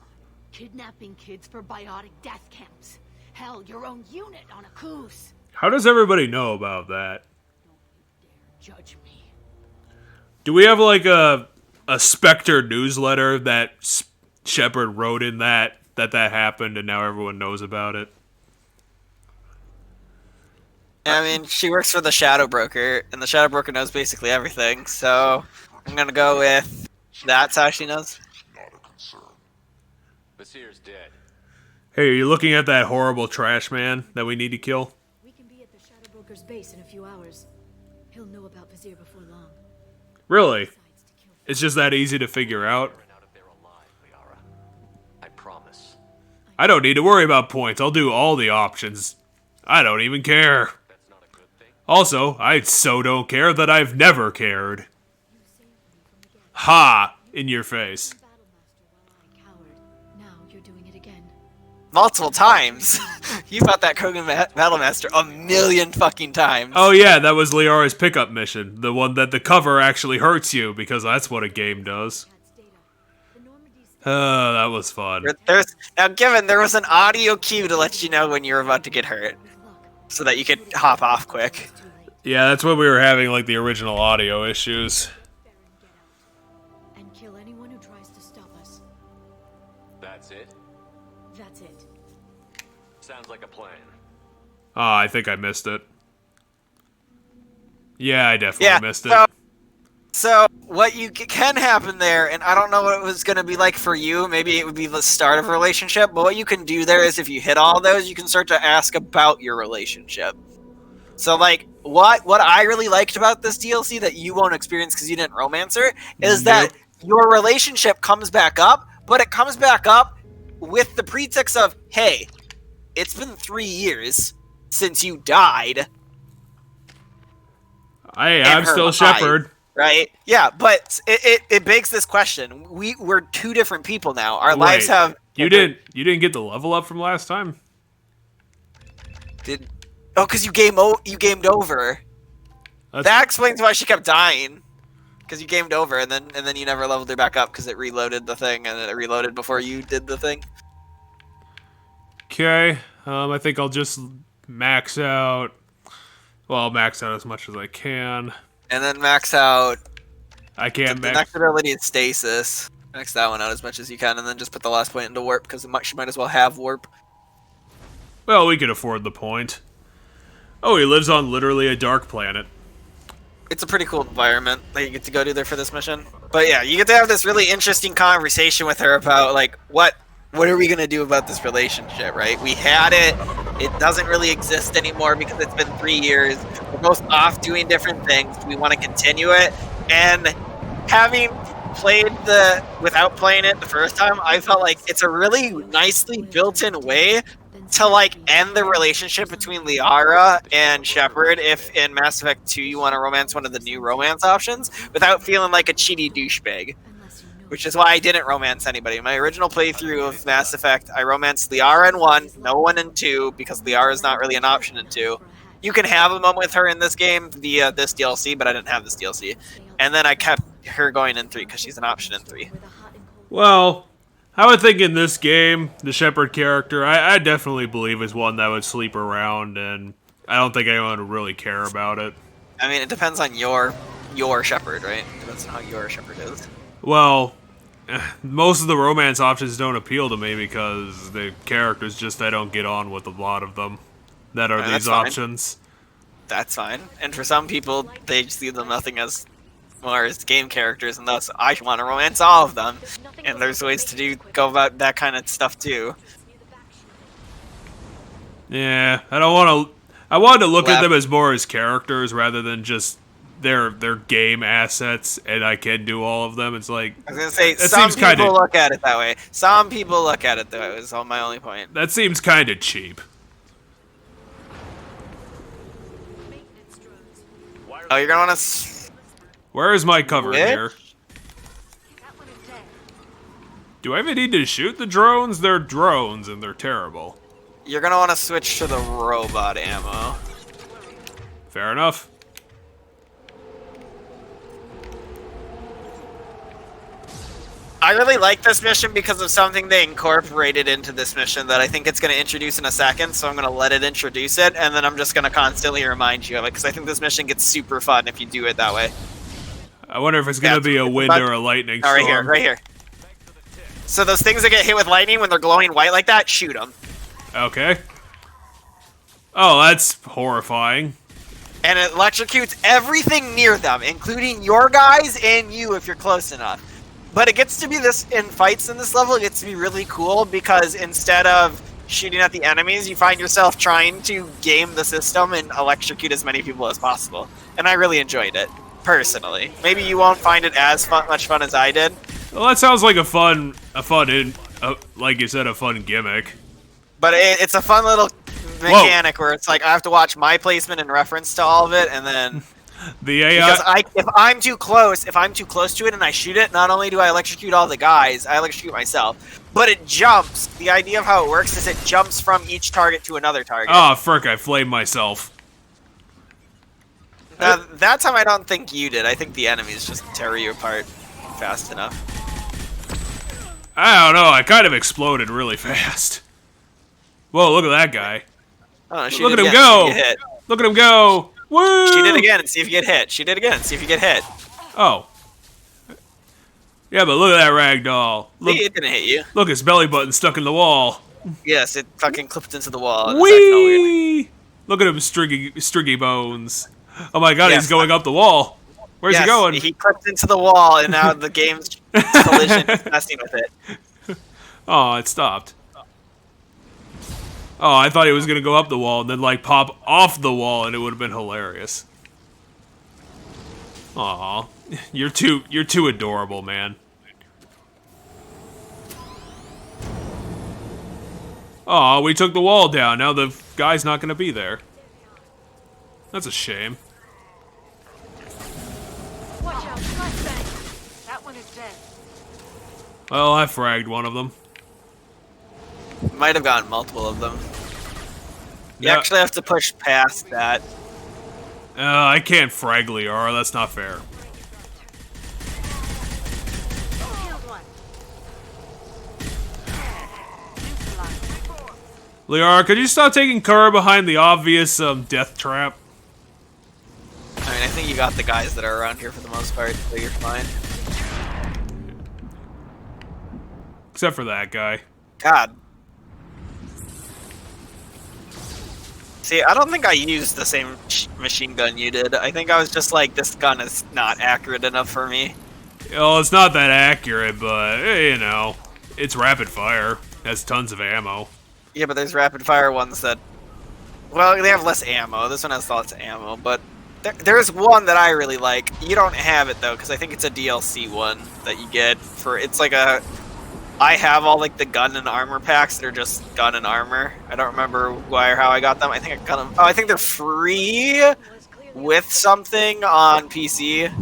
Kidnapping kids for biotic death camps. Hell, your own unit on a coos. How does everybody know about that? Judge me. Do we have like a Spectre newsletter that Shepard wrote in that happened and now everyone knows about it? I mean, she works for the Shadow Broker, and the Shadow Broker knows basically everything, so I'm gonna go with that's how she knows. Basir's dead. Hey, are you looking at that horrible trash man that we need to kill? We can be at the Shadow Broker's base in a few hours. He'll know about Vizier before long. Really? It's just that easy to figure out? I promise. I don't need to worry about points. I'll do all the options. I don't even care. Also, I so don't care that I've never cared. Ha! In your face. Now you're doing it again. Multiple times. You fought that Krogan Battlemaster a million fucking times. Oh yeah, that was Liara's pickup mission. The one that the cover actually hurts you, because that's what a game does. That was fun. Now, given there was an audio cue to let you know when you were about to get hurt, so that you could hop off quick. Yeah, that's when we were having like the original audio issues. And kill anyone who tries to stop us. That's it? That's it. Sounds like a plan. Ah, I think I missed it. Yeah, I definitely missed it. So what you can happen there, and I don't know what it was going to be like for you, maybe it would be the start of a relationship, but what you can do there is if you hit all those, you can start to ask about your relationship. So, like, what I really liked about this DLC that you won't experience because you didn't romance her, is that your relationship comes back up, but it comes back up with the pretext of, hey, it's been 3 years since you died. I'm still Shepard. Right? Yeah, but it begs this question. We're two different people now. Our lives have... You didn't get the level up from last time? Oh, because you gamed over. That explains why she kept dying. Because you gamed over, and then you never leveled her back up because it reloaded the thing, and it reloaded before you did the thing. Okay, I think I'll just max out... Well, I'll max out as much as I can. And then max out... I can't the next ability is Stasis. Max that one out as much as you can, and then just put the last point into Warp, because she might as well have Warp. Well, we can afford the point. Oh, he lives on literally a dark planet. It's a pretty cool environment that you get to go to there for this mission. But yeah, you get to have this really interesting conversation with her about, like, what are we going to do about this relationship, right? We had it. It doesn't really exist anymore because it's been 3 years. We're both off doing different things. We want to continue it. And having played without playing it the first time, I felt like it's a really nicely built-in way to, like, end the relationship between Liara and Shepard if in Mass Effect 2 you want to romance one of the new romance options without feeling like a cheaty douchebag. Which is why I didn't romance anybody. In my original playthrough of Mass Effect, I romanced Liara in 1, no one in 2, because Liara is not really an option in 2. You can have a moment with her in this game via this DLC, but I didn't have this DLC. And then I kept her going in 3, because she's an option in 3. Well, I would think in this game, the Shepard character, I definitely believe is one that would sleep around, and I don't think anyone would really care about it. I mean, it depends on your Shepard, right? It depends on how your Shepard is. Well, most of the romance options don't appeal to me because the characters I don't get on with a lot of them that are these options. That's fine. And for some people, they see them nothing as more as game characters, and thus I want to romance all of them. And there's ways to go about that kind of stuff too. Yeah, I wanted to look at them as more as characters rather than just their game assets, and I can do all of them. It's like, I was gonna say, some people look at it that way. Some people look at it that way. Is all my only point. That seems kind of cheap. Oh, you're gonna want to. Where is my cover here? Do I even need to shoot the drones? They're drones and they're terrible. You're gonna want to switch to the robot ammo. Fair enough. I really like this mission because of something they incorporated into this mission that I think it's going to introduce in a second, so I'm going to let it introduce it, and then I'm just going to constantly remind you of it, because I think this mission gets super fun if you do it that way. I wonder if it's going to be a wind or a lightning storm. Right here. So those things that get hit with lightning when they're glowing white like that, shoot them. Okay. Oh, that's horrifying. And it electrocutes everything near them, including your guys and you if you're close enough. But it gets to be this, in fights in this level, it gets to be really cool because instead of shooting at the enemies, you find yourself trying to game the system and electrocute as many people as possible. And I really enjoyed it, personally. Maybe you won't find it as much fun as I did. Well, that sounds like like you said, a fun gimmick. But it's a fun little mechanic where it's like I have to watch my placement in reference to all of it, and then the AI. Because if I'm too close to it and I shoot it, not only do I electrocute all the guys, I electrocute myself. But it jumps. The idea of how it works is it jumps from each target to another target. Oh, frick, I flamed myself. That time I don't think you did. I think the enemies just tear you apart fast enough. I don't know, I kind of exploded really fast. Whoa, look at that guy. Oh, Look at him go! Look at him go! Woo! Shoot it again and see if you get hit. Shoot it again and see if you get hit. Oh. Yeah, but look at that ragdoll. Look, it didn't hit you. Look, his belly button stuck in the wall. Yes, it fucking clipped into the wall. Whee! Look at him, stringy bones. Oh my god, he's going up the wall. Where's he going? He clipped into the wall, and now the game's collision is messing with it. Oh, it stopped. Oh, I thought he was gonna go up the wall and then like pop off the wall, and it would have been hilarious. Aw, you're too adorable, man. Aw, we took the wall down. Now the guy's not gonna be there. That's a shame. Watch out, flashbang. That one is dead. Well, I fragged one of them. Might have gotten multiple of them. You Yeah. actually have to push past that. I can't frag Liara, that's not fair. Liara, could you stop taking cover behind the obvious death trap? I mean, I think you got the guys that are around here for the most part, so you're fine. Except for that guy. God. See, I don't think I used the same machine gun you did. I think I was just like, this gun is not accurate enough for me. Well, it's not that accurate, but, you know, it's rapid fire. It has tons of ammo. Yeah, but there's rapid fire ones that... Well, they have less ammo. This one has lots of ammo, but... There's one that I really like. You don't have it, though, because I think it's a DLC one that you get for... It's like a... I have all, like, the gun and armor packs that are just gun and armor. I don't remember why or how I got them. I think I got them... Oh, I think they're free with something on PC.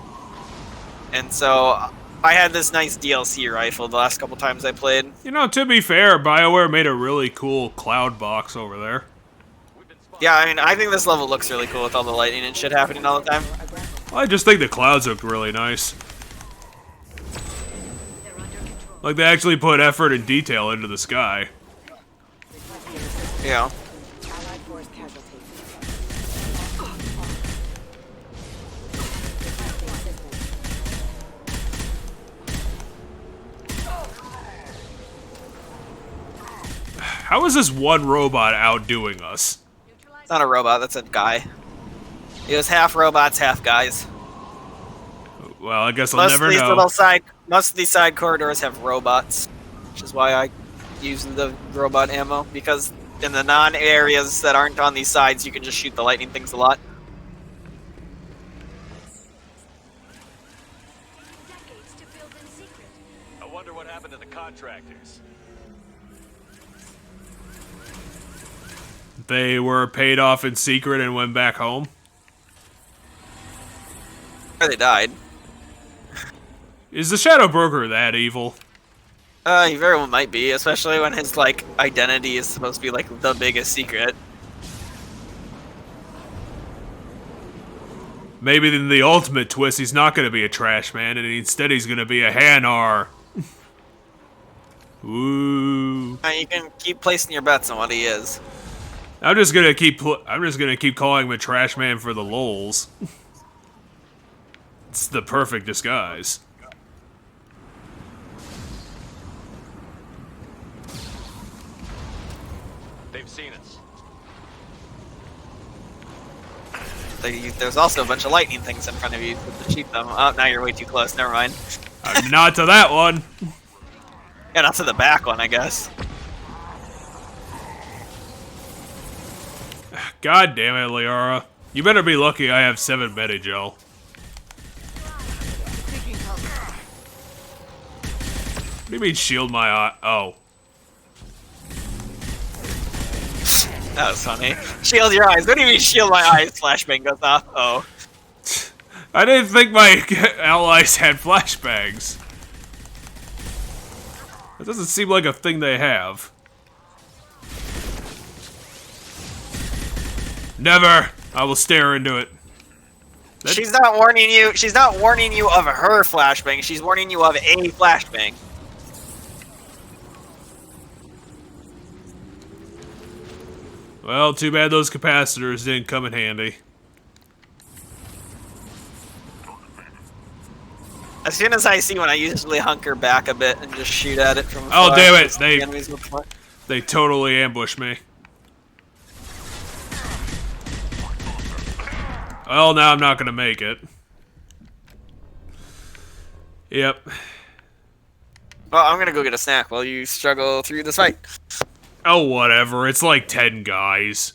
And so... I had this nice DLC rifle the last couple times I played. You know, to be fair, BioWare made a really cool cloud box over there. Yeah, I mean, I think this level looks really cool with all the lightning and shit happening all the time. I just think the clouds look really nice. Like they actually put effort and detail into the sky. Yeah. How is this one robot outdoing us? It's not a robot, that's a guy. It was half robots, half guys. Well, I guess I'll never know. Most of these side corridors have robots, which is why I use the robot ammo, because in the non-areas that aren't on these sides, you can just shoot the lightning things a lot. I wonder what happened to the contractors. They were paid off in secret and went back home? Or they died. Is the Shadow Broker that evil? He very well might be, especially when his, like, identity is supposed to be, like, the biggest secret. Maybe in the ultimate twist, he's not going to be a trash man, and instead he's going to be a Hanar. Ooh. You can keep placing your bets on what he is. I'm just gonna keep calling him a trash man for the lols. It's the perfect disguise. They've seen us. There's also a bunch of lightning things in front of you to shoot them. Oh, now you're way too close. Never mind. Not to that one. Yeah, not to the back one, I guess. God damn it, Liara. You better be lucky I have 7 Medigel. What do you mean shield my eye? Oh. That was funny. Shield your eyes. What do you mean shield my eyes? Flashbang goes off. Oh. I didn't think my allies had flashbangs. That doesn't seem like a thing they have. Never! I will stare into it. She's not warning you. She's not warning you of her flashbang. She's warning you of a flashbang. Well, too bad those capacitors didn't come in handy. As soon as I see one, I usually hunker back a bit and just shoot at it from Oh, afar. damn it! They totally ambushed me. Well, now I'm not gonna make it. Yep. Well, I'm gonna go get a snack while you struggle through this fight. Oh, whatever. It's like 10 guys.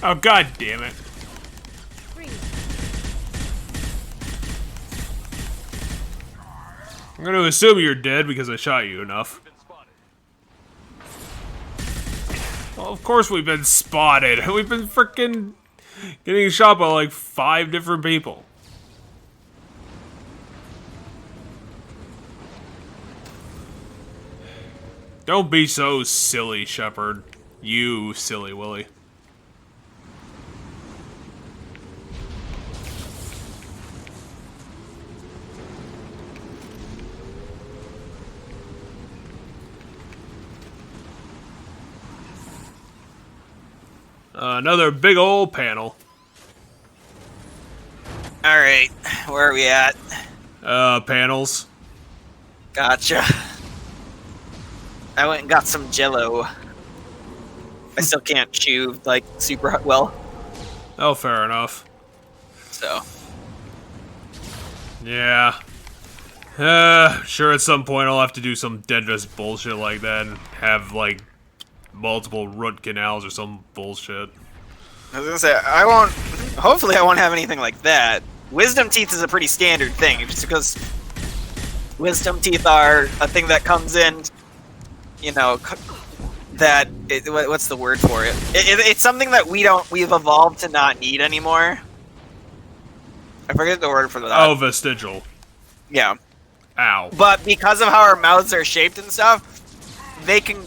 Oh, god damn it. I'm gonna assume you're dead because I shot you enough. Well, of course we've been spotted. We've been freaking getting shot by like 5 different people. Don't be so silly, Shepard. You silly Willy. Another big old panel. Alright, where are we at? Panels. Gotcha. I went and got some Jello. I still can't chew, like, super well. Oh, fair enough. So. Yeah. Sure at some point I'll have to do some dentist bullshit like that and have, like, multiple root canals or some bullshit. I was gonna say, hopefully I won't have anything like that. wisdom teeth is a pretty standard thing, just because wisdom teeth are a thing that comes in, you know, what's the word for it? It's something that we've evolved to not need anymore. I forget the word for that. Oh, vestigial. Yeah. Ow. But because of how our mouths are shaped and stuff, they can,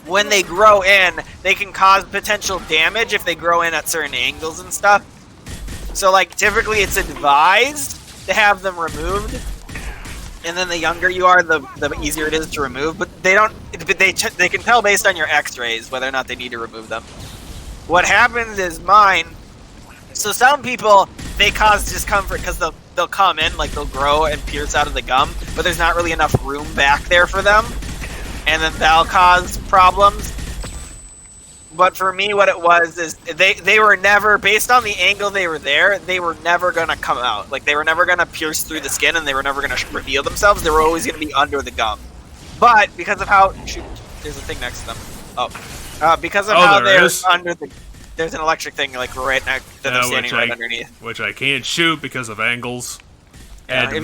when they grow in, they can cause potential damage if they grow in at certain angles and stuff. So, like, typically it's advised to have them removed, and then the younger you are, the easier it is to remove. But they don't. They can tell based on your X-rays whether or not they need to remove them. What happens is mine. So some people, they cause discomfort because they'll come in, like they'll grow and pierce out of the gum, but there's not really enough room back there for them, and then that'll cause problems. But for me, what it was is they were never, based on the angle they were there, they were never gonna come out. Like, they were never gonna pierce through the skin, and they were never gonna reveal themselves. They were always gonna be under the gum. But because of how, shoot, there's a thing next to them. Oh, because of how they're under the. There's an electric thing, like, right next that they're standing right underneath. Which I can't shoot because of angles. Yeah, And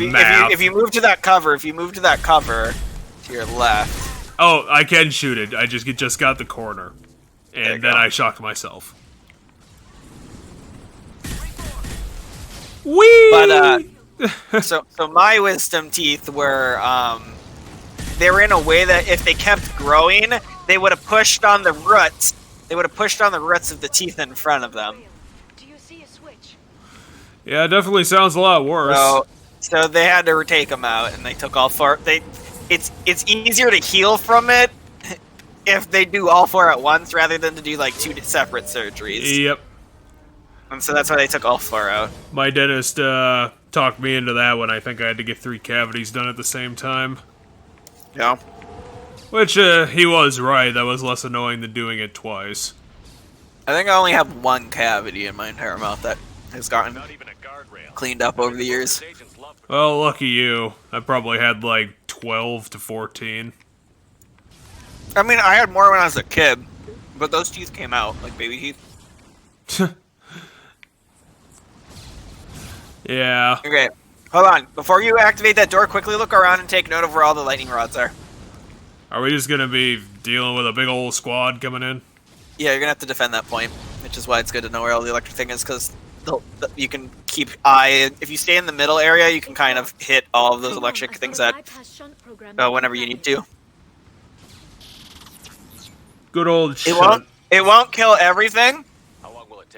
if you move to that cover, to your left. Oh, I can shoot it. I just got the corner. And then I shocked myself. Whee! But, so my wisdom teeth were, they were in a way that if they kept growing, they would have pushed on the roots. They would have pushed on the roots of the teeth in front of them. Do you see a switch? Yeah, it definitely sounds a lot worse. So they had to take them out, and they took all four. It's easier to heal from it if they do all four at once rather than to do like 2 separate surgeries. Yep. And so that's why they took all 4 out. My dentist talked me into that when I think I had to get 3 cavities done at the same time. Yeah. Which, he was right. That was less annoying than doing it twice. I think I only have 1 cavity in my entire mouth that has gotten cleaned up over the years. Well, lucky you. I probably had like 12 to 14. I mean, I had more when I was a kid, but those teeth came out, like baby teeth. Yeah. Okay, hold on. Before you activate that door, quickly look around and take note of where all the lightning rods are. Are we just gonna be dealing with a big old squad coming in? Yeah, you're gonna have to defend that point, which is why it's good to know where all the electric thing is, because you can keep eye. If you stay in the middle area, you can kind of hit all of those electric things that whenever you need to. Good old shit. It won't kill everything,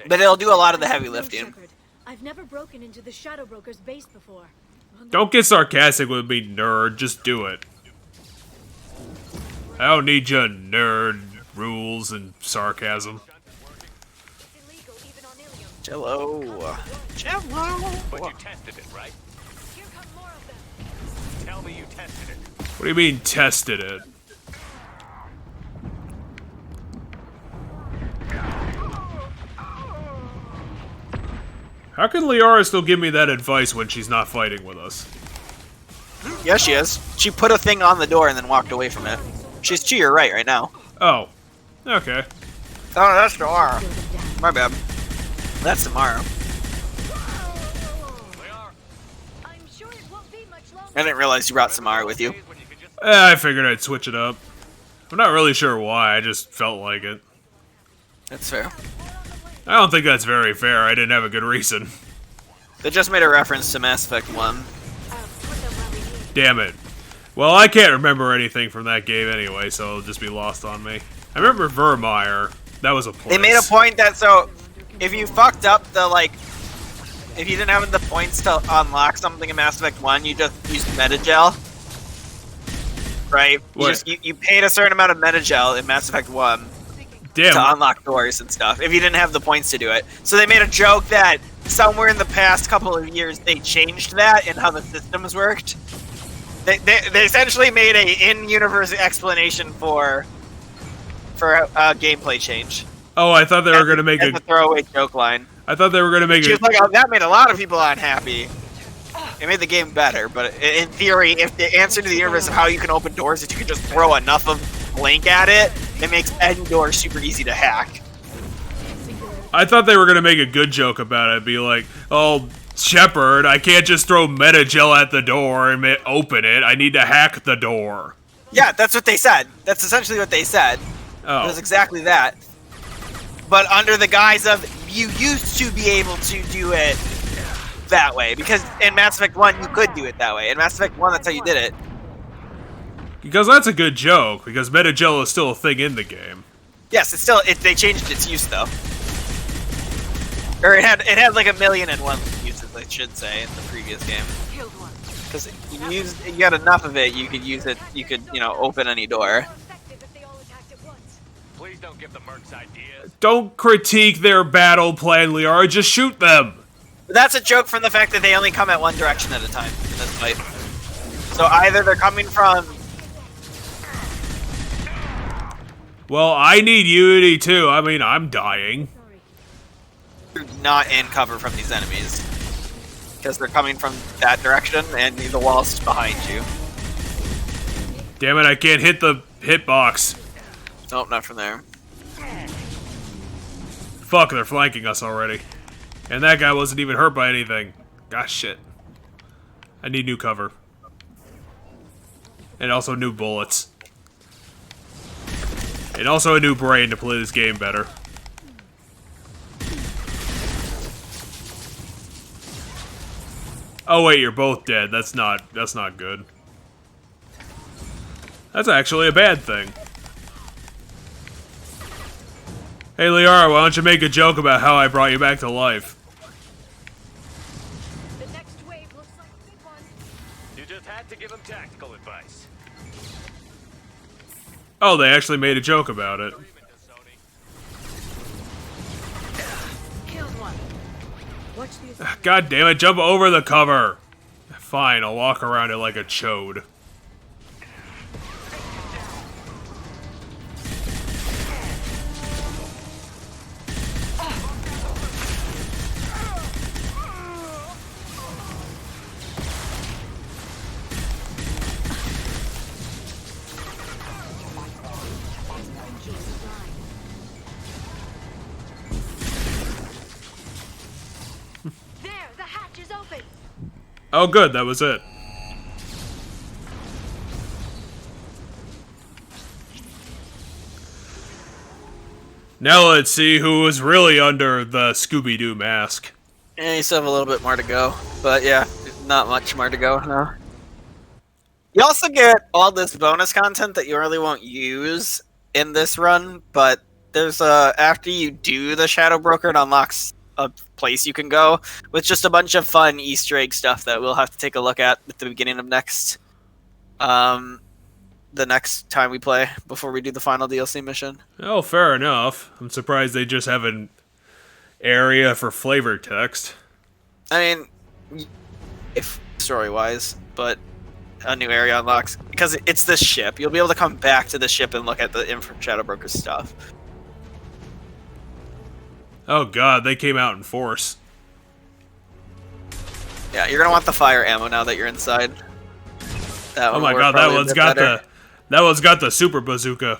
but it'll do a lot of the heavy lifting. I've never broken into the Shadow Broker's base before. Don't get sarcastic with me, nerd. Just do it. I don't need your nerd rules and sarcasm. Jello. But you tested it, right? Tell me you tested it. What do you mean, tested it? How can Liara still give me that advice when she's not fighting with us? Yeah, she is. She put a thing on the door and then walked away from it. She's to your right now. Oh. Okay. Oh, that's tomorrow. My bad. That's tomorrow. I didn't realize you brought Samara with you. I figured I'd switch it up. I'm not really sure why, I just felt like it. That's fair. I don't think that's very fair, I didn't have a good reason. They just made a reference to Mass Effect 1. Damn it. Well, I can't remember anything from that game anyway, so it'll just be lost on me. I remember Vermeer. That was a place. They made a point that, so, if you fucked up the, like, if you didn't have the points to unlock something in Mass Effect 1, you just used Metagel. Right? You paid a certain amount of Metagel in Mass Effect 1 to unlock doors and stuff, if you didn't have the points to do it. So they made a joke that somewhere in the past couple of years they changed that and how the systems worked. They essentially made a in-universe explanation for a gameplay change. Oh, I thought they were going to make a throwaway joke line. I thought they were going to make She was like, oh, that made a lot of people unhappy. It made the game better, but in theory, if the answer to the universe of how you can open doors is you can just throw enough of Blink at it, it makes any door super easy to hack. I thought they were going to make a good joke about it. Be like, oh, Shepard, I can't just throw Metagel at the door and open it. I need to hack the door. Yeah, that's what they said. That's essentially what they said. Oh. It was exactly that. But under the guise of, you used to be able to do it that way. Because in Mass Effect 1, you could do it that way. In Mass Effect 1, that's how you did it. Because that's a good joke, because Metagel is still a thing in the game. Yes, it's still, they changed its use, though. Or it had like 1,000,001 uses, I should say, in the previous game. Because you got enough of it, you could use it, you could, open any door. Please don't give the mercs ideas. Don't critique their battle plan, Liara, just shoot them! But that's a joke from the fact that they only come at one direction at a time in this fight. So either they're coming from... Well, I need Unity too. I mean, I'm dying. Not in cover from these enemies. Because they're coming from that direction and the wall's behind you. Damn it, I can't hit the hitbox. Nope, not from there. Fuck, they're flanking us already. And that guy wasn't even hurt by anything. Gosh, shit. I need new cover. And also new bullets. And also a new brain to play this game better. Oh wait, you're both dead. That's not good. That's actually a bad thing. Hey Liara, why don't you make a joke about how I brought you back to life? The next wave looks like a big one. You just had to give him tactical advice. Oh, they actually made a joke about it. Killed one. Watch these. God damn it, jump over the cover! Fine, I'll walk around it like a chode. There, the hatch is open. Oh good, that was it. Now let's see who was really under the Scooby-Doo mask. Yeah, you still have a little bit more to go. But yeah, not much more to go, no. You also get all this bonus content that you really won't use in this run, but there's after you do the Shadow Broker, it unlocks a place you can go with just a bunch of fun Easter egg stuff that we'll have to take a look at the beginning of the next time we play before we do the final DLC mission. Oh, fair enough. I'm surprised they just have an area for flavor text. I mean, if story-wise, but a new area unlocks because it's this ship. You'll be able to come back to the ship and look at the Shadow Broker stuff. Oh god, they came out in force. Yeah, you're gonna want the fire ammo now that you're inside. That oh my god, that one's got the super bazooka.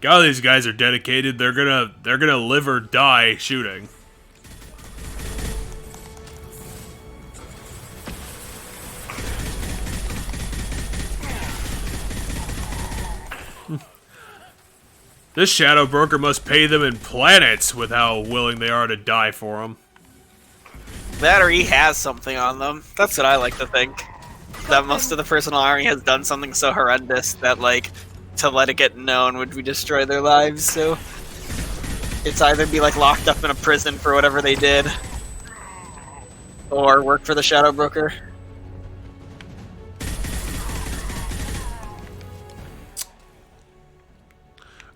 God, these guys are dedicated. They're gonna live or die shooting. This Shadow Broker must pay them in planets with how willing they are to die for him. That or he has something on them. That's what I like to think. That most of the personal army has done something so horrendous that, like, to let it get known would destroy their lives, so it's either be like locked up in a prison for whatever they did or work for the Shadow Broker.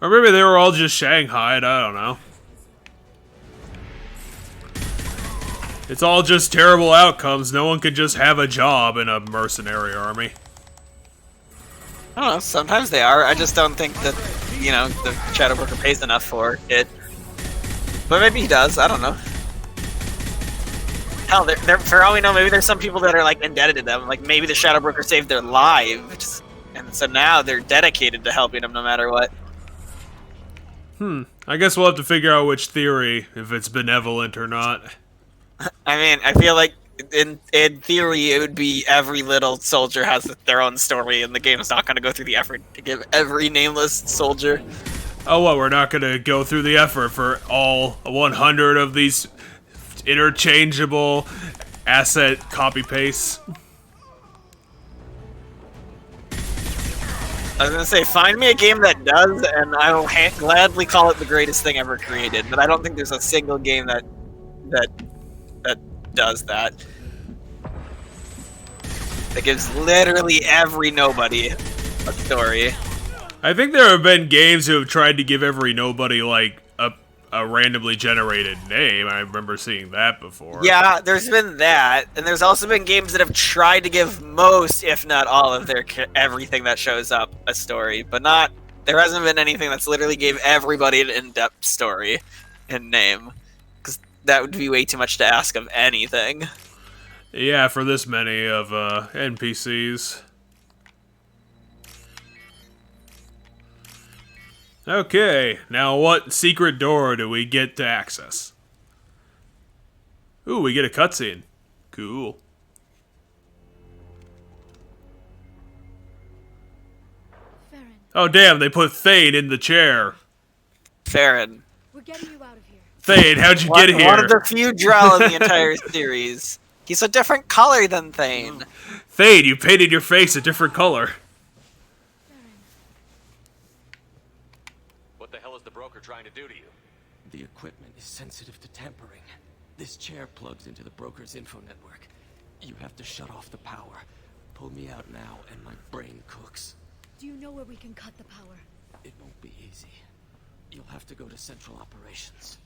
Or maybe they were all just shanghaied, I don't know. It's all just terrible outcomes. No one could just have a job in a mercenary army. I don't know, sometimes they are. I just don't think that, you know, the Shadow Broker pays enough for it. But maybe he does, I don't know. Hell, for all we know, maybe there's some people that are like indebted to them. Like maybe the Shadow Broker saved their lives, and so now they're dedicated to helping them no matter what. I guess we'll have to figure out which theory, if it's benevolent or not. I mean, I feel like in theory it would be every little soldier has their own story, and the game's not going to go through the effort to give every nameless soldier. Oh, what? We're not going to go through the effort for all 100 of these interchangeable asset copy pastes. I was gonna say, find me a game that does, and I will gladly call it the greatest thing ever created. But I don't think there's a single game that does that. That gives literally every nobody a story. I think there have been games who have tried to give every nobody, like, a randomly generated name. I remember seeing that before. Yeah, there's been that, and there's also been games that have tried to give most, if not all, of their everything that shows up a story, but not. There hasn't been anything that's literally gave everybody an in-depth story and name, because that would be way too much to ask of anything. Yeah, for this many of NPCs. Okay, now what secret door do we get to access? Ooh, we get a cutscene. Cool. Oh damn, they put Thane in the chair. Farron. We're getting you out of here. Thane, how'd you get here? One of the few Drow in the entire series. He's a different color than Thane. Thane, you painted your face a different color. What the hell is the broker trying to do to you? The equipment is sensitive to tampering. This chair plugs into the broker's info network. You have to shut off the power. Pull me out now, and my brain cooks. Do you know where we can cut the power? It won't be easy. You'll have to go to Central Operations.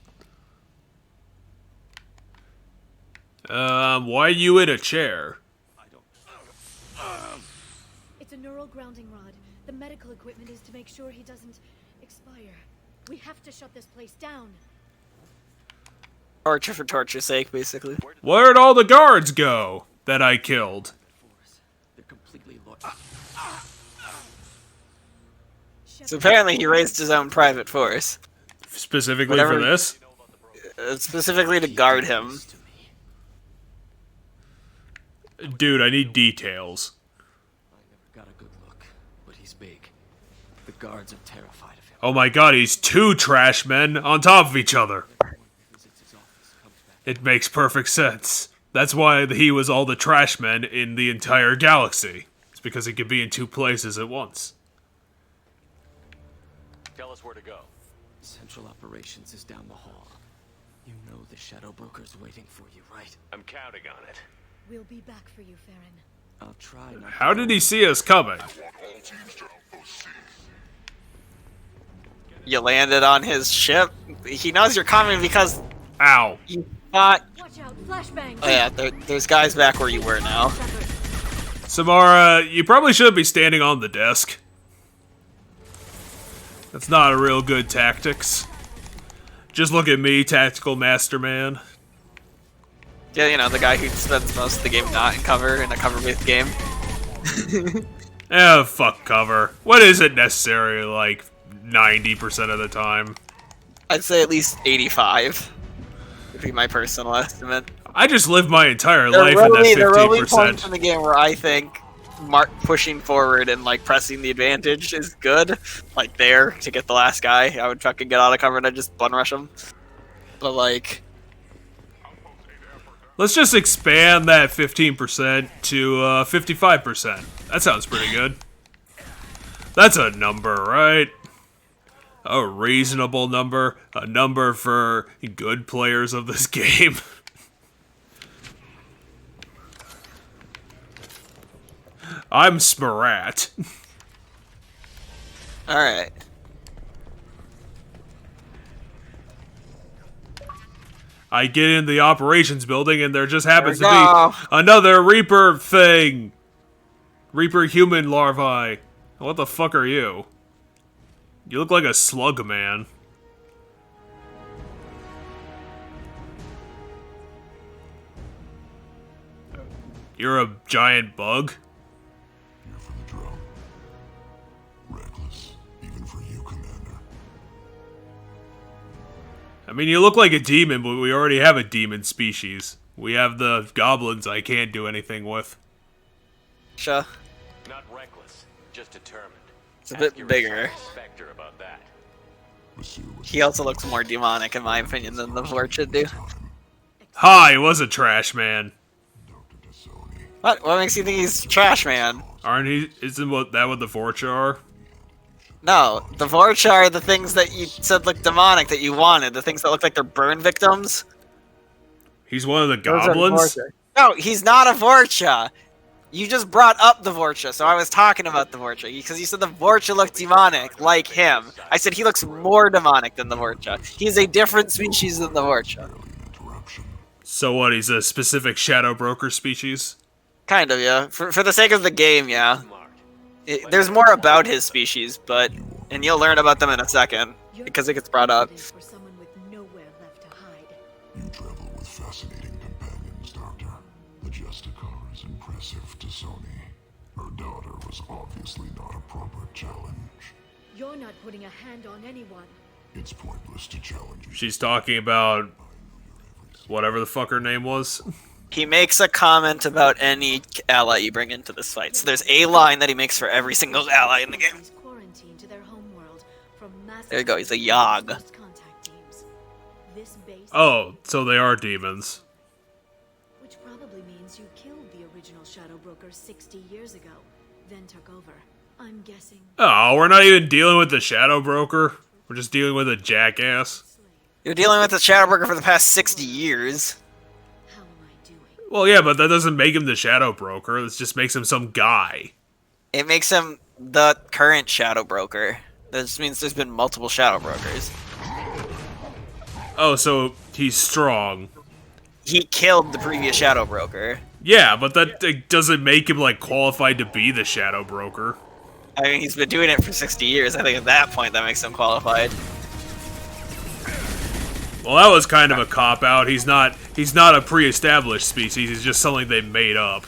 Why are you in a chair? It's a neural grounding rod. The medical equipment is to make sure he doesn't expire. We have to shut this place down. Torture for torture's sake, basically. Where'd all the guards go that I killed? They're completely So apparently he raised his own private force. Specifically for this? Specifically to guard him. Dude, I need details. I never got a good look, but he's big. The guards are terrified of him. Oh my god, he's two trash men on top of each other. It makes perfect sense. That's why he was all the trash men in the entire galaxy. It's because he could be in two places at once. Tell us where to go. Central Operations is down the hall. You know the Shadow Broker's waiting for you, right? I'm counting on it. We'll be back for you, Farron. I'll try not to. How did he see us coming? You landed on his ship. He knows you're coming because... Ow. You thought... Watch out, flashbang! Oh yeah, there's guys back where you were now. Samara, you probably shouldn't be standing on the desk. That's not a real good tactics. Just look at me, tactical masterman. Yeah, you know, the guy who spends most of the game not in cover, in a cover-based game. Fuck cover. What is it necessary, like, 90% of the time? I'd say at least 85. Would be my personal estimate. I just lived my entire life in that 15%. There are only points in the game where I think pushing forward and, like, pressing the advantage is good. Like, there, to get the last guy. I would fucking get out of cover and I'd just bun rush him. But, like... Let's just expand that 15% to 55%. That sounds pretty good. That's a number, right? A reasonable number. A number for good players of this game. I'm Smarat. Alright. I get in the operations building and there just happens to be another Reaper thing. Reaper human larvae. What the fuck are you? You look like a slug man. You're a giant bug? Here for the drum. Reckless, even for you, Commander. I mean, you look like a demon, but we already have a demon species. We have the goblins I can't do anything with. Sure. Not reckless, just determined. It's a bit bigger. Spectre about that. He also looks more demonic, in my opinion, than the Vorch should do. Ha! He was a trash man. What? What makes you think he's trash man? Aren't he? Isn't that what the Vorch are? No, the Vorch are the things that you said look demonic that you wanted. The things that look like they're burn victims. He's one of the Those are goblins? Vorcha. No, he's not a Vorcha. You just brought up the Vorcha, so I was talking about the Vorcha, because you said the Vorcha looked demonic, like him. I said he looks more demonic than the Vorcha. He's a different species than the Vorcha. So what, he's a specific Shadow Broker species? Kind of, yeah. For the sake of the game, yeah. There's more about his species, but... And you'll learn about them in a second, because it gets brought up. You travel with fascinating companions, Doctor. The Jessica is impressive to Sony. Her daughter was obviously not a proper challenge. You're not putting a hand on anyone. It's pointless to challenge you. She's talking about... whatever the fuck her name was. He makes a comment about any ally you bring into this fight. So there's a line that he makes for every single ally in the game. There you go, he's a Yogg. Oh, so they are demons. Which probably means you killed the original Shadow Broker 60 years ago, then took over. I'm guessing. Oh, we're not even dealing with the Shadow Broker. We're just dealing with a jackass. You're dealing with the Shadow Broker for the past 60 years. Well, yeah, but that doesn't make him the Shadow Broker. This just makes him some guy. It makes him the current Shadow Broker. That just means there's been multiple Shadow Brokers. Oh, so he's strong. He killed the previous Shadow Broker. Yeah, but that doesn't make him, like, qualified to be the Shadow Broker. I mean, he's been doing it for 60 years. I think at that point that makes him qualified. Well, that was kind of a cop-out. He's not a pre-established species. He's just something they made up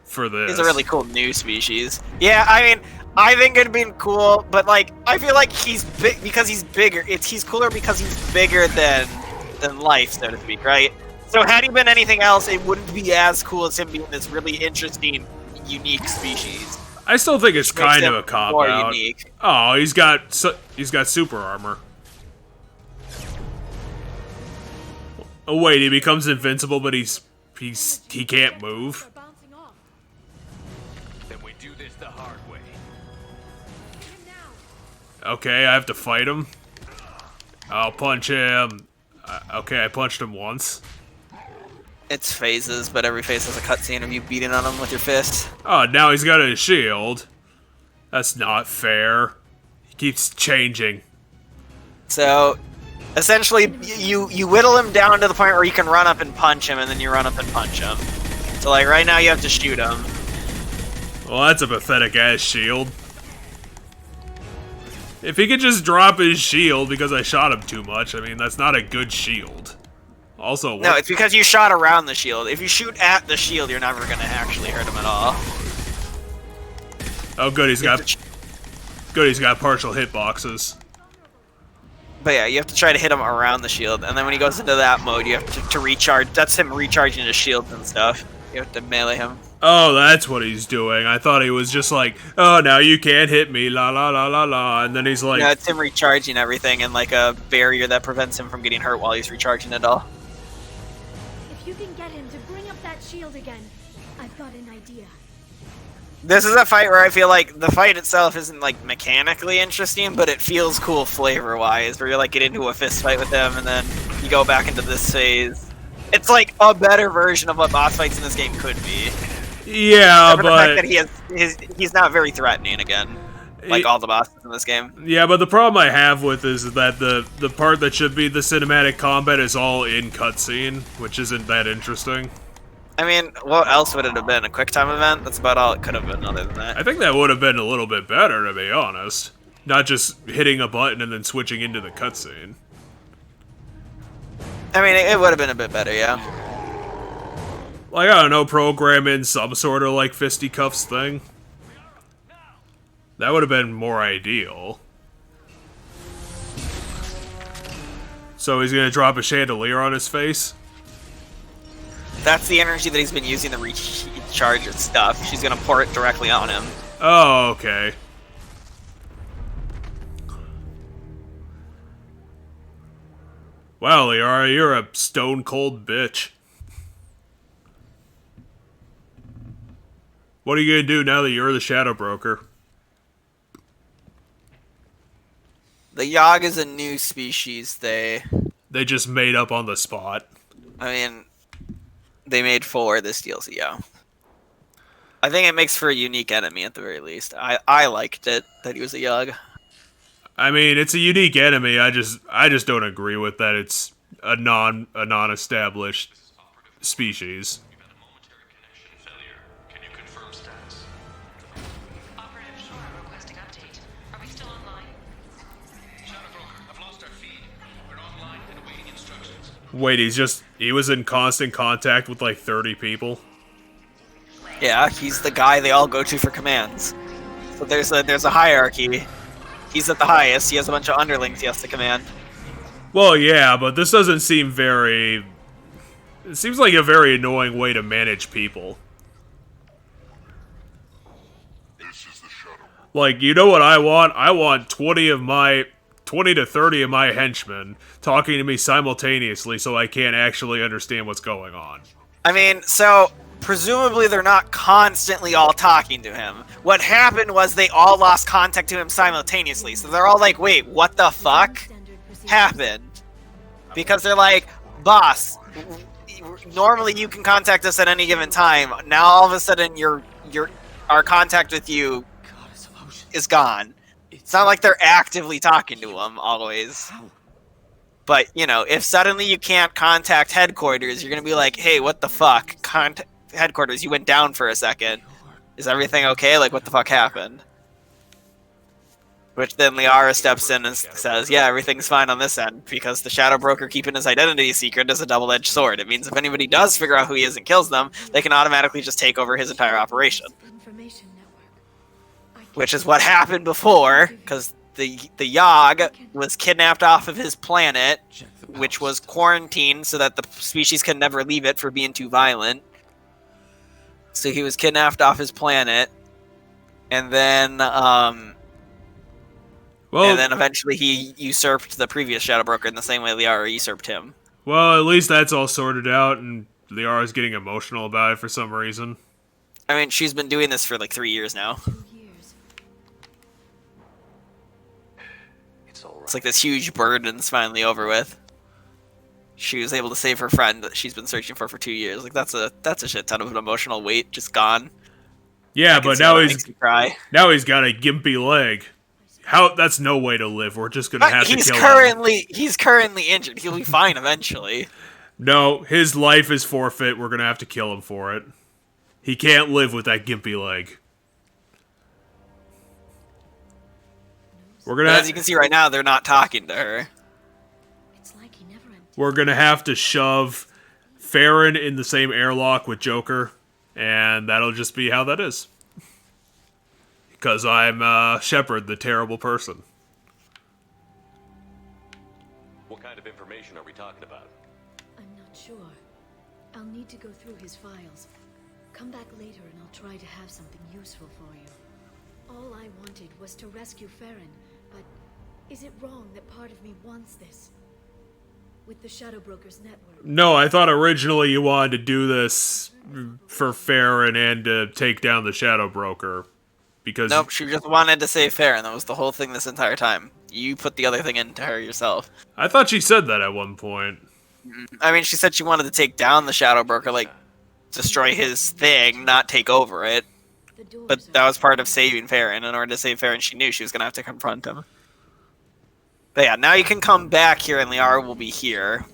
for this. He's a really cool new species. Yeah, I mean, I think it'd been cool, but like, I feel like he's big because he's bigger. He's cooler because he's bigger than life, so to speak, right? So had he been anything else, it wouldn't be as cool as him being this really interesting, unique species. I still think it's kind of a cop-out. Unique. Oh, he's got super armor. Oh wait, he becomes invincible, but he can't move. Then we do this the hard way. Okay, I have to fight him. I'll punch him. Okay, I punched him once. It's phases, but every phase has a cutscene of you beating on him with your fist. Oh, now he's got a shield. That's not fair. He keeps changing. So, essentially, you whittle him down to the point where you can run up and punch him, and then you run up and punch him. So, like, right now you have to shoot him. Well, that's a pathetic-ass shield. If he could just drop his shield because I shot him too much, I mean, that's not a good shield. Also, no, it's because you shot around the shield. If you shoot at the shield, you're never going to actually hurt him at all. Oh, good, he's got partial hitboxes. But yeah, you have to try to hit him around the shield, and then when he goes into that mode, you have to recharge. That's him recharging his shields and stuff. You have to melee him. Oh, that's what he's doing. I thought he was just like, oh, now you can't hit me, la la la la la, and then he's like... No, it's him recharging everything and like a barrier that prevents him from getting hurt while he's recharging it all. If you can get him to bring up that shield again, I've got an idea. This is a fight where I feel like the fight itself isn't like mechanically interesting, but it feels cool flavor-wise, where you like get into a fist fight with him and then you go back into this phase. It's like a better version of what boss fights in this game could be. Yeah, but the fact that he's not very threatening again, like all the bosses in this game. Yeah, but the problem I have with is that the part that should be the cinematic combat is all in cutscene, which isn't that interesting. I mean, what else would it have been? A QuickTime event? That's about all it could have been other than that. I think that would have been a little bit better, to be honest. Not just hitting a button and then switching into the cutscene. I mean, it would have been a bit better, yeah. Like, I don't know, program in some sort of, like, fisticuffs thing. That would have been more ideal. So he's gonna drop a chandelier on his face? That's the energy that he's been using to recharge his stuff. She's gonna pour it directly on him. Oh, okay. Wow, Liara, you're a stone-cold bitch. What are you gonna do now that you're the Shadow Broker? The Yogg is a new species they just made up on the spot. I mean, they made 4 this DLC, yeah. I think it makes for a unique enemy at the very least. I liked it, that he was a Yogg. I mean, it's a unique enemy. I just don't agree with that. It's a non-established species. Wait, he was in constant contact with like 30 people? Yeah, he's the guy they all go to for commands. So there's a hierarchy. He's at the highest. He has a bunch of underlings he has to command. Well, yeah, but this doesn't seem very... It seems like a very annoying way to manage people. Like, you know what I want? I want 20 to 30 of my henchmen talking to me simultaneously so I can't actually understand what's going on. I mean, so presumably they're not constantly all talking to him. What happened was they all lost contact to him simultaneously. So they're all like, wait, what the fuck happened? Because they're like, boss, normally you can contact us at any given time. Now all of a sudden our contact with you is gone. It's not like they're actively talking to him always. But, you know, if suddenly you can't contact headquarters, you're going to be like, hey, what the fuck? Headquarters, you went down for a second. Is everything okay? Like, what the fuck happened? Which then Liara steps in and says, yeah, everything's fine on this end, because the Shadow Broker keeping his identity secret is a double-edged sword. It means if anybody does figure out who he is and kills them, they can automatically just take over his entire operation. Which is what happened before, because the Yogg was kidnapped off of his planet, which was quarantined so that the species could never leave it for being too violent. So he was kidnapped off his planet, and then eventually he usurped the previous Shadow Broker in the same way Liara usurped him. Well, at least that's all sorted out, and Liara's getting emotional about it for some reason. I mean, she's been doing this for like 3 years now. It's like this huge burden's finally over with. She was able to save her friend that she's been searching for 2 years. Like that's a shit ton of an emotional weight just gone. Yeah, but now he's got a gimpy leg. That's no way to live. We're just gonna have to kill him. He's currently injured. He'll be fine eventually. No, his life is forfeit. We're gonna have to kill him for it. He can't live with that gimpy leg. As you can see right now, they're not talking to her. We're gonna have to shove Farron in the same airlock with Joker, and that'll just be how that is. Because I'm Shepard, the terrible person. What kind of information are we talking about? I'm not sure. I'll need to go through his files. Come back later and I'll try to have something useful for you. All I wanted was to rescue Farron, but is it wrong that part of me wants this? With the Shadow Brokers network. No, I thought originally you wanted to do this for Farron and to take down the Shadow Broker. Because nope, she just wanted to save Farron. That was the whole thing this entire time. You put the other thing into her yourself. I thought she said that at one point. I mean, she said she wanted to take down the Shadow Broker, like, destroy his thing, not take over it. But that was part of saving Farron. In order to save Farron, she knew she was going to have to confront him. But yeah, now you can come back here and Liara will be here.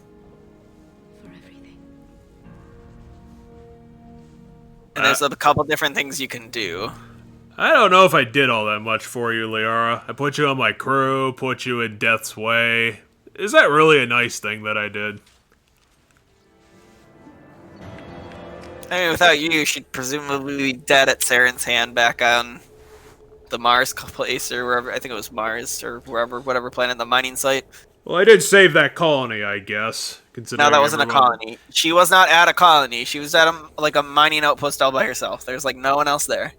And there's a couple different things you can do. I don't know if I did all that much for you, Liara. I put you on my crew, put you in Death's Way. Is that really a nice thing that I did? I mean, without you, she'd presumably be dead at Saren's hand back on the Mars place or wherever. I think it was Mars or wherever, whatever planet, the mining site. Well, I did save that colony, I guess. Considering No, that wasn't everyone... a colony. She was not at a colony. She was at a mining outpost all by herself. There's like no one else there.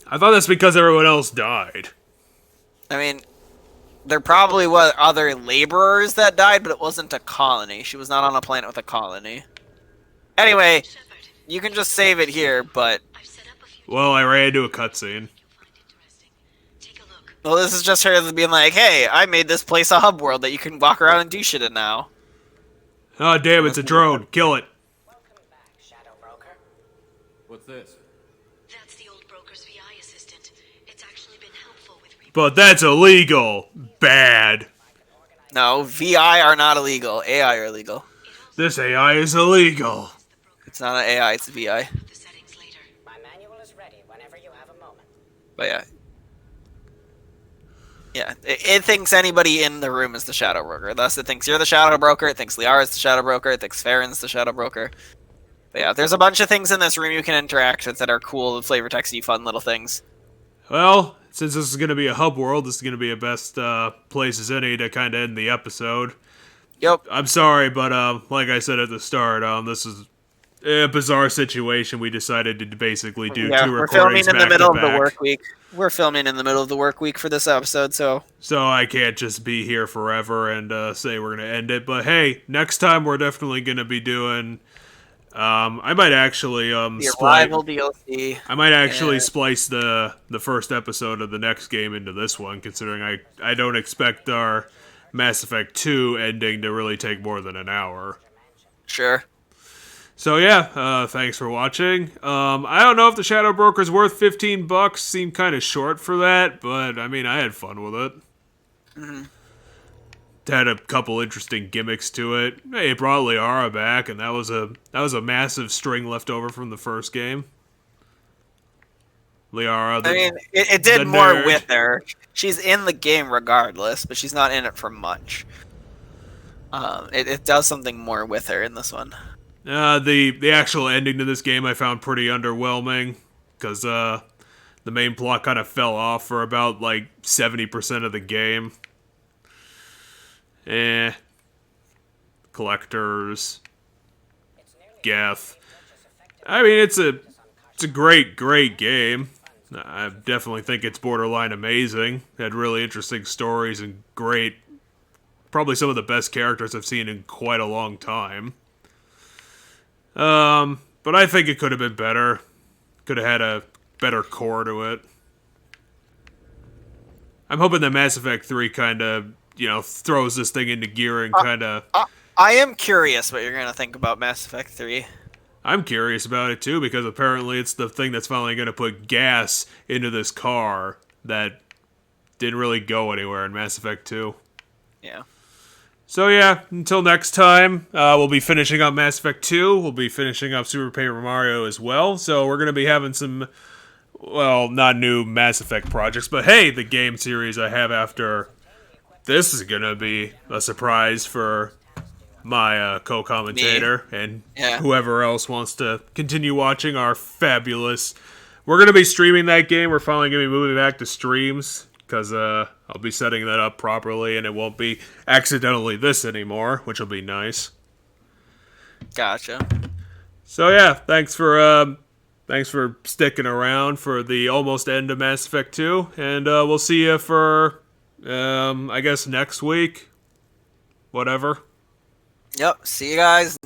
I thought that's because everyone else died. I mean, there probably were other laborers that died, but it wasn't a colony. She was not on a planet with a colony. Anyway, you can just save it here, but... Well, I ran into a cutscene. Well, this is just her being like, hey, I made this place a hub world that you can walk around and do shit in now. Oh, damn, it's a drone. Kill it. What's this? That's the old broker's VI assistant. It's actually been helpful with But that's illegal. Bad. No, VI are not illegal. AI are illegal. This AI is illegal. It's not an AI, it's a VI. My manual is ready whenever you have a moment. But yeah. Yeah, it thinks anybody in the room is the Shadow Broker. Thus, it thinks you're the Shadow Broker, it thinks Liara's the Shadow Broker, it thinks Farron's the Shadow Broker. But yeah, there's a bunch of things in this room you can interact with that are cool, flavor texty, fun little things. Well, since this is going to be a hub world, this is going to be a best place as any to kind of end the episode. Yep. I'm sorry, but like I said at the start, this is a bizarre situation. We decided to basically do two recordings in the middle of the back-to-back. work week. We're filming in the middle of the work week for this episode, so I can't just be here forever and say we're going to end it. But hey, next time we're definitely going to be doing... I might actually the Arrival DLC. I might actually splice the first episode of the next game into this one, considering I don't expect our Mass Effect 2 ending to really take more than an hour. Sure. So yeah, thanks for watching. I don't know if the Shadow Broker's worth $15. Seemed kind of short for that, but I mean, I had fun with it. Mm-hmm. Had a couple interesting gimmicks to it. Hey, it brought Liara back, and that was a massive string left over from the first game. Liara, it did more with her. She's in the game regardless, but she's not in it for much. It does something more with her in this one. The actual ending to this game I found pretty underwhelming, because the main plot kind of fell off for about like 70% of the game. Collectors, Geth. I mean, it's a great game. I definitely think it's borderline amazing. Had really interesting stories and probably some of the best characters I've seen in quite a long time. But I think it could have been better. Could have had a better core to it. I'm hoping that Mass Effect 3 kind of, throws this thing into gear and kind of... I am curious what you're going to think about Mass Effect 3. I'm curious about it too, because apparently it's the thing that's finally going to put gas into this car that didn't really go anywhere in Mass Effect 2. Yeah. So yeah, until next time, we'll be finishing up Mass Effect 2. We'll be finishing up Super Paper Mario as well. So we're going to be having some, well, not new Mass Effect projects, but hey, the game series I have after this is going to be a surprise for my co-commentator and whoever else wants to continue watching our fabulous... We're going to be streaming that game. We're finally going to be moving back to streams, because I'll be setting that up properly, and it won't be accidentally this anymore, which will be nice. Gotcha. So yeah, thanks for sticking around for the almost end of Mass Effect 2, and we'll see you for, I guess, next week. Whatever. Yep, see you guys